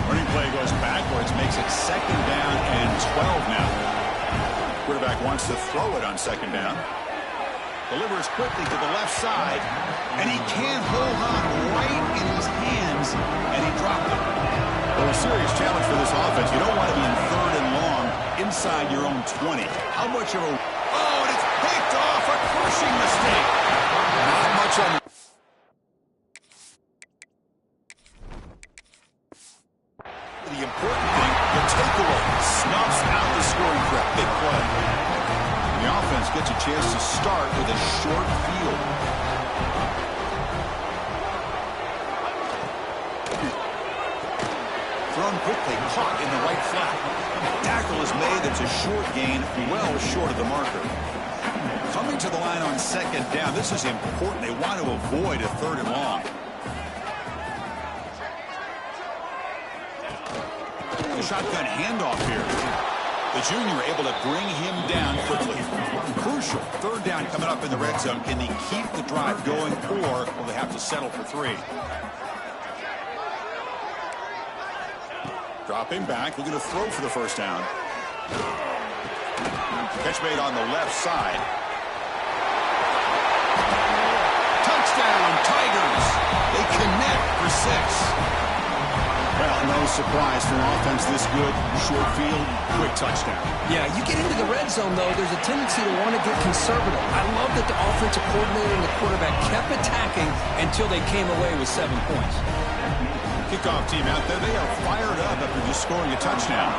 Running play goes backwards, makes it 2nd down and 12 now. Quarterback wants to throw it on 2nd down. Delivers quickly to the left side, and he can't hold on right in his hands, and he dropped it. Well, a serious challenge for this offense. You don't want to be in 3rd and long inside your own 20. How much of a... Oh, and it's picked off, a crushing mistake. Not much on... The important thing, the takeaway, snuffs out the scoring threat. Big play. The offense gets a chance to start with a short field. Thrown quickly, caught in the right flat. Tackle is made. It's a short gain, well short of the marker. Coming to the line on 2nd down. This is important. They want to avoid a 3rd and long. The shotgun handoff here. The junior able to bring him down quickly. Crucial. 3rd down coming up in the red zone. Can they keep the drive going, or will they have to settle for 3? Dropping back, looking to throw for the 1st down. Catch made on the left side. Touchdown, Tigers! They connect for 6. Well, no surprise for an offense this good. Short field, quick touchdown. Yeah, you get into the red zone, though, there's a tendency to want to get conservative. I love that the offensive coordinator and the quarterback kept attacking until they came away with 7 points. Kickoff team out there. They are fired up after just scoring a touchdown.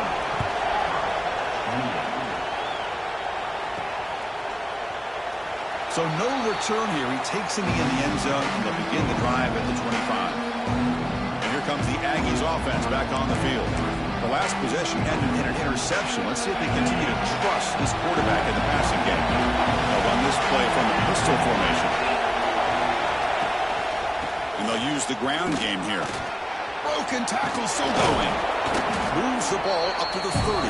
So no return here. He takes him in the end zone, and they'll begin the drive at the 25. Here comes the Aggies offense back on the field. The last possession ended in an interception. Let's see if they continue to trust this quarterback in the passing game. They'll run this play from the pistol formation. And they'll use the ground game here. Broken tackle, still going. Moves the ball up to the 30.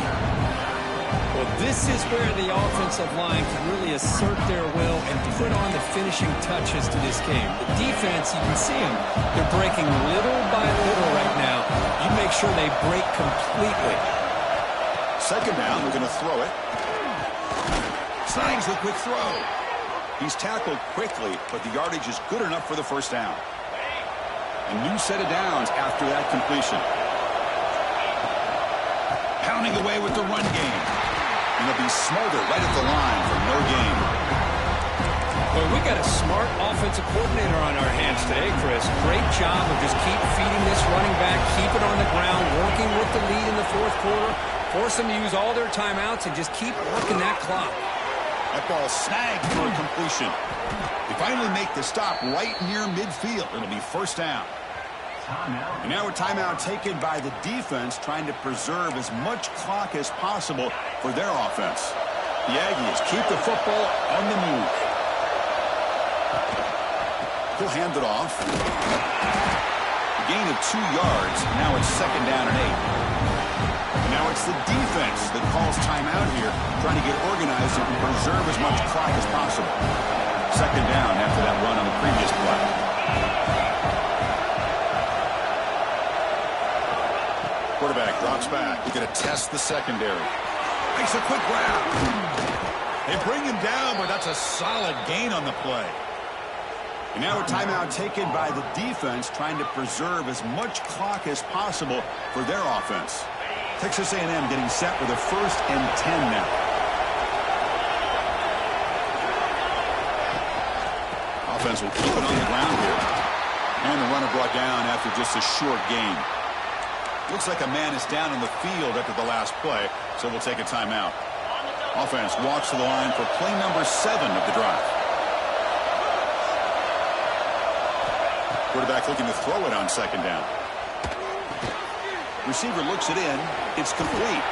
Well, this is where the offensive line can really assert their will and put on the finishing touches to this game. The defense, you can see them. They're breaking little by little right now. You make sure they break completely. 2nd down, they're going to throw it. Slings the quick throw. He's tackled quickly, but the yardage is good enough for the 1st down. A new set of downs after that completion. Pounding away with the run game. And they'll be smothered right at the line for no gain. Well, we got a smart offensive coordinator on our hands today, Chris. Great job of just keep feeding this running back, keep it on the ground, working with the lead in the 4th quarter, force them to use all their timeouts, and just keep working that clock. That ball snagged for a completion. They finally make the stop right near midfield. It'll be 1st down. And now a timeout taken by the defense, trying to preserve as much clock as possible for their offense. The Aggies keep the football on the move. He'll hand it off. A gain of 2 yards. Now it's 2nd down and 8. And now it's the defense that calls timeout here, trying to get organized and preserve as much clock as possible. 2nd down after that run on the previous play. Quarterback drops back. We're going to test the secondary. Makes a quick grab. They bring him down, but that's a solid gain on the play. And now a timeout taken by the defense, trying to preserve as much clock as possible for their offense. Texas A&M getting set with a 1st and 10 now. Offense will keep it on the ground here. And the runner brought down after just a short gain. Looks like a man is down on the field after the last play, so we'll take a timeout. Offense walks to the line for play number 7 of the drive. Quarterback looking to throw it on 2nd down. Receiver looks it in. It's complete.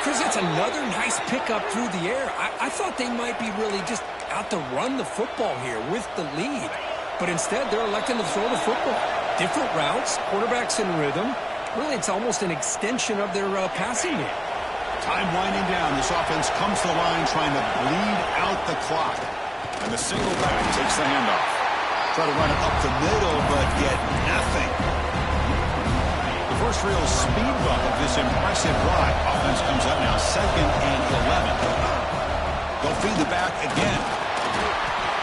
Chris, that's another nice pickup through the air. I thought they might be really just out to run the football here with the lead. But instead, they're electing to throw the football. Different routes, quarterback's in rhythm. really, it's almost an extension of their passing game. Time winding down. This offense comes to the line trying to bleed out the clock. And the single back takes the handoff. Try to run it up the middle, but get nothing. The first real speed bump of this impressive drive. Offense comes up now 2nd and 11. They'll feed the back again.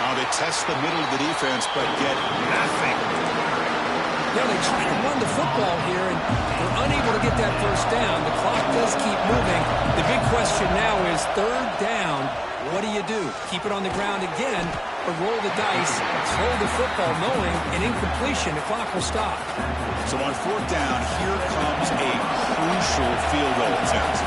Now they test the middle of the defense, but get nothing. Yeah, they try to run the football here, and they're unable to get that first down. The clock does keep moving. The big question now is 3rd down. What do you do? Keep it on the ground again, or roll the dice, throw the football, knowing an incompletion, the clock will stop. So on 4th down, here comes a crucial field goal attempt.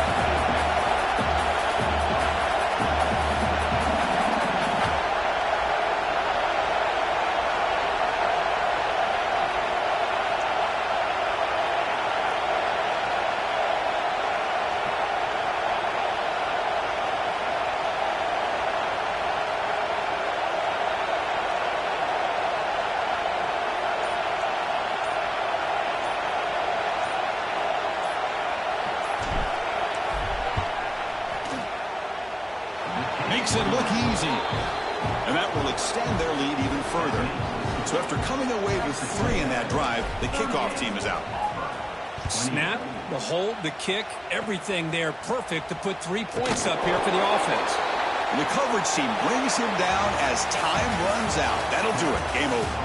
Makes it look easy. And that will extend their lead even further. So after coming away with 3 in that drive, the kickoff team is out. Snap, the hold, the kick, everything there perfect to put 3 points up here for the offense. And the coverage team brings him down as time runs out. That'll do it. Game over.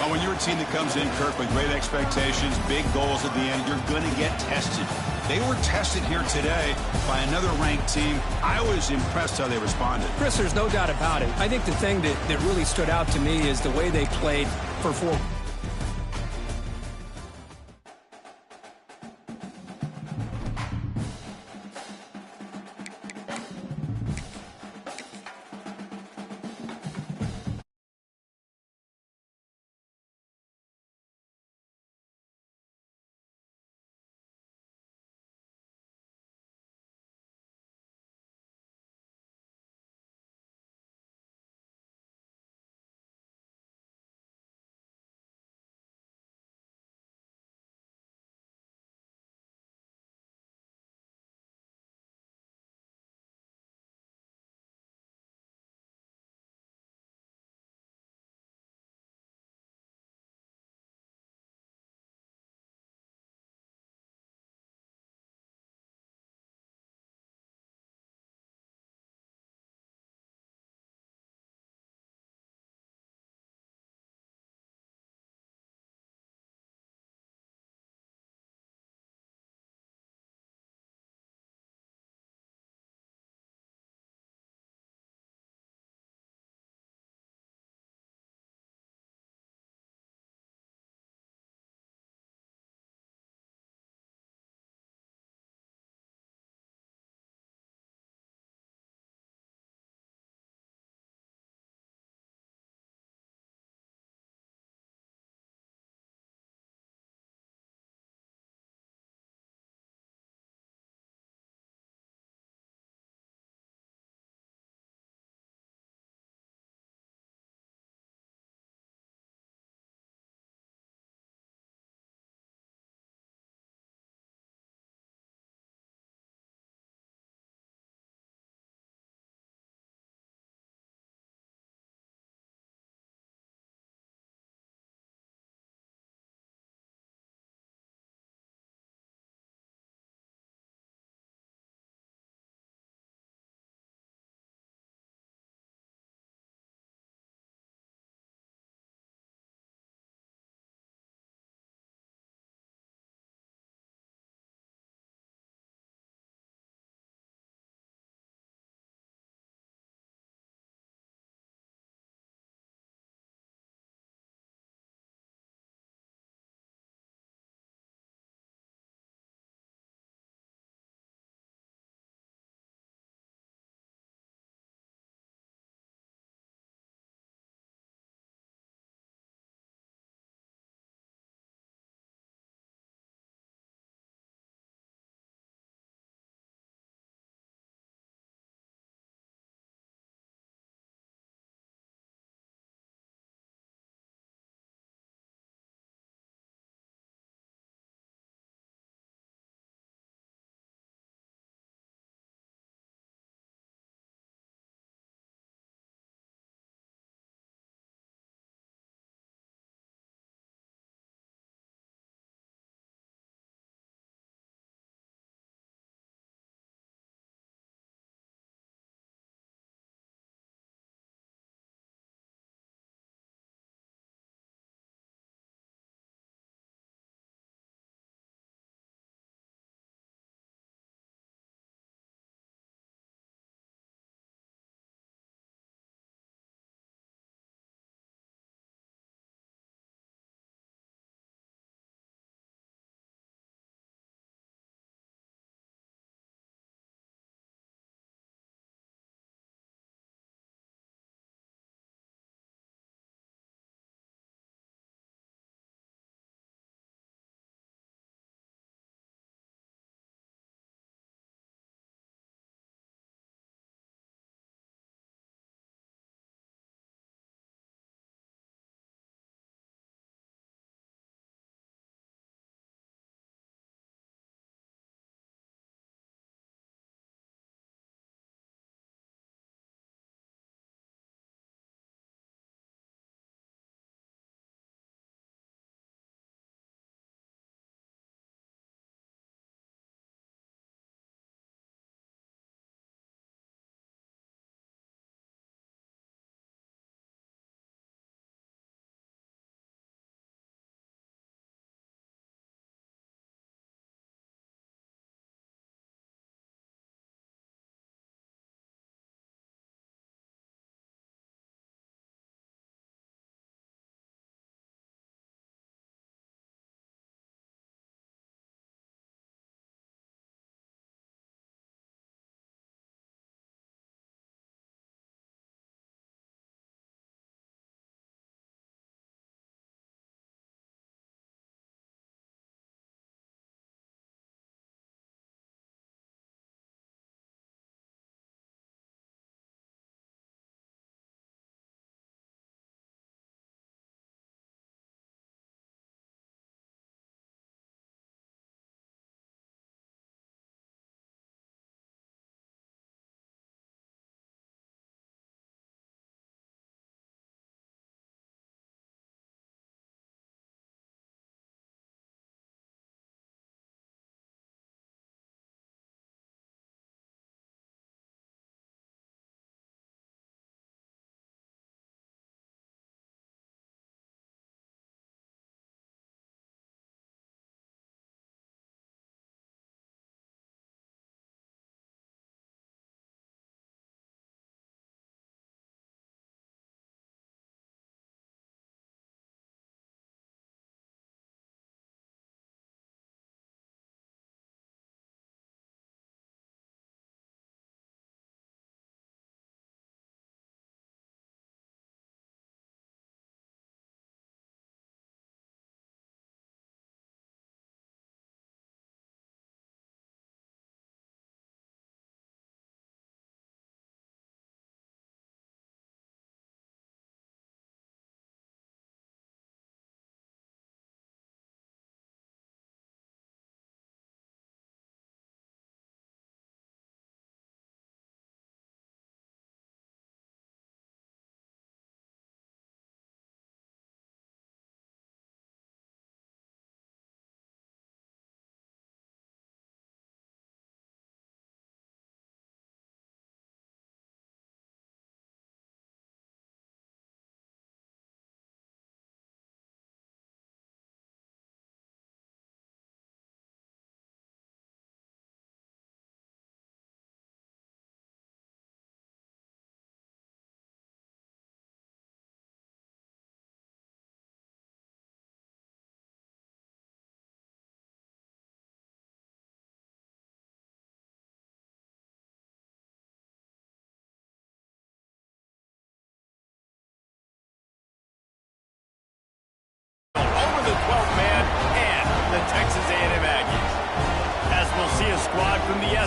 Well, when you're a team that comes in, Kirk, with great expectations, big goals at the end, you're going to get tested. They were tested here today by another ranked team. I was impressed how they responded. Chris, there's no doubt about it. I think the thing that really stood out to me is the way they played for 4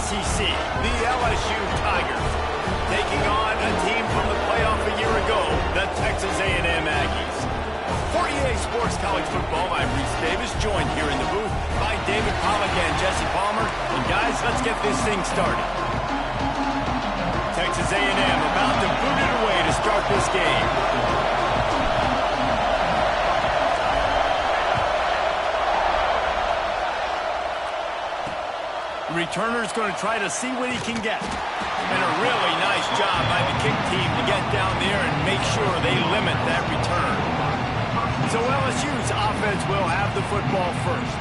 SEC, the LSU Tigers, taking on a team from the playoff a year ago, the Texas A&M Aggies. For EA Sports College Football, I'm Reese Davis, joined here in the booth by David Pollack and Jesse Palmer. And guys, let's get this thing started. Texas A&M about to boot it away to start this game. The returner's going to try to see what he can get. And a really nice job by the kick team to get down there and make sure they limit that return. So LSU's offense will have the football first.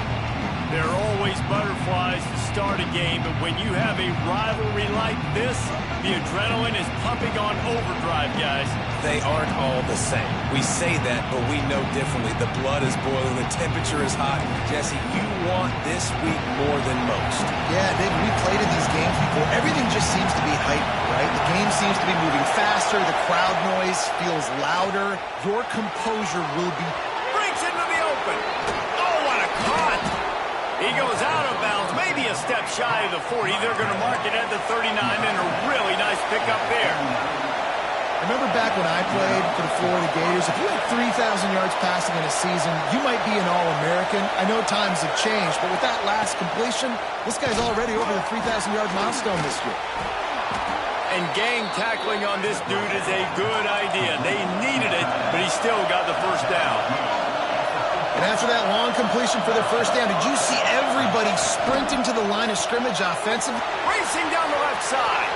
There are always butterflies to start a game, but when you have a rivalry like this, the adrenaline is pumping on overdrive, guys. They aren't all the same. We say that, but we know differently. The blood is boiling. The temperature is hot. Jesse, you want this week more than most. Yeah, David, we played in these games before. Everything just seems to be heightened, right? The game seems to be moving faster. The crowd noise feels louder. Your composure will be... Breaks into the open. Oh, what a cut. He goes out of bounds, maybe a step shy of the 40. They're going to mark it at the 39, and a really nice pickup there. Remember back when I played for the Florida Gators, if you had 3,000 yards passing in a season, you might be an All-American. I know times have changed, but with that last completion, this guy's already over the 3,000-yard milestone this year. And gang tackling on this dude is a good idea. They needed it, but he still got the first down. And after that long completion for their first down, did you see everybody sprinting to the line of scrimmage offensively? Racing down the left side.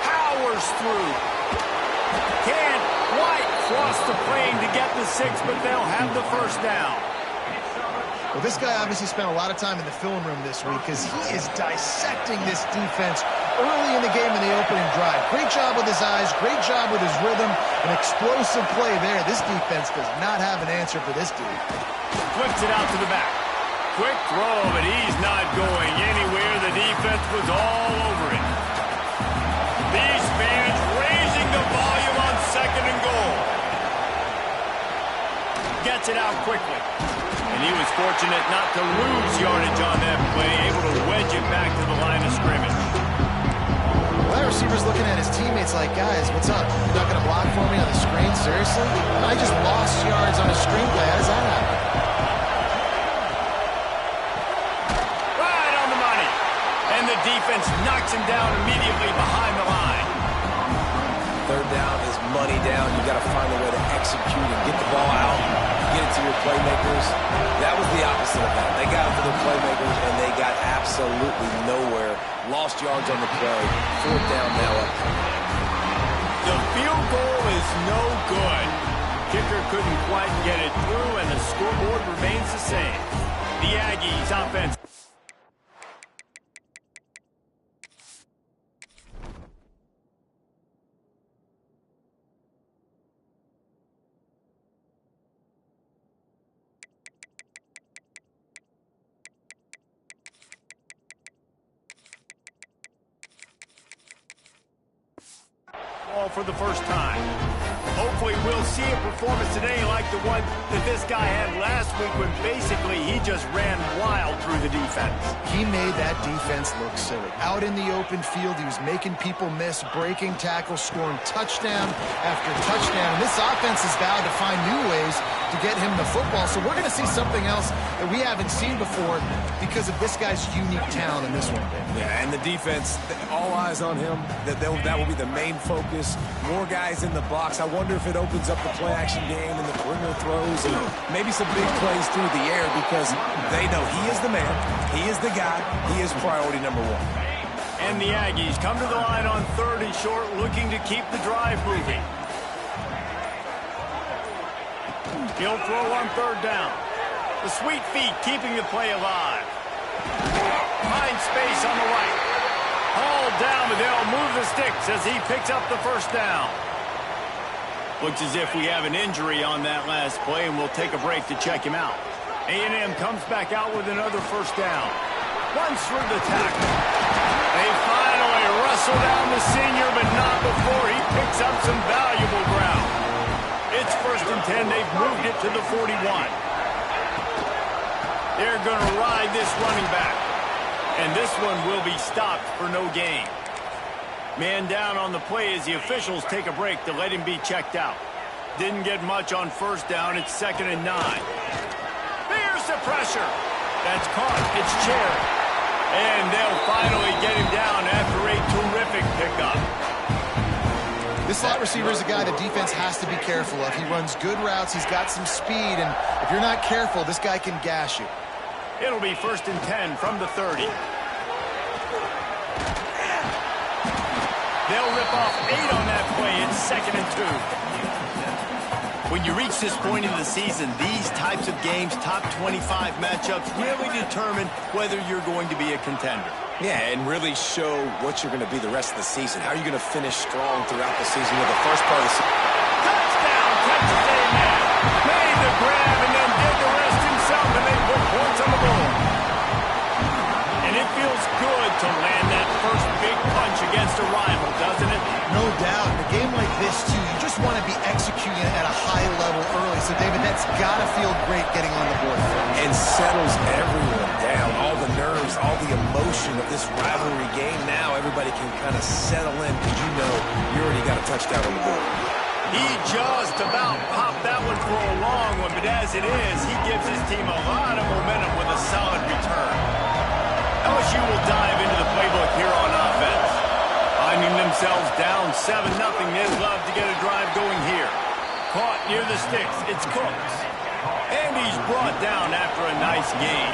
Powers through. Can't quite cross the plane to get the 6, but they'll have the first down. Well, this guy obviously spent a lot of time in the film room this week because he is dissecting this defense early in the game in the opening drive. Great job with his eyes, great job with his rhythm, an explosive play there. This defense does not have an answer for this dude. Flips it out to the back. Quick throw, but he's not going anywhere. The defense was all over it. These fans raising the volume on 2nd and goal. Gets it out quickly. And he was fortunate not to lose yardage on that play, able to wedge it back to the line of scrimmage. Well, that receiver's looking at his teammates like, guys, what's up? You're not going to block for me on the screen? Seriously? I just lost yards on a screenplay. How does that happen? Right on the money. And the defense knocks him down immediately behind the line. 3rd down is money down. You got to find a way to execute and get the ball out, get it to your playmakers. That was the opposite of that. They got it to their playmakers, and they got absolutely nowhere. Lost yards on the play. 4th down now up. The field goal is no good. Kicker couldn't quite get it through, and the scoreboard remains the same. The Aggies offense. For the first time. Hopefully we'll see a performance today like the one that this guy had last week when basically he just ran wild through the defense. He made that defense look silly. Out in the open field, he was making people miss, breaking tackles, scoring touchdown after touchdown. And this offense is vowed to find new ways to get him the football. So we're going to see something else that we haven't seen before because of this guy's unique talent in this one. Yeah, and the defense, all eyes on him. That will be the main focus. More guys in the box. I wonder if it opens up the play-action game and the perimeter throws and maybe some big plays through the air because they know he is the man, he is the guy, he is priority number 1. And the Aggies come to the line on 3rd and short, looking to keep the drive moving. He'll throw on 3rd down. The sweet feet keeping the play alive. Finds space on the right. Hauled down, but they'll move the sticks as he picks up the first down. Looks as if we have an injury on that last play, and we'll take a break to check him out. A&M comes back out with another first down. Runs through the tackle. They finally wrestle down the senior, but not before he picks up some valuable ground. It's 1st and 10. They've moved it to the 41. They're going to ride this running back. And this one will be stopped for no gain. Man down on the play as the officials take a break to let him be checked out. Didn't get much on first down. It's 2nd and 9. There's the pressure. That's caught. It's Cherry. And they'll finally get him down after a terrific pickup. This slot receiver is a guy the defense has to be careful of. He runs good routes. He's got some speed. And if you're not careful, this guy can gash you. It'll be 1st and 10 from the 30. They'll rip off 8 on that play. It's 2nd and 2. When you reach this point in the season, these types of games, top 25 matchups, really determine whether you're going to be a contender. Yeah, and really show what you're going to be the rest of the season. How are you going to finish strong throughout the season with the first part of the season? Touchdown, Texas A&M. Made the grab and then did the rest himself, and they put points on the board. And it feels good to land that first big punch against a rival, doesn't it? No doubt. In a game like this, too, you just want to be executing at a high level early. So, David, that's got to feel great getting on the board first. And settles everyone down. All the nerves, all the emotion of this rivalry game. Now everybody can kind of settle in because you know you already got a touchdown on the board. He just about popped that one for a long one, but as it is, he gives his team a lot of momentum with a solid return. LSU will dive into the playbook here on offense. Finding themselves down 7-0, they'd love to get a drive going here. Caught near the sticks, it's Cooks. And he's brought down after a nice gain.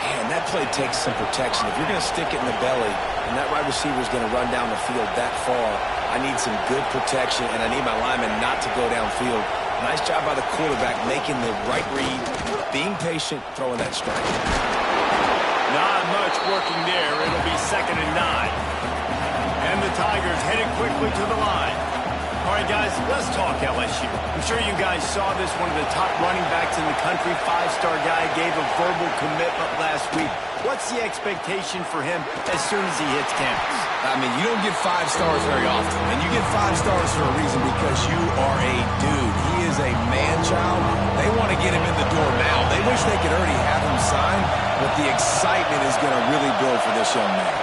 Man, that play takes some protection. If you're going to stick it in the belly and that wide receiver is going to run down the field that far, I need some good protection, and I need my lineman not to go downfield. Nice job by the quarterback making the right read, being patient, throwing that strike. Not much working there. It'll be 2nd and 9. And the Tigers headed quickly to the line. All right, guys, let's talk LSU. I'm sure you guys saw this. One of the top running backs in the country, 5-star guy, gave a verbal commitment last week. What's the expectation for him as soon as he hits campus? I mean, you don't get 5 stars very often. And you get 5 stars for a reason, because you are a dude. He is a man-child. They want to get him in the door now. They wish they could already have him signed, but the excitement is going to really build for this young man.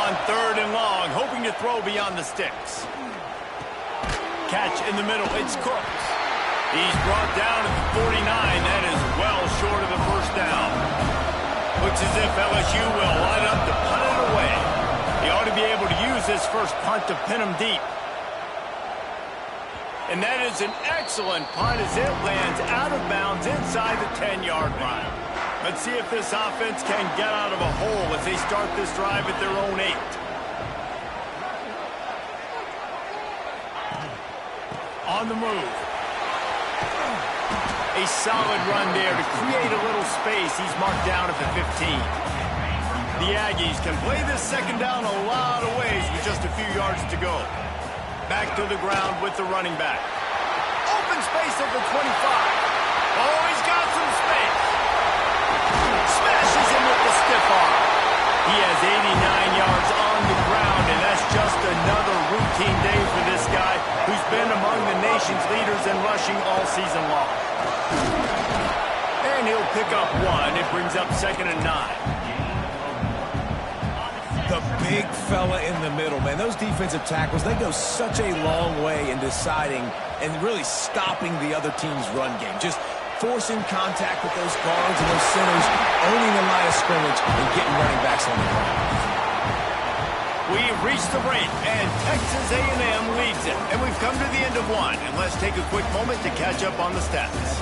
On 3rd and long, hoping to throw beyond the sticks. Catch in the middle, it's Cooks. He's brought down at the 49. That is well short of the first down. Looks as if LSU will line up to punt it away. He ought to be able to use this first punt to pin him deep. And that is an excellent punt as it lands out of bounds inside the 10-yard line. Let's see if this offense can get out of a hole as they start this drive at their own 8. On the move. A solid run there to create a little space. He's marked down at the 15. The Aggies can play this 2nd down a lot of ways with just a few yards to go. Back to the ground with the running back. Open space at the 25. Oh, he's got some space. Smashes him with the stiff arm. He has 89 yards on the ground, and that's just another routine day for this guy who's been among the nation's leaders in rushing all season long. And he'll pick up 1. It brings up 2nd and 9. The big fella in the middle, man. Those defensive tackles, they go such a long way in deciding and really stopping the other team's run game. Just forcing contact with those guards and those centers, owning the line of scrimmage, and getting running backs on the ground. We've reached the break, and Texas A&M leads it. And we've come to the end of 1. And let's take a quick moment to catch up on the stats.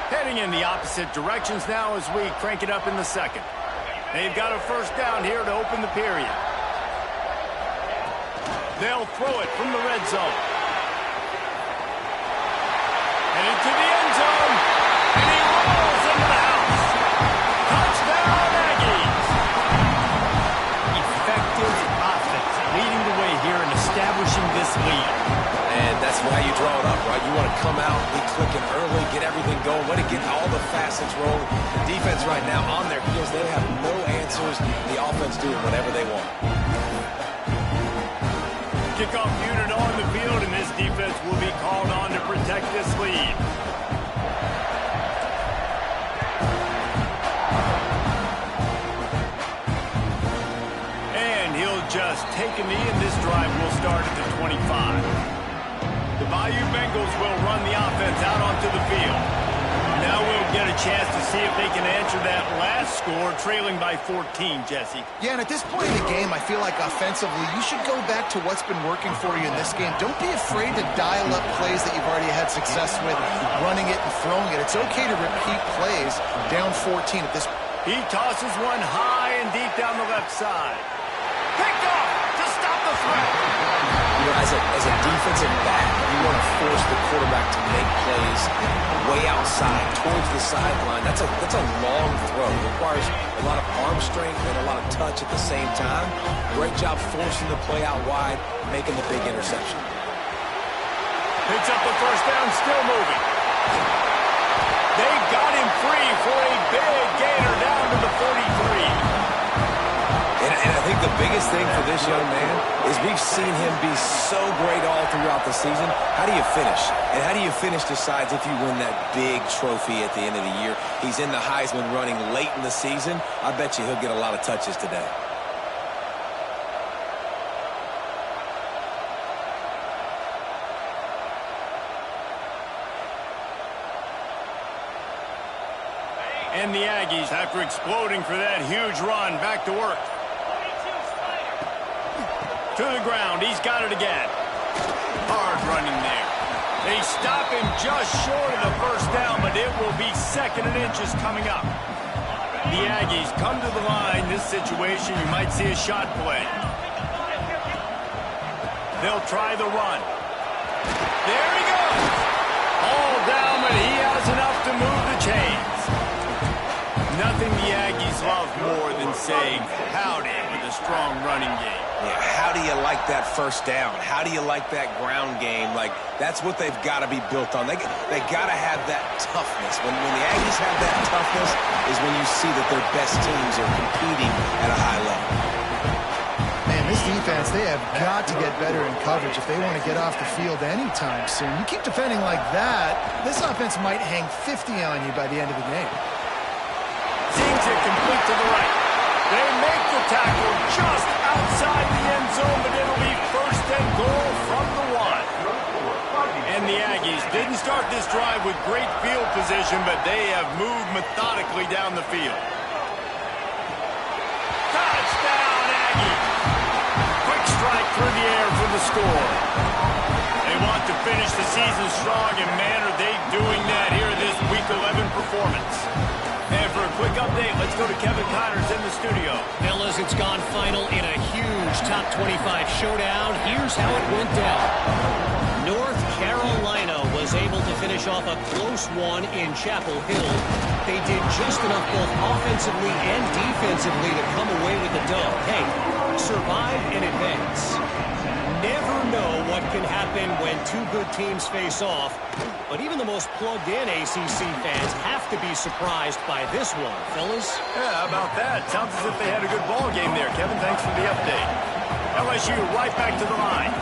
Heading in the opposite directions now as we crank it up in the 2nd. They've got a first down here to open the period. They'll throw it from the red zone. And into the end zone. And he rolls into the house. Touchdown, Aggies. Effective offense leading the way here and establishing this lead. And that's why you draw it up, right? You want to come out, be clicking early, get everything going, let it get all the facets rolling. The defense right now on their heels, they have no answers. The offense doing whatever they want. Kickoff unit on the offense will be called on to protect this lead. And he'll just take a knee, and this drive will start at the 25. The Bayou Bengals will run the offense out onto the field. Now we'll get a chance to see if they can answer that last score, trailing by 14, Jesse. Yeah, and at this point in the game, I feel like offensively, you should go back to what's been working for you in this game. Don't be afraid to dial up plays that you've already had success with, running it and throwing it. It's okay to repeat plays down 14 at this point. He tosses one high and deep down the left side. Picked off to stop the threat. You know, as a defensive back, you want to force the quarterback to make plays way outside, towards the sideline. That's a long throw. It requires a lot of arm strength and a lot of touch at the same time. Great job forcing the play out wide, making the big interception. Picks up the first down, still moving. They got him free for a big gainer down to the 43. And I think the biggest thing for this young man is we've seen him be so great all throughout the season. How do you finish? And how do you finish decides if you win that big trophy at the end of the year. He's in the Heisman running late in the season. I bet you he'll get a lot of touches today. And the Aggies, after exploding for that huge run, back to work. To the ground, he's got it again. Hard running there. They stop him just short of the first down, but it will be 2nd and inches coming up. The Aggies come to the line. This situation, you might see a shot play. They'll try the run. There he goes. All down, but he has enough to move the chains. Nothing the Aggies love more than saying howdy with a strong running game. Yeah, how do you like that first down? How do you like that ground game? Like, that's what they've got to be built on. They got to have that toughness. When the Aggies have that toughness is when you see that their best teams are competing at a high level. Man, this defense, they have got to get better in coverage if they want to get off the field anytime soon. You keep defending like that, this offense might hang 50 on you by the end of the game. Seems it complete to the right. They make the tackle just outside the end zone, but it'll be 1st and goal from the 1. And the Aggies didn't start this drive with great field position, but they have moved methodically down the field. Touchdown, Aggies! Quick strike through the air for the score. They want to finish the season strong, and man, are they doing that here in this Week 11 performance. And for a quick update, let's go to Kevin Connors in the studio. Fellas, it's gone final in a huge top 25 showdown. Here's how it went down. North Carolina was able to finish off a close one in Chapel Hill. They did just enough both offensively and defensively to come away with the dub. Hey, survive and advance. Never know what can happen when two good teams face off. But even the most plugged-in ACC fans have to be surprised by this one, fellas. Yeah, how about that? Sounds as if they had a good ball game there. Kevin, thanks for the update. LSU right back to the line.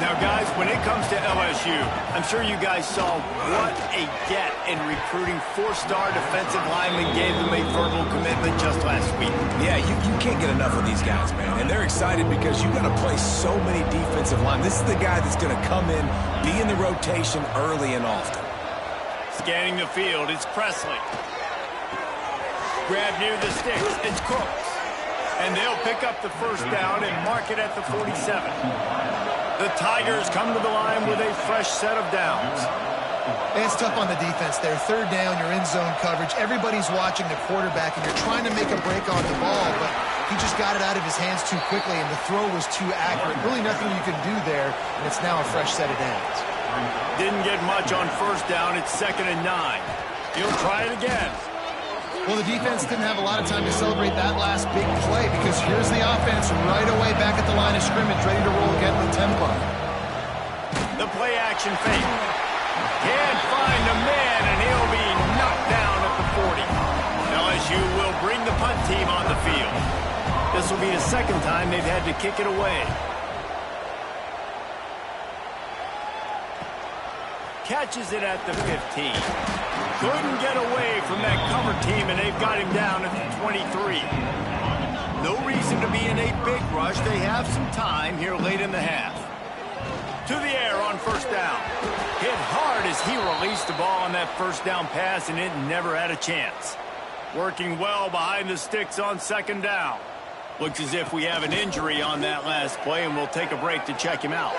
Now, guys, when it comes to LSU, I'm sure you guys saw what a get in recruiting 4-star defensive linemen gave them a verbal commitment just last week. Yeah, you can't get enough of these guys, man. And they're excited because you got to play so many defensive linemen. This is the guy that's going to come in, be in the rotation early and often. Scanning the field, it's Presley. Grab near the sticks, it's Crooks. And they'll pick up the first down and mark it at the 47. The Tigers come to the line with a fresh set of downs. It's tough on the defense there. 3rd down, you're in zone coverage. Everybody's watching the quarterback, and you're trying to make a break on the ball, but he just got it out of his hands too quickly, and the throw was too accurate. Really nothing you can do there, and it's now a fresh set of downs. Didn't get much on first down. It's 2nd and 9. He'll try it again. Well, the defense didn't have a lot of time to celebrate that last big play because here's the offense right away back at the line of scrimmage, ready to roll again with tempo. The play action fake. Can't find a man, and he'll be knocked down at the 40. LSU will bring the punt team on the field. This will be the 2nd time they've had to kick it away. catches it at the 15. Couldn't get away from that cover team, and they've got him down at the 23. No reason to be in a big rush. They have some time here late in the half. To the air on first down. Hit hard as he released the ball on that first down pass, and it never had a chance. Working well behind the sticks on second down. Looks as if we have an injury on that last play, and we'll take a break to check him out.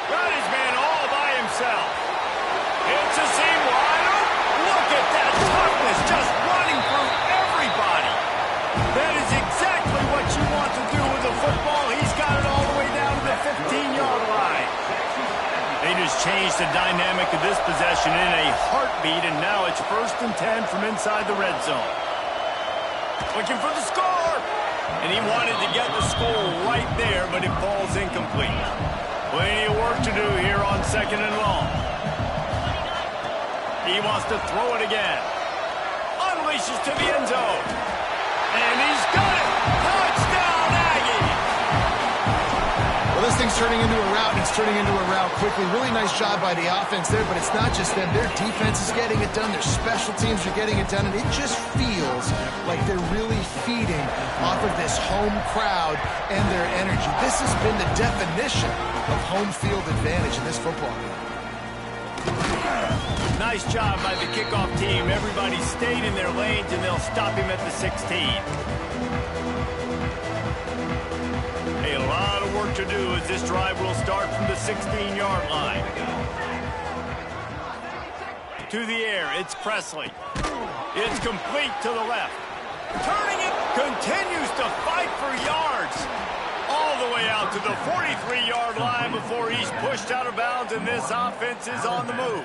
Got his man all by himself. It's a seam wide open. Look at that toughness, just running through everybody. That is exactly what you want to do with a football. He's got it all the way down to the 15-yard line. They just changed the dynamic of this possession in a heartbeat, and now it's 1st and 10 from inside the red zone. Looking for the score, and he wanted to get the score right there, but it falls incomplete. Plenty of work to do here on 2nd and long. He wants to throw it again. Unleashes to the end zone, and he's got it. Touchdown, Aggie! Well, this thing's turning into a route, and it's turning into a route quickly. Really nice job by the offense there, but it's not just them. Their defense is getting it done. Their special teams are getting it done, and it just feels like they're really feeding off of this home crowd and their energy. This has been the definition of home field advantage in this football game. Nice job by the kickoff team. Everybody stayed in their lanes, and they'll stop him at the 16. A lot of work to do as this drive will start from the 16-yard line. To the air, it's Presley. It's complete to the left. Turning it, continues to fight for yards. All the way out to the 43-yard line before he's pushed out of bounds, and this offense is on the move.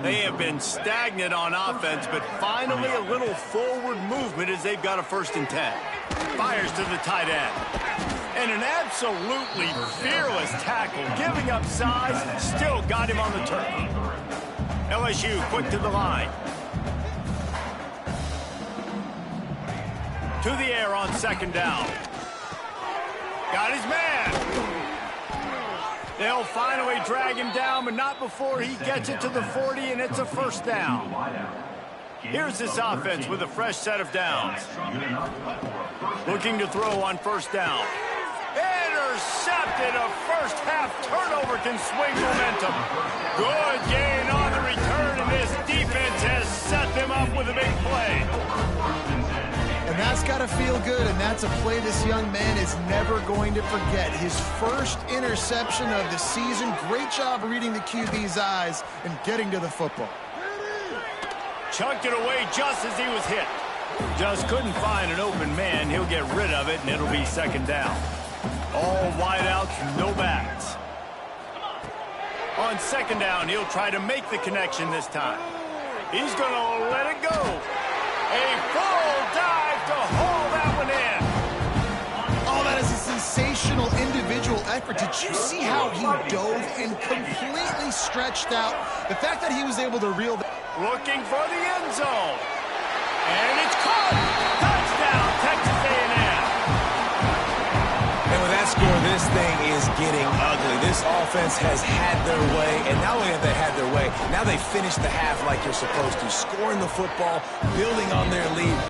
They have been stagnant on offense, but finally a little forward movement as they've got a 1st and 10. Fires to the tight end. And an absolutely fearless tackle, giving up size, still got him on the turf. LSU quick to the line. To the air on 2nd down. Got his man. They'll finally drag him down, but not before he gets it to the 40, and it's a 1st down. Here's this offense with a fresh set of downs. Looking to throw on 1st down. Intercepted. A first-half turnover can swing momentum. Good gain on the return, and this defense has set them up with a big play. And that's got to feel good, and that's a play this young man is never going to forget. His first interception of the season. Great job reading the QB's eyes and getting to the football. Chucked it away just as he was hit. Just couldn't find an open man. He'll get rid of it, and it'll be 2nd down. All wideouts, no backs. On 2nd down, he'll try to make the connection this time. He's going to let it go. A full dive to haul that one in. Oh, that is a sensational individual effort. Did you see how he dove and completely stretched out? The fact that he was able to reel that. Looking for the end zone. And it's caught. Touchdown, Texas A&M. And with that score, this thing is getting ugly. This offense has had their way, and not only have they had their way, now they finish the half like you're supposed to, scoring the football, building on their lead.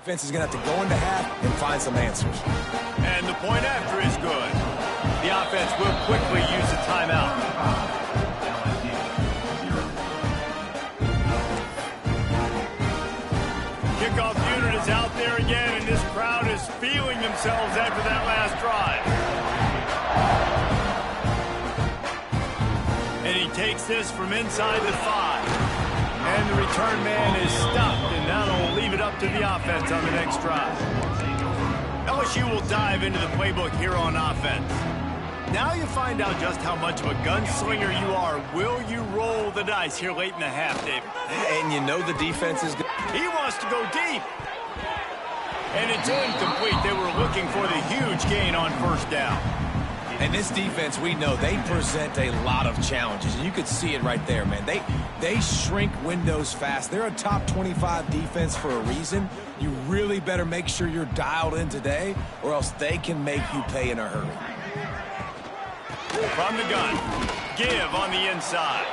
defense is going to have to go into half and find some answers. And the point after is good. The offense will quickly use a timeout. Kickoff unit is out there again, and this crowd is feeling themselves after that last drive. And he takes this from inside the 5. And the return man is stopped, and now they'll leave it up to the offense on the next drive. LSU will dive into the playbook here on offense. Now you find out just how much of a gunslinger you are. Will you roll the dice here late in the half, David? And you know the defense is good. He wants to go deep. And it's incomplete. They were looking for the huge gain on first down. And this defense, we know, they present a lot of challenges. And you could see it right there, man. They shrink windows fast. They're a top 25 defense for a reason. You really better make sure you're dialed in today, or else they can make you pay in a hurry. From the gun, give on the inside.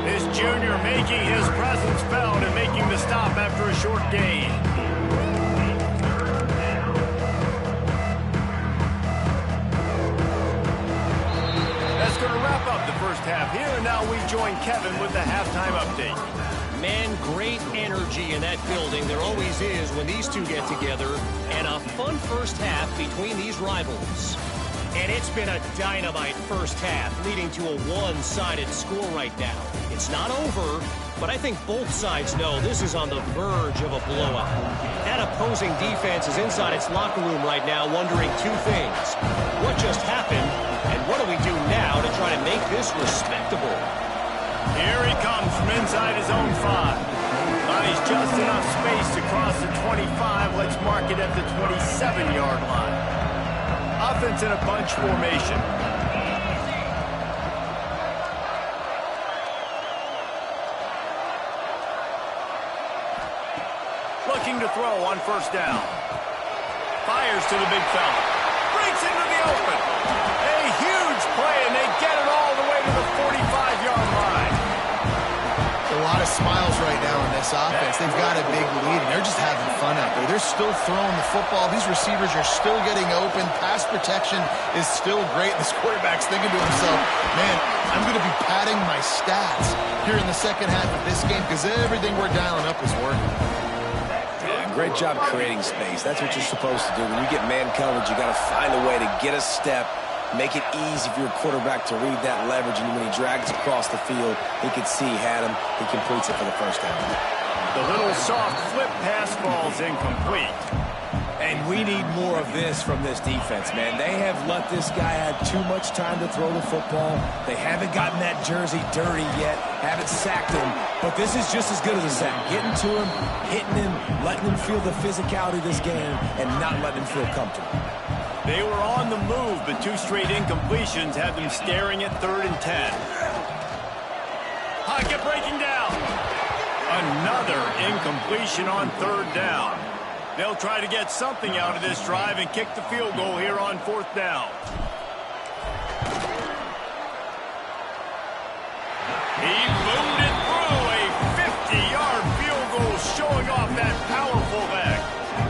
This junior making his presence felt and making the stop after a short gain. That's going to wrap up the first half here, and now we join Kevin with the halftime update. Man, great energy in that building. There always is when these two get together. And a fun first half between these rivals. And it's been a dynamite first half, leading to a one-sided score right now. It's not over, but I think both sides know this is on the verge of a blowout. That opposing defense is inside its locker room right now wondering two things. What just happened, and what do we do now to try to make this respectable? Here he comes from inside his own 5. He's just enough space to cross the 25. Let's mark it at the 27-yard line. Offense in a bunch formation. Looking to throw on first down. Fires to the big fella. Breaks into the open. A huge play, and they get it all the way to the 45-yard line. A lot of smiles right now in this offense. They've got a big lead, and they're just having fun out there. They're still throwing the football. These receivers are still getting open. Pass protection is still great. This quarterback's thinking to himself, man, I'm going to be padding my stats here in the second half of this game because everything we're dialing up is working. Yeah, great job creating space. That's what you're supposed to do. When you get man coverage, you got to find a way to get a step, make it easy for your quarterback to read that leverage, and when he drags across the field, he can see he had him. He completes it for the first down. The little soft flip pass falls incomplete. And we need more of this from this defense, man. They have let this guy have too much time to throw the football. They haven't gotten that jersey dirty yet, haven't sacked him, but this is just as good as a sack. Getting to him, hitting him, letting him feel the physicality of this game, and not letting him feel comfortable. They were on the move, but 2 straight incompletions had them staring at 3rd and 10. Pocket breaking down. Another incompletion on 3rd down. They'll try to get something out of this drive and kick the field goal here on 4th down. He boomed it through a 50-yard field goal, showing off that powerful leg.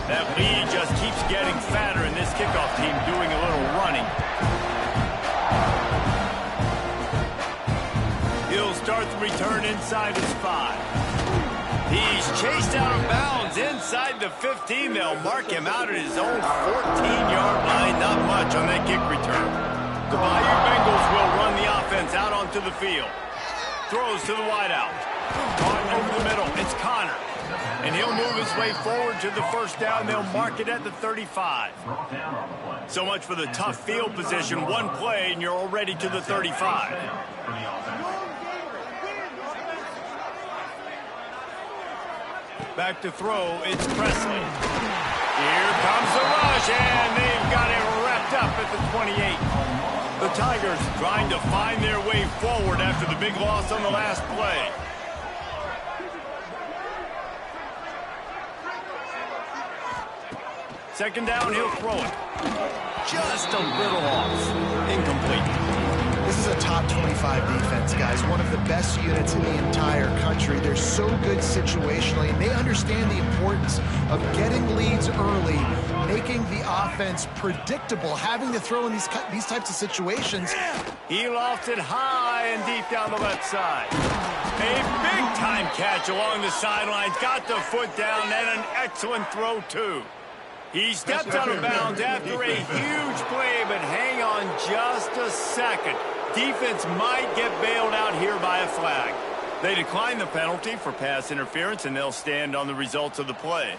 That lead just keeps getting fatter, and this kickoff team doing a little running. He'll start the return inside his 5. He's chased out of bounds inside the 15. They'll mark him out at his own 14-yard line. Not much on that kick return. The Bayou Bengals will run the offense out onto the field. Throws to the wideout. Caught over the middle. It's Connor. And he'll move his way forward to the first down. They'll mark it at the 35. So much for the tough field position. One play, and you're already to the 35. Back to throw, it's Presley. Here comes the rush, and they've got it wrapped up at the 28. The Tigers trying to find their way forward after the big loss on the last play. Second down, he'll throw it. Just a little off. Incomplete. This is a top 25 defense, guys. guys, one of the best units in the entire country. They're so good situationally, and they understand the importance of getting leads early, making the offense predictable, having to throw in these types of situations. He lofted high and deep down the left side. A big-time catch along the sidelines, got the foot down, and an excellent throw, too. He stepped out of bounds after a huge play, but hang on just a second. Defense might get bailed out here by a flag. They decline the penalty for pass interference, and they'll stand on the results of the play.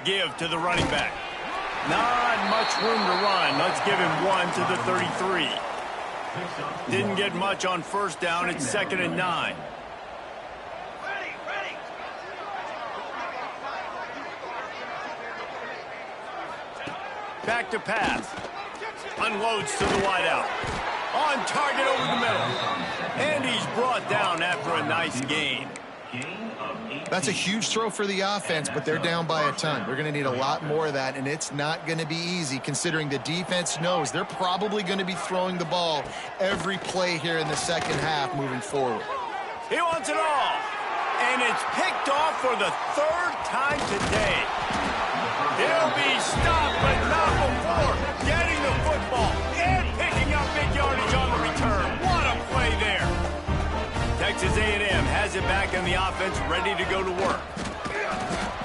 Give to the running back. Not much room to run. Let's give him 1 to the 33. Didn't get much on first down. It's 2nd and 9. Back to pass. Unloads to the wideout. On target over the middle. And he's brought down after a nice gain. That's a huge throw for the offense, but they're down by a ton. They're going to need a lot more of that, and it's not going to be easy considering the defense knows they're probably going to be throwing the ball every play here in the second half moving forward. He wants it all. And it's picked off for the 3rd time today. He'll be stopped, but not before getting the football and picking up big yardage on the return. What a play there. Texas A&M has it back in the offense, ready to go to work.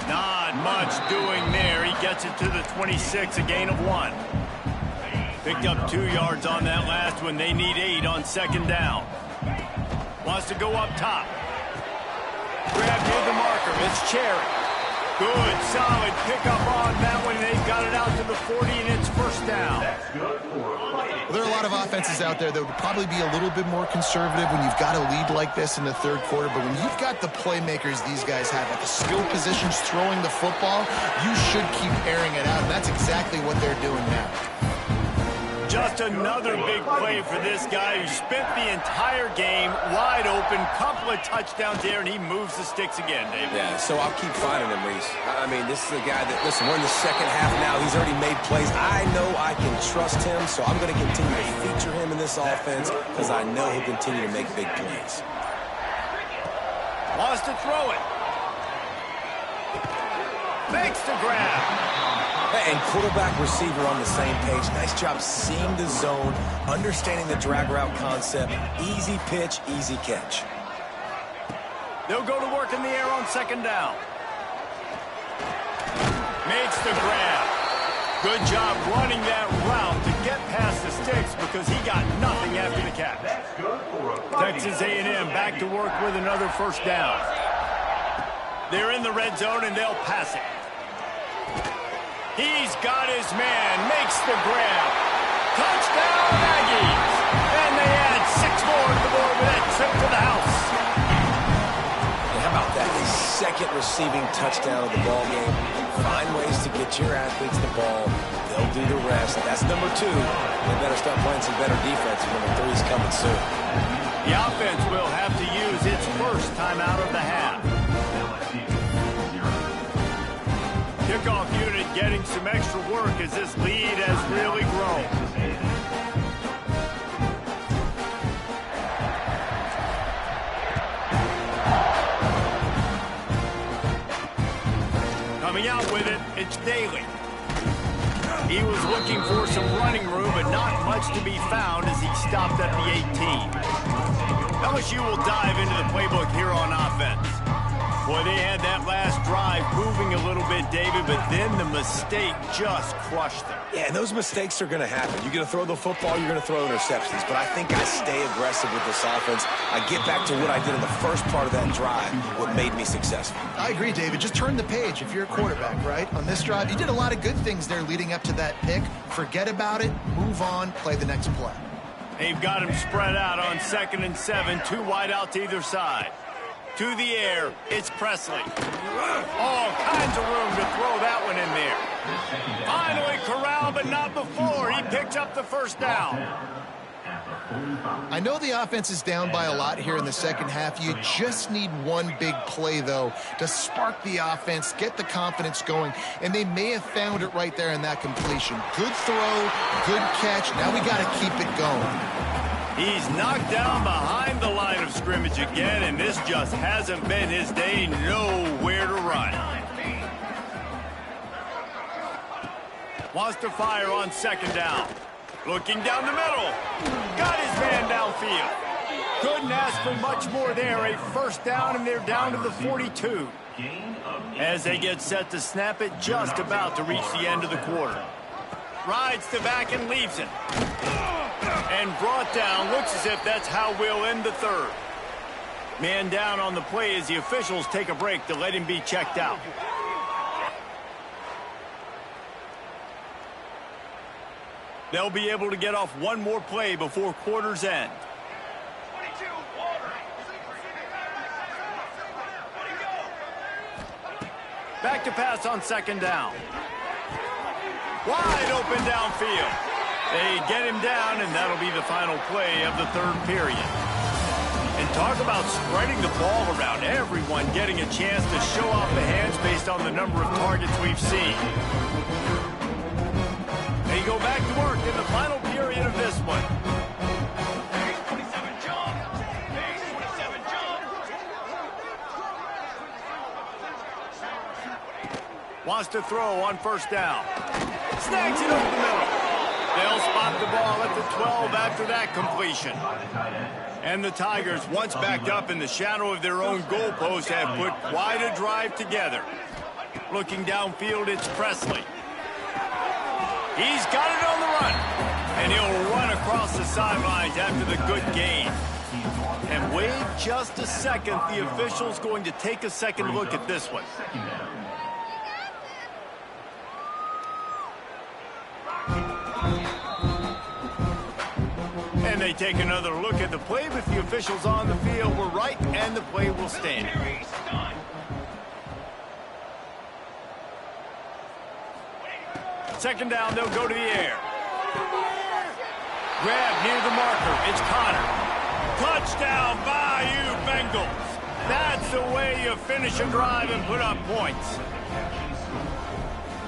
Not much doing there. He gets it to the 26, a gain of 1. Picked up 2 yards on that last one. They need 8 on 2nd down. Wants to go up top. Grab near the marker. It's Cherry. Good, solid pickup on that one. They've got it out to the 40, and it's 1st down. Well, there are a lot of offenses out there that would probably be a little bit more conservative when you've got a lead like this in the 3rd quarter. But when you've got the playmakers these guys have at the skill positions throwing the football, you should keep airing it out. And that's exactly what they're doing now. Just another big play for this guy who spent the entire game wide open. Couple of touchdowns there, and he moves the sticks again, David. Yeah, so I'll keep finding him, Reese. I mean, this is a guy that, listen, we're in the second half now. He's already made plays. I know I can trust him, so I'm going to continue to feature him in this offense because I know he'll continue to make big plays. Wants to throw it. Makes the grab. And quarterback receiver on the same page. Nice job seeing the zone, understanding the drag route concept. Easy pitch, easy catch. They'll go to work in the air on 2nd down. Makes the grab. Good job running that route to get past the sticks because he got nothing after the catch. Texas A&M back to work with another 1st down. They're in the red zone and they'll pass it. He's got his man, makes the grab. Touchdown, Aggies! And they add 6 more to the board with that trip to the house. And how about that? His 2nd receiving touchdown of the ball game. Find ways to get your athletes the ball. They'll do the rest. That's number 2. They better start playing some better defense. Number 3 is coming soon. The offense will have to use its 1st timeout of the half. Kickoff unit getting some extra work as this lead has really grown. Coming out with it, it's Daly. He was looking for some running room, but not much to be found as he stopped at the 18. LSU will dive into the playbook here on offense. Boy, they had that last drive moving a little bit, David, but then the mistake just crushed them. Yeah, and those mistakes are going to happen. You're going to throw the football, you're going to throw interceptions, but I think I stay aggressive with this offense. I get back to what I did in the first part of that drive, what made me successful. I agree, David. Just turn the page if you're a quarterback, right? On this drive, you did a lot of good things there leading up to that pick. Forget about it, move on, play the next play. They've got him spread out on 2nd and 7, 2 wide out to either side. To the air, it's Presley. All kinds of room to throw that one in there. Finally corralled, but not before. He picks up the 1st down. I know the offense is down by a lot here in the second half. You just need one big play, though, to spark the offense, get the confidence going, and they may have found it right there in that completion. Good throw, good catch. Now we got to keep it going. He's knocked down behind the line of scrimmage again, and this just hasn't been his day. Nowhere to run. Wants to fire on second down. Looking down the middle. Got his man downfield. Couldn't ask for much more there. A first down, and they're down to the 42. As they get set to snap it, just about to reach the end of the quarter. Rides to back and leaves it. And brought down. Looks as if that's how we'll end the third. Man down on the play as the officials take a break to let him be checked out. They'll be able to get off one more play before quarter's end. Back to pass on second down. Wide open downfield. They get him down, and that'll be the final play of the third period. And talk about spreading the ball around. Everyone getting a chance to show off the hands based on the number of targets we've seen. They go back to work in the final period of this one. Wants to throw on first down. Snags it over the middle. They'll spot the ball at the 12 after that completion. And the Tigers, once backed up in the shadow of their own goalpost, have put quite a drive together. Looking downfield, it's Presley. He's got it on the run. And he'll run across the sidelines after the good gain. And wait just a second. The official's going to take a second look at this one. And they take another look at the play with the officials on the field. We're right, and the play will stand. Second down, they'll go to the air. Grab near the marker. It's Connor. Touchdown, Bayou Bengals. That's the way you finish a drive and put up points.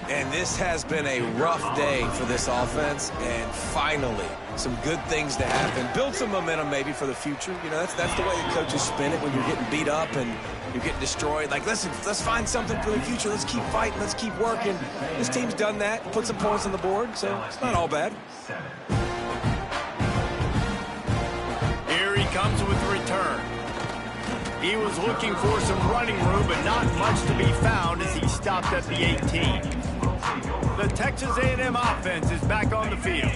And this has been a rough day for this offense, and finally, some good things to happen. Build some momentum maybe for the future. You know, that's the way the coaches spin it when you're getting beat up and you're getting destroyed. Like, listen, let's find something for the future. Let's keep fighting. Let's keep working. This team's done that, put some points on the board, so it's not all bad. Here he comes with the return. He was looking for some running room, but not much to be found as he stopped at the 18. The Texas A&M offense is back on the field.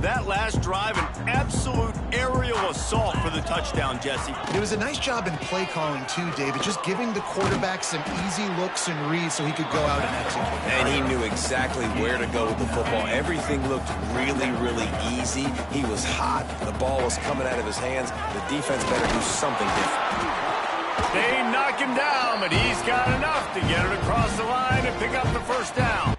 That last drive, an absolute aerial assault for the touchdown, Jesse. It was a nice job in play calling, too, David, just giving the quarterback some easy looks and reads so he could go out and execute. And he knew exactly where to go with the football. Everything looked really, really easy. He was hot. The ball was coming out of his hands. The defense better do something different. They knock him down, but he's got enough to get it across the line and pick up the first down.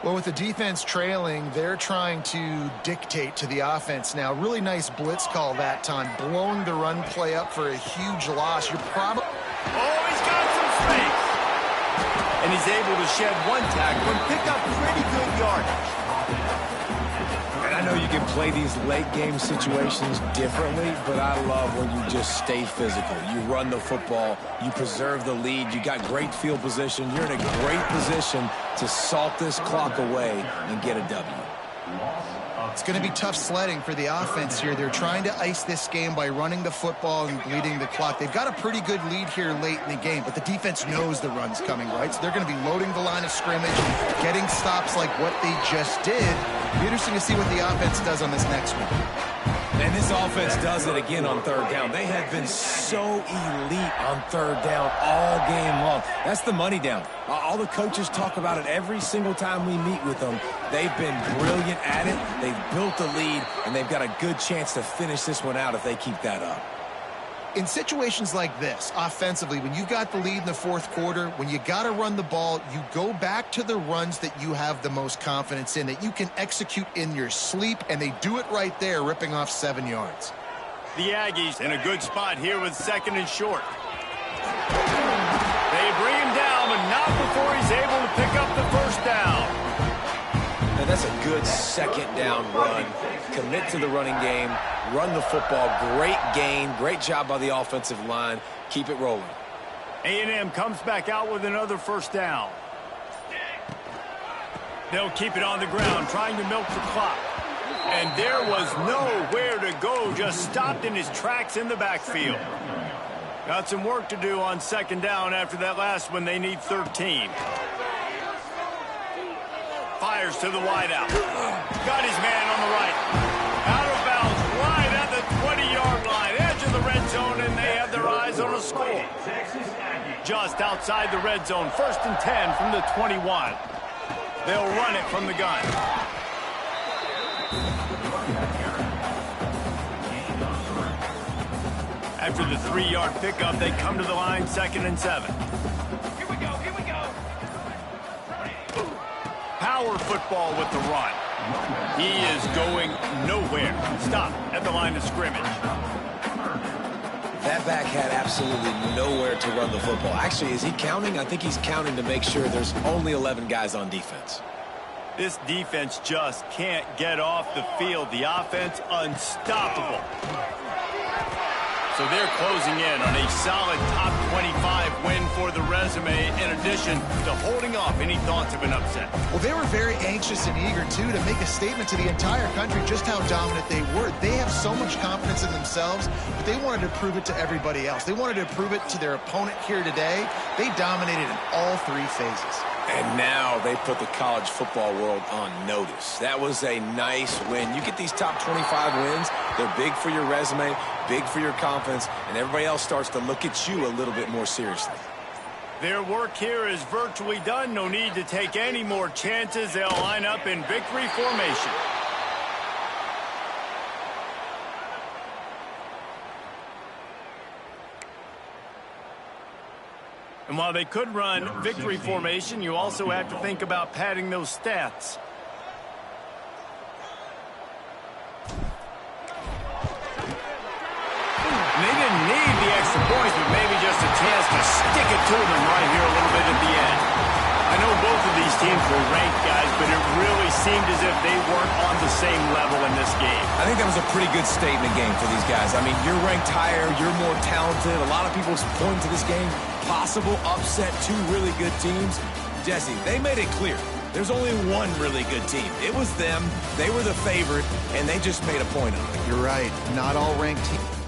Well, with the defense trailing, they're trying to dictate to the offense now. Really nice blitz call that time, blowing the run play up for a huge loss. You're probably... Oh, he's got some space. And he's able to shed one tackle and pick up pretty good yardage. I know you can play these late game situations differently, but I love when you just stay physical. You run the football, you preserve the lead, you got great field position, you're in a great position to salt this clock away and get a W. It's going to be tough sledding for the offense here. They're trying to ice this game by running the football and bleeding the clock. They've got a pretty good lead here late in the game, but the defense knows the run's coming, right? So they're going to be loading the line of scrimmage, getting stops like what they just did. It'll be interesting to see what the offense does on this next one. And this offense does it again on third down. They have been so elite on third down all game long. That's the money down. All the coaches talk about it every single time we meet with them. They've been brilliant at it. They've built the lead, and they've got a good chance to finish this one out if they keep that up. In situations like this, offensively, when you've got the lead in the fourth quarter, when you got to run the ball, you go back to the runs that you have the most confidence in, that you can execute in your sleep, and they do it right there, ripping off 7 yards. The Aggies in a good spot here with 2nd and short. They bring him down, but not before he's able to pick up the first down. And that's a good 2nd down run. Commit to the running game, run the football. Great gain, great job by the offensive line. Keep it rolling. A&M comes back out with another first down. They'll keep it on the ground, trying to milk the clock. And there was nowhere to go, just stopped in his tracks in the backfield. Got some work to do on 2nd down after that last one. They need 13. Fires to the wideout. Got his man on the right. Out of bounds, right at the 20-yard line. Edge of the red zone, and they have their eyes on a score. Just outside the red zone. 1st and 10 from the 21. They'll run it from the gun. After the 3-yard pickup, they come to the line, 2nd and 7. Here we go. Power football with the run. He is going nowhere. Stop at the line of scrimmage. That back had absolutely nowhere to run the football. Actually, is he counting? I think he's counting to make sure there's only 11 guys on defense. This defense just can't get off the field. The offense unstoppable. So they're closing in on a solid top 25 win for the resume, in addition to holding off any thoughts of an upset. Well, they were very anxious and eager, too, to make a statement to the entire country just how dominant they were. They have so much confidence in themselves, but they wanted to prove it to everybody else. They wanted to prove it to their opponent here today. They dominated in all 3 phases. And now they put the college football world on notice. That was a nice win. You get these top 25 wins, they're big for your resume, big for your confidence, and everybody else starts to look at you a little bit more seriously. Their work here is virtually done. No need to take any more chances. They'll line up in victory formation. And while they could run victory formation, you also have to think about padding those stats. And they didn't need the extra points, but maybe just a chance to stick it to them right here a little bit at the end. I know both of these teams were ranked, guys, but it really seemed as if they weren't on the same level in this game. I think that was a pretty good statement game for these guys. I mean, you're ranked higher, you're more talented. A lot of people point to this game. Possible upset, 2 really good teams. Jesse, they made it clear. There's only one really good team. It was them. They were the favorite, and they just made a point of it. You're right. Not all ranked teams.